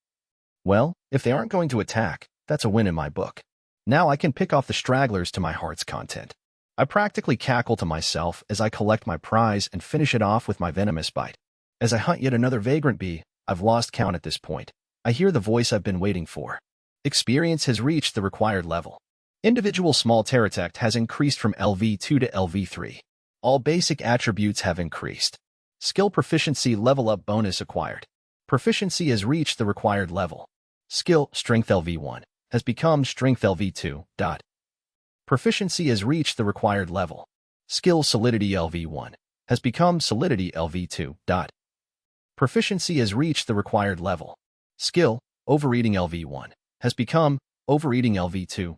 Well, if they aren't going to attack, that's a win in my book. Now I can pick off the stragglers to my heart's content. I practically cackle to myself as I collect my prize and finish it off with my venomous bite. As I hunt yet another vagrant bee, I've lost count at this point. I hear the voice I've been waiting for. Experience has reached the required level. Individual small Terratect has increased from LV2 to LV3. All basic attributes have increased. Skill proficiency level up bonus acquired. Proficiency has reached the required level. Skill Strength LV1 has become Strength LV2. Proficiency has reached the required level. Skill Solidity LV1 has become Solidity LV2. Proficiency has reached the required level. Skill Overeating LV1 has become Overeating LV2.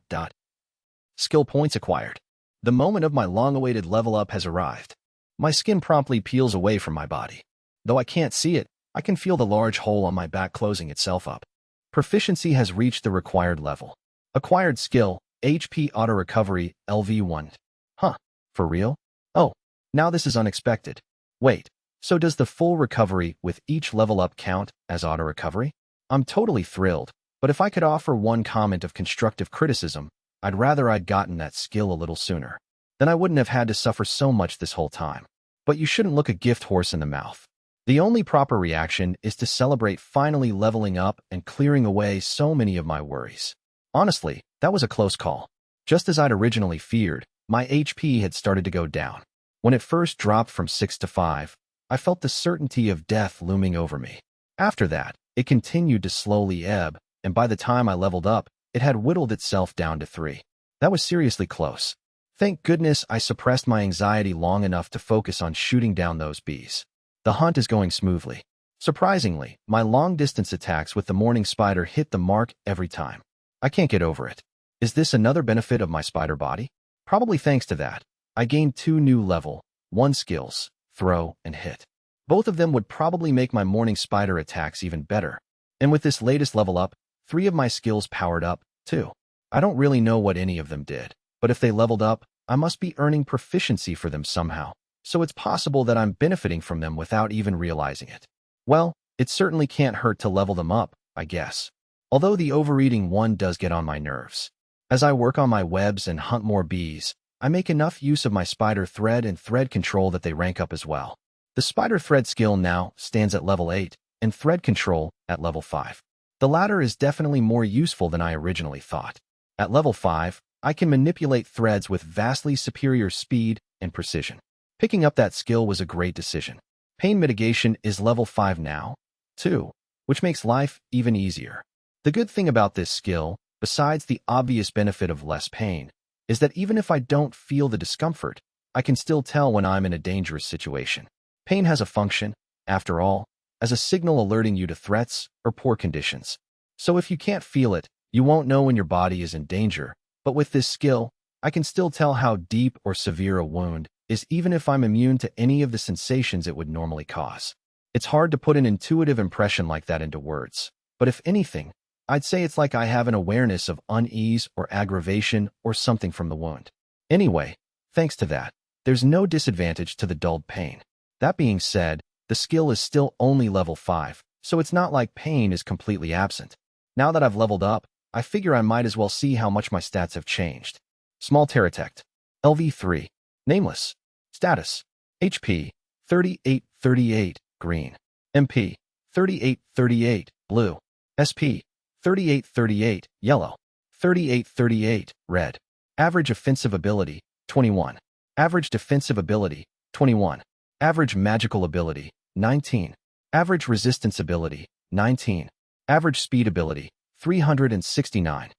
Skill points acquired. The moment of my long-awaited level up has arrived. My skin promptly peels away from my body. Though I can't see it, I can feel the large hole on my back closing itself up. Proficiency has reached the required level. Acquired skill, HP Auto Recovery, LV1. Huh, for real? Oh, now this is unexpected. Wait, so does the full recovery with each level up count as auto recovery? I'm totally thrilled, but if I could offer one comment of constructive criticism, I'd rather I'd gotten that skill a little sooner. Then I wouldn't have had to suffer so much this whole time. But you shouldn't look a gift horse in the mouth. The only proper reaction is to celebrate finally leveling up and clearing away so many of my worries. Honestly, that was a close call. Just as I'd originally feared, my HP had started to go down. When it first dropped from 6 to 5, I felt the certainty of death looming over me. After that, it continued to slowly ebb, and by the time I leveled up, it had whittled itself down to 3. That was seriously close. Thank goodness I suppressed my anxiety long enough to focus on shooting down those bees. The hunt is going smoothly. Surprisingly, my long-distance attacks with the morning spider hit the mark every time. I can't get over it. Is this another benefit of my spider body? Probably thanks to that. I gained 2 new level 1 skills, throw and hit. Both of them would probably make my morning spider attacks even better. And with this latest level up, 3 of my skills powered up, too. I don't really know what any of them did, but if they leveled up, I must be earning proficiency for them somehow. So it's possible that I'm benefiting from them without even realizing it. Well, it certainly can't hurt to level them up, I guess. Although the overeating one does get on my nerves. As I work on my webs and hunt more bees, I make enough use of my spider thread and thread control that they rank up as well. The spider thread skill now stands at level 8, and thread control at level 5. The latter is definitely more useful than I originally thought. At level 5, I can manipulate threads with vastly superior speed and precision. Picking up that skill was a great decision. Pain mitigation is level 5 now, too, which makes life even easier. The good thing about this skill, besides the obvious benefit of less pain, is that even if I don't feel the discomfort, I can still tell when I'm in a dangerous situation. Pain has a function, after all, as a signal alerting you to threats or poor conditions. So if you can't feel it, you won't know when your body is in danger. But with this skill, I can still tell how deep or severe a wound is even if I'm immune to any of the sensations it would normally cause. It's hard to put an intuitive impression like that into words, but if anything, I'd say it's like I have an awareness of unease or aggravation or something from the wound. Anyway, thanks to that, there's no disadvantage to the dulled pain. That being said, the skill is still only level 5, so it's not like pain is completely absent. Now that I've leveled up, I figure I might as well see how much my stats have changed. Small Terratect, LV3, Nameless, Status, HP, 3838, Green, MP, 3838, Blue, SP, 3838, Yellow, 3838, Red. Average Offensive Ability, 21. Average Defensive Ability, 21. Average Magical Ability, 19. Average Resistance Ability, 19. Average Speed Ability, 369.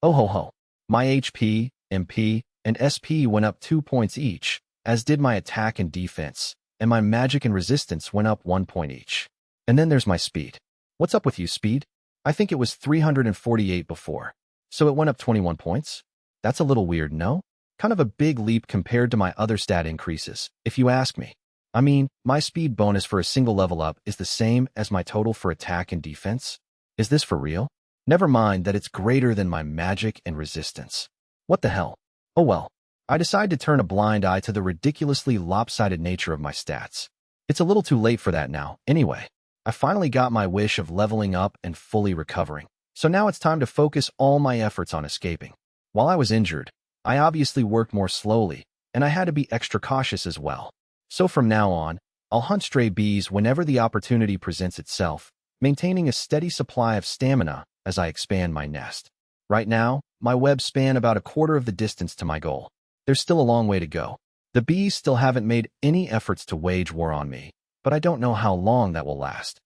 Oh ho ho. My HP, MP, and SP went up 2 points each, as did my attack and defense, and my magic and resistance went up 1 point each. And then there's my speed. What's up with you, speed? I think it was 348 before, so it went up 21 points? That's a little weird, no? Kind of a big leap compared to my other stat increases, if you ask me. I mean, my speed bonus for a single level up is the same as my total for attack and defense? Is this for real? Never mind that it's greater than my magic and resistance. What the hell? Oh well. I decide to turn a blind eye to the ridiculously lopsided nature of my stats. It's a little too late for that now, anyway. I finally got my wish of leveling up and fully recovering. So now it's time to focus all my efforts on escaping. While I was injured, I obviously worked more slowly, and I had to be extra cautious as well. So from now on, I'll hunt stray bees whenever the opportunity presents itself, maintaining a steady supply of stamina as I expand my nest. Right now, my webs span about a quarter of the distance to my goal. There's still a long way to go. The bees still haven't made any efforts to wage war on me, but I don't know how long that will last.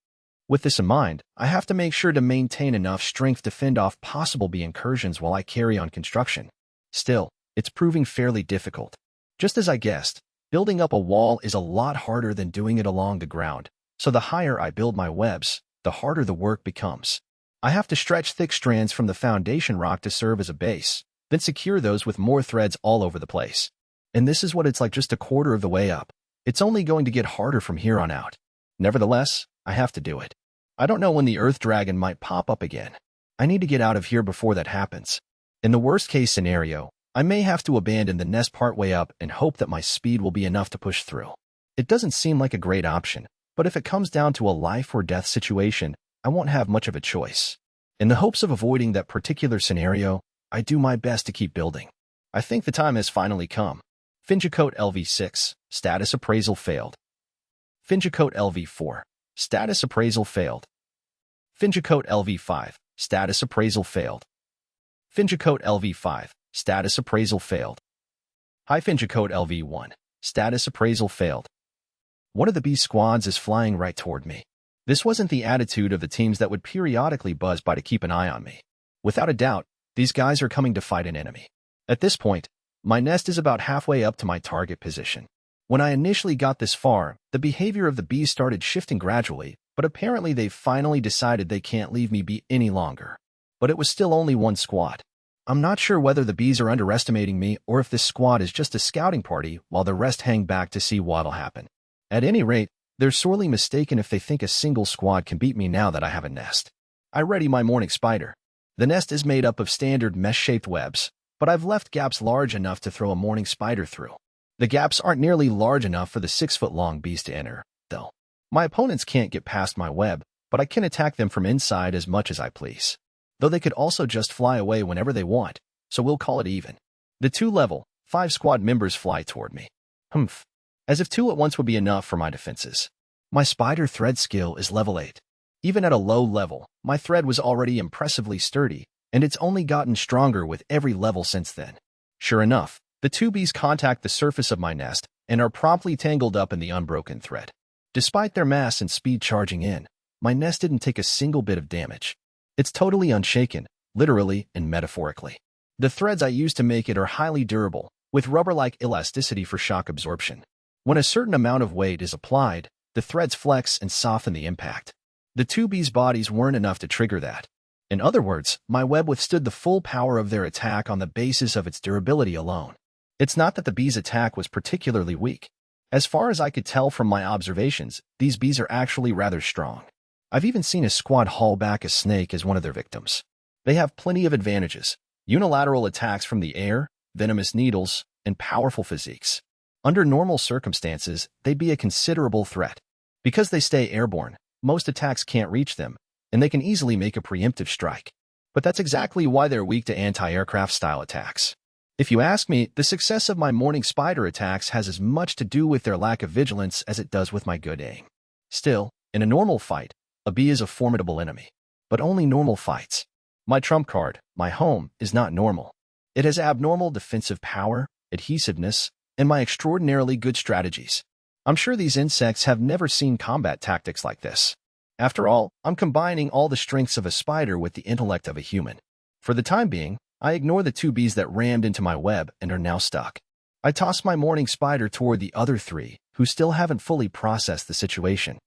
With this in mind, I have to make sure to maintain enough strength to fend off possible bee incursions while I carry on construction. Still, it's proving fairly difficult. Just as I guessed, building up a wall is a lot harder than doing it along the ground, so the higher I build my webs, the harder the work becomes. I have to stretch thick strands from the foundation rock to serve as a base, then secure those with more threads all over the place. And this is what it's like just a quarter of the way up. It's only going to get harder from here on out. Nevertheless, I have to do it. I don't know when the Earth Dragon might pop up again. I need to get out of here before that happens. In the worst-case scenario, I may have to abandon the nest partway up and hope that my speed will be enough to push through. It doesn't seem like a great option, but if it comes down to a life-or-death situation, I won't have much of a choice. In the hopes of avoiding that particular scenario, I do my best to keep building. I think the time has finally come. Finjacote LV6, status appraisal failed. Finjacote LV4, status appraisal failed. Finjacote LV5, status appraisal failed. Finjacote LV5, status appraisal failed. Hi Finjacote LV1, status appraisal failed. One of the bee squads is flying right toward me. This wasn't the attitude of the teams that would periodically buzz by to keep an eye on me. Without a doubt, these guys are coming to fight an enemy. At this point, my nest is about halfway up to my target position. When I initially got this far, the behavior of the bees started shifting gradually, but apparently they've finally decided they can't leave me be any longer. But it was still only one squad. I'm not sure whether the bees are underestimating me or if this squad is just a scouting party while the rest hang back to see what'll happen. At any rate, they're sorely mistaken if they think a single squad can beat me now that I have a nest. I ready my morning spider. The nest is made up of standard mesh-shaped webs, but I've left gaps large enough to throw a morning spider through. The gaps aren't nearly large enough for the 6-foot-long bees to enter, though. My opponents can't get past my web, but I can attack them from inside as much as I please. Though they could also just fly away whenever they want, so we'll call it even. The 2-level, 5 squad members fly toward me. Humph. As if 2 at once would be enough for my defenses. My spider thread skill is level 8. Even at a low level, my thread was already impressively sturdy, and it's only gotten stronger with every level since then. Sure enough, the 2 bees contact the surface of my nest and are promptly tangled up in the unbroken thread. Despite their mass and speed charging in, my nest didn't take a single bit of damage. It's totally unshaken, literally and metaphorically. The threads I used to make it are highly durable, with rubber-like elasticity for shock absorption. When a certain amount of weight is applied, the threads flex and soften the impact. The 2 bees' bodies weren't enough to trigger that. In other words, my web withstood the full power of their attack on the basis of its durability alone. It's not that the bees' attack was particularly weak. As far as I could tell from my observations, these bees are actually rather strong. I've even seen a squad haul back a snake as one of their victims. They have plenty of advantages: unilateral attacks from the air, venomous needles, and powerful physiques. Under normal circumstances, they'd be a considerable threat. Because they stay airborne, most attacks can't reach them, and they can easily make a preemptive strike. But that's exactly why they're weak to anti-aircraft style attacks. If you ask me, the success of my morning spider attacks has as much to do with their lack of vigilance as it does with my good aim. Still, in a normal fight, a bee is a formidable enemy. But only normal fights. My trump card, my home, is not normal. It has abnormal defensive power, adhesiveness, and my extraordinarily good strategies. I'm sure these insects have never seen combat tactics like this. After all, I'm combining all the strengths of a spider with the intellect of a human. For the time being, I ignore the 2 bees that rammed into my web and are now stuck. I toss my morning spider toward the other 3, who still haven't fully processed the situation.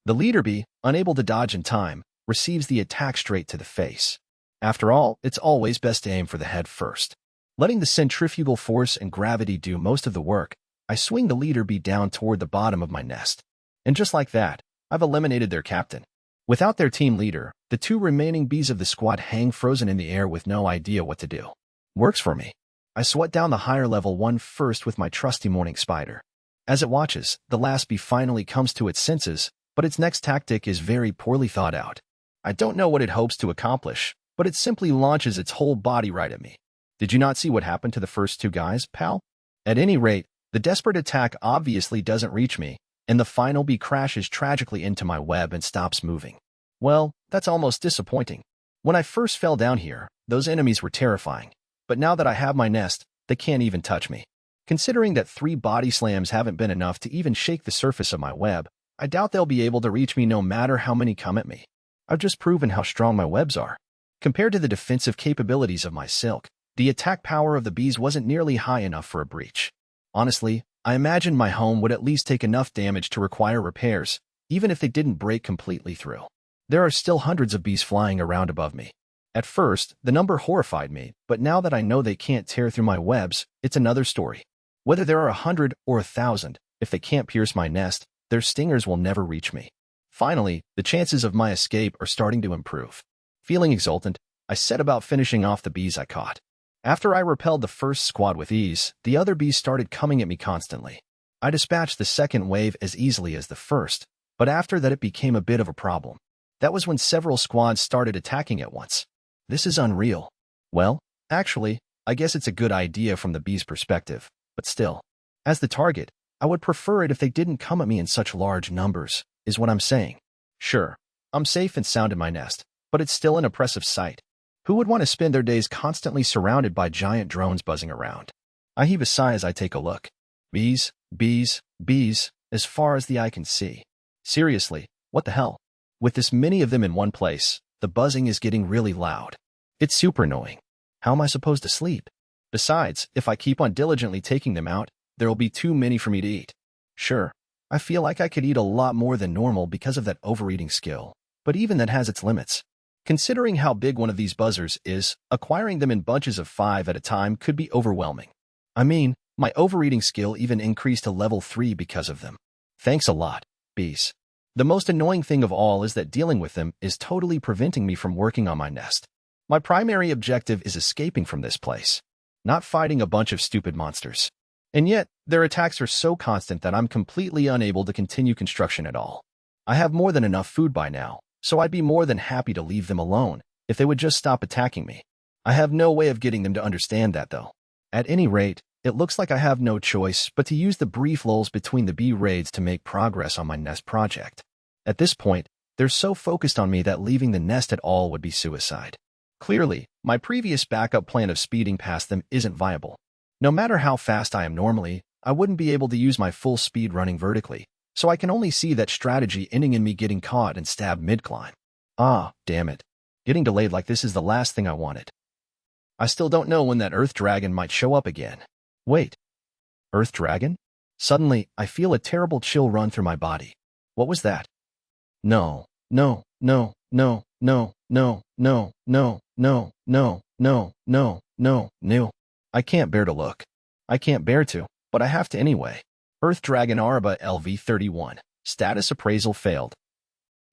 The leader bee, unable to dodge in time, receives the attack straight to the face. After all, it's always best to aim for the head first. Letting the centrifugal force and gravity do most of the work, I swing the leader bee down toward the bottom of my nest. And just like that, I've eliminated their captain. Without their team leader, the two remaining bees of the squad hang frozen in the air with no idea what to do. Works for me. I swat down the higher level one first with my trusty morning spider. As it watches, the last bee finally comes to its senses, but its next tactic is very poorly thought out. I don't know what it hopes to accomplish, but it simply launches its whole body right at me. Did you not see what happened to the first two guys, pal? At any rate, the desperate attack obviously doesn't reach me, and the final bee crashes tragically into my web and stops moving. Well, that's almost disappointing. When I first fell down here, those enemies were terrifying, but now that I have my nest, they can't even touch me. Considering that 3 body slams haven't been enough to even shake the surface of my web, I doubt they'll be able to reach me no matter how many come at me. I've just proven how strong my webs are. Compared to the defensive capabilities of my silk, the attack power of the bees wasn't nearly high enough for a breach. Honestly, I imagined my home would at least take enough damage to require repairs, even if they didn't break completely through. There are still hundreds of bees flying around above me. At first, the number horrified me, but now that I know they can't tear through my webs, it's another story. Whether there are 100 or 1,000, if they can't pierce my nest, their stingers will never reach me. Finally, the chances of my escape are starting to improve. Feeling exultant, I set about finishing off the bees I caught. After I repelled the first squad with ease, the other bees started coming at me constantly. I dispatched the second wave as easily as the first, but after that it became a bit of a problem. That was when several squads started attacking at once. This is unreal. Well, actually, I guess it's a good idea from the bees' perspective, but still. As the target, I would prefer it if they didn't come at me in such large numbers, is what I'm saying. Sure, I'm safe and sound in my nest, but it's still an oppressive sight. Who would want to spend their days constantly surrounded by giant drones buzzing around? I heave a sigh as I take a look. Bees, bees, bees, as far as the eye can see. Seriously, what the hell? With this many of them in one place, the buzzing is getting really loud. It's super annoying. How am I supposed to sleep? Besides, if I keep on diligently taking them out, there will be too many for me to eat. Sure, I feel like I could eat a lot more than normal because of that overeating skill, but even that has its limits. Considering how big one of these buzzers is, acquiring them in bunches of 5 at a time could be overwhelming. I mean, my overeating skill even increased to level 3 because of them. Thanks a lot, bees. The most annoying thing of all is that dealing with them is totally preventing me from working on my nest. My primary objective is escaping from this place, not fighting a bunch of stupid monsters. And yet, their attacks are so constant that I'm completely unable to continue construction at all. I have more than enough food by now, so I'd be more than happy to leave them alone if they would just stop attacking me. I have no way of getting them to understand that, though. At any rate, it looks like I have no choice but to use the brief lulls between the bee raids to make progress on my nest project. At this point, they're so focused on me that leaving the nest at all would be suicide. Clearly, my previous backup plan of speeding past them isn't viable. No matter how fast I am normally, I wouldn't be able to use my full speed running vertically, so I can only see that strategy ending in me getting caught and stabbed mid-climb. Ah, damn it. Getting delayed like this is the last thing I wanted. I still don't know when that Earth Dragon might show up again. Wait. Earth Dragon? Suddenly, I feel a terrible chill run through my body. What was that? No, no, no, no, no, no, no, no, no, no, no, no, no, no. I can't bear to look. I can't bear to, but I have to anyway. Earth Dragon Araba LV31. Status appraisal failed.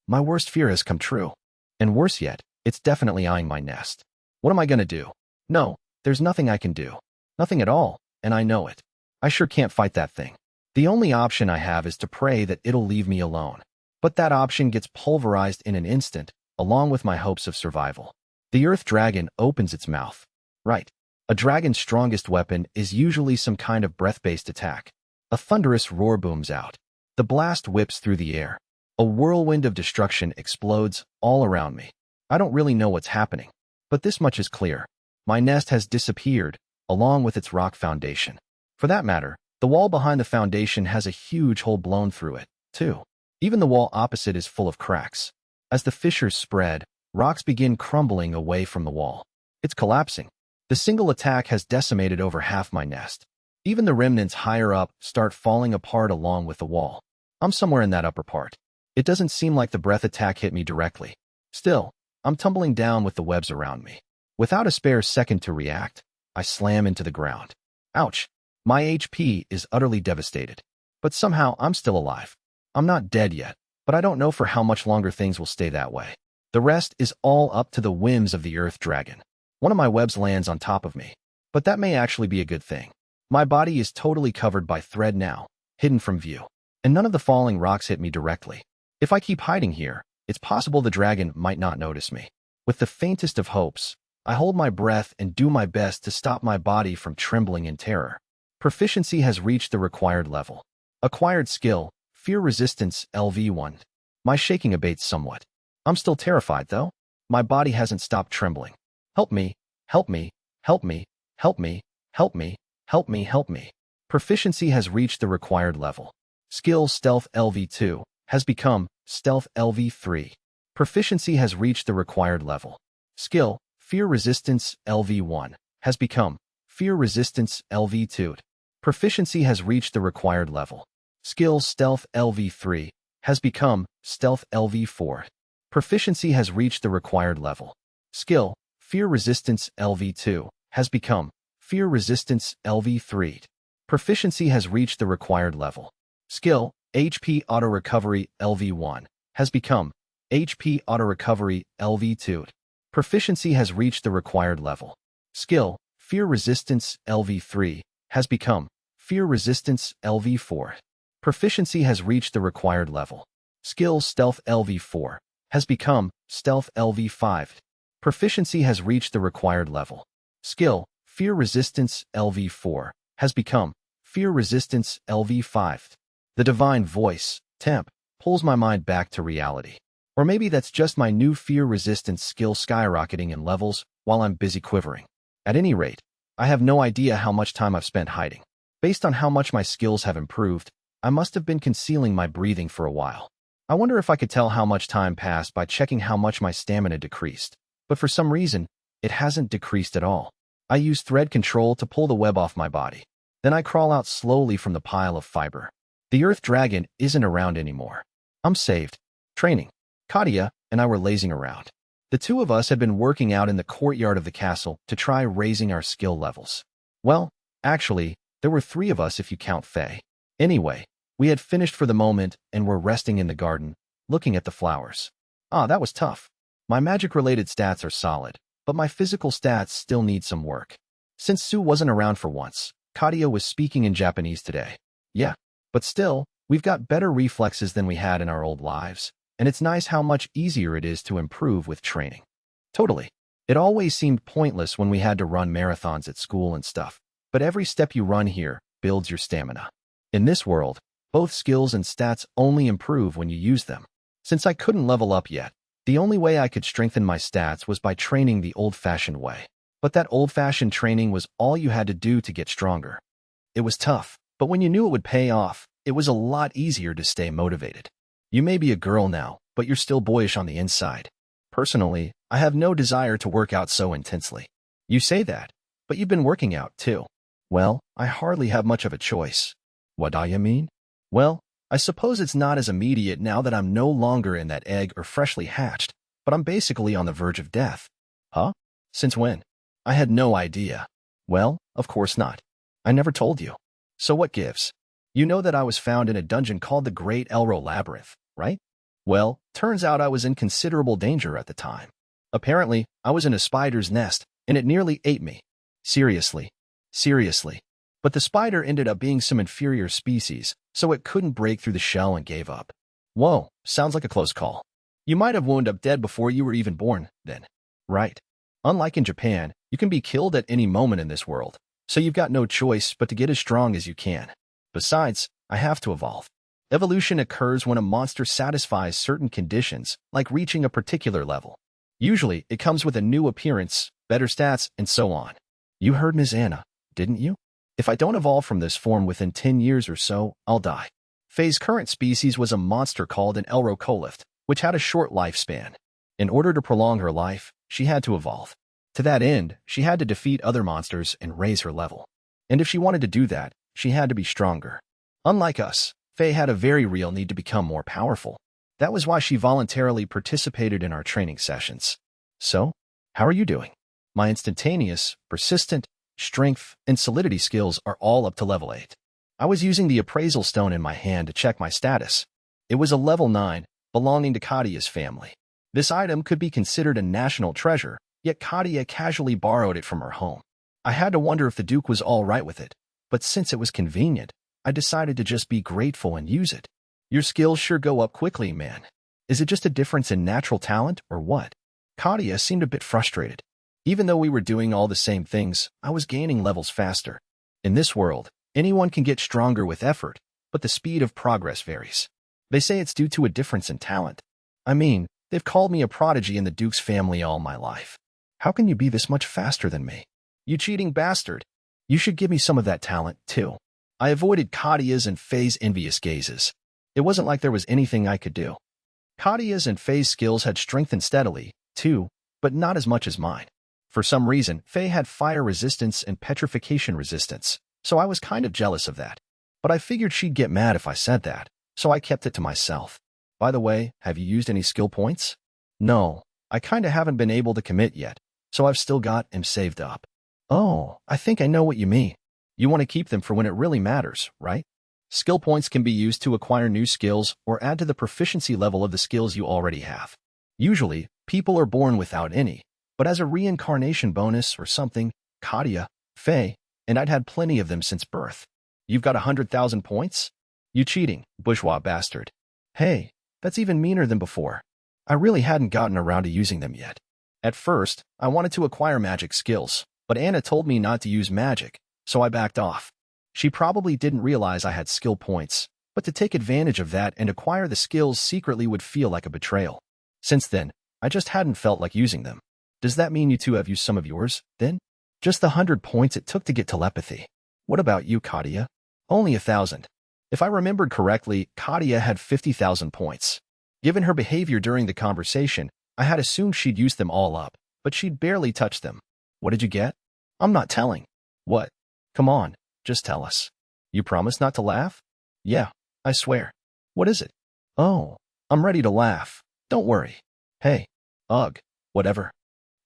My worst fear has come true. And worse yet, it's definitely eyeing my nest. What am I gonna do? No, there's nothing I can do. Nothing at all, and I know it. I sure can't fight that thing. The only option I have is to pray that it'll leave me alone. But that option gets pulverized in an instant, along with my hopes of survival. The Earth Dragon opens its mouth. Right. A dragon's strongest weapon is usually some kind of breath-based attack. A thunderous roar booms out. The blast whips through the air. A whirlwind of destruction explodes all around me. I don't really know what's happening, but this much is clear. My nest has disappeared, along with its rock foundation. For that matter, the wall behind the foundation has a huge hole blown through it, too. Even the wall opposite is full of cracks. As the fissures spread, rocks begin crumbling away from the wall. It's collapsing. The single attack has decimated over half my nest. Even the remnants higher up start falling apart along with the wall. I'm somewhere in that upper part. It doesn't seem like the breath attack hit me directly. Still, I'm tumbling down with the webs around me. Without a spare second to react, I slam into the ground. Ouch! My HP is utterly devastated. But somehow I'm still alive. I'm not dead yet, but I don't know for how much longer things will stay that way. The rest is all up to the whims of the earth dragon. One of my webs lands on top of me, but that may actually be a good thing. My body is totally covered by thread now, hidden from view, and none of the falling rocks hit me directly. If I keep hiding here, it's possible the dragon might not notice me. With the faintest of hopes, I hold my breath and do my best to stop my body from trembling in terror. Proficiency has reached the required level. Acquired skill, Fear Resistance, LV1. My shaking abates somewhat. I'm still terrified, though. My body hasn't stopped trembling. Help me, help me, help me, help me, help me, help me, help me. Proficiency has reached the required level. Skill Stealth LV2 has become Stealth LV3. Proficiency has reached the required level. Skill Fear Resistance LV1 has become Fear Resistance LV2. Proficiency has reached the required level. Skill Stealth LV3 has become Stealth LV4. Proficiency has reached the required level. Skill Fear Resistance LV2 has become Fear Resistance LV3. Proficiency has reached the required level. Skill HP Auto Recovery LV1 has become HP Auto Recovery LV2. Proficiency has reached the required level. Skill Fear Resistance LV3 has become Fear Resistance LV4. Proficiency has reached the required level. Skill Stealth LV4 has become Stealth LV5. Proficiency has reached the required level. Skill Fear Resistance LV4 has become Fear Resistance LV5. The divine voice, Temp, pulls my mind back to reality. Or maybe that's just my new fear resistance skill skyrocketing in levels while I'm busy quivering. At any rate, I have no idea how much time I've spent hiding. Based on how much my skills have improved, I must have been concealing my breathing for a while. I wonder if I could tell how much time passed by checking how much my stamina decreased. But for some reason, it hasn't decreased at all. I use thread control to pull the web off my body. Then I crawl out slowly from the pile of fiber. The earth dragon isn't around anymore. I'm saved. Training. Katia and I were lazing around. The two of us had been working out in the courtyard of the castle to try raising our skill levels. Well, actually, there were 3 of us if you count Faye. Anyway, we had finished for the moment and were resting in the garden, looking at the flowers. That was tough. My magic-related stats are solid, but my physical stats still need some work. Since Sue wasn't around for once, Katia was speaking in Japanese today. Yeah, but still, we've got better reflexes than we had in our old lives, and it's nice how much easier it is to improve with training. Totally. It always seemed pointless when we had to run marathons at school and stuff, but every step you run here builds your stamina. In this world, both skills and stats only improve when you use them. Since I couldn't level up yet, the only way I could strengthen my stats was by training the old-fashioned way. But that old-fashioned training was all you had to do to get stronger. It was tough, but when you knew it would pay off, it was a lot easier to stay motivated. You may be a girl now, but you're still boyish on the inside. Personally, I have no desire to work out so intensely. You say that, but you've been working out too. Well, I hardly have much of a choice. What do you mean? Well, I suppose it's not as immediate now that I'm no longer in that egg or freshly hatched, but I'm basically on the verge of death. Huh? Since when? I had no idea. Well, of course not. I never told you. So what gives? You know that I was found in a dungeon called the Great Elro Labyrinth, right? Well, turns out I was in considerable danger at the time. Apparently, I was in a spider's nest, and it nearly ate me. Seriously. But the spider ended up being some inferior species, so it couldn't break through the shell and gave up. Whoa, sounds like a close call. You might have wound up dead before you were even born, then. Right. Unlike in Japan, you can be killed at any moment in this world, so you've got no choice but to get as strong as you can. Besides, I have to evolve. Evolution occurs when a monster satisfies certain conditions, like reaching a particular level. Usually, it comes with a new appearance, better stats, and so on. You heard Ms. Anna, didn't you? If I don't evolve from this form within 10 years or so, I'll die. Faye's current species was a monster called an Elrocolith, which had a short lifespan. In order to prolong her life, she had to evolve. To that end, she had to defeat other monsters and raise her level. And if she wanted to do that, she had to be stronger. Unlike us, Faye had a very real need to become more powerful. That was why she voluntarily participated in our training sessions. So, how are you doing? My instantaneous, persistent, strength, and solidity skills are all up to level 8. I was using the appraisal stone in my hand to check my status. It was a level 9, belonging to Kadia's family. This item could be considered a national treasure, yet Kadia casually borrowed it from her home. I had to wonder if the Duke was all right with it, but since it was convenient, I decided to just be grateful and use it. Your skills sure go up quickly, man. Is it just a difference in natural talent, or what? Kadia seemed a bit frustrated. Even though we were doing all the same things, I was gaining levels faster. In this world, anyone can get stronger with effort, but the speed of progress varies. They say it's due to a difference in talent. I mean, they've called me a prodigy in the Duke's family all my life. How can you be this much faster than me? You cheating bastard. You should give me some of that talent, too. I avoided Kadia's and Faye's envious gazes. It wasn't like there was anything I could do. Kadia's and Faye's skills had strengthened steadily, too, but not as much as mine. For some reason, Faye had fire resistance and petrification resistance, so I was kind of jealous of that. But I figured she'd get mad if I said that, so I kept it to myself. By the way, have you used any skill points? No, I kinda haven't been able to commit yet, so I've still got them saved up. Oh, I think I know what you mean. You want to keep them for when it really matters, right? Skill points can be used to acquire new skills or add to the proficiency level of the skills you already have. Usually, people are born without any, but as a reincarnation bonus or something, Kadia, Faye, and I'd had plenty of them since birth. You've got 100,000 points? You cheating, bourgeois bastard. Hey, that's even meaner than before. I really hadn't gotten around to using them yet. At first, I wanted to acquire magic skills, but Anna told me not to use magic, so I backed off. She probably didn't realize I had skill points, but to take advantage of that and acquire the skills secretly would feel like a betrayal. Since then, I just hadn't felt like using them. Does that mean you two have used some of yours, then? Just the 100 points it took to get telepathy. What about you, Kadia? Only 1,000. If I remembered correctly, Kadia had 50,000 points. Given her behavior during the conversation, I had assumed she'd used them all up, but she'd barely touched them. What did you get? I'm not telling. What? Come on, just tell us. You promise not to laugh? Yeah, I swear. What is it? Oh, I'm ready to laugh. Don't worry. Hey, ugh, whatever.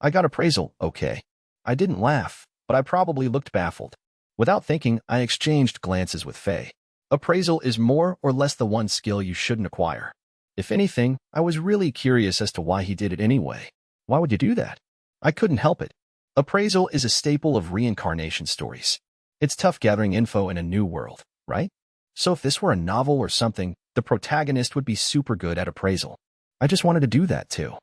I got appraisal, okay. I didn't laugh, but I probably looked baffled. Without thinking, I exchanged glances with Faye. Appraisal is more or less the one skill you shouldn't acquire. If anything, I was really curious as to why he did it anyway. Why would you do that? I couldn't help it. Appraisal is a staple of reincarnation stories. It's tough gathering info in a new world, right? So if this were a novel or something, the protagonist would be super good at appraisal. I just wanted to do that too.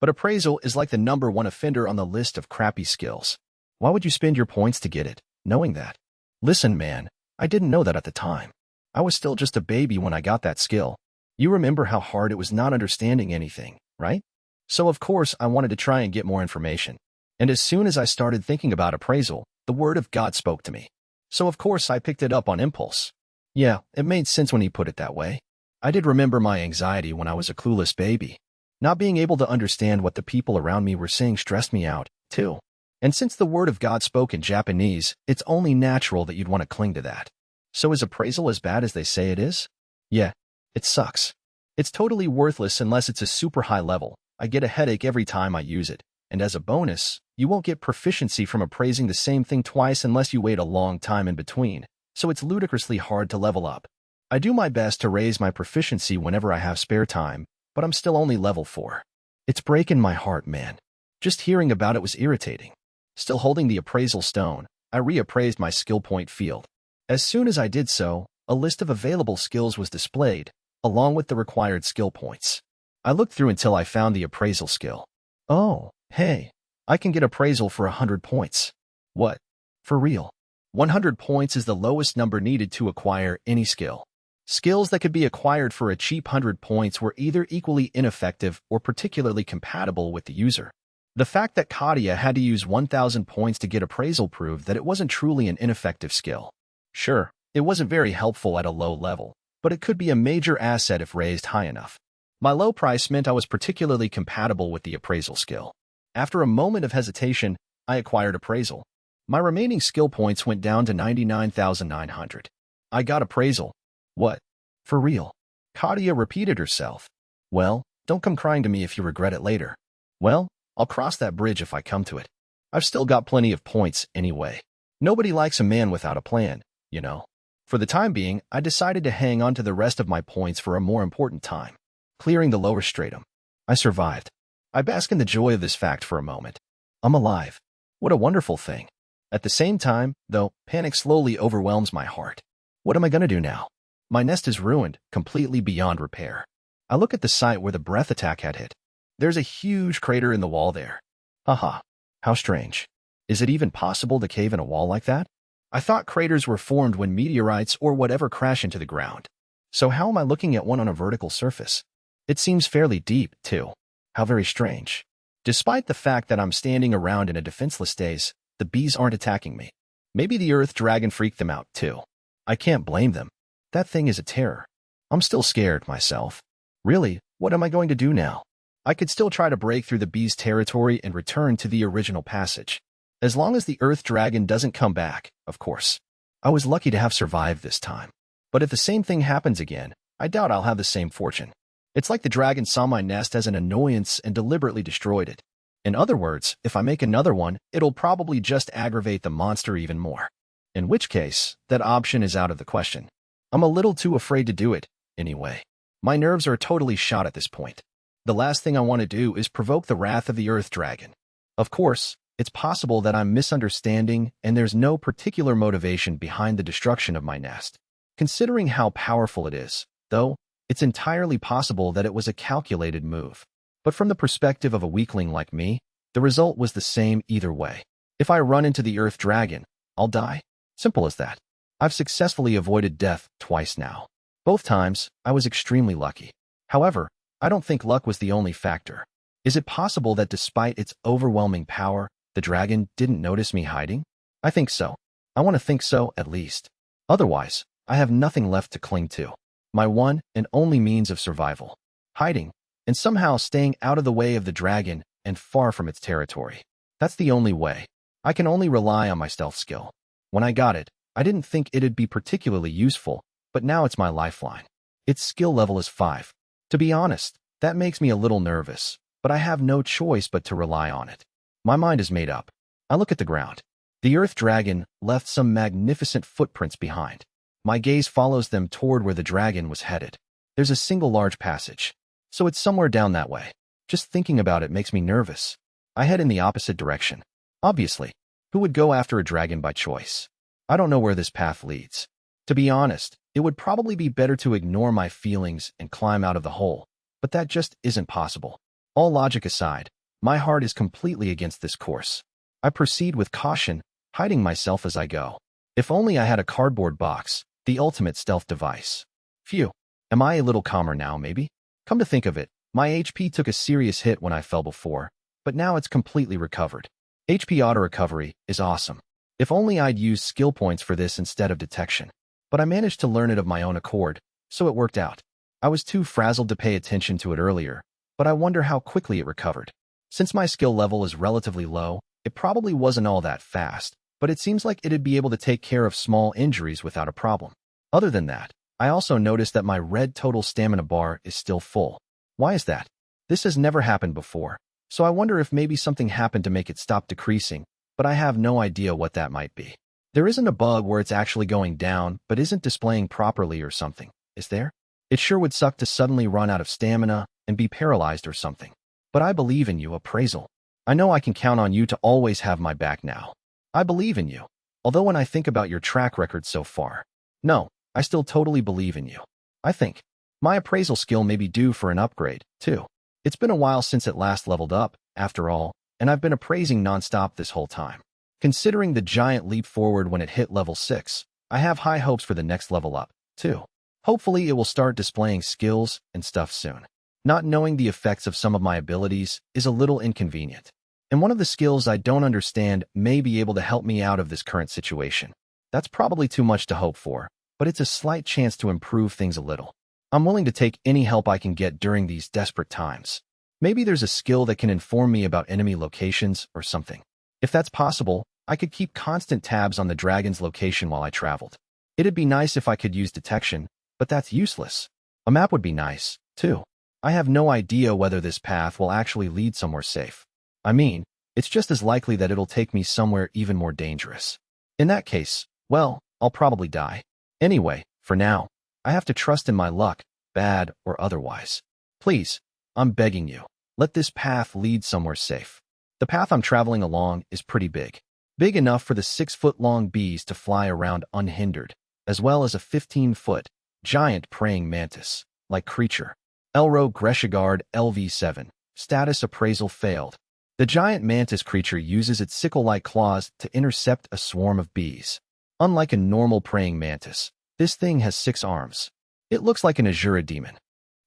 But appraisal is like the #1 offender on the list of crappy skills. Why would you spend your points to get it, knowing that? Listen, man, I didn't know that at the time. I was still just a baby when I got that skill. You remember how hard it was not understanding anything, right? So of course I wanted to try and get more information. And as soon as I started thinking about appraisal, the word of God spoke to me. So of course I picked it up on impulse. Yeah, it made sense when he put it that way. I did remember my anxiety when I was a clueless baby. Not being able to understand what the people around me were saying stressed me out, too. And since the word of God spoke in Japanese, it's only natural that you'd want to cling to that. So is appraisal as bad as they say it is? Yeah, it sucks. It's totally worthless unless it's a super high level. I get a headache every time I use it. And as a bonus, you won't get proficiency from appraising the same thing twice unless you wait a long time in between, so it's ludicrously hard to level up. I do my best to raise my proficiency whenever I have spare time, but I'm still only level 4. It's breaking my heart, man. Just hearing about it was irritating. Still holding the appraisal stone, I reappraised my skill point field. As soon as I did so, a list of available skills was displayed, along with the required skill points. I looked through until I found the appraisal skill. Oh, hey, I can get appraisal for 100 points. What? For real? 100 points is the lowest number needed to acquire any skill. Skills that could be acquired for a cheap 100 points were either equally ineffective or particularly compatible with the user. The fact that Kadia had to use 1,000 points to get appraisal proved that it wasn't truly an ineffective skill. Sure, it wasn't very helpful at a low level, but it could be a major asset if raised high enough. My low price meant I was particularly compatible with the appraisal skill. After a moment of hesitation, I acquired appraisal. My remaining skill points went down to 99,900. I got appraisal. What? For real? Kadia repeated herself. Well, don't come crying to me if you regret it later. Well, I'll cross that bridge if I come to it. I've still got plenty of points anyway. Nobody likes a man without a plan, you know. For the time being, I decided to hang on to the rest of my points for a more important time. clearing the lower stratum. I survived. I bask in the joy of this fact for a moment. I'm alive. What a wonderful thing. At the same time, though, panic slowly overwhelms my heart. What am I going to do now? My nest is ruined, completely beyond repair. I look at the site where the breath attack had hit. There's a huge crater in the wall there. Haha, how strange. Is it even possible to cave in a wall like that? I thought craters were formed when meteorites or whatever crash into the ground. So how am I looking at one on a vertical surface? It seems fairly deep, too. How very strange. Despite the fact that I'm standing around in a defenseless daze, the bees aren't attacking me. Maybe the earth dragon freaked them out, too. I can't blame them. That thing is a terror. I'm still scared, myself. Really, what am I going to do now? I could still try to break through the bees' territory and return to the original passage. As long as the earth dragon doesn't come back, of course. I was lucky to have survived this time. But if the same thing happens again, I doubt I'll have the same fortune. It's like the dragon saw my nest as an annoyance and deliberately destroyed it. In other words, if I make another one, it'll probably just aggravate the monster even more. In which case, that option is out of the question. I'm a little too afraid to do it, anyway. My nerves are totally shot at this point. The last thing I want to do is provoke the wrath of the earth dragon. Of course, it's possible that I'm misunderstanding and there's no particular motivation behind the destruction of my nest. Considering how powerful it is, though, it's entirely possible that it was a calculated move. But from the perspective of a weakling like me, the result was the same either way. If I run into the earth dragon, I'll die. Simple as that. I've successfully avoided death twice now. Both times, I was extremely lucky. However, I don't think luck was the only factor. Is it possible that despite its overwhelming power, the dragon didn't notice me hiding? I think so. I want to think so, at least. Otherwise, I have nothing left to cling to. My one and only means of survival. Hiding, and somehow staying out of the way of the dragon and far from its territory. That's the only way. I can only rely on my stealth skill. When I got it, I didn't think it'd be particularly useful, but now it's my lifeline. Its skill level is 5. To be honest, that makes me a little nervous, but I have no choice but to rely on it. My mind is made up. I look at the ground. The earth dragon left some magnificent footprints behind. My gaze follows them toward where the dragon was headed. There's a single large passage, so it's somewhere down that way. Just thinking about it makes me nervous. I head in the opposite direction. Obviously, who would go after a dragon by choice? I don't know where this path leads. To be honest, it would probably be better to ignore my feelings and climb out of the hole, but that just isn't possible. All logic aside, my heart is completely against this course. I proceed with caution, hiding myself as I go. If only I had a cardboard box, the ultimate stealth device. Phew, am I a little calmer now, maybe? Come to think of it, my HP took a serious hit when I fell before, but now it's completely recovered. HP auto-recovery is awesome. If only I'd used skill points for this instead of detection. But I managed to learn it of my own accord, so it worked out. I was too frazzled to pay attention to it earlier, but I wonder how quickly it recovered. Since my skill level is relatively low, it probably wasn't all that fast, but it seems like it'd be able to take care of small injuries without a problem. Other than that, I also noticed that my red total stamina bar is still full. Why is that? This has never happened before, so I wonder if maybe something happened to make it stop decreasing, but I have no idea what that might be. There isn't a bug where it's actually going down but isn't displaying properly or something, is there? It sure would suck to suddenly run out of stamina and be paralyzed or something. But I believe in you, Appraisal. I know I can count on you to always have my back now. I believe in you. Although when I think about your track record so far, no, I still totally believe in you. I think my appraisal skill may be due for an upgrade, too. It's been a while since it last leveled up, after all, and I've been appraising nonstop this whole time. Considering the giant leap forward when it hit level 6, I have high hopes for the next level up, too. Hopefully it will start displaying skills and stuff soon. Not knowing the effects of some of my abilities is a little inconvenient. And one of the skills I don't understand may be able to help me out of this current situation. That's probably too much to hope for, but it's a slight chance to improve things a little. I'm willing to take any help I can get during these desperate times. Maybe there's a skill that can inform me about enemy locations or something. If that's possible, I could keep constant tabs on the dragon's location while I traveled. It'd be nice if I could use detection, but that's useless. A map would be nice, too. I have no idea whether this path will actually lead somewhere safe. I mean, it's just as likely that it'll take me somewhere even more dangerous. In that case, well, I'll probably die. Anyway, for now, I have to trust in my luck, bad or otherwise. Please, I'm begging you. Let this path lead somewhere safe. The path I'm traveling along is pretty big. Big enough for the 6-foot-long bees to fly around unhindered, as well as a 15-foot, giant praying mantis-like creature. Elro Greshigard LV7. Status appraisal failed. The giant mantis creature uses its sickle-like claws to intercept a swarm of bees. Unlike a normal praying mantis, this thing has 6 arms. It looks like an Azura demon.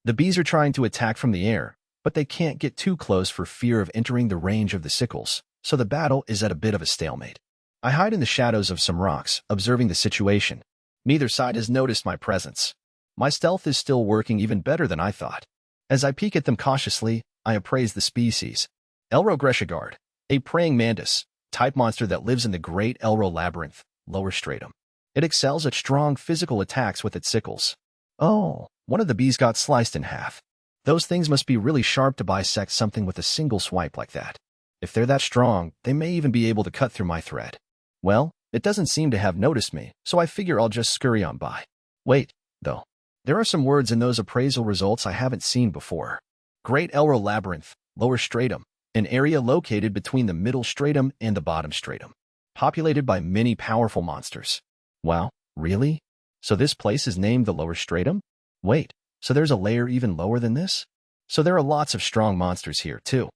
The bees are trying to attack from the air, but they can't get too close for fear of entering the range of the sickles, so the battle is at a bit of a stalemate. I hide in the shadows of some rocks, observing the situation. Neither side has noticed my presence. My stealth is still working even better than I thought. As I peek at them cautiously, I appraise the species. Elro Greshigard, a praying mantis, type monster that lives in the Great Elro Labyrinth, lower stratum. It excels at strong physical attacks with its sickles. Oh, one of the bees got sliced in half. Those things must be really sharp to bisect something with a single swipe like that. If they're that strong, they may even be able to cut through my thread. Well, it doesn't seem to have noticed me, so I figure I'll just scurry on by. Wait, though. There are some words in those appraisal results I haven't seen before. Great Elro Labyrinth, lower stratum, an area located between the middle stratum and the bottom stratum. Populated by many powerful monsters. Wow, really? So this place is named the lower stratum? Wait, so there's a layer even lower than this? So there are lots of strong monsters here, too.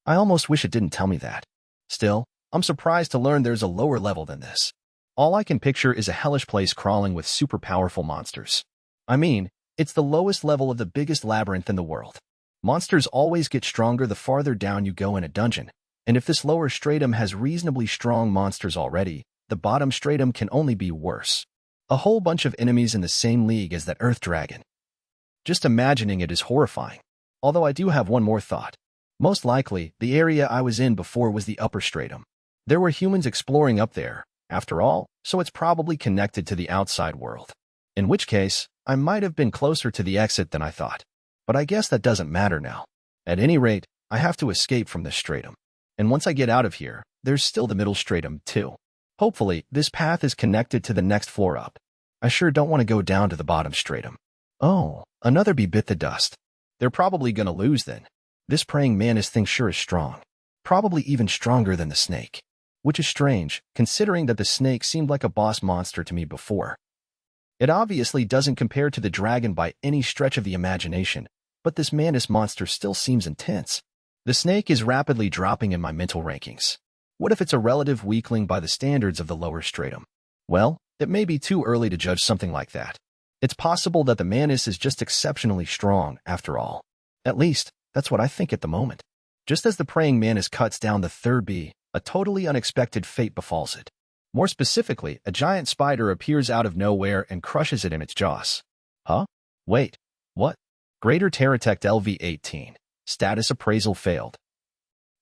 I almost wish it didn't tell me that. Still, I'm surprised to learn there's a lower level than this. All I can picture is a hellish place crawling with super powerful monsters. I mean, it's the lowest level of the biggest labyrinth in the world. Monsters always get stronger the farther down you go in a dungeon, and if this lower stratum has reasonably strong monsters already, the bottom stratum can only be worse. A whole bunch of enemies in the same league as that earth dragon. Just imagining it is horrifying. Although I do have one more thought. Most likely, the area I was in before was the upper stratum. There were humans exploring up there, after all, so it's probably connected to the outside world. In which case, I might have been closer to the exit than I thought. But I guess that doesn't matter now. At any rate, I have to escape from this stratum. And once I get out of here, there's still the middle stratum, too. Hopefully, this path is connected to the next floor up. I sure don't want to go down to the bottom stratum. Oh, another bee bit the dust. They're probably gonna lose then. This praying mantis thing sure is strong. Probably even stronger than the snake. Which is strange, considering that the snake seemed like a boss monster to me before. It obviously doesn't compare to the dragon by any stretch of the imagination, but this mantis monster still seems intense. The snake is rapidly dropping in my mental rankings. What if it's a relative weakling by the standards of the lower stratum? Well, it may be too early to judge something like that. It's possible that the mantis is just exceptionally strong, after all. At least, that's what I think at the moment. Just as the praying mantis cuts down the third bee, a totally unexpected fate befalls it. More specifically, a giant spider appears out of nowhere and crushes it in its jaws. Huh? Wait, what? Greater Pterodactyl LV18. Status appraisal failed.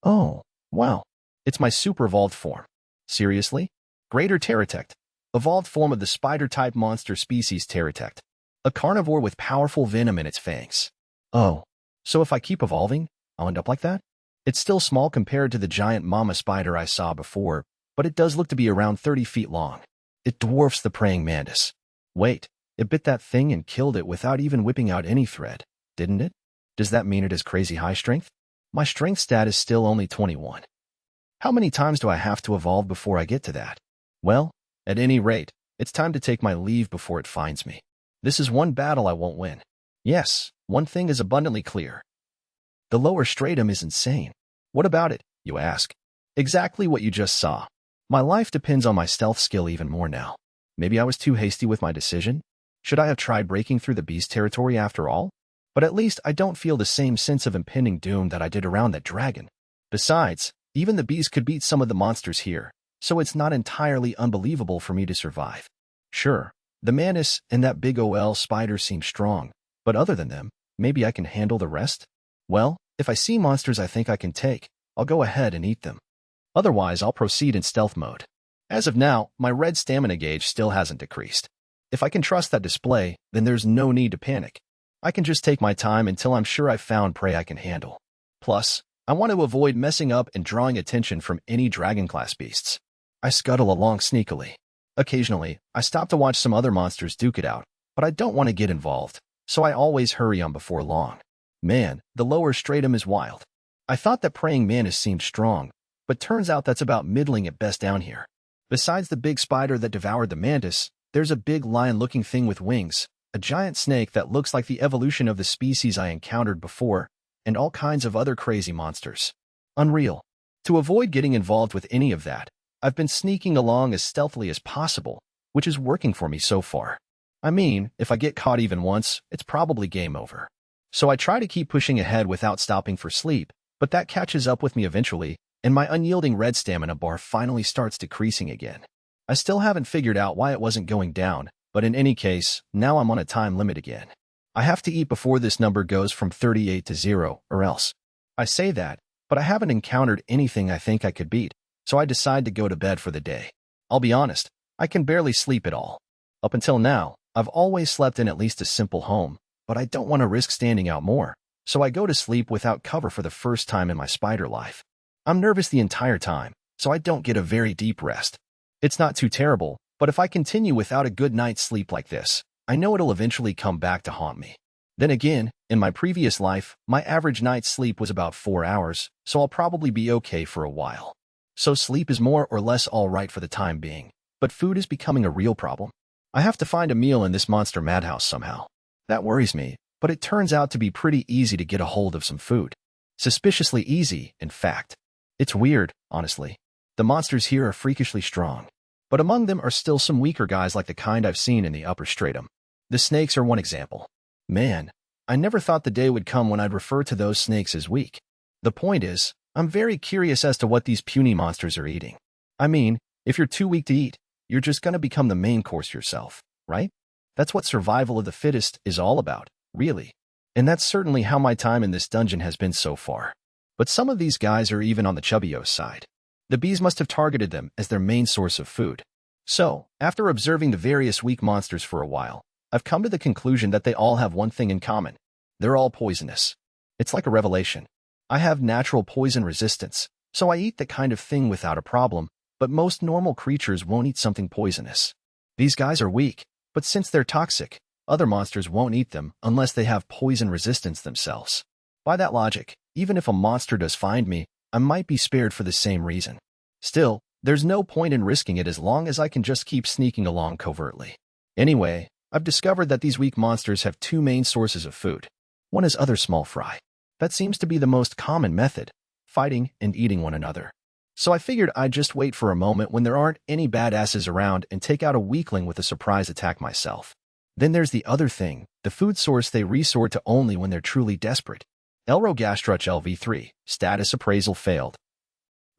Oh, wow. It's my super evolved form. Seriously? Greater Pterodactyl. Evolved form of the spider-type monster species Pterodactyl. A carnivore with powerful venom in its fangs. Oh, so if I keep evolving, I'll end up like that? It's still small compared to the giant mama spider I saw before, but it does look to be around 30 feet long. It dwarfs the praying mantis. Wait, it bit that thing and killed it without even whipping out any thread, didn't it? Does that mean it has crazy high strength? My strength stat is still only 21. How many times do I have to evolve before I get to that? Well, at any rate, it's time to take my leave before it finds me. This is one battle I won't win. Yes, one thing is abundantly clear. The lower stratum is insane. What about it, you ask? Exactly what you just saw. My life depends on my stealth skill even more now. Maybe I was too hasty with my decision? Should I have tried breaking through the beast territory after all? But at least I don't feel the same sense of impending doom that I did around that dragon. Besides, even the bees could beat some of the monsters here, so it's not entirely unbelievable for me to survive. Sure, the mantis and that big OL spider seem strong, but other than them, maybe I can handle the rest? Well, if I see monsters I think I can take, I'll go ahead and eat them. Otherwise, I'll proceed in stealth mode. As of now, my red stamina gauge still hasn't decreased. If I can trust that display, then there's no need to panic. I can just take my time until I'm sure I've found prey I can handle. Plus, I want to avoid messing up and drawing attention from any dragon-class beasts. I scuttle along sneakily. Occasionally, I stop to watch some other monsters duke it out, but I don't want to get involved, so I always hurry on before long. Man, the lower stratum is wild. I thought that praying mantis seemed strong, but turns out that's about middling at best down here. Besides the big spider that devoured the mantis, there's a big lion-looking thing with wings, a giant snake that looks like the evolution of the species I encountered before, and all kinds of other crazy monsters. Unreal. To avoid getting involved with any of that, I've been sneaking along as stealthily as possible, which is working for me so far. I mean, if I get caught even once, it's probably game over. So I try to keep pushing ahead without stopping for sleep, but that catches up with me eventually, and my unyielding red stamina bar finally starts decreasing again. I still haven't figured out why it wasn't going down, but in any case, now I'm on a time limit again. I have to eat before this number goes from 38 to 0, or else. I say that, but I haven't encountered anything I think I could beat, so I decide to go to bed for the day. I'll be honest, I can barely sleep at all. Up until now, I've always slept in at least a simple home, but I don't want to risk standing out more, so I go to sleep without cover for the first time in my spider life. I'm nervous the entire time, so I don't get a very deep rest. It's not too terrible, but if I continue without a good night's sleep like this, I know it'll eventually come back to haunt me. Then again, in my previous life, my average night's sleep was about 4 hours, so I'll probably be okay for a while. So sleep is more or less all right for the time being, but food is becoming a real problem. I have to find a meal in this monster madhouse somehow. That worries me, but it turns out to be pretty easy to get a hold of some food. Suspiciously easy, in fact. It's weird, honestly. The monsters here are freakishly strong, but among them are still some weaker guys like the kind I've seen in the upper stratum. The snakes are one example. Man, I never thought the day would come when I'd refer to those snakes as weak. The point is, I'm very curious as to what these puny monsters are eating. I mean, if you're too weak to eat, you're just gonna become the main course yourself, right? That's what survival of the fittest is all about, really. And that's certainly how my time in this dungeon has been so far. But some of these guys are even on the chubbios side. The bees must have targeted them as their main source of food. So, after observing the various weak monsters for a while, I've come to the conclusion that they all have one thing in common. They're all poisonous. It's like a revelation. I have natural poison resistance, so I eat that kind of thing without a problem, but most normal creatures won't eat something poisonous. These guys are weak, but since they're toxic, other monsters won't eat them unless they have poison resistance themselves. By that logic, even if a monster does find me, I might be spared for the same reason. Still, there's no point in risking it as long as I can just keep sneaking along covertly. Anyway, I've discovered that these weak monsters have two main sources of food. One is other small fry. That seems to be the most common method, fighting and eating one another. So I figured I'd just wait for a moment when there aren't any badasses around and take out a weakling with a surprise attack myself. Then there's the other thing, the food source they resort to only when they're truly desperate. Elrogastruch LV3, status appraisal failed.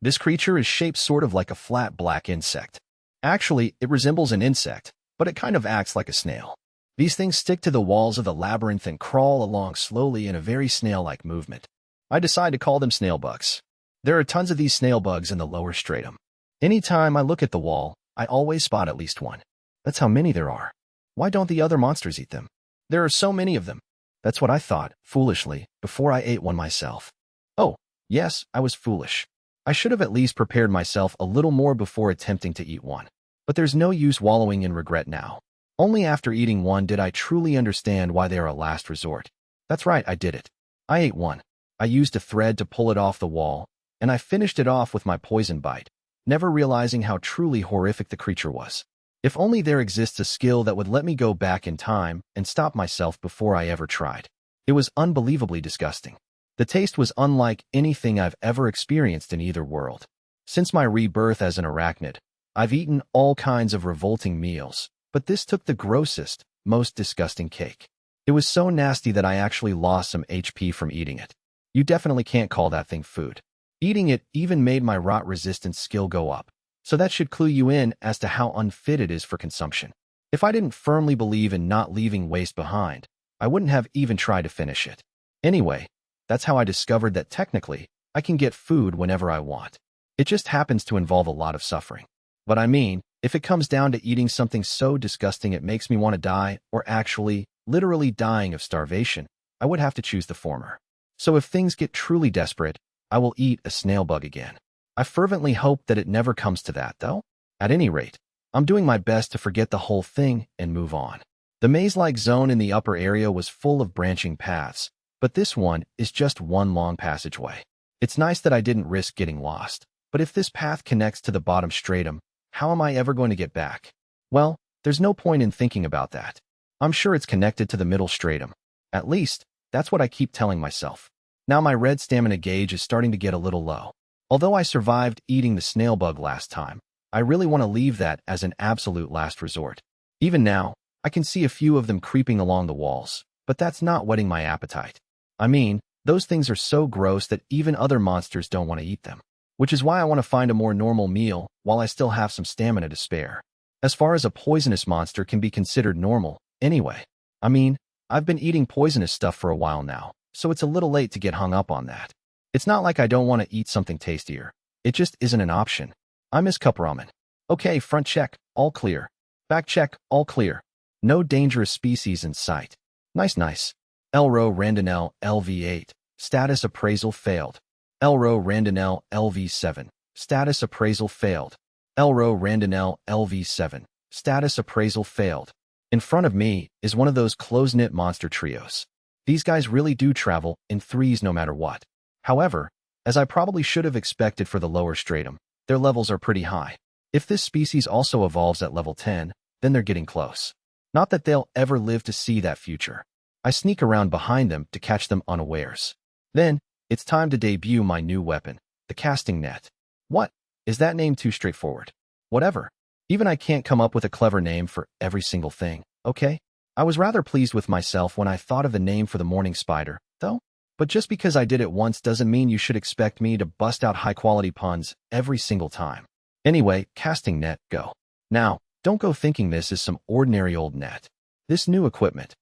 This creature is shaped sort of like a flat black insect. Actually, it resembles an insect, but it kind of acts like a snail. These things stick to the walls of the labyrinth and crawl along slowly in a very snail-like movement. I decide to call them snail bugs. There are tons of these snail bugs in the lower stratum. Anytime I look at the wall, I always spot at least one. That's how many there are. Why don't the other monsters eat them? There are so many of them. That's what I thought, foolishly, before I ate one myself. Oh, yes, I was foolish. I should have at least prepared myself a little more before attempting to eat one. But there's no use wallowing in regret now. Only after eating one did I truly understand why they are a last resort. That's right, I did it. I ate one. I used a thread to pull it off the wall, and I finished it off with my poison bite, never realizing how truly horrific the creature was. If only there exists a skill that would let me go back in time and stop myself before I ever tried. It was unbelievably disgusting. The taste was unlike anything I've ever experienced in either world. Since my rebirth as an arachnid, I've eaten all kinds of revolting meals, but this took the grossest, most disgusting cake. It was so nasty that I actually lost some HP from eating it. You definitely can't call that thing food. Eating it even made my rot resistance skill go up, so that should clue you in as to how unfit it is for consumption. If I didn't firmly believe in not leaving waste behind, I wouldn't have even tried to finish it. Anyway, that's how I discovered that technically, I can get food whenever I want. It just happens to involve a lot of suffering. But I mean, if it comes down to eating something so disgusting it makes me want to die, or actually, literally dying of starvation, I would have to choose the former. So if things get truly desperate, I will eat a snail bug again. I fervently hope that it never comes to that, though. At any rate, I'm doing my best to forget the whole thing and move on. The maze-like zone in the upper area was full of branching paths, But this one is just one long passageway. It's nice that I didn't risk getting lost. But if this path connects to the bottom stratum, how am I ever going to get back? Well, there's no point in thinking about that. I'm sure it's connected to the middle stratum. At least, that's what I keep telling myself. Now my red stamina gauge is starting to get a little low. Although I survived eating the snail bug last time, I really want to leave that as an absolute last resort. Even now, I can see a few of them creeping along the walls, but that's not whetting my appetite. I mean, those things are so gross that even other monsters don't want to eat them. Which is why I want to find a more normal meal while I still have some stamina to spare. As far as a poisonous monster can be considered normal, anyway. I mean, I've been eating poisonous stuff for a while now, so it's a little late to get hung up on that. It's not like I don't want to eat something tastier. It just isn't an option. I miss cup ramen. Okay, front check, all clear. Back check, all clear. No dangerous species in sight. Nice. Elro Randonel LV8. Status appraisal failed. Elro Randonel LV7. Status appraisal failed. Elro Randonel LV7. Status appraisal failed. In front of me is one of those close-knit monster trios. These guys really do travel in threes no matter what. However, as I probably should have expected for the lower stratum, their levels are pretty high. If this species also evolves at level 10, then they're getting close. Not that they'll ever live to see that future. I sneak around behind them to catch them unawares. Then, it's time to debut my new weapon, the casting net. What? Is that name too straightforward? Whatever. Even I can't come up with a clever name for every single thing, okay? I was rather pleased with myself when I thought of the name for the morning spider, though. But just because I did it once doesn't mean you should expect me to bust out high-quality puns every single time. Anyway, casting net, go. Now, don't go thinking this is some ordinary old net. This new equipment,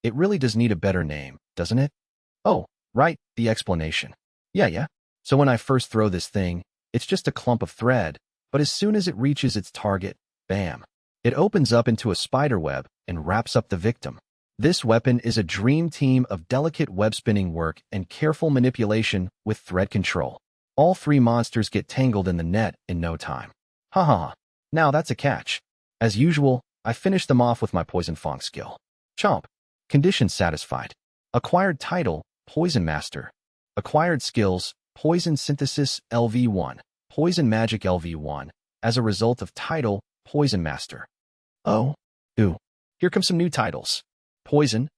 it really does need a better name, doesn't it? Oh, right, the explanation. Yeah. So when I first throw this thing, it's just a clump of thread, but as soon as it reaches its target, bam, it opens up into a spider web and wraps up the victim. This weapon is a dream team of delicate web-spinning work and careful manipulation with thread control. All three monsters get tangled in the net in no time. Ha. Now that's a catch. As usual, I finish them off with my Poison Fang skill. Chomp. Condition satisfied. Acquired title, Poison Master. Acquired skills, Poison Synthesis LV1, Poison Magic LV1, as a result of title, Poison Master. Oh. Ooh. Here come some new titles. Poison,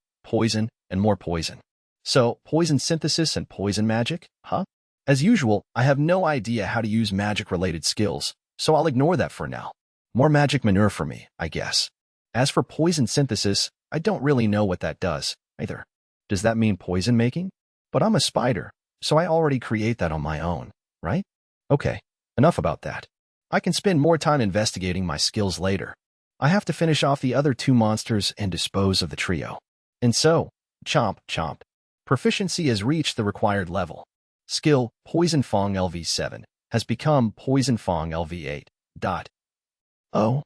and more poison. So, Poison Synthesis and Poison Magic, huh? As usual, I have no idea how to use magic-related skills, so I'll ignore that for now. More magic manure for me, I guess. As for Poison Synthesis, I don't really know what that does, either. Does that mean poison making? But I'm a spider, so I already create that on my own, right? Okay, enough about that. I can spend more time investigating my skills later. I have to finish off the other two monsters and dispose of the trio. And so, chomp. Proficiency has reached the required level. Skill, Poison Fang LV7, has become Poison Fang LV8. Oh.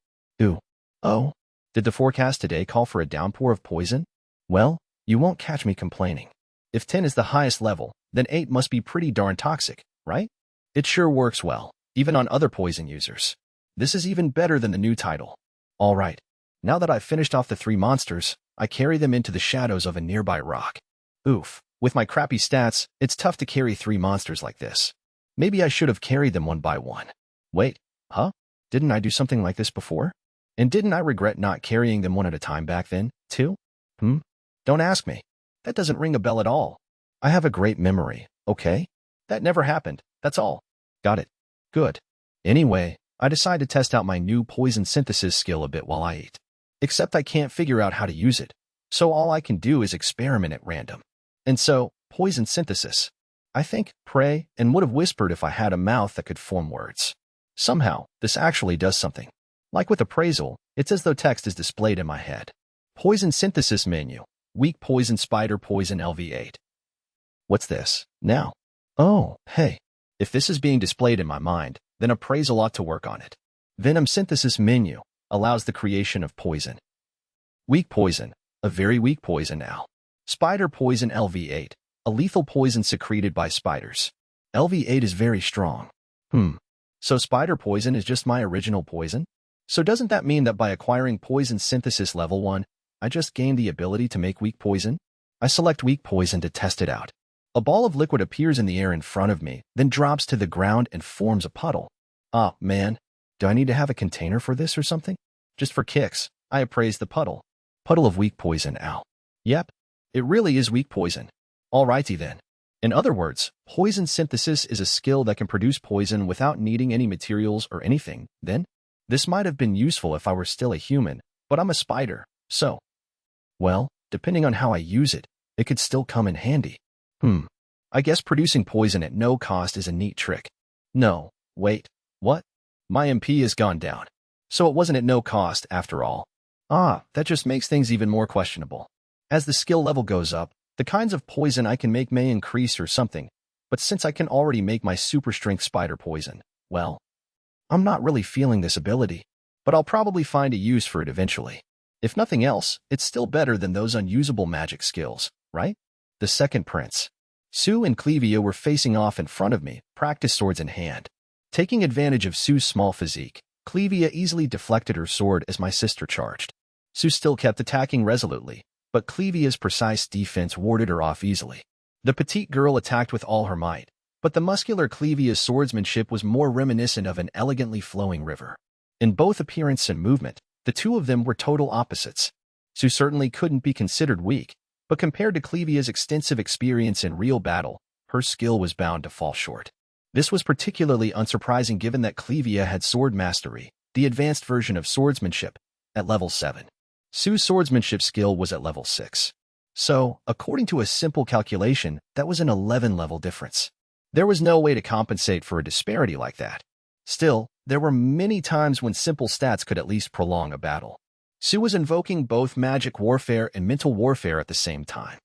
Did the forecast today call for a downpour of poison? Well, you won't catch me complaining. If 10 is the highest level, then 8 must be pretty darn toxic, right? It sure works well, even on other poison users. This is even better than the new title. Alright, now that I've finished off the three monsters, I carry them into the shadows of a nearby rock. Oof, with my crappy stats, it's tough to carry three monsters like this. Maybe I should have carried them one by one. Wait, huh? Didn't I do something like this before? And didn't I regret not carrying them one at a time back then, too? Don't ask me. That doesn't ring a bell at all. I have a great memory, okay? That never happened, that's all. Got it. Good. Anyway, I decide to test out my new poison synthesis skill a bit while I eat. Except I can't figure out how to use it, so all I can do is experiment at random. And so, poison synthesis. I think, pray, and would have whispered if I had a mouth that could form words. Somehow, this actually does something. Like with appraisal, it's as though text is displayed in my head. Poison synthesis menu. Weak poison spider poison LV8. What's this, now? Oh, hey. If this is being displayed in my mind, then appraisal ought to work on it. Venom synthesis menu allows the creation of poison. Weak poison, a very weak poison now. Spider poison LV8, a lethal poison secreted by spiders. LV8 is very strong. So spider poison is just my original poison? So doesn't that mean that by acquiring poison synthesis level 1, I just gained the ability to make weak poison? I select weak poison to test it out. A ball of liquid appears in the air in front of me, then drops to the ground and forms a puddle. Ah, man. Do I need to have a container for this or something? Just for kicks, I appraise the puddle. Puddle of weak poison, ow. Yep, it really is weak poison. Alrighty then. In other words, poison synthesis is a skill that can produce poison without needing any materials or anything, then? This might have been useful if I were still a human, but I'm a spider, so. Well, depending on how I use it, it could still come in handy. I guess producing poison at no cost is a neat trick. No, wait, what? My MP has gone down. So it wasn't at no cost after all. Ah, that just makes things even more questionable. As the skill level goes up, the kinds of poison I can make may increase or something, but since I can already make my super strength spider poison, well, I'm not really feeling this ability, but I'll probably find a use for it eventually. If nothing else, it's still better than those unusable magic skills, right? The second prince. Sue and Clevia were facing off in front of me, practice swords in hand. Taking advantage of Sue's small physique, Clevia easily deflected her sword as my sister charged. Sue still kept attacking resolutely, but Clevia's precise defense warded her off easily. The petite girl attacked with all her might, but the muscular Clevia's swordsmanship was more reminiscent of an elegantly flowing river. In both appearance and movement, the two of them were total opposites. Sue certainly couldn't be considered weak, but compared to Clevia's extensive experience in real battle, her skill was bound to fall short. This was particularly unsurprising given that Clevia had sword mastery, the advanced version of swordsmanship, at level 7. Sue's swordsmanship skill was at level 6. So, according to a simple calculation, that was an 11-level difference. There was no way to compensate for a disparity like that. Still, there were many times when simple stats could at least prolong a battle. Sue was invoking both magic warfare and mental warfare at the same time.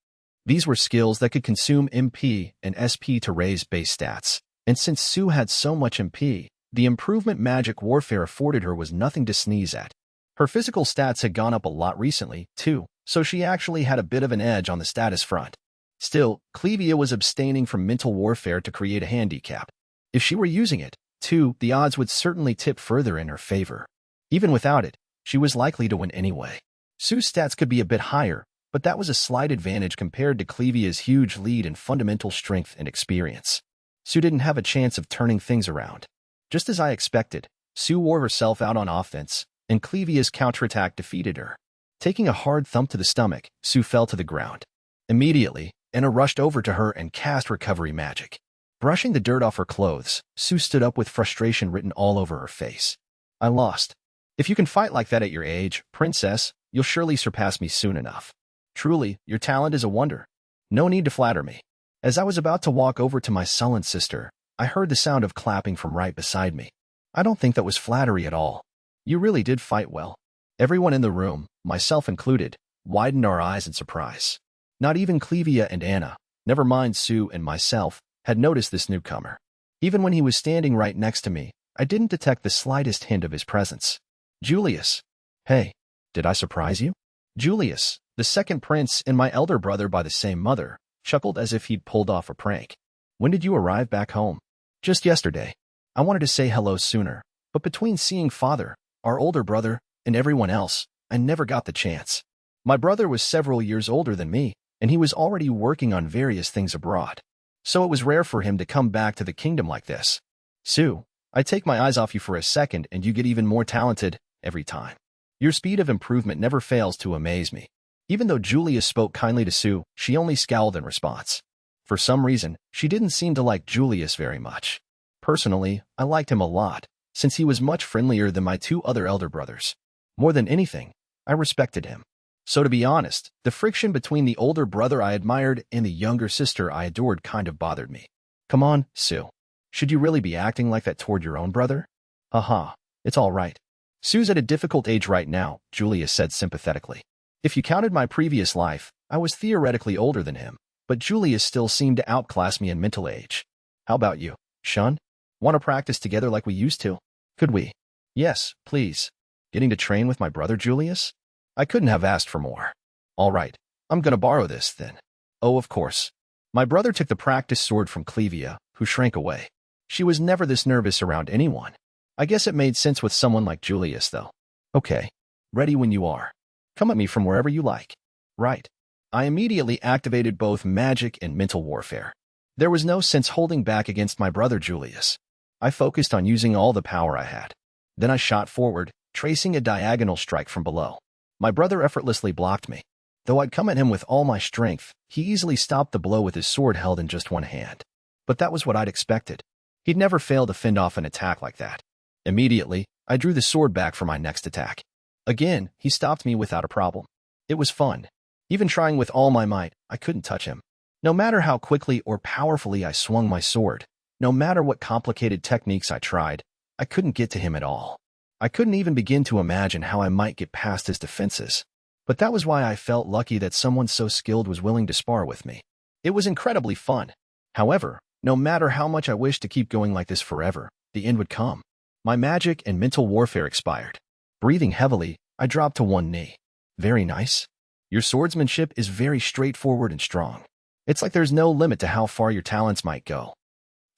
These were skills that could consume MP and SP to raise base stats, and since Sue had so much MP, the improvement magic warfare afforded her was nothing to sneeze at. Her physical stats had gone up a lot recently, too, so she actually had a bit of an edge on the status front. Still, Clevia was abstaining from mental warfare to create a handicap. If she were using it, too, the odds would certainly tip further in her favor. Even without it, she was likely to win anyway. Sue's stats could be a bit higher, but that was a slight advantage compared to Clevia's huge lead in fundamental strength and experience. Sue didn't have a chance of turning things around. Just as I expected, Sue wore herself out on offense, and Clevia's counterattack defeated her. Taking a hard thump to the stomach, Sue fell to the ground. Immediately, Anna rushed over to her and cast recovery magic. Brushing the dirt off her clothes, Sue stood up with frustration written all over her face. I lost. If you can fight like that at your age, princess, you'll surely surpass me soon enough. Truly, your talent is a wonder. No need to flatter me. As I was about to walk over to my sullen sister, I heard the sound of clapping from right beside me. I don't think that was flattery at all. You really did fight well. Everyone in the room, myself included, widened our eyes in surprise. Not even Clevia and Anna, never mind Sue and myself, had noticed this newcomer. Even when he was standing right next to me, I didn't detect the slightest hint of his presence. Julius. Hey, did I surprise you? Julius, the second prince and my elder brother by the same mother, chuckled as if he'd pulled off a prank. When did you arrive back home? Just yesterday. I wanted to say hello sooner, but between seeing father, our older brother, and everyone else, I never got the chance. My brother was several years older than me, and he was already working on various things abroad. So it was rare for him to come back to the kingdom like this. Sue, I take my eyes off you for a second and you get even more talented every time. Your speed of improvement never fails to amaze me. Even though Julius spoke kindly to Sue, she only scowled in response. For some reason, she didn't seem to like Julius very much. Personally, I liked him a lot, since he was much friendlier than my two other elder brothers. More than anything, I respected him. So to be honest, the friction between the older brother I admired and the younger sister I adored kind of bothered me. Come on, Sue. Should you really be acting like that toward your own brother? Haha, it's all right. Sue's at a difficult age right now, Julius said sympathetically. If you counted my previous life, I was theoretically older than him, but Julius still seemed to outclass me in mental age. How about you, Shun? Want to practice together like we used to? Could we? Yes, please. Getting to train with my brother Julius? I couldn't have asked for more. All right, I'm gonna borrow this, then. Oh, of course. My brother took the practice sword from Clevia, who shrank away. She was never this nervous around anyone. I guess it made sense with someone like Julius, though. Okay, ready when you are. Come at me from wherever you like. Right. I immediately activated both magic and mental warfare. There was no sense holding back against my brother Julius. I focused on using all the power I had. Then I shot forward, tracing a diagonal strike from below. My brother effortlessly blocked me. Though I'd come at him with all my strength, he easily stopped the blow with his sword held in just one hand. But that was what I'd expected. He'd never fail to fend off an attack like that. Immediately, I drew the sword back for my next attack. Again, he stopped me without a problem. It was fun. Even trying with all my might, I couldn't touch him. No matter how quickly or powerfully I swung my sword, no matter what complicated techniques I tried, I couldn't get to him at all. I couldn't even begin to imagine how I might get past his defenses. But that was why I felt lucky that someone so skilled was willing to spar with me. It was incredibly fun. However, no matter how much I wished to keep going like this forever, the end would come. My magic and mental warfare expired. Breathing heavily, I dropped to one knee. Very nice. Your swordsmanship is very straightforward and strong. It's like there's no limit to how far your talents might go.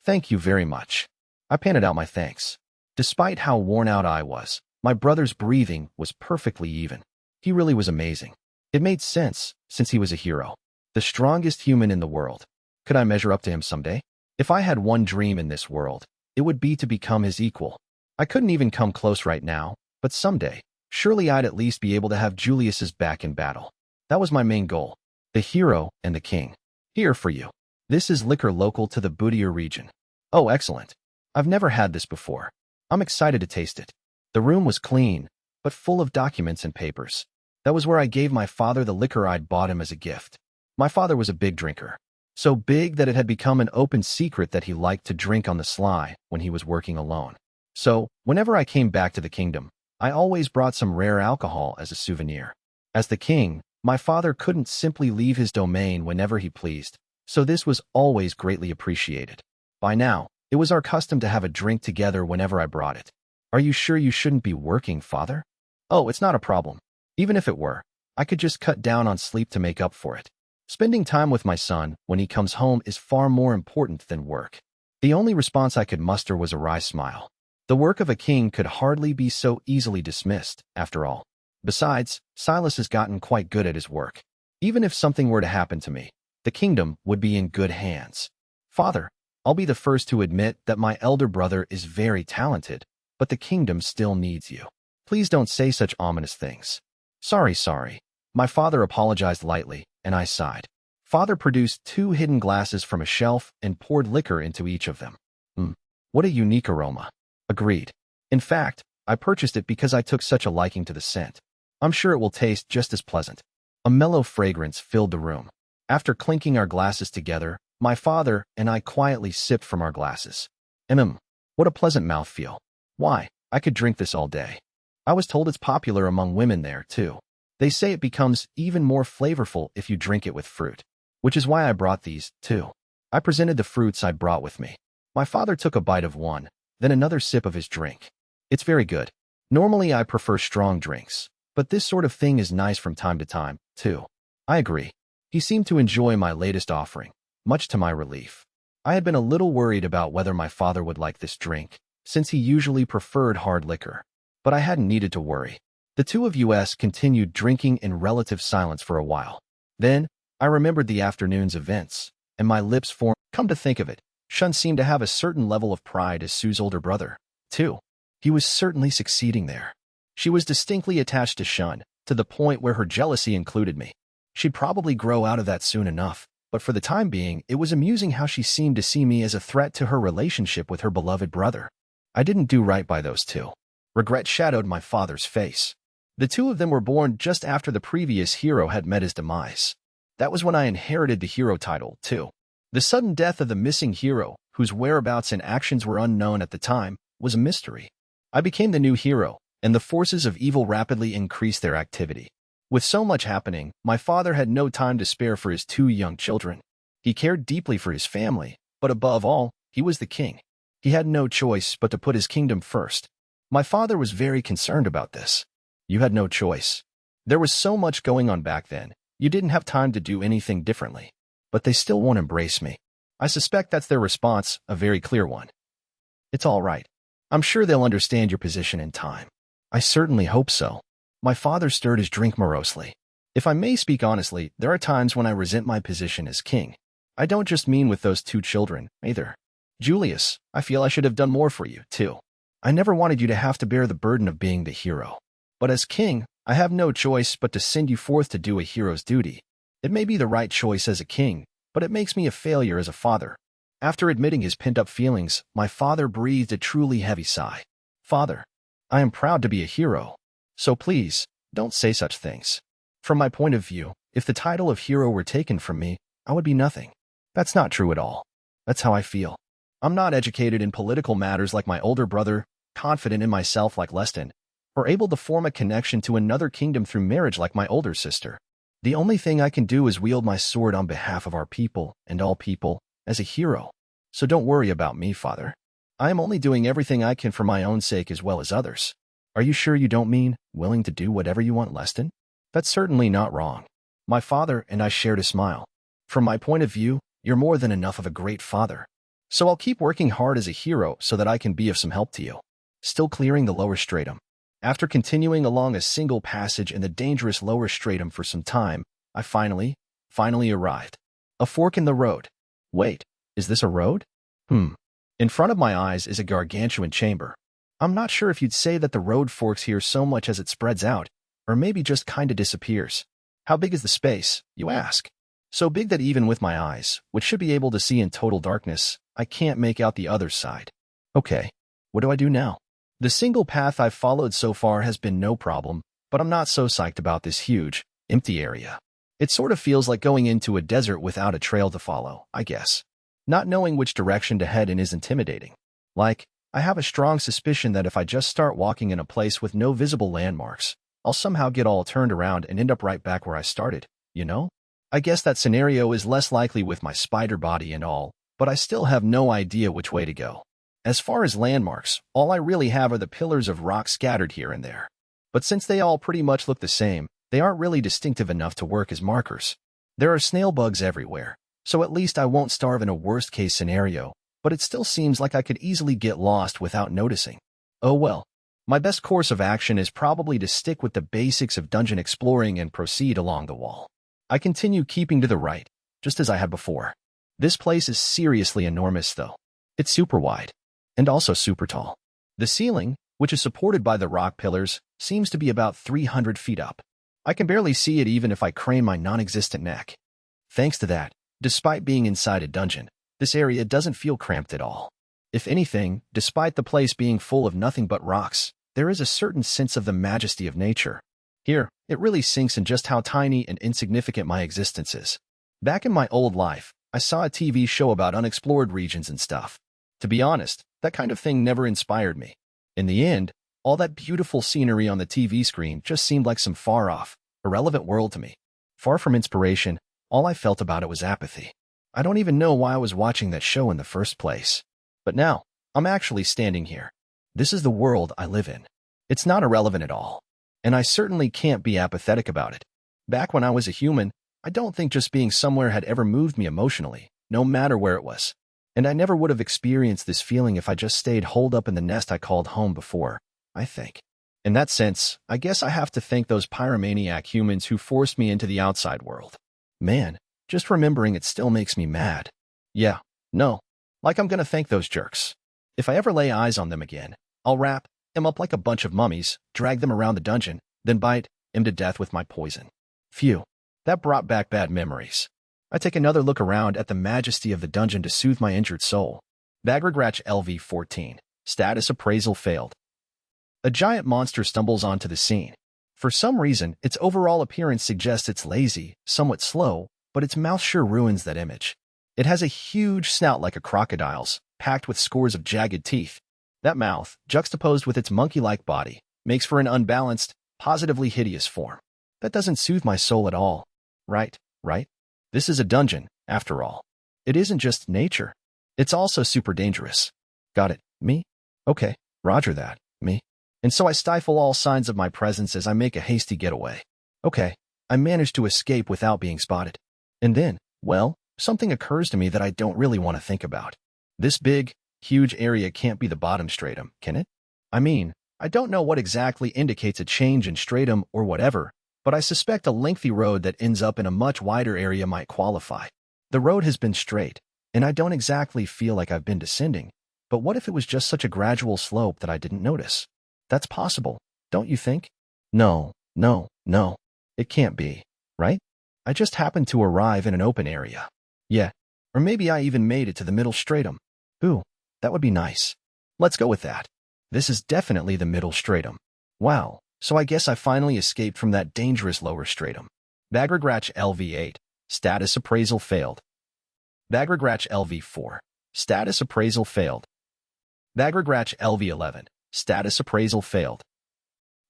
Thank you very much. I panted out my thanks. Despite how worn out I was, my brother's breathing was perfectly even. He really was amazing. It made sense, since he was a hero. The strongest human in the world. Could I measure up to him someday? If I had one dream in this world, it would be to become his equal. I couldn't even come close right now, but someday, surely I'd at least be able to have Julius's back in battle. That was my main goal. The hero and the king. Here for you. This is liquor local to the Boudier region. Oh, excellent. I've never had this before. I'm excited to taste it. The room was clean, but full of documents and papers. That was where I gave my father the liquor I'd bought him as a gift. My father was a big drinker. So big that it had become an open secret that he liked to drink on the sly when he was working alone. So, whenever I came back to the kingdom, I always brought some rare alcohol as a souvenir. As the king, my father couldn't simply leave his domain whenever he pleased, so this was always greatly appreciated. By now, it was our custom to have a drink together whenever I brought it. Are you sure you shouldn't be working, father? Oh, it's not a problem. Even if it were, I could just cut down on sleep to make up for it. Spending time with my son when he comes home is far more important than work. The only response I could muster was a wry smile. The work of a king could hardly be so easily dismissed, after all. Besides, Silas has gotten quite good at his work. Even if something were to happen to me, the kingdom would be in good hands. Father, I'll be the first to admit that my elder brother is very talented, but the kingdom still needs you. Please don't say such ominous things. Sorry. My father apologized lightly, and I sighed. Father produced 2 hidden glasses from a shelf and poured liquor into each of them. What a unique aroma. Agreed. In fact, I purchased it because I took such a liking to the scent. I'm sure it will taste just as pleasant. A mellow fragrance filled the room. After clinking our glasses together, my father and I quietly sipped from our glasses. What a pleasant mouthfeel. Why, I could drink this all day. I was told it's popular among women there, too. They say it becomes even more flavorful if you drink it with fruit, which is why I brought these, too. I presented the fruits I'd brought with me. My father took a bite of one, then another sip of his drink. It's very good. Normally I prefer strong drinks, but this sort of thing is nice from time to time, too. I agree. He seemed to enjoy my latest offering, much to my relief. I had been a little worried about whether my father would like this drink, since he usually preferred hard liquor. But I hadn't needed to worry. The two of us continued drinking in relative silence for a while. Then, I remembered the afternoon's events, and my lips formed. Come to think of it, Shun seemed to have a certain level of pride as Sue's older brother, too. He was certainly succeeding there. She was distinctly attached to Shun, to the point where her jealousy included me. She'd probably grow out of that soon enough, but for the time being, it was amusing how she seemed to see me as a threat to her relationship with her beloved brother. I didn't do right by those two. Regret shadowed my father's face. The two of them were born just after the previous hero had met his demise. That was when I inherited the hero title, too. The sudden death of the missing hero, whose whereabouts and actions were unknown at the time, was a mystery. I became the new hero, and the forces of evil rapidly increased their activity. With so much happening, my father had no time to spare for his 2 young children. He cared deeply for his family, but above all, he was the king. He had no choice but to put his kingdom first. My father was very concerned about this. You had no choice. There was so much going on back then, you didn't have time to do anything differently. But they still won't embrace me. I suspect that's their response, a very clear one. It's all right. I'm sure they'll understand your position in time. I certainly hope so. My father stirred his drink morosely. If I may speak honestly, there are times when I resent my position as king. I don't just mean with those 2 children, either. Julius, I feel I should have done more for you, too. I never wanted you to have to bear the burden of being the hero. But as king, I have no choice but to send you forth to do a hero's duty. It may be the right choice as a king, but it makes me a failure as a father. After admitting his pent-up feelings, my father breathed a truly heavy sigh. Father, I am proud to be a hero. So please, don't say such things. From my point of view, if the title of hero were taken from me, I would be nothing. That's not true at all. That's how I feel. I'm not educated in political matters like my older brother, confident in myself like Leston, or able to form a connection to another kingdom through marriage like my older sister. The only thing I can do is wield my sword on behalf of our people and all people as a hero. So don't worry about me, Father. I am only doing everything I can for my own sake as well as others. Are you sure you don't mean willing to do whatever you want, Leston? That's certainly not wrong. My father and I shared a smile. From my point of view, you're more than enough of a great father. So I'll keep working hard as a hero so that I can be of some help to you. Still clearing the lower stratum. After continuing along a single passage in the dangerous lower stratum for some time, I finally arrived. A fork in the road. Wait, is this a road? In front of my eyes is a gargantuan chamber. I'm not sure if you'd say that the road forks here so much as it spreads out, or maybe just kinda disappears. How big is the space, you ask? So big that even with my eyes, which should be able to see in total darkness, I can't make out the other side. Okay, what do I do now? The single path I've followed so far has been no problem, but I'm not so psyched about this huge, empty area. It sort of feels like going into a desert without a trail to follow, I guess. Not knowing which direction to head in is intimidating. Like, I have a strong suspicion that if I just start walking in a place with no visible landmarks, I'll somehow get all turned around and end up right back where I started, you know? I guess that scenario is less likely with my spider body and all, but I still have no idea which way to go. As far as landmarks, all I really have are the pillars of rock scattered here and there. But since they all pretty much look the same, they aren't really distinctive enough to work as markers. There are snail bugs everywhere, so at least I won't starve in a worst-case scenario, but it still seems like I could easily get lost without noticing. Oh well. My best course of action is probably to stick with the basics of dungeon exploring and proceed along the wall. I continue keeping to the right, just as I had before. This place is seriously enormous though. It's super wide. And also super tall. The ceiling, which is supported by the rock pillars, seems to be about 300 feet up. I can barely see it even if I crane my non-existent neck. Thanks to that, despite being inside a dungeon, this area doesn't feel cramped at all. If anything, despite the place being full of nothing but rocks, there is a certain sense of the majesty of nature. Here, it really sinks in just how tiny and insignificant my existence is. Back in my old life, I saw a TV show about unexplored regions and stuff. To be honest, that kind of thing never inspired me. In the end, all that beautiful scenery on the TV screen just seemed like some far-off, irrelevant world to me. Far from inspiration, all I felt about it was apathy. I don't even know why I was watching that show in the first place. But now, I'm actually standing here. This is the world I live in. It's not irrelevant at all. And I certainly can't be apathetic about it. Back when I was a human, I don't think just being somewhere had ever moved me emotionally, no matter where it was. And I never would have experienced this feeling if I just stayed holed up in the nest I called home before, I think. In that sense, I guess I have to thank those pyromaniac humans who forced me into the outside world. Man, just remembering it still makes me mad. Yeah, no, like I'm gonna thank those jerks. If I ever lay eyes on them again, I'll wrap them up like a bunch of mummies, drag them around the dungeon, then bite them to death with my poison. Phew, that brought back bad memories. I take another look around at the majesty of the dungeon to soothe my injured soul. Bagregratch LV-14. Status appraisal failed. A giant monster stumbles onto the scene. For some reason, its overall appearance suggests it's lazy, somewhat slow, but its mouth sure ruins that image. It has a huge snout like a crocodile's, packed with scores of jagged teeth. That mouth, juxtaposed with its monkey-like body, makes for an unbalanced, positively hideous form. That doesn't soothe my soul at all. Right? This is a dungeon, after all. It isn't just nature. It's also super dangerous. Got it, me? Okay, roger that, me. And so I stifle all signs of my presence as I make a hasty getaway. Okay, I manage to escape without being spotted. And then, well, something occurs to me that I don't really want to think about. This big, huge area can't be the bottom stratum, can it? I mean, I don't know what exactly indicates a change in stratum or whatever, but I suspect a lengthy road that ends up in a much wider area might qualify. The road has been straight, and I don't exactly feel like I've been descending, but what if it was just such a gradual slope that I didn't notice? That's possible, don't you think? No, no, no. It can't be, right? I just happened to arrive in an open area. Yeah, or maybe I even made it to the middle stratum. Ooh, that would be nice. Let's go with that. This is definitely the middle stratum. Wow, so I guess I finally escaped from that dangerous lower stratum. Baggergratch LV8. Status appraisal failed. Baggergratch LV4. Status appraisal failed. Baggergratch LV11. Status appraisal failed.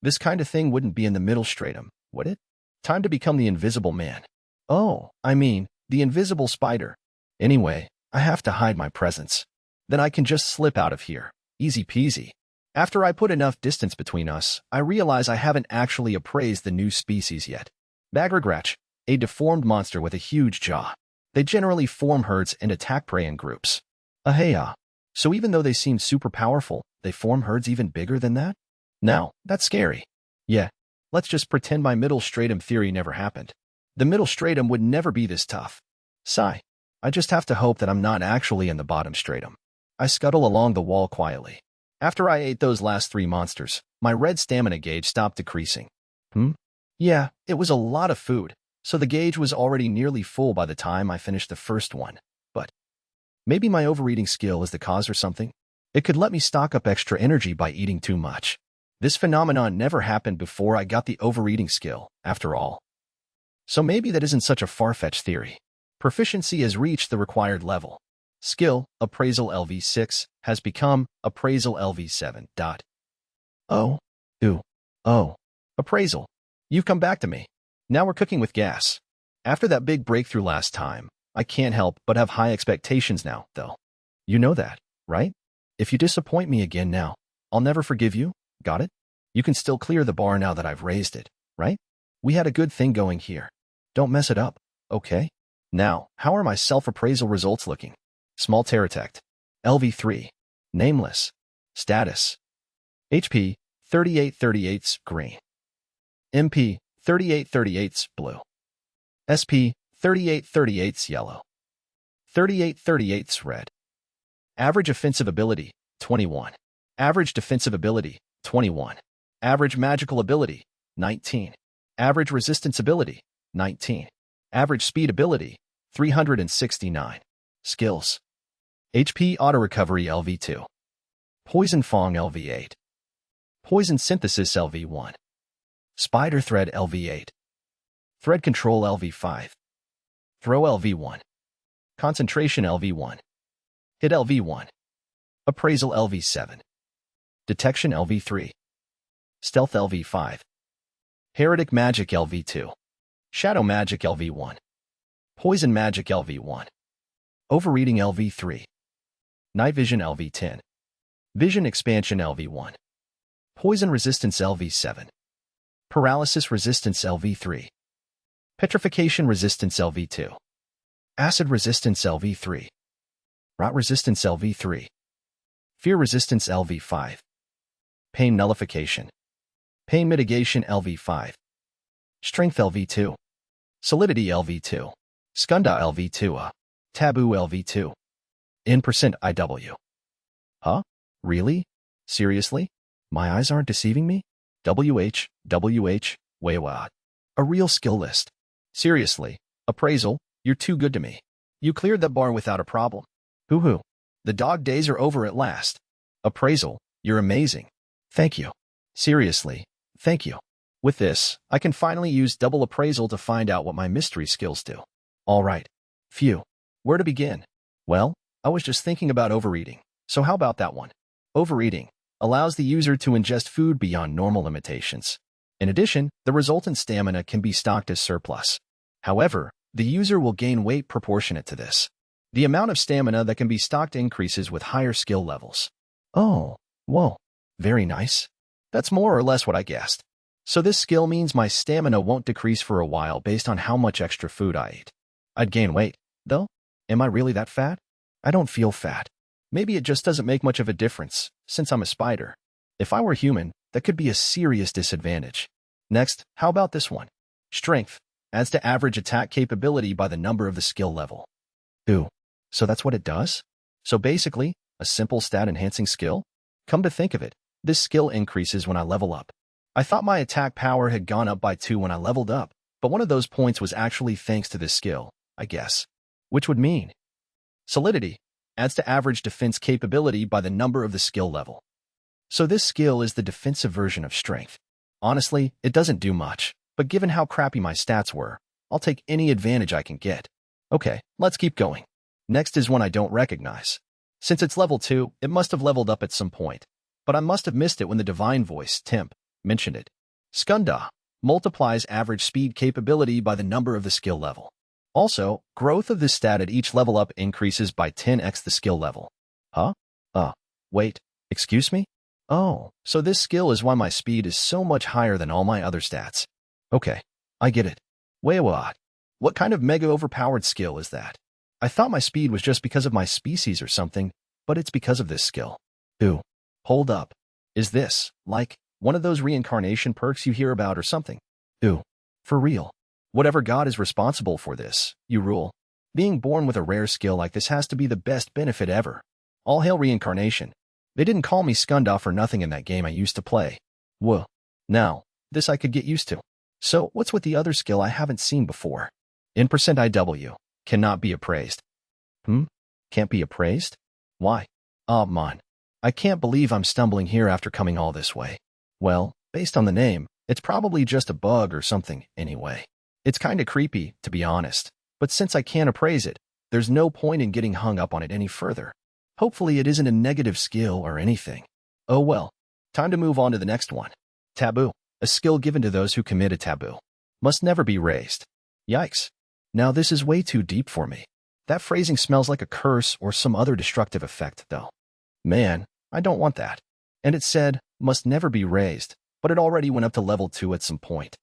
This kind of thing wouldn't be in the middle stratum, would it? Time to become the invisible man. Oh, I mean, the invisible spider. Anyway, I have to hide my presence. Then I can just slip out of here. Easy peasy. After I put enough distance between us, I realize I haven't actually appraised the new species yet. Baggergratch, a deformed monster with a huge jaw. They generally form herds and attack prey in groups. Ahaya. So even though they seem super powerful, they form herds even bigger than that? Now, that's scary. Yeah, let's just pretend my middle stratum theory never happened. The middle stratum would never be this tough. Sigh. I just have to hope that I'm not actually in the bottom stratum. I scuttle along the wall quietly. After I ate those last 3 monsters, my red stamina gauge stopped decreasing. Yeah, it was a lot of food, so the gauge was already nearly full by the time I finished the first one. But maybe my overeating skill is the cause or something? It could let me stock up extra energy by eating too much. This phenomenon never happened before I got the overeating skill, after all. So maybe that isn't such a far-fetched theory. Proficiency has reached the required level. Skill, Appraisal LV6, has become Appraisal LV7. Oh. Appraisal. You've come back to me. Now we're cooking with gas. After that big breakthrough last time, I can't help but have high expectations now, though. You know that, right? If you disappoint me again now, I'll never forgive you. Got it? You can still clear the bar now that I've raised it, right? We had a good thing going here. Don't mess it up, okay? Now, how are my self-appraisal results looking? Small Pterodactyl. LV3. Nameless. Status. HP, 3838 green. MP, 3838 blue. SP, 3838 yellow. 3838 red. Average offensive ability, 21. Average defensive ability, 21. Average magical ability, 19. Average resistance ability, 19. Average speed ability, 369. Skills. HP Auto Recovery LV2. Poison Fong LV8. Poison Synthesis LV1. Spider Thread LV8. Thread Control LV5. Throw LV1. Concentration LV1. Hit LV1. Appraisal LV7. Detection LV3. Stealth LV5. Heretic Magic LV2. Shadow Magic LV1. Poison Magic LV1. Overeating LV3. Night Vision LV10. Vision Expansion LV1. Poison Resistance LV7. Paralysis Resistance LV3. Petrification Resistance LV2. Acid Resistance LV3. Rot Resistance LV3. Fear Resistance LV5. Pain Nullification. Pain Mitigation LV5. Strength LV2. Solidity LV2. Skunda LV2. Taboo LV2. N% IW. Huh? Really? Seriously? My eyes aren't deceiving me? WH, way what? A real skill list. Seriously, appraisal, you're too good to me. You cleared that bar without a problem. Hoo-hoo. The dog days are over at last. Appraisal, you're amazing. Thank you. Seriously, thank you. With this, I can finally use double appraisal to find out what my mystery skills do. All right. Phew. Where to begin? Well, I was just thinking about overeating. So how about that one? Overeating allows the user to ingest food beyond normal limitations. In addition, the resultant stamina can be stocked as surplus. However, the user will gain weight proportionate to this. The amount of stamina that can be stocked increases with higher skill levels. Oh, whoa. Very nice. That's more or less what I guessed. So this skill means my stamina won't decrease for a while based on how much extra food I eat. I'd gain weight, though. Am I really that fat? I don't feel fat. Maybe it just doesn't make much of a difference, since I'm a spider. If I were human, that could be a serious disadvantage. Next, how about this one? Strength adds to average attack capability by the number of the skill level. Ooh, so that's what it does? So basically, a simple stat-enhancing skill? Come to think of it, this skill increases when I level up. I thought my attack power had gone up by 2 when I leveled up, but one of those points was actually thanks to this skill, I guess. Which would mean solidity adds to average defense capability by the number of the skill level. So this skill is the defensive version of strength. Honestly, it doesn't do much, but given how crappy my stats were, I'll take any advantage I can get. Okay, let's keep going. Next is one I don't recognize. Since it's level 2, it must have leveled up at some point, but I must have missed it when the divine voice, Temp, mentioned it. Skunda multiplies average speed capability by the number of the skill level. Also, growth of this stat at each level up increases by 10x the skill level. Huh? Wait, excuse me? Oh, so this skill is why my speed is so much higher than all my other stats. Okay, I get it. Wait, what kind of mega overpowered skill is that? I thought my speed was just because of my species or something, but it's because of this skill. Ooh, hold up. Is this, like, one of those reincarnation perks you hear about or something? Ooh, for real. Whatever god is responsible for this, you rule. Being born with a rare skill like this has to be the best benefit ever. All hail reincarnation. They didn't call me Skunda for nothing in that game I used to play. Whoa. Now, this I could get used to. So, what's with the other skill I haven't seen before? In %IW. Cannot be appraised. Can't be appraised? Why? Oh, man. I can't believe I'm stumbling here after coming all this way. Well, based on the name, it's probably just a bug or something, anyway. It's kinda creepy, to be honest, but since I can't appraise it, there's no point in getting hung up on it any further. Hopefully it isn't a negative skill or anything. Oh well, time to move on to the next one. Taboo, a skill given to those who commit a taboo. Must never be raised. Yikes. Now this is way too deep for me. That phrasing smells like a curse or some other destructive effect, though. Man, I don't want that. And it said, must never be raised, but it already went up to level 2 at some point.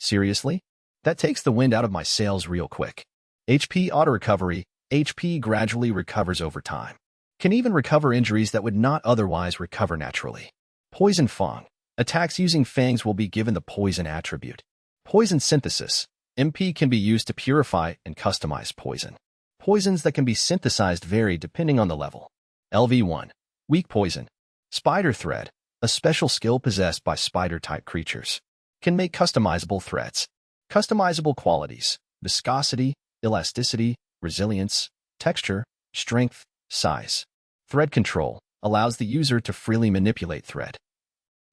Seriously? That takes the wind out of my sails real quick. HP auto-recovery, HP gradually recovers over time. Can even recover injuries that would not otherwise recover naturally. Poison Fang. Attacks using fangs will be given the poison attribute. Poison synthesis. MP can be used to purify and customize poison. Poisons that can be synthesized vary depending on the level. LV1. Weak poison. Spider thread. A special skill possessed by spider-type creatures. Can make customizable threads. Customizable qualities. Viscosity, elasticity, resilience, texture, strength, size. Thread control. Allows the user to freely manipulate thread.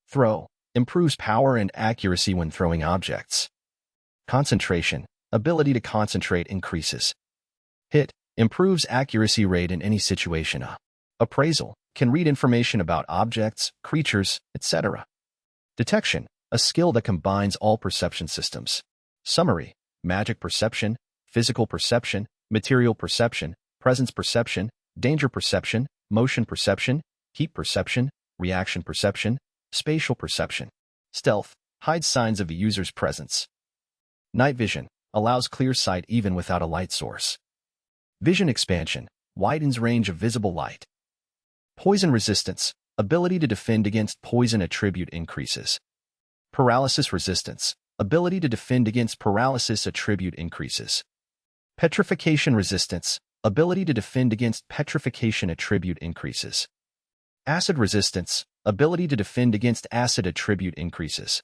Throw. Improves power and accuracy when throwing objects. Concentration. Ability to concentrate increases. Hit. Improves accuracy rate in any situation. Appraisal. Can read information about objects, creatures, etc. Detection. A skill that combines all perception systems. Summary. Magic perception, physical perception, material perception, presence perception, danger perception, motion perception, heat perception, reaction perception, spatial perception. Stealth. Hides signs of the user's presence. Night vision. Allows clear sight even without a light source. Vision expansion. Widens range of visible light. Poison resistance. Ability to defend against poison attribute increases. Paralysis resistance. Ability to defend against paralysis attribute increases. Petrification resistance. Ability to defend against petrification attribute increases. Acid resistance. Ability to defend against acid attribute increases.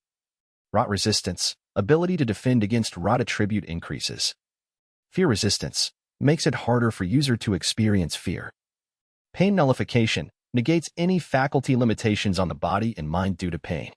Rot resistance. Ability to defend against rot attribute increases. Fear resistance. Makes it harder for user to experience fear. Pain nullification. Negates any faculty limitations on the body and mind due to pain.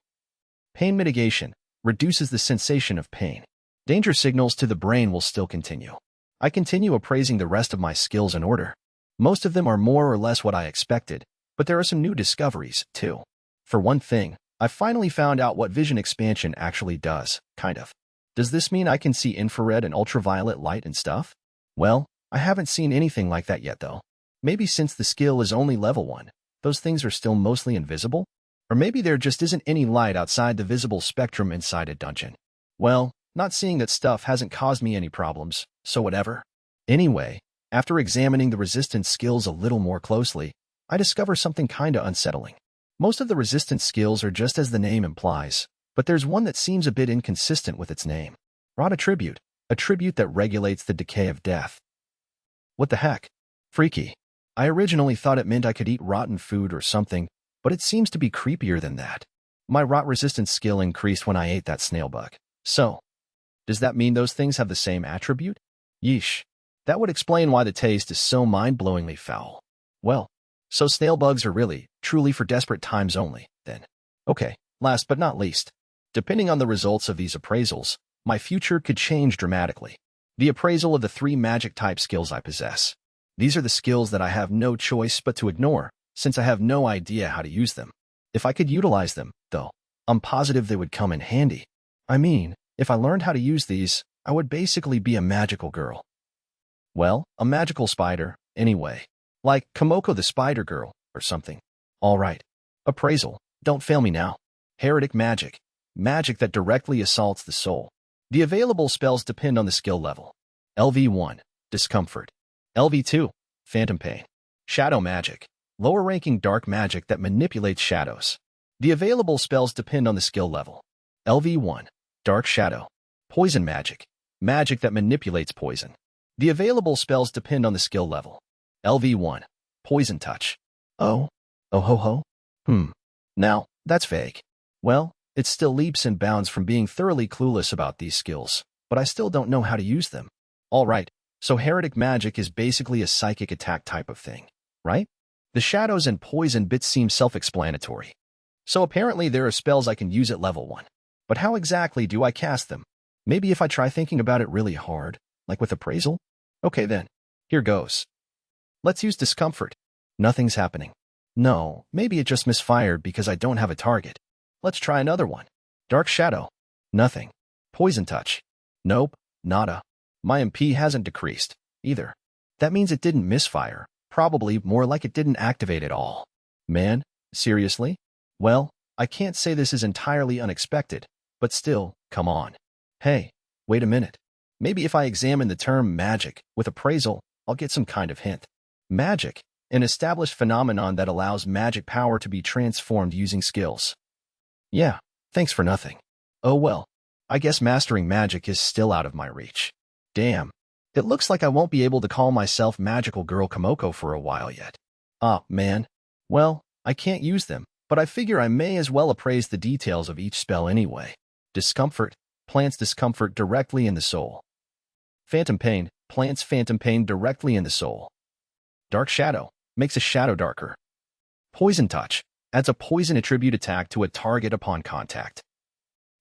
Pain mitigation. Reduces the sensation of pain. Danger signals to the brain will still continue. I continue appraising the rest of my skills in order. Most of them are more or less what I expected, but there are some new discoveries, too. For one thing, I finally found out what vision expansion actually does, kind of. Does this mean I can see infrared and ultraviolet light and stuff? Well, I haven't seen anything like that yet, though. Maybe since the skill is only level 1, those things are still mostly invisible? Or maybe there just isn't any light outside the visible spectrum inside a dungeon. Well, not seeing that stuff hasn't caused me any problems, so whatever. Anyway, after examining the resistance skills a little more closely, I discover something kinda unsettling. Most of the resistance skills are just as the name implies, but there's one that seems a bit inconsistent with its name. Rot attribute. A tribute that regulates the decay of death. What the heck? Freaky. I originally thought it meant I could eat rotten food or something, but it seems to be creepier than that. My rot resistance skill increased when I ate that snail bug. So, does that mean those things have the same attribute? Yeesh. That would explain why the taste is so mind-blowingly foul. Well, so snail bugs are really, truly for desperate times only, then. Okay, last but not least. Depending on the results of these appraisals, my future could change dramatically. The appraisal of the 3 magic-type skills I possess. These are the skills that I have no choice but to ignore, since I have no idea how to use them. If I could utilize them, though, I'm positive they would come in handy. I mean, if I learned how to use these, I would basically be a magical girl. Well, a magical spider, anyway. Like Komoko the Spider Girl, or something. Alright. Appraisal. Don't fail me now. Heretic magic. Magic that directly assaults the soul. The available spells depend on the skill level. LV1. Discomfort. LV2. Phantom pain. Shadow magic. Lower-ranking dark magic that manipulates shadows. The available spells depend on the skill level. LV1. Dark shadow. Poison magic. Magic that manipulates poison. The available spells depend on the skill level. LV1. Poison touch. Oh ho ho? Now, that's vague. Well, it still leaps and bounds from being thoroughly clueless about these skills, but I still don't know how to use them. Alright, so heretic magic is basically a psychic attack type of thing, right? The shadows and poison bits seem self-explanatory. So apparently there are spells I can use at level 1. But how exactly do I cast them? Maybe if I try thinking about it really hard, like with appraisal? Okay then, here goes. Let's use discomfort. Nothing's happening. No, maybe it just misfired because I don't have a target. Let's try another one. Dark shadow. Nothing. Poison touch. Nope, nada. My MP hasn't decreased, either. That means it didn't misfire. Probably more like it didn't activate at all. Man, seriously? Well, I can't say this is entirely unexpected, but still, come on. Hey, wait a minute. Maybe if I examine the term magic with appraisal, I'll get some kind of hint. Magic, an established phenomenon that allows magic power to be transformed using skills. Yeah, thanks for nothing. Oh well, I guess mastering magic is still out of my reach. Damn, it looks like I won't be able to call myself Magical Girl Komoko for a while yet. Ah, man. Well, I can't use them, but I figure I may as well appraise the details of each spell anyway. Discomfort, plants discomfort directly in the soul. Phantom pain, plants phantom pain directly in the soul. Dark shadow, makes a shadow darker. Poison touch, adds a poison attribute attack to a target upon contact.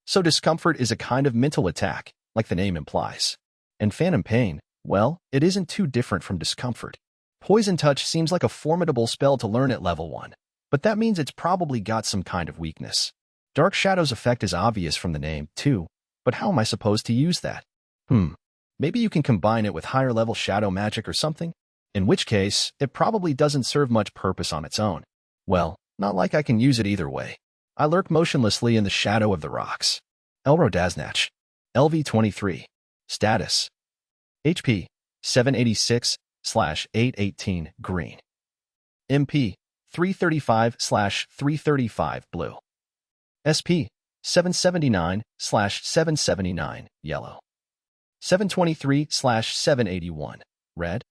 So discomfort is a kind of mental attack, like the name implies. And phantom pain, well, it isn't too different from discomfort. Poison touch seems like a formidable spell to learn at level 1, but that means it's probably got some kind of weakness. Dark shadow's effect is obvious from the name, too, but how am I supposed to use that? Maybe you can combine it with higher level shadow magic or something? In which case, it probably doesn't serve much purpose on its own. Well, not like I can use it either way. I lurk motionlessly in the shadow of the rocks. Elrodaznach. LV23. Status. HP. 786/818 green. MP. 335/335 blue. SP. 779/779 yellow. 723/781 red.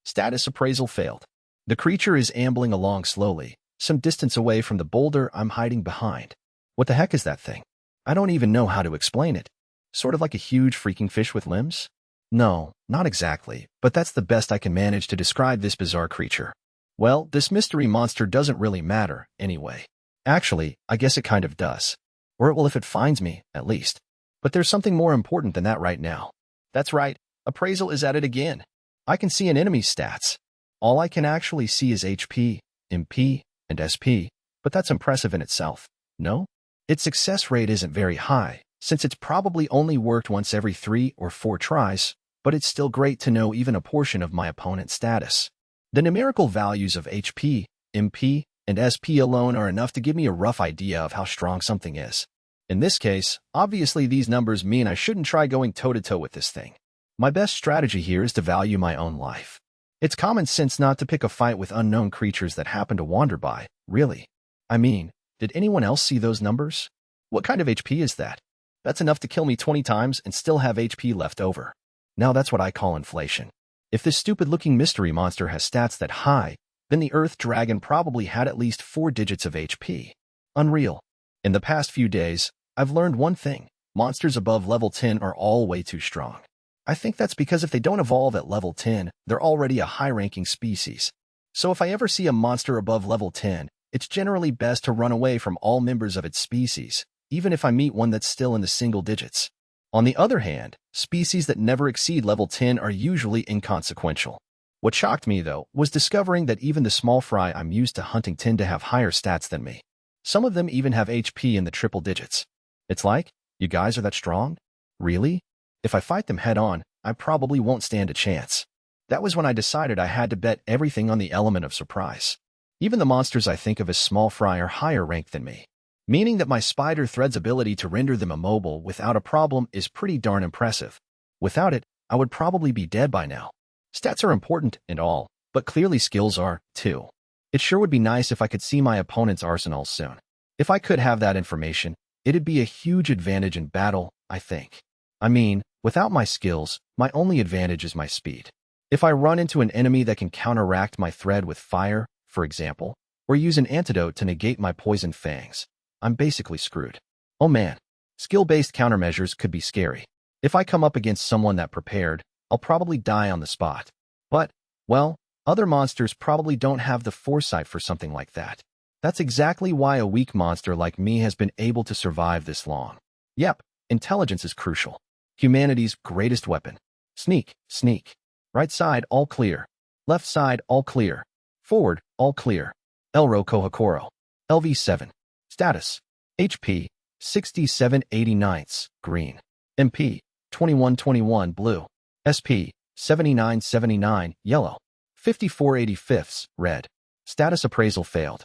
Status appraisal failed. The creature is ambling along slowly, some distance away from the boulder I'm hiding behind. What the heck is that thing? I don't even know how to explain it. Sort of like a huge freaking fish with limbs? No, not exactly, but that's the best I can manage to describe this bizarre creature. Well, this mystery monster doesn't really matter, anyway. Actually, I guess it kind of does. Or it will if it finds me, at least. But there's something more important than that right now. That's right, appraisal is at it again. I can see an enemy's stats. All I can actually see is HP, MP, and SP, but that's impressive in itself, no? Its success rate isn't very high, since it's probably only worked once every 3 or 4 tries, but it's still great to know even a portion of my opponent's status. The numerical values of HP, MP, and SP alone are enough to give me a rough idea of how strong something is. In this case, obviously these numbers mean I shouldn't try going toe-to-toe with this thing. My best strategy here is to value my own life. It's common sense not to pick a fight with unknown creatures that happen to wander by, really. I mean, did anyone else see those numbers? What kind of HP is that? That's enough to kill me 20 times and still have HP left over. Now that's what I call inflation. If this stupid-looking mystery monster has stats that high, then the Earth Dragon probably had at least 4 digits of HP. Unreal. In the past few days, I've learned one thing. Monsters above level 10 are all way too strong. I think that's because if they don't evolve at level 10, they're already a high-ranking species. So if I ever see a monster above level 10, it's generally best to run away from all members of its species, even if I meet one that's still in the single digits. On the other hand, species that never exceed level 10 are usually inconsequential. What shocked me, though, was discovering that even the small fry I'm used to hunting tend to have higher stats than me. Some of them even have HP in the triple digits. It's like, you guys are that strong? Really? If I fight them head-on, I probably won't stand a chance. That was when I decided I had to bet everything on the element of surprise. Even the monsters I think of as small fry are higher ranked than me, meaning that my spider thread's ability to render them immobile without a problem is pretty darn impressive. Without it, I would probably be dead by now. Stats are important and all, but clearly skills are, too. It sure would be nice if I could see my opponent's arsenals soon. If I could have that information, it'd be a huge advantage in battle, I think. I mean, without my skills, my only advantage is my speed. If I run into an enemy that can counteract my thread with fire, for example, or use an antidote to negate my poison fangs, I'm basically screwed. Oh man, skill-based countermeasures could be scary. If I come up against someone that prepared, I'll probably die on the spot. But, well, other monsters probably don't have the foresight for something like that. That's exactly why a weak monster like me has been able to survive this long. Yep, intelligence is crucial. Humanity's greatest weapon. Sneak, sneak. Right side, all clear. Left side, all clear. Forward, all clear. Elro Kohokoro. LV7. Status. HP. 6789, green. MP. 2121, blue. SP. 7979, yellow. 5485, red. Status appraisal failed.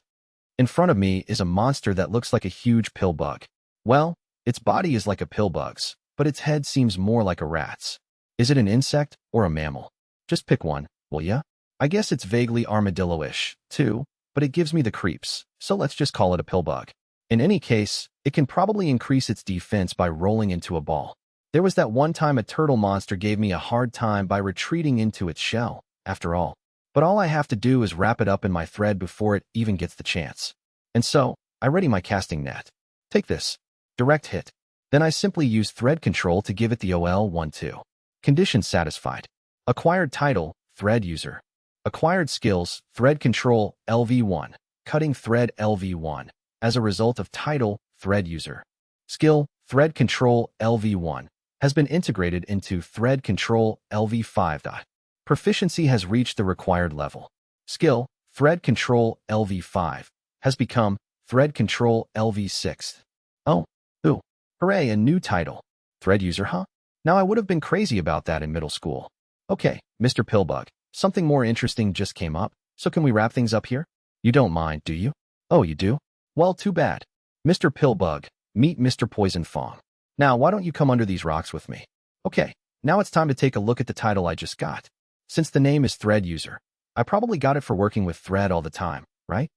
In front of me is a monster that looks like a huge pill bug. Well, its body is like a pill bug's, but its head seems more like a rat's. Is it an insect or a mammal? Just pick one, will ya? I guess it's vaguely armadillo-ish, too, but it gives me the creeps, so let's just call it a pill bug. In any case, it can probably increase its defense by rolling into a ball. There was that one time a turtle monster gave me a hard time by retreating into its shell, after all. But all I have to do is wrap it up in my thread before it even gets the chance. And so, I ready my casting net. Take this. Direct hit. Then I simply use thread control to give it the OL-1-2. Condition satisfied. Acquired title, thread user. Acquired skills, thread control, LV1. Cutting thread, LV1. As a result of title, thread user. Skill, thread control, LV1. Has been integrated into thread control, LV5. Proficiency has reached the required level. Skill, thread control, LV5. Has become thread control, LV6. Oh, ooh, hooray, a new title. Thread user, huh? Now I would have been crazy about that in middle school. Okay, Mr. Pillbug, something more interesting just came up, so can we wrap things up here? You don't mind, do you? Oh, you do? Well, too bad. Mr. Pillbug, meet Mr. Poison Fong. Now, why don't you come under these rocks with me? Okay, now it's time to take a look at the title I just got. Since the name is Thread User, I probably got it for working with thread all the time, right?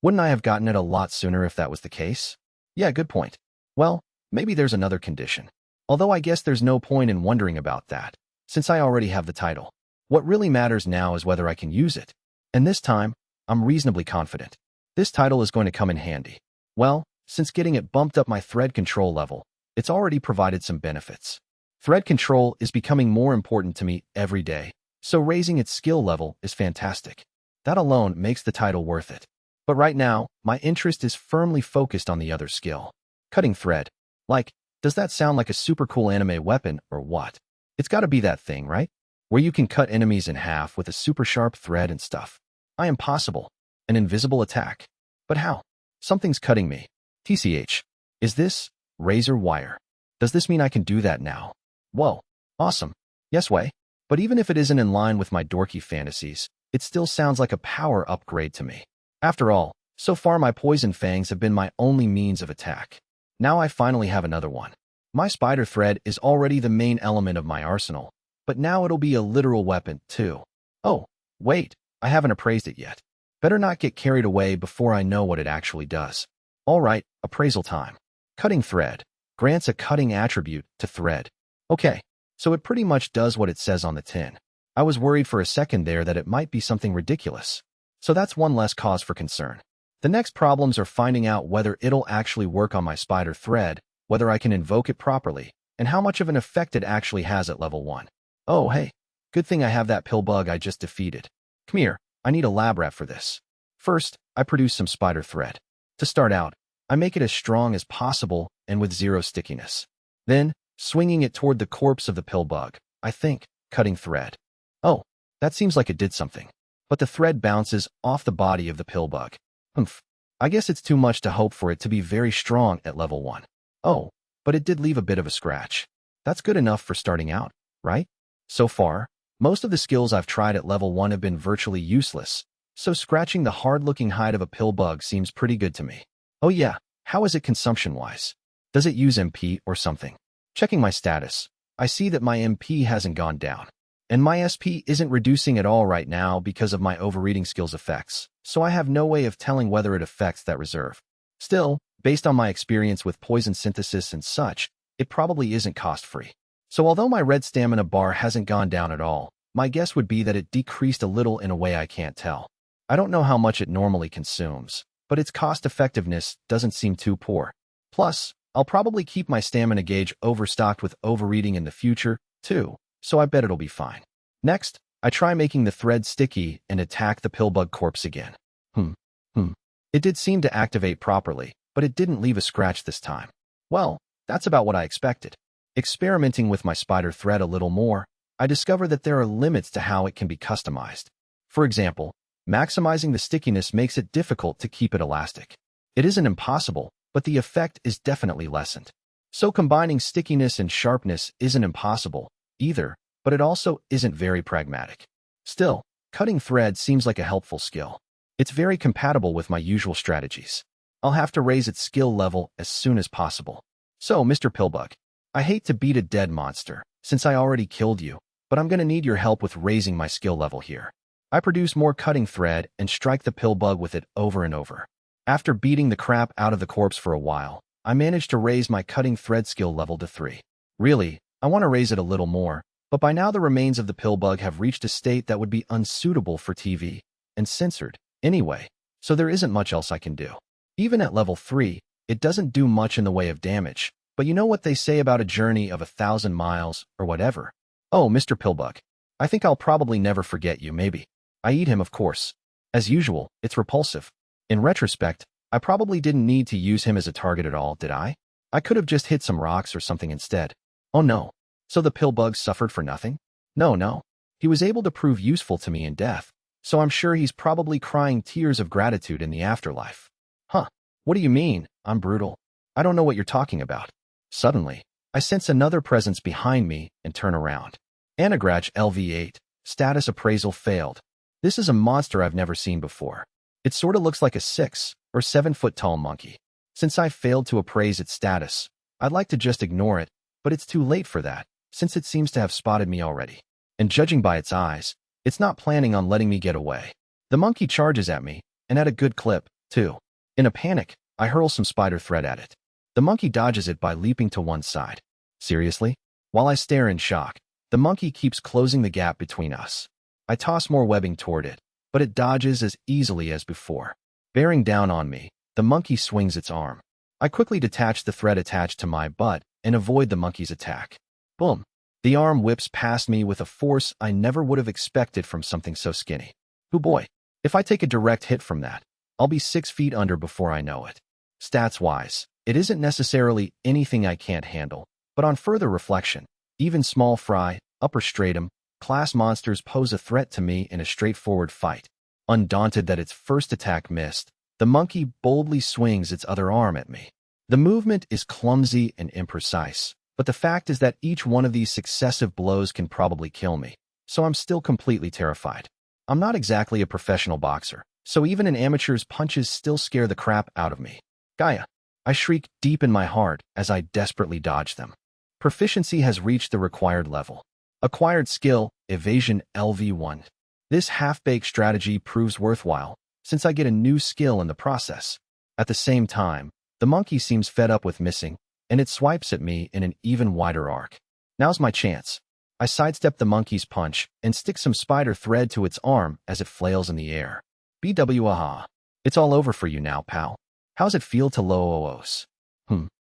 Wouldn't I have gotten it a lot sooner if that was the case? Yeah, good point. Well, maybe there's another condition. Although I guess there's no point in wondering about that, since I already have the title. What really matters now is whether I can use it. And this time, I'm reasonably confident. This title is going to come in handy. Well, since getting it bumped up my thread control level, it's already provided some benefits. Thread control is becoming more important to me every day, so raising its skill level is fantastic. That alone makes the title worth it. But right now, my interest is firmly focused on the other skill. Cutting thread. Like, does that sound like a super cool anime weapon or what? It's gotta be that thing, right? Where you can cut enemies in half with a super sharp thread and stuff. I am possible. An invisible attack. But how? Something's cutting me. TCH. Is this razor wire? Does this mean I can do that now? Whoa. Awesome. Yes way. But even if it isn't in line with my dorky fantasies, it still sounds like a power upgrade to me. After all, so far my poison fangs have been my only means of attack. Now I finally have another one. My spider thread is already the main element of my arsenal, but now it'll be a literal weapon, too. Oh, wait, I haven't appraised it yet. Better not get carried away before I know what it actually does. Alright, appraisal time. Cutting thread. grants a cutting attribute to thread. Okay, so it pretty much does what it says on the tin. I was worried for a second there that it might be something ridiculous. So that's one less cause for concern. The next problems are finding out whether it'll actually work on my spider thread, whether I can invoke it properly, and how much of an effect it actually has at level 1. Oh, hey, good thing I have that pill bug I just defeated. Come here, I need a lab rat for this. First, I produce some spider thread. To start out, I make it as strong as possible and with 0 stickiness. Then, swinging it toward the corpse of the pill bug, I think, cutting thread. Oh, that seems like it did something. But the thread bounces off the body of the pill bug. Humph. I guess it's too much to hope for it to be very strong at level 1. Oh, but it did leave a bit of a scratch. That's good enough for starting out, right? So far, most of the skills I've tried at level 1 have been virtually useless, so scratching the hard-looking hide of a pill bug seems pretty good to me. Oh yeah, how is it consumption-wise? Does it use MP or something? Checking my status, I see that my MP hasn't gone down. And my SP isn't reducing at all right now because of my overreading skills effects, so I have no way of telling whether it affects that reserve. Still, based on my experience with poison synthesis and such, it probably isn't cost-free. So although my red stamina bar hasn't gone down at all, my guess would be that it decreased a little in a way I can't tell. I don't know how much it normally consumes, but its cost-effectiveness doesn't seem too poor. Plus, I'll probably keep my stamina gauge overstocked with overeating in the future, too, so I bet it'll be fine. Next, I try making the thread sticky and attack the pillbug corpse again. It did seem to activate properly, but it didn't leave a scratch this time. Well, that's about what I expected. Experimenting with my spider thread a little more, I discover that there are limits to how it can be customized. For example, maximizing the stickiness makes it difficult to keep it elastic. It isn't impossible, but the effect is definitely lessened. So combining stickiness and sharpness isn't impossible, either, but it also isn't very pragmatic. Still, cutting thread seems like a helpful skill. It's very compatible with my usual strategies. I'll have to raise its skill level as soon as possible. So, Mr. Pillbug, I hate to beat a dead monster, since I already killed you, but I'm gonna need your help with raising my skill level here. I produce more cutting thread and strike the pillbug with it over and over. After beating the crap out of the corpse for a while, I managed to raise my cutting thread skill level to 3. Really, I want to raise it a little more, but by now the remains of the pillbug have reached a state that would be unsuitable for TV, and censored, anyway, so there isn't much else I can do. Even at level 3, it doesn't do much in the way of damage, but you know what they say about a journey of 1,000 miles, or whatever. Oh, Mr. Pillbug, I think I'll probably never forget you, maybe. I eat him, of course. As usual, it's repulsive. In retrospect, I probably didn't need to use him as a target at all, did I? I could have just hit some rocks or something instead. Oh no. So the pillbug suffered for nothing? No. He was able to prove useful to me in death, so I'm sure he's probably crying tears of gratitude in the afterlife. Huh. What do you mean? I'm brutal. I don't know what you're talking about. Suddenly, I sense another presence behind me and turn around. Anagrach LV8. Status appraisal failed. This is a monster I've never seen before. It sorta looks like a 6 or 7 foot tall monkey. Since I failed to appraise its status, I'd like to just ignore it, but it's too late for that, since it seems to have spotted me already. And judging by its eyes, it's not planning on letting me get away. The monkey charges at me, and at a good clip, too. In a panic, I hurl some spider thread at it. The monkey dodges it by leaping to one side. Seriously? While I stare in shock, the monkey keeps closing the gap between us. I toss more webbing toward it, but it dodges as easily as before. Bearing down on me, the monkey swings its arm. I quickly detach the thread attached to my butt and avoid the monkey's attack. Boom! The arm whips past me with a force I never would have expected from something so skinny. Oh boy, if I take a direct hit from that, I'll be 6 feet under before I know it. Stats-wise, it isn't necessarily anything I can't handle, but on further reflection, even small fry, upper stratum, class monsters pose a threat to me in a straightforward fight. Undaunted that its first attack missed, the monkey boldly swings its other arm at me. The movement is clumsy and imprecise, but the fact is that each one of these successive blows can probably kill me, so I'm still completely terrified. I'm not exactly a professional boxer, so even an amateur's punches still scare the crap out of me. Gaia! I shriek deep in my heart as I desperately dodge them. Proficiency has reached the required level. Acquired skill, Evasion LV1. This half-baked strategy proves worthwhile, since I get a new skill in the process. At the same time, the monkey seems fed up with missing, and it swipes at me in an even wider arc. Now's my chance. I sidestep the monkey's punch and stick some spider thread to its arm as it flails in the air. BW aha. It's all over for you now, pal. How's it feel to lo-o-os?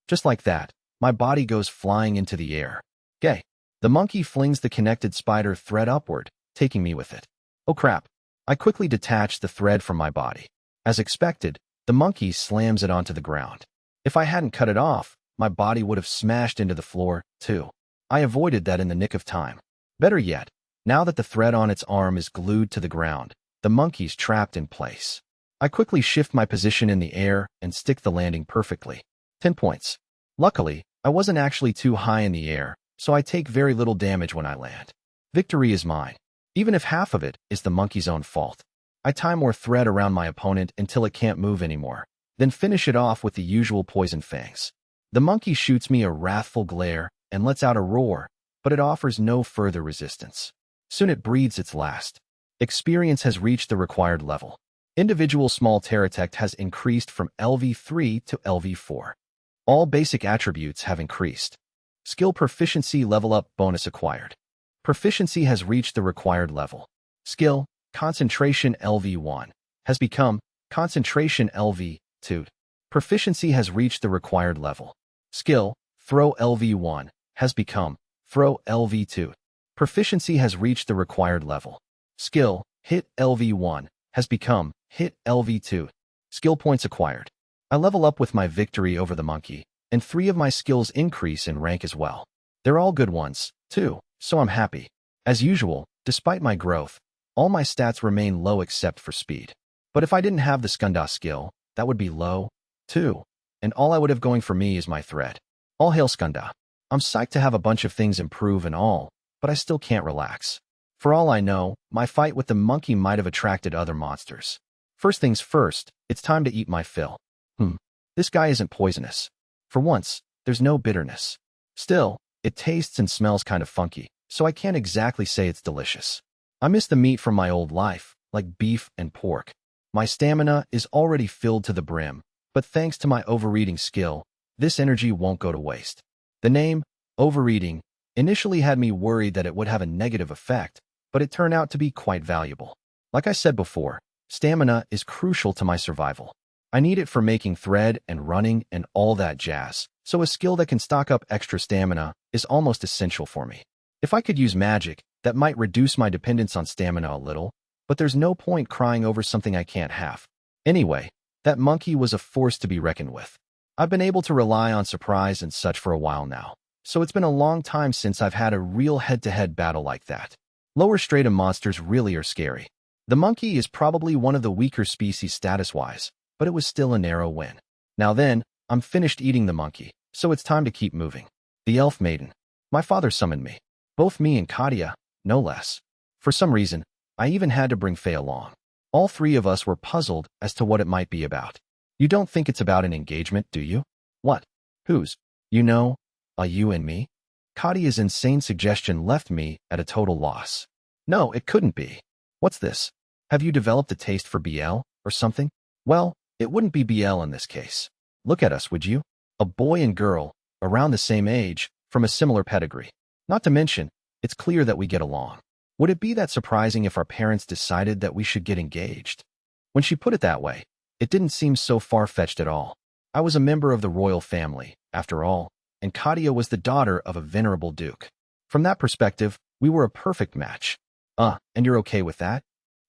Just like that, my body goes flying into the air. Gay. The monkey flings the connected spider thread upward, taking me with it. Oh crap. I quickly detach the thread from my body. As expected, the monkey slams it onto the ground. If I hadn't cut it off, my body would have smashed into the floor, too. I avoided that in the nick of time. Better yet, now that the thread on its arm is glued to the ground, the monkey's trapped in place. I quickly shift my position in the air and stick the landing perfectly. 10 points. Luckily, I wasn't actually too high in the air, so I take very little damage when I land. Victory is mine, even if half of it is the monkey's own fault. I tie more thread around my opponent until it can't move anymore, then finish it off with the usual poison fangs. The monkey shoots me a wrathful glare and lets out a roar, but it offers no further resistance. Soon it breathes its last. Experience has reached the required level. Individual small Terratect has increased from LV3 to LV4. All basic attributes have increased. Skill proficiency level up bonus acquired. Proficiency has reached the required level. Skill, concentration LV1, has become concentration LV2. Proficiency has reached the required level. Skill, throw LV1, has become throw LV2. Proficiency has reached the required level. Skill, hit LV1, has become hit LV2. Skill points acquired. I level up with my victory over the monkey, and 3 of my skills increase in rank as well. They're all good ones, too, so I'm happy. As usual, despite my growth, all my stats remain low except for speed. But if I didn't have the Skunda skill, that would be low, too. And all I would have going for me is my thread. All hail Skunda. I'm psyched to have a bunch of things improve and all, but I still can't relax. For all I know, my fight with the monkey might have attracted other monsters. First things first, it's time to eat my fill. This guy isn't poisonous. For once, there's no bitterness. Still, it tastes and smells kind of funky, so I can't exactly say it's delicious. I miss the meat from my old life, like beef and pork. My stamina is already filled to the brim, but thanks to my overeating skill, this energy won't go to waste. The name, overeating, initially had me worried that it would have a negative effect, but it turned out to be quite valuable. Like I said before, stamina is crucial to my survival. I need it for making thread and running and all that jazz, so a skill that can stock up extra stamina is almost essential for me. If I could use magic, that might reduce my dependence on stamina a little, but there's no point crying over something I can't have. Anyway, that monkey was a force to be reckoned with. I've been able to rely on surprise and such for a while now, so it's been a long time since I've had a real head-to-head battle like that. Lower stratum monsters really are scary. The monkey is probably one of the weaker species status-wise, but it was still a narrow win. Now then, I'm finished eating the monkey, so it's time to keep moving. The elf maiden. My father summoned me. Both me and Katia, no less. For some reason, I even had to bring Faye along. All 3 of us were puzzled as to what it might be about. You don't think it's about an engagement, do you? What? Whose? You know, you and me? Katia's insane suggestion left me at a total loss. No, it couldn't be. What's this? Have you developed a taste for BL, or something? Well, it wouldn't be BL in this case. Look at us, would you? A boy and girl, around the same age, from a similar pedigree. Not to mention, it's clear that we get along. Would it be that surprising if our parents decided that we should get engaged? When she put it that way, it didn't seem so far-fetched at all. I was a member of the royal family, after all, and Katia was the daughter of a venerable duke. From that perspective, we were a perfect match. And you're okay with that?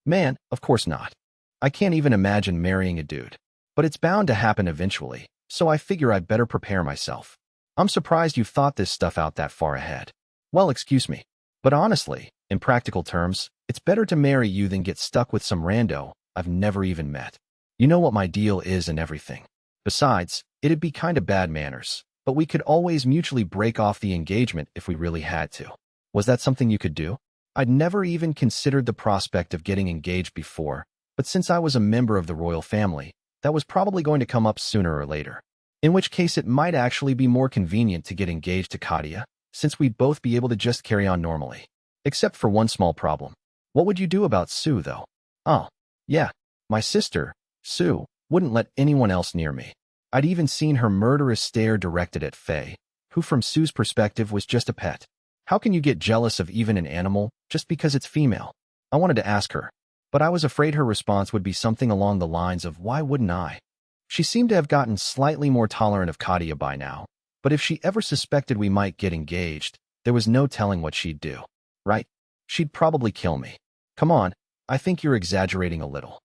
Man, of course not. I can't even imagine marrying a dude. But it's bound to happen eventually, so I figure I'd better prepare myself. I'm surprised you've thought this stuff out that far ahead. Well, excuse me. But honestly, in practical terms, it's better to marry you than get stuck with some rando I've never even met. You know what my deal is and everything. Besides, it'd be kinda bad manners, but we could always mutually break off the engagement if we really had to. Was that something you could do? I'd never even considered the prospect of getting engaged before, but since I was a member of the royal family, that was probably going to come up sooner or later. In which case it might actually be more convenient to get engaged to Katia, since we'd both be able to just carry on normally. Except for one small problem. What would you do about Sue, though? Oh, yeah, my sister, Sue, wouldn't let anyone else near me. I'd even seen her murderous stare directed at Faye, who from Sue's perspective was just a pet. How can you get jealous of even an animal just because it's female? I wanted to ask her, but I was afraid her response would be something along the lines of, why wouldn't I? She seemed to have gotten slightly more tolerant of Katia by now, but if she ever suspected we might get engaged, there was no telling what she'd do. Right? She'd probably kill me. Come on, I think you're exaggerating a little.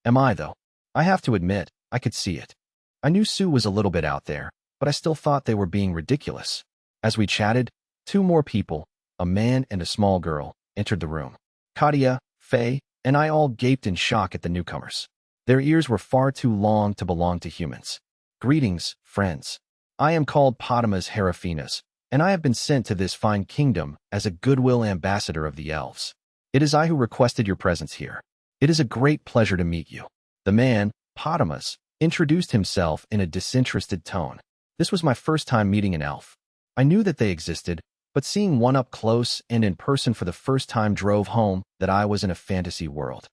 Am I, though? I have to admit, I could see it. I knew Sue was a little bit out there, but I still thought they were being ridiculous. As we chatted, 2 more people, a man and a small girl, entered the room. Katia, Faye, and I all gaped in shock at the newcomers. Their ears were far too long to belong to humans. Greetings, friends. I am called Potamus Herafinas, and I have been sent to this fine kingdom as a goodwill ambassador of the elves. It is I who requested your presence here. It is a great pleasure to meet you. The man, Potamus, introduced himself in a disinterested tone. This was my first time meeting an elf. I knew that they existed, but seeing one up close and in person for the first time drove home that I was in a fantasy world.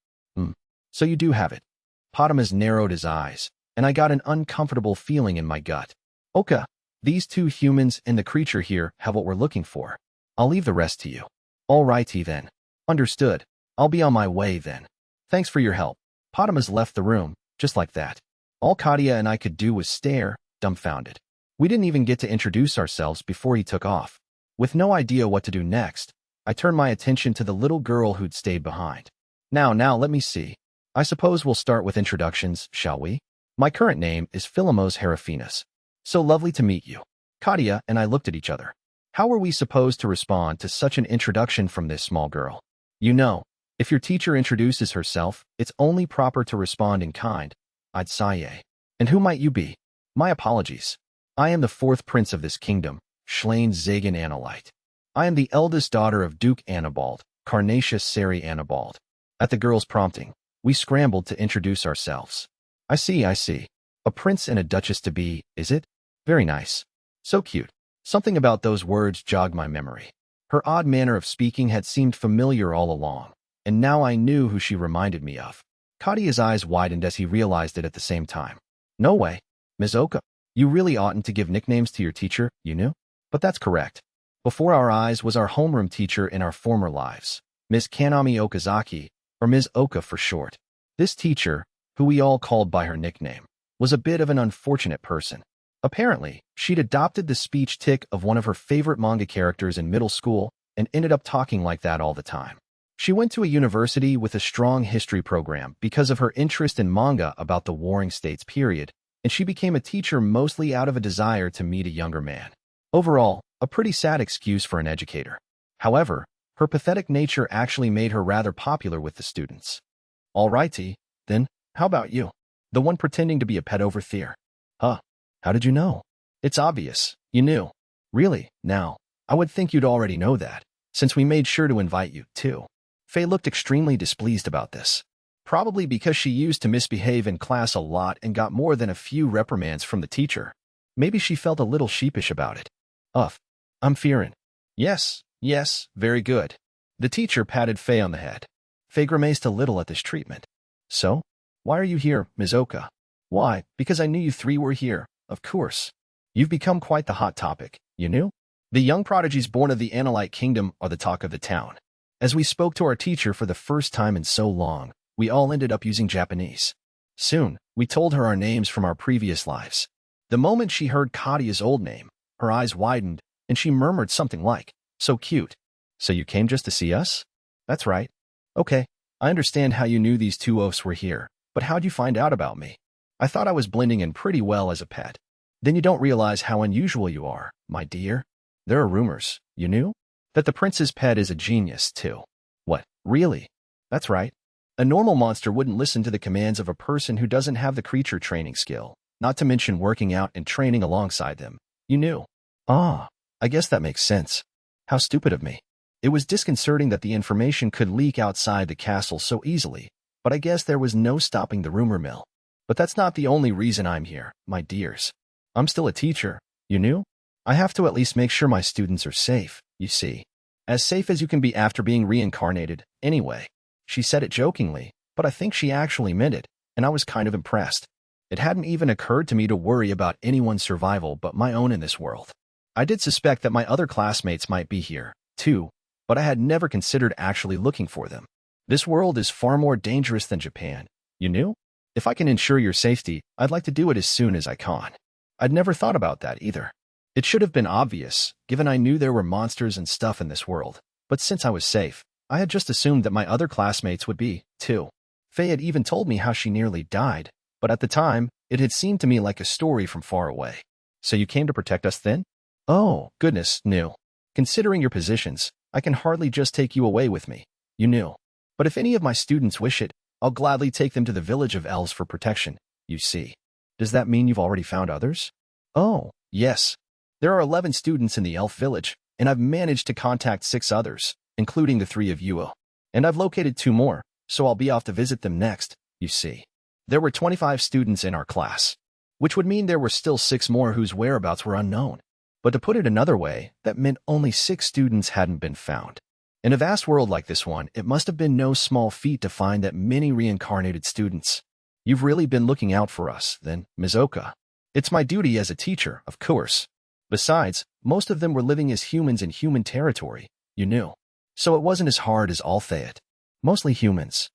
So you do have it. Potamus narrowed his eyes, and I got an uncomfortable feeling in my gut. Okay, these 2 humans and the creature here have what we're looking for. I'll leave the rest to you. All righty then. Understood. I'll be on my way then. Thanks for your help. Potamus left the room, just like that. All Katia and I could do was stare, dumbfounded. We didn't even get to introduce ourselves before he took off. With no idea what to do next, I turned my attention to the little girl who'd stayed behind. Now, let me see. I suppose we'll start with introductions, shall we? My current name is Philomos Herafinas. So lovely to meet you. Katia and I looked at each other. How were we supposed to respond to such an introduction from this small girl? You know, if your teacher introduces herself, it's only proper to respond in kind. I'd sigh. And who might you be? My apologies. I am the 4th prince of this kingdom, Schlain Zagan Annalite. I am the eldest daughter of Duke Annibald, Carnatius Seri Annibald. At the girl's prompting, we scrambled to introduce ourselves. I see. A prince and a duchess to be, is it? Very nice. So cute. Something about those words jogged my memory. Her odd manner of speaking had seemed familiar all along, and now I knew who she reminded me of. Katia's eyes widened as he realized it at the same time. No way. Ms. Oka, you really oughtn't to give nicknames to your teacher, you knew? But that's correct. Before our eyes was our homeroom teacher in our former lives, Ms. Kanami Okazaki, or Ms. Oka for short. This teacher, who we all called by her nickname, was a bit of an unfortunate person. Apparently, she'd adopted the speech tic of one of her favorite manga characters in middle school and ended up talking like that all the time. She went to a university with a strong history program because of her interest in manga about the Warring States period, and she became a teacher mostly out of a desire to meet a younger man. Overall, a pretty sad excuse for an educator. However, her pathetic nature actually made her rather popular with the students. All righty, then, how about you? The one pretending to be a pet overseer. Huh? How did you know? It's obvious. You knew. Really? Now, I would think you'd already know that, since we made sure to invite you, too. Faye looked extremely displeased about this. Probably because she used to misbehave in class a lot and got more than a few reprimands from the teacher. Maybe she felt a little sheepish about it. I'm fearing. Yes, very good. The teacher patted Faye on the head. Faye grimaced a little at this treatment. So? Why are you here, Ms. Oka? Why, because I knew you 3 were here, of course. You've become quite the hot topic, you knew? The young prodigies born of the Annalite kingdom are the talk of the town. As we spoke to our teacher for the first time in so long, we all ended up using Japanese. Soon, we told her our names from our previous lives. The moment she heard Katia's old name, her eyes widened, and she murmured something like, "So cute. So you came just to see us?" That's right. Okay, I understand how you knew these 2 oafs were here, but how'd you find out about me? I thought I was blending in pretty well as a pet. Then you don't realize how unusual you are, my dear. There are rumors, you knew? That the prince's pet is a genius, too. What, really? That's right. A normal monster wouldn't listen to the commands of a person who doesn't have the creature training skill, not to mention working out and training alongside them. You knew. Ah, I guess that makes sense. How stupid of me. It was disconcerting that the information could leak outside the castle so easily, but I guess there was no stopping the rumor mill. But that's not the only reason I'm here, my dears. I'm still a teacher, you knew? I have to at least make sure my students are safe, you see. As safe as you can be after being reincarnated, anyway. She said it jokingly, but I think she actually meant it, and I was kind of impressed. It hadn't even occurred to me to worry about anyone's survival but my own in this world. I did suspect that my other classmates might be here, too, but I had never considered actually looking for them. This world is far more dangerous than Japan. You knew? If I can ensure your safety, I'd like to do it as soon as I can. I'd never thought about that either. It should have been obvious, given I knew there were monsters and stuff in this world. But since I was safe, I had just assumed that my other classmates would be, too. Faye had even told me how she nearly died, but at the time, it had seemed to me like a story from far away. So you came to protect us then? Oh, goodness, no. Considering your positions, I can hardly just take you away with me. You knew. But if any of my students wish it, I'll gladly take them to the village of elves for protection, you see. Does that mean you've already found others? Oh, yes. There are 11 students in the elf village, and I've managed to contact 6 others, including the 3 of you. And I've located 2 more, so I'll be off to visit them next, you see. There were 25 students in our class, which would mean there were still 6 more whose whereabouts were unknown. But to put it another way, that meant only 6 students hadn't been found. In a vast world like this one, it must have been no small feat to find that many reincarnated students. You've really been looking out for us, then, Mizoka. It's my duty as a teacher, of course. Besides, most of them were living as humans in human territory, you knew. So it wasn't as hard as all Fayette. Mostly humans.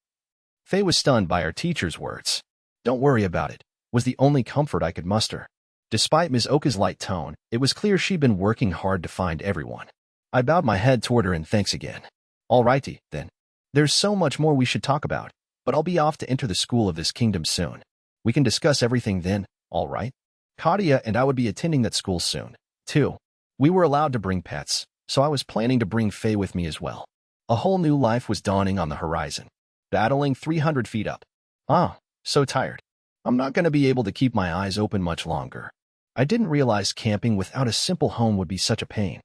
Faye was stunned by her teacher's words. Don't worry about it, was the only comfort I could muster. Despite Ms. Oka's light tone, it was clear she'd been working hard to find everyone. I bowed my head toward her in thanks again. All righty, then. There's so much more we should talk about, but I'll be off to enter the school of this kingdom soon. We can discuss everything then, all right? Kadia and I would be attending that school soon, too. We were allowed to bring pets, so I was planning to bring Faye with me as well. A whole new life was dawning on the horizon. Battling 300 feet up. So tired. I'm not going to be able to keep my eyes open much longer. I didn't realize camping without a simple home would be such a pain.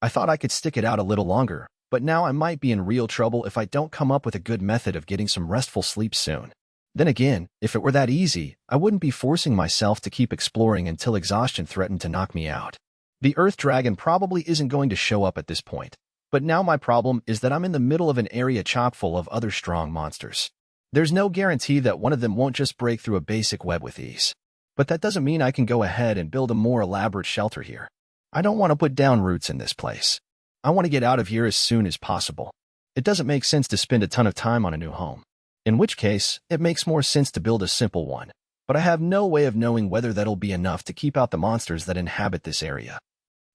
I thought I could stick it out a little longer, but now I might be in real trouble if I don't come up with a good method of getting some restful sleep soon. Then again, if it were that easy, I wouldn't be forcing myself to keep exploring until exhaustion threatened to knock me out. The Earth Dragon probably isn't going to show up at this point, but now my problem is that I'm in the middle of an area chock full of other strong monsters. There's no guarantee that one of them won't just break through a basic web with ease. But that doesn't mean I can go ahead and build a more elaborate shelter here. I don't want to put down roots in this place. I want to get out of here as soon as possible. It doesn't make sense to spend a ton of time on a new home. In which case, it makes more sense to build a simple one. But I have no way of knowing whether that'll be enough to keep out the monsters that inhabit this area.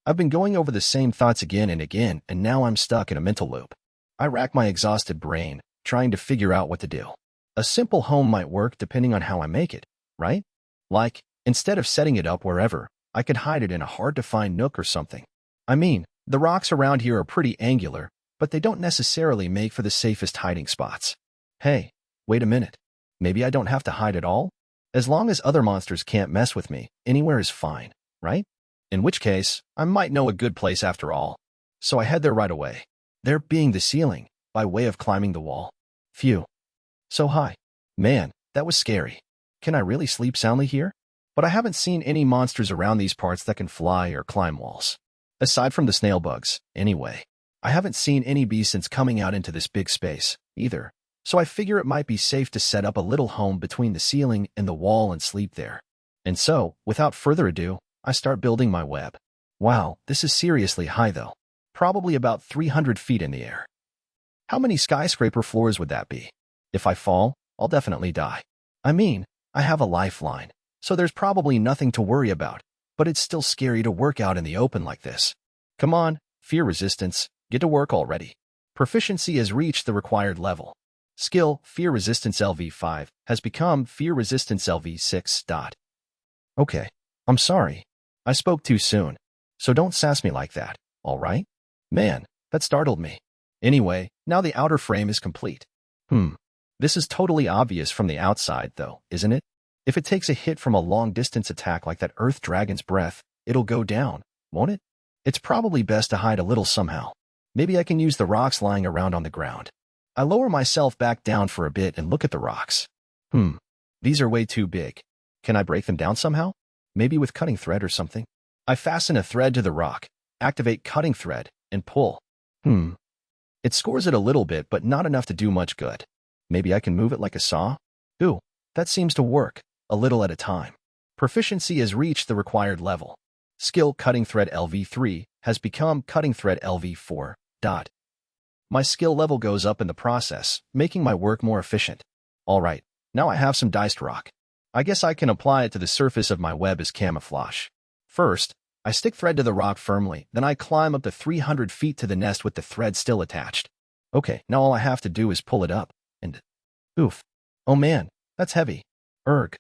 I've been going over the same thoughts again and again, and now I'm stuck in a mental loop. I rack my exhausted brain, trying to figure out what to do. A simple home might work depending on how I make it, right? Like, instead of setting it up wherever, I could hide it in a hard-to-find nook or something. I mean, the rocks around here are pretty angular, but they don't necessarily make for the safest hiding spots. Hey, wait a minute. Maybe I don't have to hide at all? As long as other monsters can't mess with me, anywhere is fine, right? In which case, I might know a good place after all. So I head there right away. There being the ceiling, by way of climbing the wall. Phew. So high. Man, that was scary. Can I really sleep soundly here? But I haven't seen any monsters around these parts that can fly or climb walls. Aside from the snail bugs, anyway. I haven't seen any bees since coming out into this big space, either. So I figure it might be safe to set up a little home between the ceiling and the wall and sleep there. And so, without further ado, I start building my web. Wow, this is seriously high though. Probably about 300 feet in the air. How many skyscraper floors would that be? If I fall, I'll definitely die. I mean, I have a lifeline, so there's probably nothing to worry about, but it's still scary to work out in the open like this. Come on, fear resistance, get to work already. Proficiency has reached the required level. Skill, Fear Resistance LV5, has become Fear Resistance LV6. Okay, I'm sorry. I spoke too soon, so don't sass me like that, all right? Man, that startled me. Anyway, now the outer frame is complete. This is totally obvious from the outside, though, isn't it? If it takes a hit from a long-distance attack like that Earth Dragon's breath, it'll go down, won't it? It's probably best to hide a little somehow. Maybe I can use the rocks lying around on the ground. I lower myself back down for a bit and look at the rocks. These are way too big. Can I break them down somehow? Maybe with cutting thread or something? I fasten a thread to the rock, activate cutting thread, and pull. It scores it a little bit, but not enough to do much good. Maybe I can move it like a saw? Ooh, that seems to work. a little at a time. Proficiency has reached the required level. Skill Cutting Thread LV3 has become Cutting Thread LV4. My skill level goes up in the process, making my work more efficient. Alright, now I have some diced rock. I guess I can apply it to the surface of my web as camouflage. First, I stick thread to the rock firmly, then I climb up to 300 feet to the nest with the thread still attached. Okay, now all I have to do is pull it up, and... oof. Oh man, that's heavy. Erg.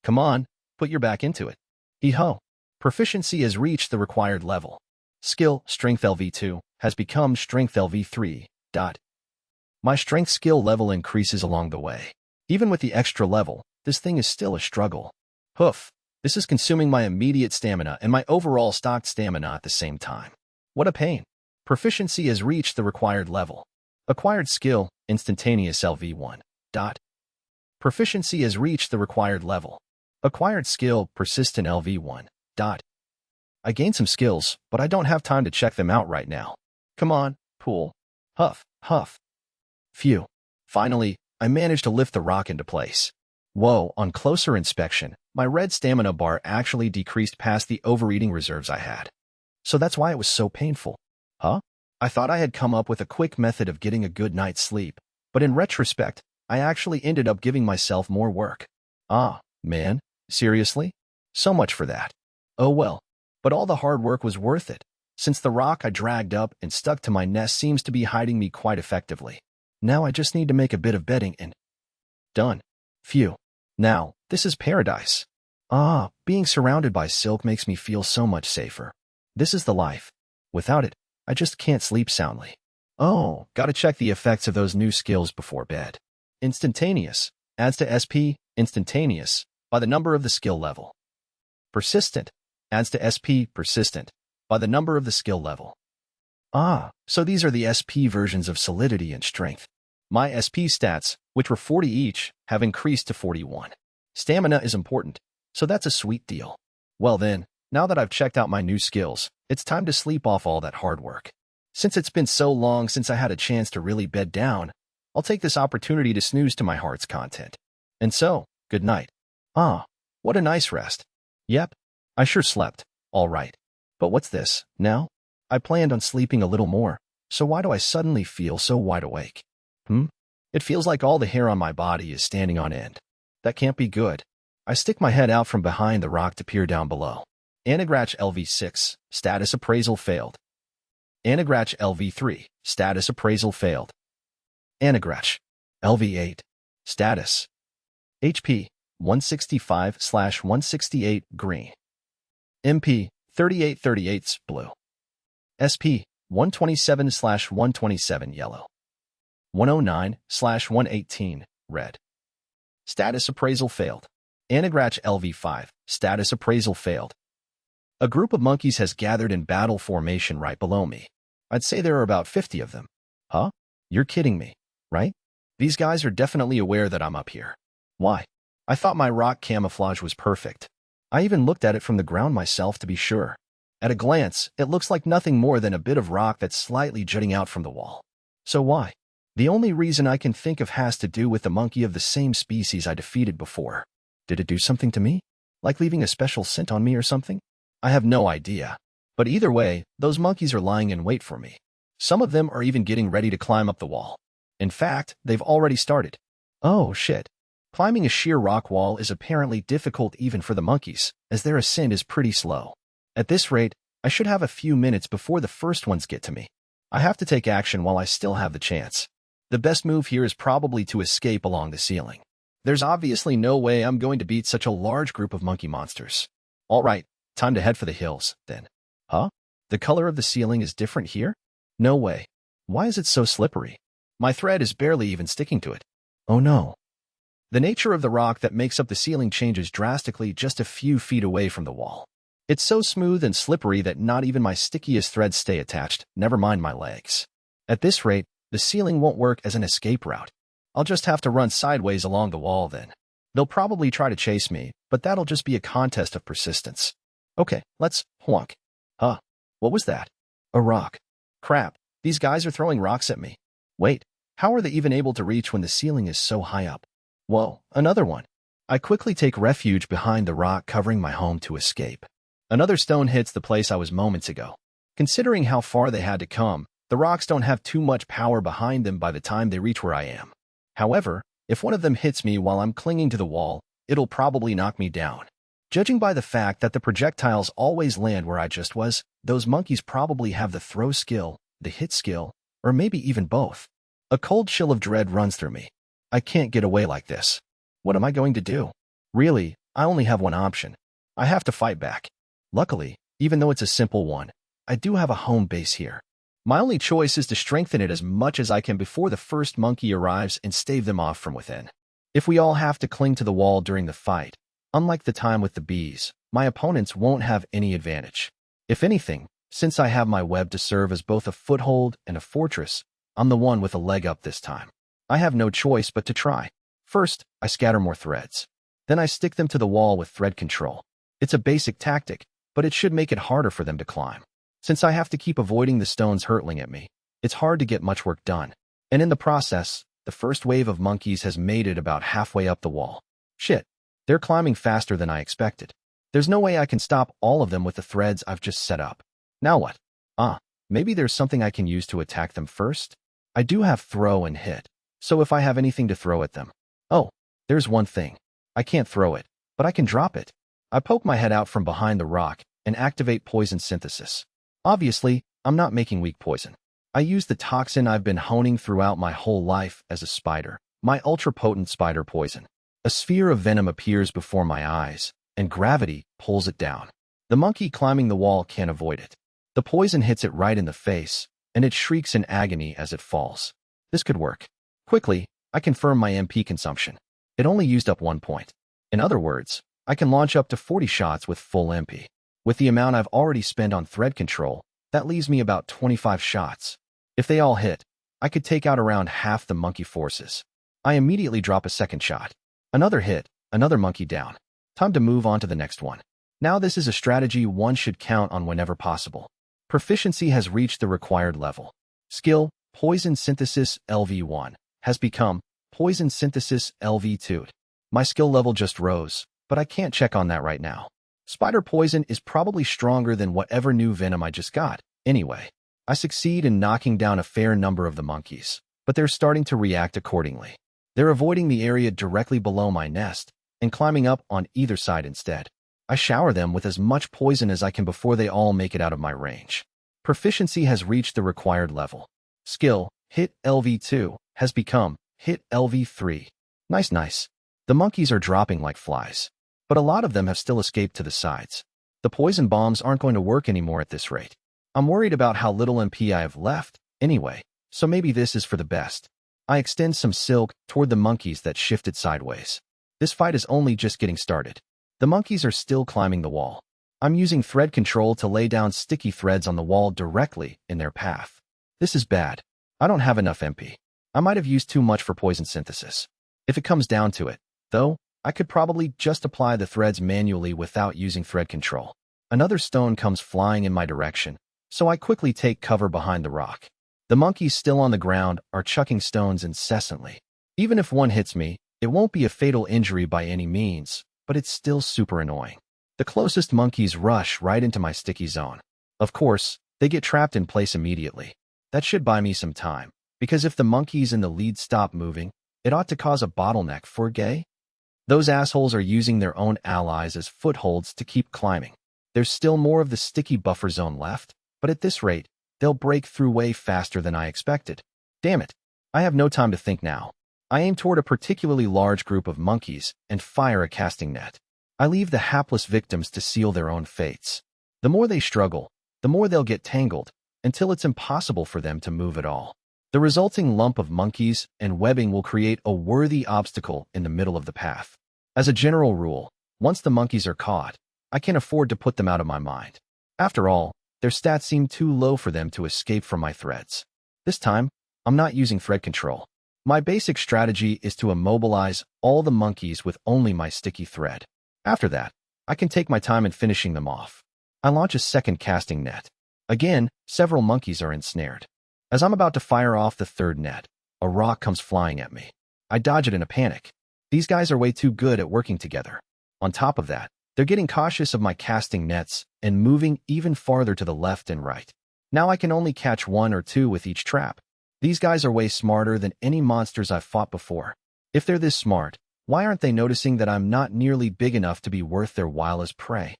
Come on, put your back into it. Hee-ho. Proficiency has reached the required level. Skill Strength LV2 has become Strength LV3. My strength skill level increases along the way. Even with the extra level, this thing is still a struggle. Hoof. This is consuming my immediate stamina and my overall stocked stamina at the same time. What a pain. Proficiency has reached the required level. Acquired skill Instantaneous LV1. Proficiency has reached the required level. Acquired skill Persistent LV1. I gained some skills, but I don't have time to check them out right now. Come on, pull. Huff, huff. Phew. Finally, I managed to lift the rock into place. Whoa, on closer inspection, my red stamina bar actually decreased past the overeating reserves I had. So that's why it was so painful. Huh? I thought I had come up with a quick method of getting a good night's sleep, but in retrospect, I actually ended up giving myself more work. Ah, man, seriously? So much for that. Oh well, but all the hard work was worth it, since the rock I dragged up and stuck to my nest seems to be hiding me quite effectively. Now I just need to make a bit of bedding and... done. Phew. Now, this is paradise. Ah, being surrounded by silk makes me feel so much safer. This is the life. Without it, I just can't sleep soundly. Oh, gotta check the effects of those new skills before bed. Instantaneous adds to SP, instantaneous, by the number of the skill level. Persistent adds to SP, persistent, by the number of the skill level. Ah, so these are the SP versions of solidity and strength. My SP stats, which were 40 each, have increased to 41. Stamina is important, so that's a sweet deal. Well then, now that I've checked out my new skills, it's time to sleep off all that hard work. Since it's been so long since I had a chance to really bed down, I'll take this opportunity to snooze to my heart's content. And so, good night. Ah, what a nice rest. Yep, I sure slept, all right. But what's this, now? I planned on sleeping a little more, so why do I suddenly feel so wide awake? It feels like all the hair on my body is standing on end. That can't be good. I stick my head out from behind the rock to peer down below. Anagrach LV6, status appraisal failed. Anagrach LV3, status appraisal failed. Anagrach LV8, status HP 165/168 green. MP 3838 blue. SP 127/127 yellow. 109/118 red. Status appraisal failed. Anagrach LV5, status appraisal failed. A group of monkeys has gathered in battle formation right below me. I'd say there are about 50 of them. Huh? You're kidding me, right? These guys are definitely aware that I'm up here. Why? I thought my rock camouflage was perfect. I even looked at it from the ground myself to be sure. At a glance, it looks like nothing more than a bit of rock that's slightly jutting out from the wall. So why? The only reason I can think of has to do with the monkey of the same species I defeated before. Did it do something to me? Like leaving a special scent on me or something? I have no idea. But either way, those monkeys are lying in wait for me. Some of them are even getting ready to climb up the wall. In fact, they've already started. Oh, shit. Climbing a sheer rock wall is apparently difficult even for the monkeys, as their ascent is pretty slow. At this rate, I should have a few minutes before the first ones get to me. I have to take action while I still have the chance. The best move here is probably to escape along the ceiling. There's obviously no way I'm going to beat such a large group of monkey monsters. Alright, time to head for the hills, then. Huh? The color of the ceiling is different here? No way. Why is it so slippery? My thread is barely even sticking to it. Oh no. The nature of the rock that makes up the ceiling changes drastically just a few feet away from the wall. It's so smooth and slippery that not even my stickiest threads stay attached, never mind my legs. At this rate, the ceiling won't work as an escape route. I'll just have to run sideways along the wall then. They'll probably try to chase me, but that'll just be a contest of persistence. Okay, let's honk. Huh, what was that? A rock. Crap, these guys are throwing rocks at me. Wait, how are they even able to reach when the ceiling is so high up? Whoa, another one. I quickly take refuge behind the rock covering my home to escape. Another stone hits the place I was moments ago. Considering how far they had to come, the rocks don't have too much power behind them by the time they reach where I am. However, if one of them hits me while I'm clinging to the wall, it'll probably knock me down. Judging by the fact that the projectiles always land where I just was, those monkeys probably have the throw skill, the hit skill, or maybe even both. A cold chill of dread runs through me. I can't get away like this. What am I going to do? Really, I only have one option. I have to fight back. Luckily, even though it's a simple one, I do have a home base here. My only choice is to strengthen it as much as I can before the first monkey arrives and stave them off from within. If we all have to cling to the wall during the fight, unlike the time with the bees, my opponents won't have any advantage. If anything, since I have my web to serve as both a foothold and a fortress, I'm the one with a leg up this time. I have no choice but to try. First, I scatter more threads. Then I stick them to the wall with thread control. It's a basic tactic, but it should make it harder for them to climb. Since I have to keep avoiding the stones hurtling at me, it's hard to get much work done. And in the process, the first wave of monkeys has made it about halfway up the wall. Shit, they're climbing faster than I expected. There's no way I can stop all of them with the threads I've just set up. Now what? Maybe there's something I can use to attack them first? I do have throw and hit, so if I have anything to throw at them. Oh, there's one thing. I can't throw it, but I can drop it. I poke my head out from behind the rock and activate poison synthesis. Obviously, I'm not making weak poison. I use the toxin I've been honing throughout my whole life as a spider, my ultra-potent spider poison. A sphere of venom appears before my eyes, and gravity pulls it down. The monkey climbing the wall can't avoid it. The poison hits it right in the face, and it shrieks in agony as it falls. This could work. Quickly, I confirm my MP consumption. It only used up 1 point. In other words, I can launch up to 40 shots with full MP. With the amount I've already spent on thread control, that leaves me about 25 shots. If they all hit, I could take out around half the monkey forces. I immediately drop a second shot. Another hit, another monkey down. Time to move on to the next one. Now this is a strategy one should count on whenever possible. Proficiency has reached the required level. Skill, Poison Synthesis LV1, has become Poison Synthesis LV2. My skill level just rose, but I can't check on that right now. Spider poison is probably stronger than whatever new venom I just got. Anyway, I succeed in knocking down a fair number of the monkeys, but they're starting to react accordingly. They're avoiding the area directly below my nest and climbing up on either side instead. I shower them with as much poison as I can before they all make it out of my range. Proficiency has reached the required level. Skill, Hit LV2, has become Hit LV3. Nice. The monkeys are dropping like flies, but a lot of them have still escaped to the sides. The poison bombs aren't going to work anymore at this rate. I'm worried about how little MP I have left, anyway, so maybe this is for the best. I extend some silk toward the monkeys that shifted sideways. This fight is only just getting started. The monkeys are still climbing the wall. I'm using thread control to lay down sticky threads on the wall directly in their path. This is bad. I don't have enough MP. I might have used too much for poison synthesis. If it comes down to it, though, I could probably just apply the threads manually without using thread control. Another stone comes flying in my direction, so I quickly take cover behind the rock. The monkeys still on the ground are chucking stones incessantly. Even if one hits me, it won't be a fatal injury by any means, but it's still super annoying. The closest monkeys rush right into my sticky zone. Of course, they get trapped in place immediately. That should buy me some time, because if the monkeys in the lead stop moving, it ought to cause a bottleneck for gay. Those assholes are using their own allies as footholds to keep climbing. There's still more of the sticky buffer zone left, but at this rate, they'll break through way faster than I expected. Damn it, I have no time to think now. I aim toward a particularly large group of monkeys and fire a casting net. I leave the hapless victims to seal their own fates. The more they struggle, the more they'll get tangled, until it's impossible for them to move at all. The resulting lump of monkeys and webbing will create a worthy obstacle in the middle of the path. As a general rule, once the monkeys are caught, I can't afford to put them out of my mind. After all, their stats seem too low for them to escape from my threads. This time, I'm not using thread control. My basic strategy is to immobilize all the monkeys with only my sticky thread. After that, I can take my time in finishing them off. I launch a second casting net. Again, several monkeys are ensnared. As I'm about to fire off the third net, a rock comes flying at me. I dodge it in a panic. These guys are way too good at working together. On top of that, they're getting cautious of my casting nets and moving even farther to the left and right. Now I can only catch one or two with each trap. These guys are way smarter than any monsters I've fought before. If they're this smart, why aren't they noticing that I'm not nearly big enough to be worth their while as prey?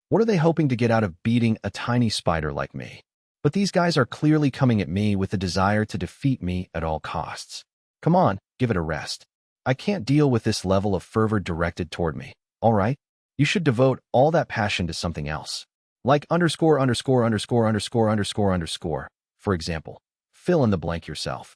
What are they hoping to get out of beating a tiny spider like me? But these guys are clearly coming at me with the desire to defeat me at all costs. Come on, give it a rest. I can't deal with this level of fervor directed toward me. All right? You should devote all that passion to something else. Like underscore, underscore, underscore, underscore, underscore, underscore. For example, fill in the blank yourself.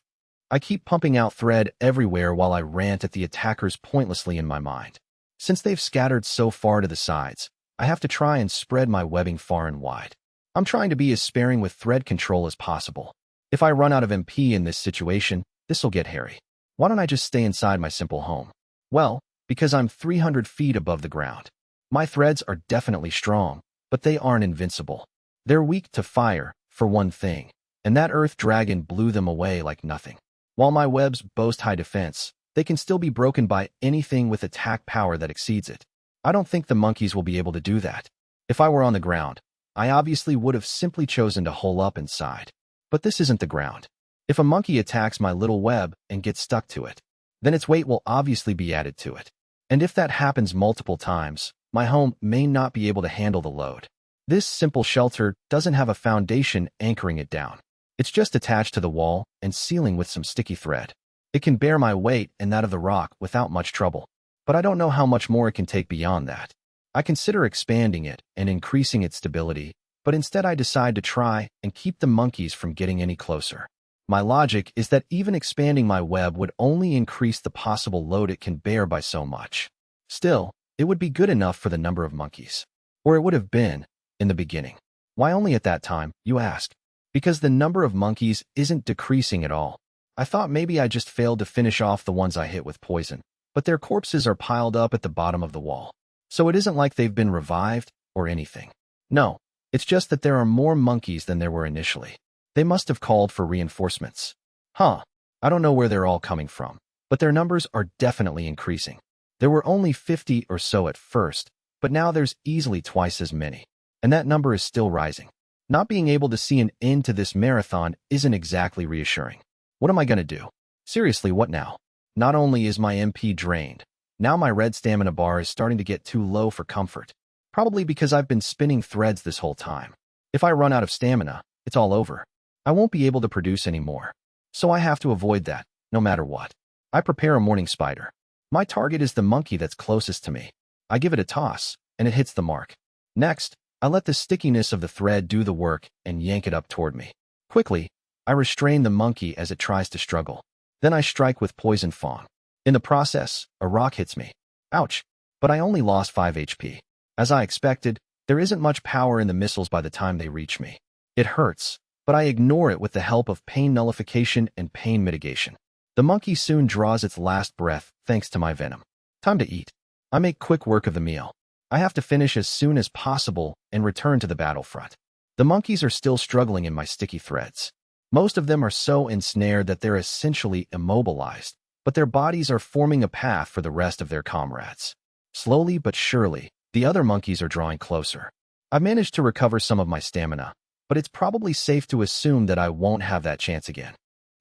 I keep pumping out thread everywhere while I rant at the attackers pointlessly in my mind. Since they've scattered so far to the sides, I have to try and spread my webbing far and wide. I'm trying to be as sparing with thread control as possible. If I run out of MP in this situation, this'll get hairy. Why don't I just stay inside my simple home? Well, because I'm 300 feet above the ground. My threads are definitely strong, but they aren't invincible. They're weak to fire, for one thing, and that earth dragon blew them away like nothing. While my webs boast high defense, they can still be broken by anything with attack power that exceeds it. I don't think the monkeys will be able to do that. If I were on the ground, I obviously would have simply chosen to hole up inside. But this isn't the ground. If a monkey attacks my little web and gets stuck to it, then its weight will obviously be added to it. And if that happens multiple times, my home may not be able to handle the load. This simple shelter doesn't have a foundation anchoring it down. It's just attached to the wall and sealing with some sticky thread. It can bear my weight and that of the rock without much trouble, but I don't know how much more it can take beyond that. I consider expanding it and increasing its stability, but instead I decide to try and keep the monkeys from getting any closer. My logic is that even expanding my web would only increase the possible load it can bear by so much. Still, it would be good enough for the number of monkeys. Or it would have been, in the beginning. Why only at that time, you ask? Because the number of monkeys isn't decreasing at all. I thought maybe I just failed to finish off the ones I hit with poison, but their corpses are piled up at the bottom of the wall. So it isn't like they've been revived or anything. No, it's just that there are more monkeys than there were initially. They must have called for reinforcements. I don't know where they're all coming from, but their numbers are definitely increasing. There were only 50 or so at first, but now there's easily twice as many, and that number is still rising. Not being able to see an end to this marathon isn't exactly reassuring. What am I going to do? Seriously, what now? Not only is my MP drained, now my red stamina bar is starting to get too low for comfort. Probably because I've been spinning threads this whole time. If I run out of stamina, it's all over. I won't be able to produce any more. So I have to avoid that, no matter what. I prepare a morning spider. My target is the monkey that's closest to me. I give it a toss, and it hits the mark. Next, I let the stickiness of the thread do the work and yank it up toward me. Quickly, I restrain the monkey as it tries to struggle. Then I strike with poison fang. In the process, a rock hits me. Ouch, but I only lost 5 HP. As I expected, there isn't much power in the missiles by the time they reach me. It hurts, but I ignore it with the help of pain nullification and pain mitigation. The monkey soon draws its last breath thanks to my venom. Time to eat. I make quick work of the meal. I have to finish as soon as possible and return to the battlefront. The monkeys are still struggling in my sticky threads. Most of them are so ensnared that they're essentially immobilized, but their bodies are forming a path for the rest of their comrades. Slowly but surely, the other monkeys are drawing closer. I've managed to recover some of my stamina, but it's probably safe to assume that I won't have that chance again.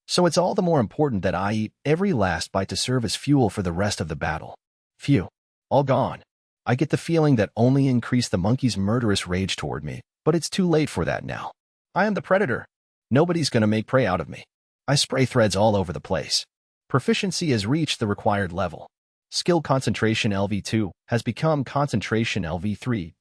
So it's all the more important that I eat every last bite to serve as fuel for the rest of the battle. Phew, all gone. I get the feeling that only increased the monkey's murderous rage toward me, but it's too late for that now. I am the predator. Nobody's gonna make prey out of me. I spray threads all over the place. Proficiency has reached the required level. Skill concentration LV2 has become concentration LV3.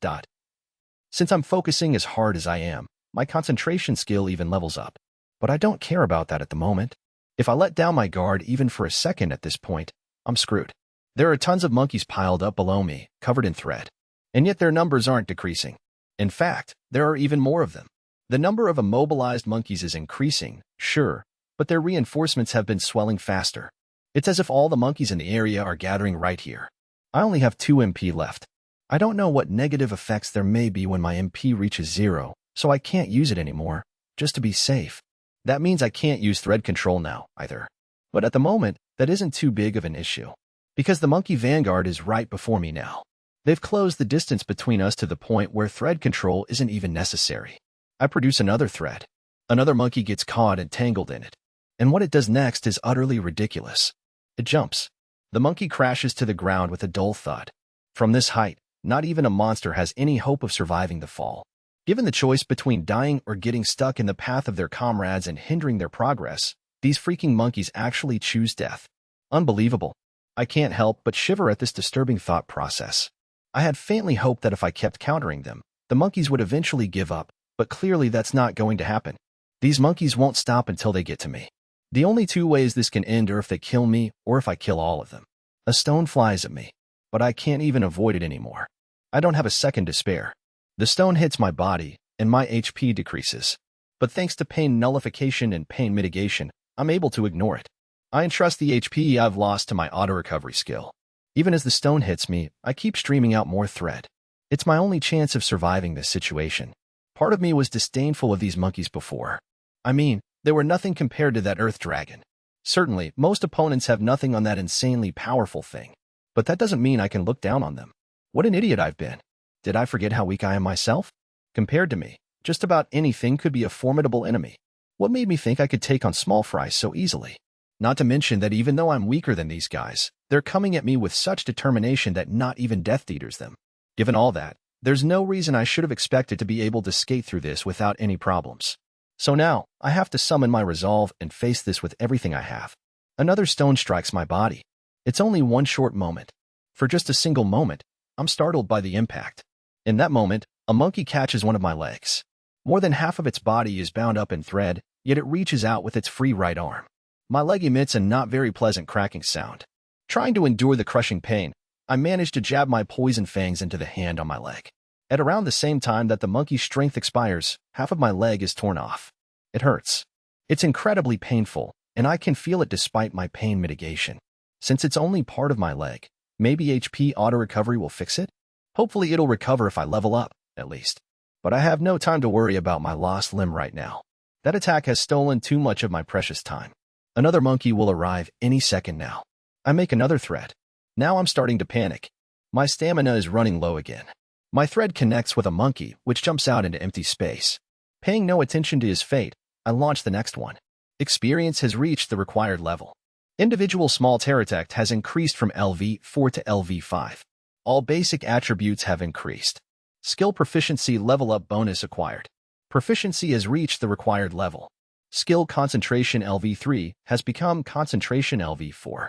Since I'm focusing as hard as I am, my concentration skill even levels up. But I don't care about that at the moment. If I let down my guard even for a second at this point, I'm screwed. There are tons of monkeys piled up below me, covered in thread. And yet their numbers aren't decreasing. In fact, there are even more of them. The number of immobilized monkeys is increasing, sure, but their reinforcements have been swelling faster. It's as if all the monkeys in the area are gathering right here. I only have 2 MP left. I don't know what negative effects there may be when my MP reaches 0, so I can't use it anymore, just to be safe. That means I can't use thread control now, either. But at the moment, that isn't too big of an issue. Because the monkey vanguard is right before me now. They've closed the distance between us to the point where thread control isn't even necessary. I produce another thread. Another monkey gets caught and tangled in it. And what it does next is utterly ridiculous. It jumps. The monkey crashes to the ground with a dull thud. From this height, not even a monster has any hope of surviving the fall. Given the choice between dying or getting stuck in the path of their comrades and hindering their progress, these freaking monkeys actually choose death. Unbelievable. I can't help but shiver at this disturbing thought process. I had faintly hoped that if I kept countering them, the monkeys would eventually give up, but clearly that's not going to happen. These monkeys won't stop until they get to me. The only two ways this can end are if they kill me or if I kill all of them. A stone flies at me, but I can't even avoid it anymore. I don't have a second to spare. The stone hits my body, and my HP decreases. But thanks to pain nullification and pain mitigation, I'm able to ignore it. I entrust the HP I've lost to my auto-recovery skill. Even as the stone hits me, I keep streaming out more thread. It's my only chance of surviving this situation. Part of me was disdainful of these monkeys before. I mean, they were nothing compared to that earth dragon. Certainly, most opponents have nothing on that insanely powerful thing. But that doesn't mean I can look down on them. What an idiot I've been. Did I forget how weak I am myself? Compared to me, just about anything could be a formidable enemy. What made me think I could take on small fries so easily? Not to mention that even though I'm weaker than these guys, they're coming at me with such determination that not even Death Eaters them. Given all that, there's no reason I should have expected to be able to skate through this without any problems. So now, I have to summon my resolve and face this with everything I have. Another stone strikes my body. It's only one short moment. For just a single moment, I'm startled by the impact. In that moment, a monkey catches one of my legs. More than half of its body is bound up in thread, yet it reaches out with its free right arm. My leg emits a not very pleasant cracking sound. Trying to endure the crushing pain, I manage to jab my poison fangs into the hand on my leg. At around the same time that the monkey's strength expires, half of my leg is torn off. It hurts. It's incredibly painful, and I can feel it despite my pain mitigation. Since it's only part of my leg, maybe HP auto-recovery will fix it? Hopefully it'll recover if I level up, at least. But I have no time to worry about my lost limb right now. That attack has stolen too much of my precious time. Another monkey will arrive any second now. I make another thread. Now I'm starting to panic. My stamina is running low again. My thread connects with a monkey, which jumps out into empty space. Paying no attention to his fate, I launch the next one. Experience has reached the required level. Individual small Terratect has increased from LV4 to LV5. All basic attributes have increased. Skill proficiency level up bonus acquired. Proficiency has reached the required level. Skill concentration LV3 has become concentration LV4.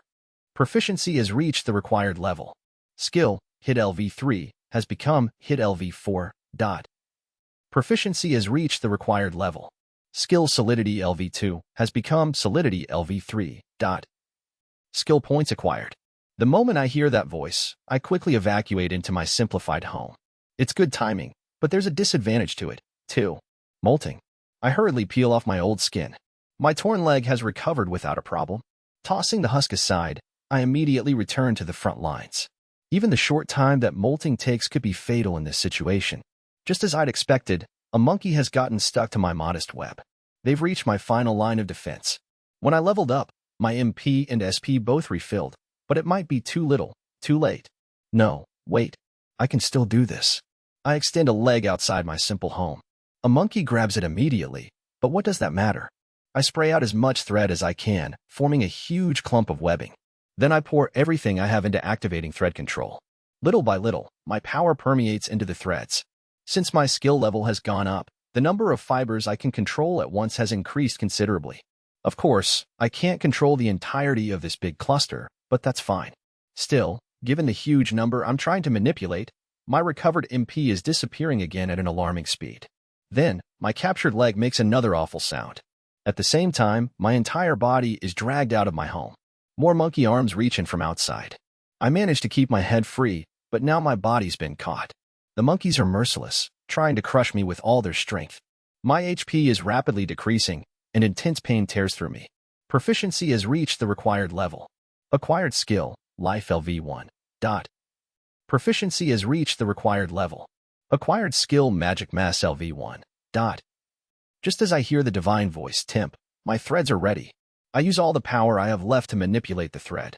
Proficiency has reached the required level. Skill hit LV3 has become hit LV4. Proficiency has reached the required level. Skill solidity LV2 has become solidity LV3. Skill points acquired. The moment I hear that voice, I quickly evacuate into my simplified home. It's good timing, but there's a disadvantage to it, too. Molting. I hurriedly peel off my old skin. My torn leg has recovered without a problem. Tossing the husk aside, I immediately return to the front lines. Even the short time that molting takes could be fatal in this situation. Just as I'd expected, a monkey has gotten stuck to my modest web. They've reached my final line of defense. When I leveled up, my MP and SP both refilled, but it might be too little, too late. No, wait. I can still do this. I extend a leg outside my simple home. A monkey grabs it immediately, but what does that matter? I spray out as much thread as I can, forming a huge clump of webbing. Then I pour everything I have into activating thread control. Little by little, my power permeates into the threads. Since my skill level has gone up, the number of fibers I can control at once has increased considerably. Of course, I can't control the entirety of this big cluster, but that's fine. Still, given the huge number I'm trying to manipulate, my recovered MP is disappearing again at an alarming speed. Then, my captured leg makes another awful sound. At the same time, my entire body is dragged out of my home. More monkey arms reach in from outside. I manage to keep my head free, but now my body's been caught. The monkeys are merciless, trying to crush me with all their strength. My HP is rapidly decreasing, and intense pain tears through me. Proficiency has reached the required level. Acquired skill, life LV1. Proficiency has reached the required level. Acquired skill, magic mass LV1. Just as I hear the divine voice, Temp, my threads are ready. I use all the power I have left to manipulate the thread.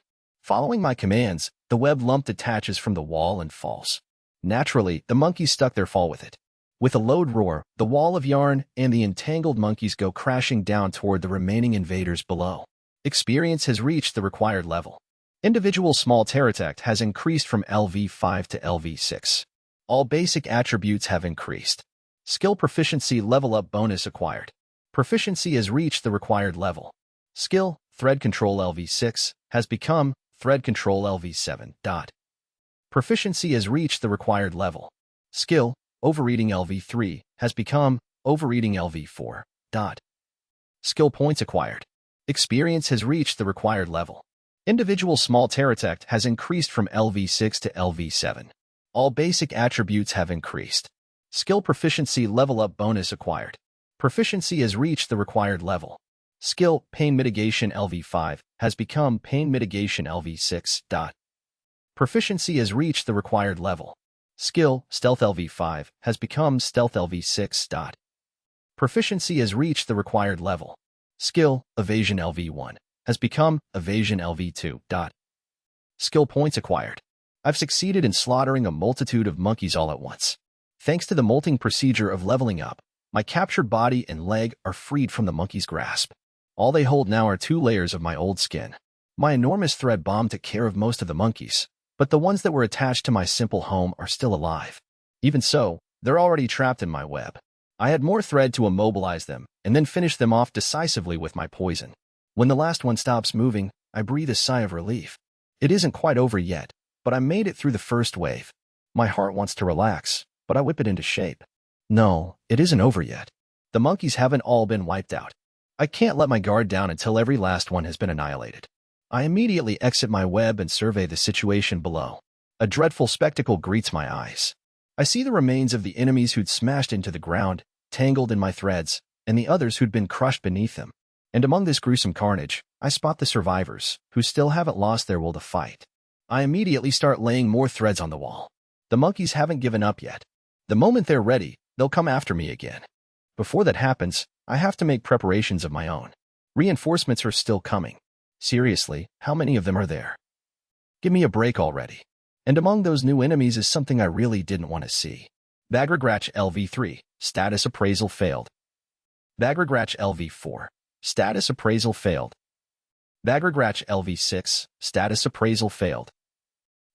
Following my commands, the web lump detaches from the wall and falls. Naturally, the monkeys stuck their fall with it. With a loud roar, the wall of yarn and the entangled monkeys go crashing down toward the remaining invaders below. Experience has reached the required level. Individual small pterodactyl has increased from LV5 to LV6. All basic attributes have increased. Skill proficiency level up bonus acquired. Proficiency has reached the required level. Skill, thread control LV6, has become thread control LV7. Proficiency has reached the required level. Skill, overeating LV3, has become overeating LV4. Skill points acquired. Experience has reached the required level. Individual small pterodactyl has increased from LV6 to LV7. All basic attributes have increased. Skill proficiency level up bonus acquired. Proficiency has reached the required level. Skill pain mitigation LV5 has become pain mitigation LV6. Proficiency has reached the required level. Skill stealth LV5 has become stealth LV6. Proficiency has reached the required level. Skill evasion LV1 has become evasion LV2. Skill points acquired. I've succeeded in slaughtering a multitude of monkeys all at once. Thanks to the molting procedure of leveling up, my captured body and leg are freed from the monkey's grasp. All they hold now are 2 layers of my old skin. My enormous thread bomb took care of most of the monkeys, but the ones that were attached to my simple home are still alive. Even so, they're already trapped in my web. I had more thread to immobilize them and then finish them off decisively with my poison. When the last one stops moving, I breathe a sigh of relief. It isn't quite over yet, but I made it through the first wave. My heart wants to relax, but I whip it into shape. No, it isn't over yet. The monkeys haven't all been wiped out. I can't let my guard down until every last one has been annihilated. I immediately exit my web and survey the situation below. A dreadful spectacle greets my eyes. I see the remains of the enemies who'd smashed into the ground, tangled in my threads, and the others who'd been crushed beneath them. And among this gruesome carnage, I spot the survivors, who still haven't lost their will to fight. I immediately start laying more threads on the wall. The monkeys haven't given up yet. The moment they're ready, they'll come after me again. Before that happens, I have to make preparations of my own. Reinforcements are still coming. Seriously, how many of them are there? Give me a break already. And among those new enemies is something I really didn't want to see. Bagragratch LV3, status appraisal failed. Bagragratch LV4, status appraisal failed. Bagragratch LV6, status appraisal failed.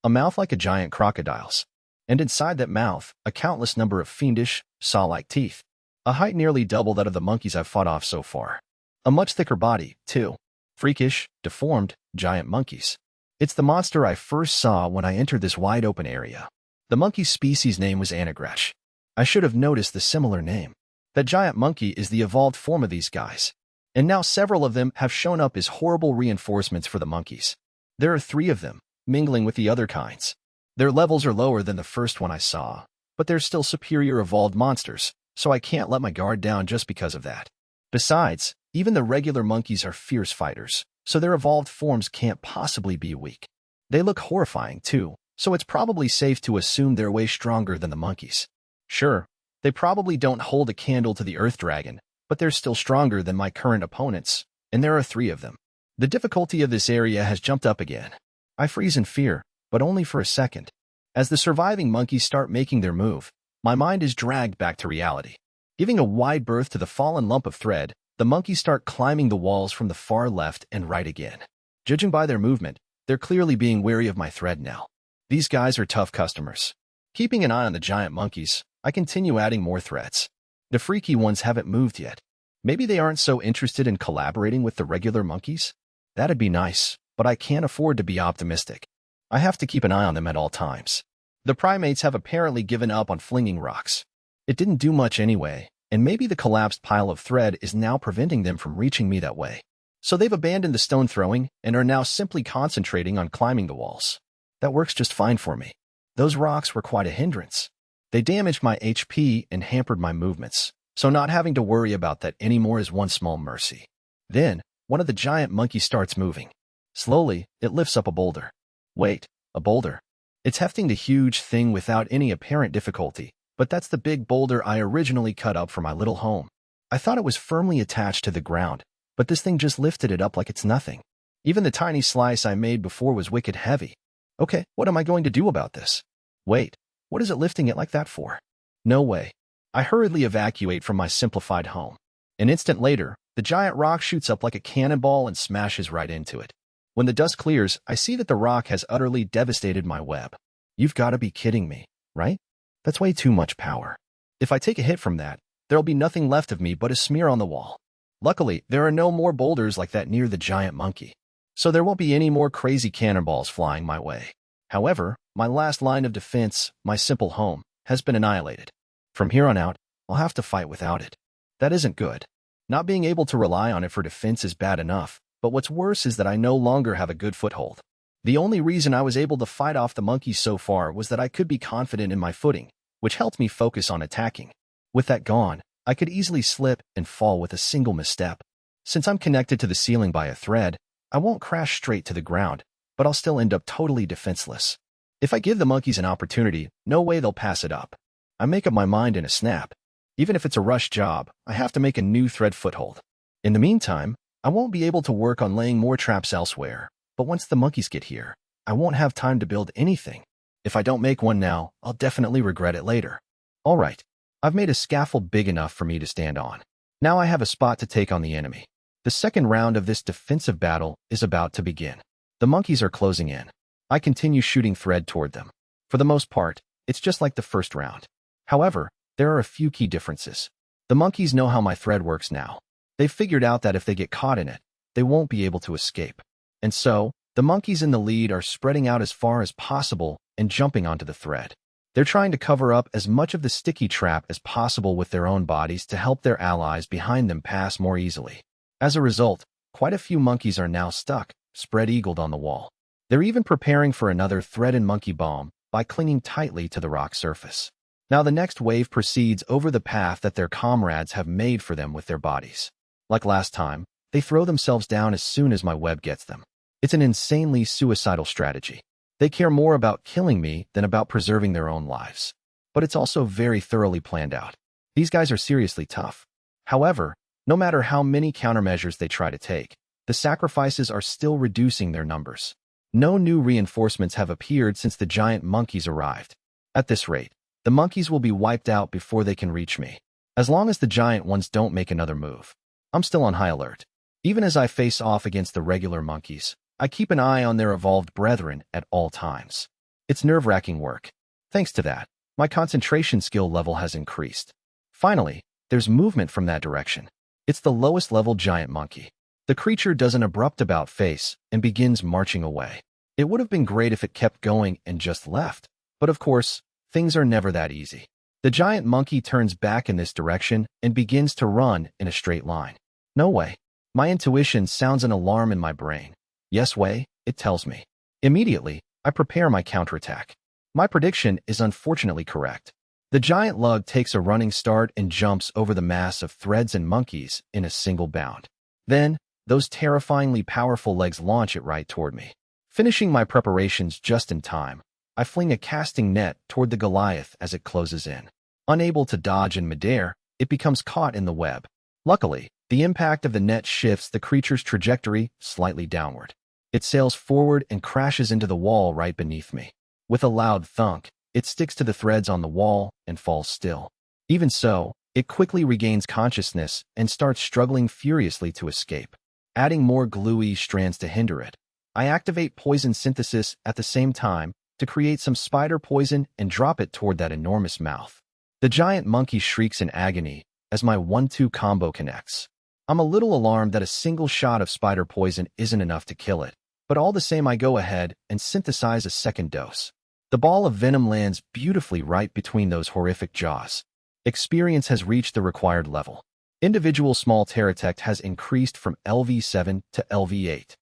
A mouth like a giant crocodile's. And inside that mouth, a countless number of fiendish, saw-like teeth. A height nearly double that of the monkeys I've fought off so far. A much thicker body, too. Freakish, deformed, giant monkeys. It's the monster I first saw when I entered this wide-open area. The monkey species name was Anagrash. I should have noticed the similar name. That giant monkey is the evolved form of these guys. And now several of them have shown up as horrible reinforcements for the monkeys. There are 3 of them, mingling with the other kinds. Their levels are lower than the first one I saw, but they're still superior evolved monsters, so I can't let my guard down just because of that. Besides, even the regular monkeys are fierce fighters, so their evolved forms can't possibly be weak. They look horrifying, too, so it's probably safe to assume they're way stronger than the monkeys. Sure, they probably don't hold a candle to the Earth Dragon, but they're still stronger than my current opponents, and there are 3 of them. The difficulty of this area has jumped up again. I freeze in fear, but only for a second. As the surviving monkeys start making their move, my mind is dragged back to reality. Giving a wide berth to the fallen lump of thread, the monkeys start climbing the walls from the far left and right again. Judging by their movement, they're clearly being wary of my thread now. These guys are tough customers. Keeping an eye on the giant monkeys, I continue adding more threads. The freaky ones haven't moved yet. Maybe they aren't so interested in collaborating with the regular monkeys? That'd be nice, but I can't afford to be optimistic. I have to keep an eye on them at all times. The primates have apparently given up on flinging rocks. It didn't do much anyway, and maybe the collapsed pile of thread is now preventing them from reaching me that way. So they've abandoned the stone throwing and are now simply concentrating on climbing the walls. That works just fine for me. Those rocks were quite a hindrance. They damaged my HP and hampered my movements, so not having to worry about that anymore is one small mercy. Then, one of the giant monkeys starts moving. Slowly, it lifts up a boulder. Wait, a boulder? It's hefting the huge thing without any apparent difficulty, but that's the big boulder I originally cut up for my little home. I thought it was firmly attached to the ground, but this thing just lifted it up like it's nothing. Even the tiny slice I made before was wicked heavy. Okay, what am I going to do about this? Wait, what is it lifting it like that for? No way. I hurriedly evacuate from my simplified home. An instant later, the giant rock shoots up like a cannonball and smashes right into it. When the dust clears, I see that the rock has utterly devastated my web. You've got to be kidding me, right? That's way too much power. If I take a hit from that, there'll be nothing left of me but a smear on the wall. Luckily, there are no more boulders like that near the giant monkey, so there won't be any more crazy cannonballs flying my way. However, my last line of defense, my simple home, has been annihilated. From here on out, I'll have to fight without it. That isn't good. Not being able to rely on it for defense is bad enough, but what's worse is that I no longer have a good foothold. The only reason I was able to fight off the monkeys so far was that I could be confident in my footing, which helped me focus on attacking. With that gone, I could easily slip and fall with a single misstep. Since I'm connected to the ceiling by a thread, I won't crash straight to the ground, but I'll still end up totally defenseless. If I give the monkeys an opportunity, no way they'll pass it up. I make up my mind in a snap. Even if it's a rush job, I have to make a new thread foothold. In the meantime, I won't be able to work on laying more traps elsewhere, but once the monkeys get here, I won't have time to build anything. If I don't make one now, I'll definitely regret it later. All right, I've made a scaffold big enough for me to stand on. Now I have a spot to take on the enemy. The second round of this defensive battle is about to begin. The monkeys are closing in. I continue shooting thread toward them. For the most part, it's just like the first round. However, there are a few key differences. The monkeys know how my thread works now. They've figured out that if they get caught in it, they won't be able to escape. And so, the monkeys in the lead are spreading out as far as possible and jumping onto the thread. They're trying to cover up as much of the sticky trap as possible with their own bodies to help their allies behind them pass more easily. As a result, quite a few monkeys are now stuck, spread-eagled on the wall. They're even preparing for another thread and monkey bomb by clinging tightly to the rock surface. Now the next wave proceeds over the path that their comrades have made for them with their bodies. Like last time, they throw themselves down as soon as my web gets them. It's an insanely suicidal strategy. They care more about killing me than about preserving their own lives. But it's also very thoroughly planned out. These guys are seriously tough. However, no matter how many countermeasures they try to take, the sacrifices are still reducing their numbers. No new reinforcements have appeared since the giant monkeys arrived. At this rate, the monkeys will be wiped out before they can reach me. As long as the giant ones don't make another move, I'm still on high alert. Even as I face off against the regular monkeys, I keep an eye on their evolved brethren at all times. It's nerve-wracking work. Thanks to that, my concentration skill level has increased. Finally, there's movement from that direction. It's the lowest level giant monkey. The creature does an abrupt about-face and begins marching away. It would have been great if it kept going and just left. But of course, things are never that easy. The giant monkey turns back in this direction and begins to run in a straight line. No way. My intuition sounds an alarm in my brain. Yes way, it tells me. Immediately, I prepare my counterattack. My prediction is unfortunately correct. The giant lug takes a running start and jumps over the mass of threads and monkeys in a single bound. Then, those terrifyingly powerful legs launch it right toward me. Finishing my preparations just in time, I fling a casting net toward the Goliath as it closes in. Unable to dodge in midair, it becomes caught in the web. Luckily, the impact of the net shifts the creature's trajectory slightly downward. It sails forward and crashes into the wall right beneath me. With a loud thunk, it sticks to the threads on the wall and falls still. Even so, it quickly regains consciousness and starts struggling furiously to escape, adding more gluey strands to hinder it. I activate poison synthesis at the same time to create some spider poison and drop it toward that enormous mouth. The giant monkey shrieks in agony as my 1-2 combo connects. I'm a little alarmed that a single shot of spider poison isn't enough to kill it, but all the same I go ahead and synthesize a second dose. The ball of venom lands beautifully right between those horrific jaws. Experience has reached the required level. Individual small Terratect has increased from LV7 to LV8.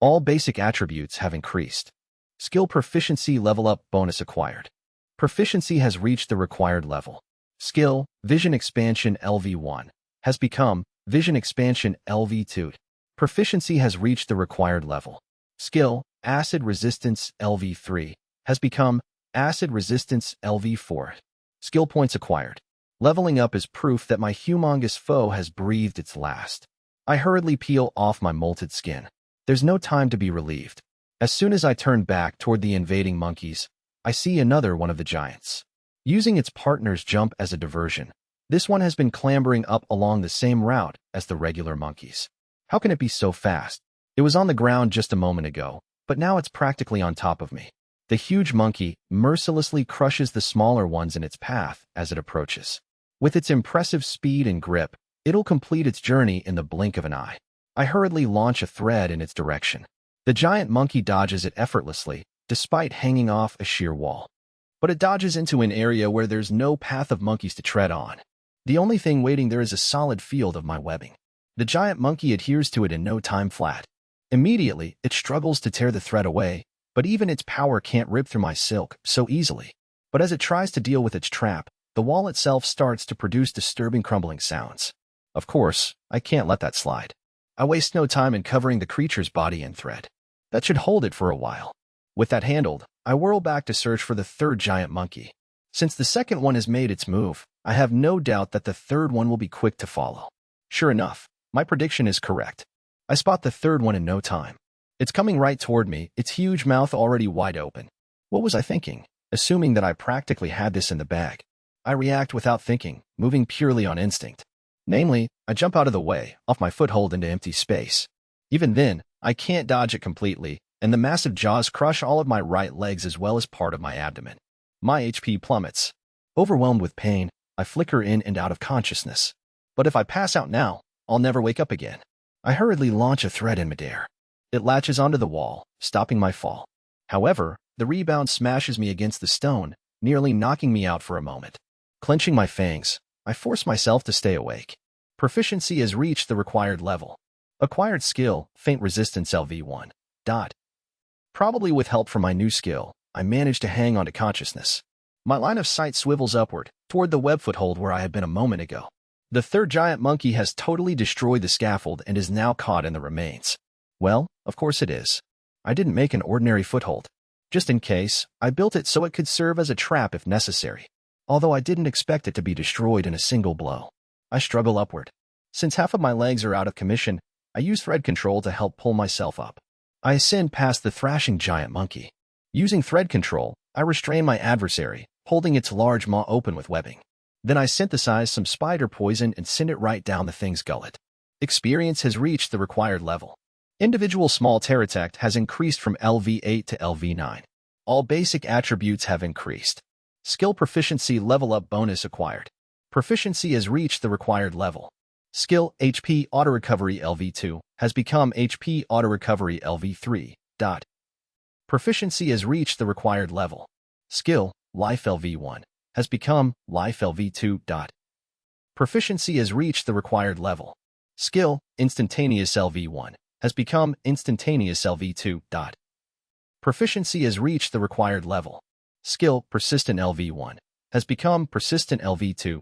All basic attributes have increased. Skill proficiency level up bonus acquired. Proficiency has reached the required level. Skill, Vision Expansion LV1, has become Vision Expansion LV2. Proficiency has reached the required level. Skill, Acid Resistance LV3, has become Acid Resistance LV4. Skill points acquired. Leveling up is proof that my humongous foe has breathed its last. I hurriedly peel off my molted skin. There's no time to be relieved. As soon as I turn back toward the invading monkeys, I see another one of the giants. Using its partner's jump as a diversion, this one has been clambering up along the same route as the regular monkeys. How can it be so fast? It was on the ground just a moment ago, but now it's practically on top of me. The huge monkey mercilessly crushes the smaller ones in its path as it approaches. With its impressive speed and grip, it'll complete its journey in the blink of an eye. I hurriedly launch a thread in its direction. The giant monkey dodges it effortlessly, despite hanging off a sheer wall. But it dodges into an area where there's no path of monkeys to tread on. The only thing waiting there is a solid field of my webbing. The giant monkey adheres to it in no time flat. Immediately, it struggles to tear the thread away, but even its power can't rip through my silk so easily. But as it tries to deal with its trap, the wall itself starts to produce disturbing crumbling sounds. Of course, I can't let that slide. I waste no time in covering the creature's body in thread. That should hold it for a while. With that handled, I whirl back to search for the third giant monkey. Since the second one has made its move, I have no doubt that the third one will be quick to follow. Sure enough, my prediction is correct. I spot the third one in no time. It's coming right toward me, its huge mouth already wide open. What was I thinking? Assuming that I practically had this in the bag. I react without thinking, moving purely on instinct. Namely, I jump out of the way, off my foothold into empty space. Even then, I can't dodge it completely, and the massive jaws crush all of my right legs as well as part of my abdomen. My HP plummets. Overwhelmed with pain, I flicker in and out of consciousness. But if I pass out now, I'll never wake up again. I hurriedly launch a thread in midair. It latches onto the wall, stopping my fall. However, the rebound smashes me against the stone, nearly knocking me out for a moment. Clenching my fangs, I force myself to stay awake. Proficiency has reached the required level. Acquired skill, Faint Resistance LV1. Probably with help from my new skill, I managed to hang on to consciousness. My line of sight swivels upward, toward the web foothold where I had been a moment ago. The third giant monkey has totally destroyed the scaffold and is now caught in the remains. Well, of course it is. I didn't make an ordinary foothold. Just in case, I built it so it could serve as a trap if necessary. Although I didn't expect it to be destroyed in a single blow. I struggle upward. Since half of my legs are out of commission, I use thread control to help pull myself up. I ascend past the thrashing giant monkey. Using thread control, I restrain my adversary, holding its large maw open with webbing. Then I synthesize some spider poison and send it right down the thing's gullet. Experience has reached the required level. Individual small terratect has increased from LV8 to LV9. All basic attributes have increased. Skill proficiency level up bonus acquired. Proficiency has reached the required level. Skill HP auto recovery LV2 has become HP auto recovery LV3. Proficiency has reached the required level. Skill Life LV1 has become Life LV2. Proficiency has reached the required level. Skill Instantaneous LV1 has become Instantaneous LV2. Proficiency has reached the required level. Skill Persistent LV1 has become Persistent LV2.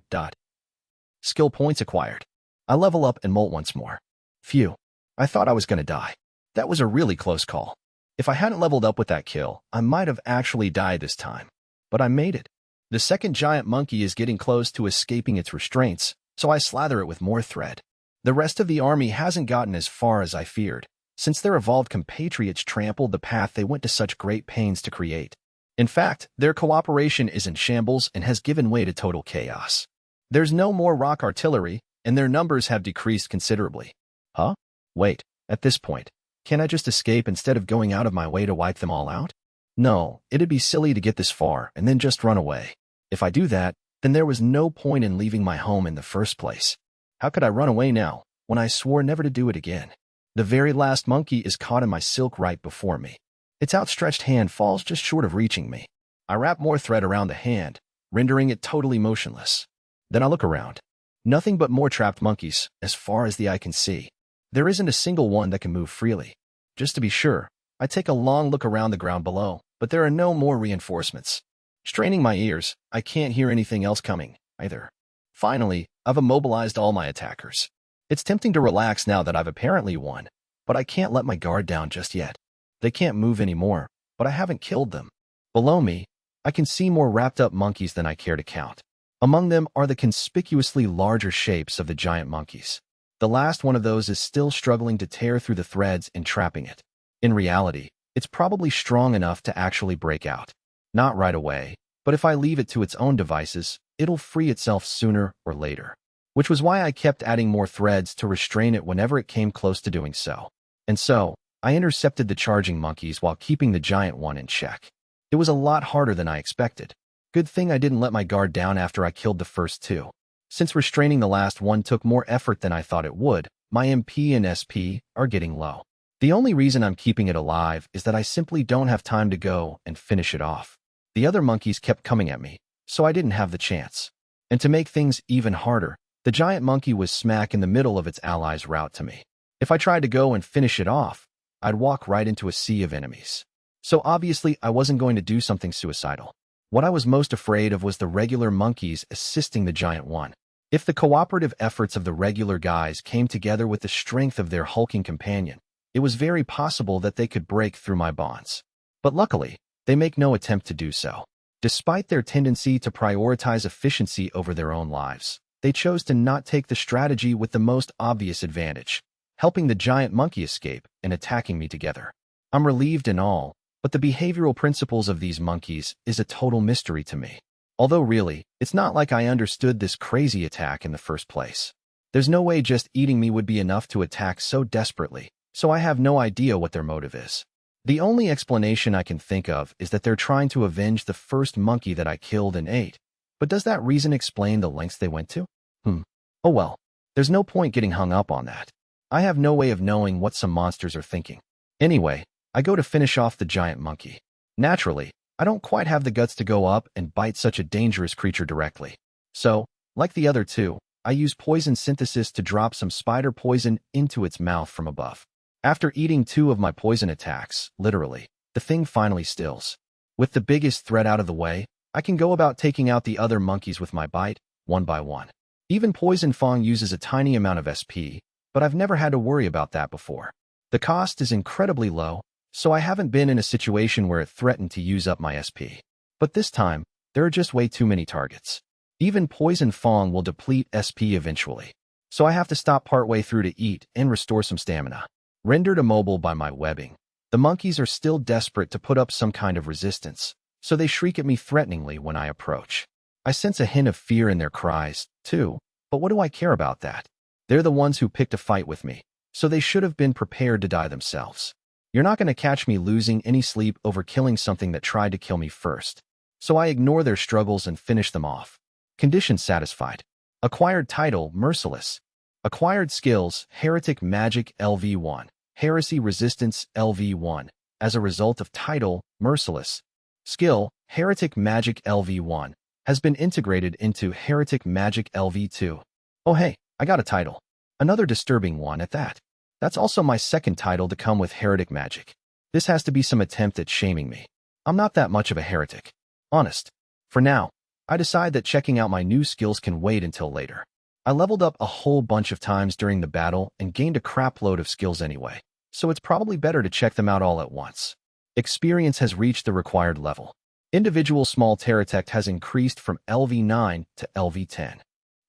Skill points acquired. I level up and molt once more. Phew, I thought I was gonna die. That was a really close call. If I hadn't leveled up with that kill, I might have actually died this time. But I made it. The second giant monkey is getting close to escaping its restraints, so I slather it with more thread. The rest of the army hasn't gotten as far as I feared, since their evolved compatriots trampled the path they went to such great pains to create. In fact, their cooperation is in shambles and has given way to total chaos. There's no more rock artillery, and their numbers have decreased considerably. Huh? Wait, at this point, can I just escape instead of going out of my way to wipe them all out? No, it'd be silly to get this far and then just run away. If I do that, then there was no point in leaving my home in the first place. How could I run away now, when I swore never to do it again? The very last monkey is caught in my silk right before me. Its outstretched hand falls just short of reaching me. I wrap more thread around the hand, rendering it totally motionless. Then I look around. Nothing but more trapped monkeys, as far as the eye can see. There isn't a single one that can move freely. Just to be sure, I take a long look around the ground below, but there are no more reinforcements. Straining my ears, I can't hear anything else coming, either. Finally, I've immobilized all my attackers. It's tempting to relax now that I've apparently won, but I can't let my guard down just yet. They can't move anymore, but I haven't killed them. Below me, I can see more wrapped-up monkeys than I care to count. Among them are the conspicuously larger shapes of the giant monkeys. The last one of those is still struggling to tear through the threads and trapping it. In reality, it's probably strong enough to actually break out. Not right away, but if I leave it to its own devices, it'll free itself sooner or later. Which was why I kept adding more threads to restrain it whenever it came close to doing so. And so, I intercepted the charging monkeys while keeping the giant one in check. It was a lot harder than I expected. Good thing I didn't let my guard down after I killed the first two. Since restraining the last one took more effort than I thought it would, my MP and SP are getting low. The only reason I'm keeping it alive is that I simply don't have time to go and finish it off. The other monkeys kept coming at me, so I didn't have the chance. And to make things even harder, the giant monkey was smack in the middle of its allies' route to me. If I tried to go and finish it off, I'd walk right into a sea of enemies. So obviously I wasn't going to do something suicidal. What I was most afraid of was the regular monkeys assisting the giant one. If the cooperative efforts of the regular guys came together with the strength of their hulking companion, it was very possible that they could break through my bonds. But luckily, they make no attempt to do so. Despite their tendency to prioritize efficiency over their own lives, they chose to not take the strategy with the most obvious advantage, helping the giant monkey escape and attacking me together. I'm relieved and all, but the behavioral principles of these monkeys is a total mystery to me. Although really, it's not like I understood this crazy attack in the first place. There's no way just eating me would be enough to attack so desperately, so I have no idea what their motive is. The only explanation I can think of is that they're trying to avenge the first monkey that I killed and ate. But does that reason explain the lengths they went to? Oh well, there's no point getting hung up on that. I have no way of knowing what some monsters are thinking. Anyway, I go to finish off the giant monkey. Naturally, I don't quite have the guts to go up and bite such a dangerous creature directly. So, like the other two, I use poison synthesis to drop some spider poison into its mouth from above. After eating 2 of my poison attacks, literally, the thing finally stills. With the biggest threat out of the way, I can go about taking out the other monkeys with my bite, one by one. Even Poison Fang uses a tiny amount of SP, but I've never had to worry about that before. The cost is incredibly low, so I haven't been in a situation where it threatened to use up my SP. But this time, there are just way too many targets. Even Poison Fang will deplete SP eventually, so I have to stop partway through to eat and restore some stamina. Rendered immobile by my webbing, the monkeys are still desperate to put up some kind of resistance, so they shriek at me threateningly when I approach. I sense a hint of fear in their cries, too, but what do I care about that? They're the ones who picked a fight with me, so they should have been prepared to die themselves. You're not going to catch me losing any sleep over killing something that tried to kill me first. So I ignore their struggles and finish them off. Condition satisfied. Acquired title, Merciless. Acquired skills, Heretic Magic LV1. Heresy Resistance LV1. As a result of title, Merciless. Skill, Heretic Magic LV1. Has been integrated into Heretic Magic LV2. Oh hey, I got a title. Another disturbing one at that. That's also my second title to come with Heretic Magic. This has to be some attempt at shaming me. I'm not that much of a heretic. Honest. For now, I decide that checking out my new skills can wait until later. I leveled up a whole bunch of times during the battle and gained a crap load of skills anyway, so it's probably better to check them out all at once. Experience has reached the required level. Individual small Terratect has increased from LV9 to LV10.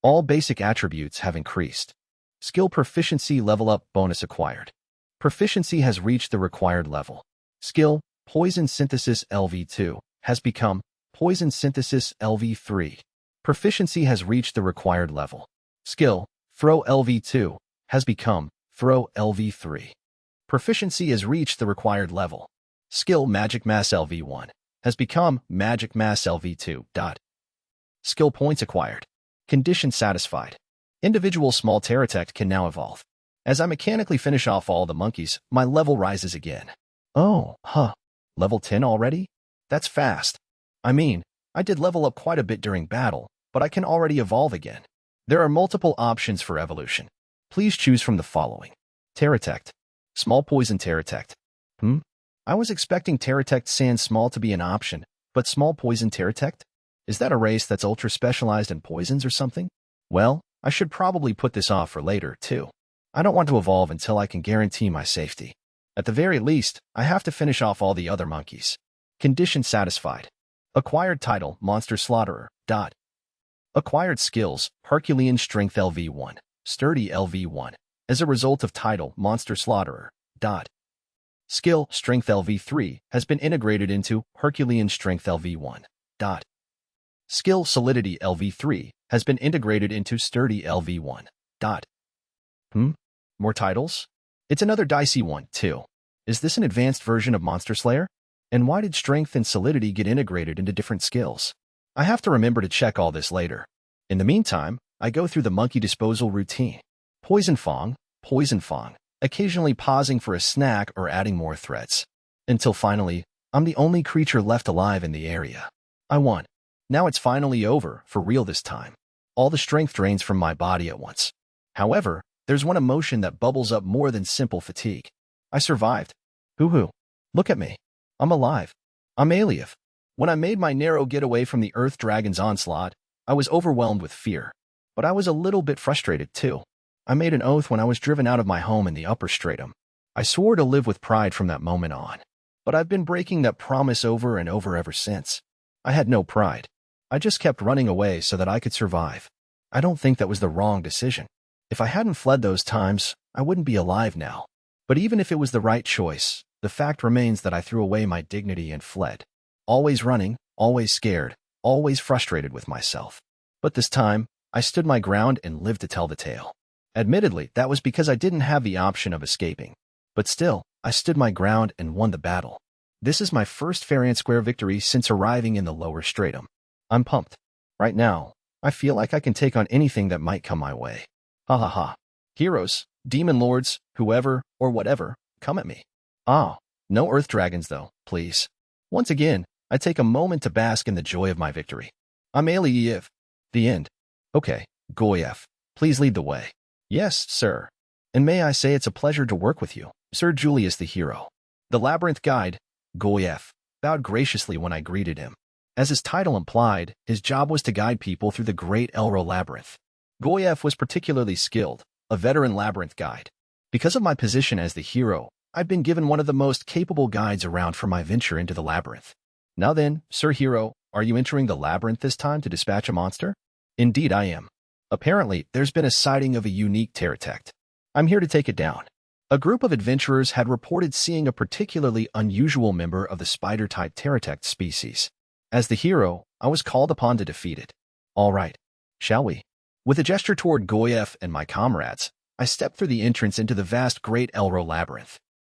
All basic attributes have increased. Skill Proficiency Level Up Bonus acquired. Proficiency has reached the required level. Skill Poison Synthesis LV2 has become Poison Synthesis LV3. Proficiency has reached the required level. Skill Throw LV2 has become Throw LV3. Proficiency has reached the required level. Skill Magic Mass LV1 has become Magic Mass LV2. Skill Points acquired. Condition satisfied. Individual small Terratect can now evolve. As I mechanically finish off all the monkeys, my level rises again. Oh, level 10 already? That's fast. I mean, I did level up quite a bit during battle, but I can already evolve again. There are multiple options for evolution. Please choose from the following. Terratect. Small Poison Terratect. I was expecting Terratect Sans Small to be an option, but Small Poison Terratect? Is that a race that's ultra specialized in poisons or something? Well, I should probably put this off for later, too. I don't want to evolve until I can guarantee my safety. At the very least, I have to finish off all the other monkeys. Condition satisfied. Acquired title, Monster Slaughterer. Acquired skills, Herculean Strength LV1, Sturdy LV1, as a result of title Monster Slaughterer. Skill Strength LV3 has been integrated into Herculean Strength LV1. Skill Solidity LV3 has been integrated into Sturdy LV1. More titles? It's another dicey one, too. Is this an advanced version of Monster Slayer? And why did Strength and Solidity get integrated into different skills? I have to remember to check all this later. In the meantime, I go through the monkey disposal routine. Poison Fong, occasionally pausing for a snack or adding more threats. Until finally, I'm the only creature left alive in the area. I won. Now it's finally over, for real this time. All the strength drains from my body at once. However, there's one emotion that bubbles up more than simple fatigue. I survived. Hoo-hoo. Look at me. I'm alive. I'm Aliev. When I made my narrow getaway from the Earth Dragon's onslaught, I was overwhelmed with fear. But I was a little bit frustrated, too. I made an oath when I was driven out of my home in the upper stratum. I swore to live with pride from that moment on. But I've been breaking that promise over and over ever since. I had no pride. I just kept running away so that I could survive. I don't think that was the wrong decision. If I hadn't fled those times, I wouldn't be alive now. But even if it was the right choice, the fact remains that I threw away my dignity and fled. Always running, always scared, always frustrated with myself. But this time, I stood my ground and lived to tell the tale. Admittedly, that was because I didn't have the option of escaping. But still, I stood my ground and won the battle. This is my first fair and square victory since arriving in the lower stratum. I'm pumped. Right now, I feel like I can take on anything that might come my way. Ha ha ha. Heroes, demon lords, whoever, or whatever, come at me. No earth dragons though, please. Once again, I take a moment to bask in the joy of my victory. I'm Aliev. The end. Okay, Goyev, please lead the way. Yes, sir. And may I say it's a pleasure to work with you, Sir Julius the hero. The Labyrinth Guide, Goyev, bowed graciously when I greeted him. As his title implied, his job was to guide people through the Great Elro Labyrinth. Goyev was particularly skilled, a veteran labyrinth guide. Because of my position as the hero, I've been given one of the most capable guides around for my venture into the labyrinth. Now then, Sir Hero, are you entering the labyrinth this time to dispatch a monster? Indeed I am. Apparently, there's been a sighting of a unique pterodactyl. I'm here to take it down. A group of adventurers had reported seeing a particularly unusual member of the spider-type pterodactyl species. As the hero, I was called upon to defeat it. All right, shall we? With a gesture toward Goyev and my comrades, I stepped through the entrance into the vast Great Elro Labyrinth.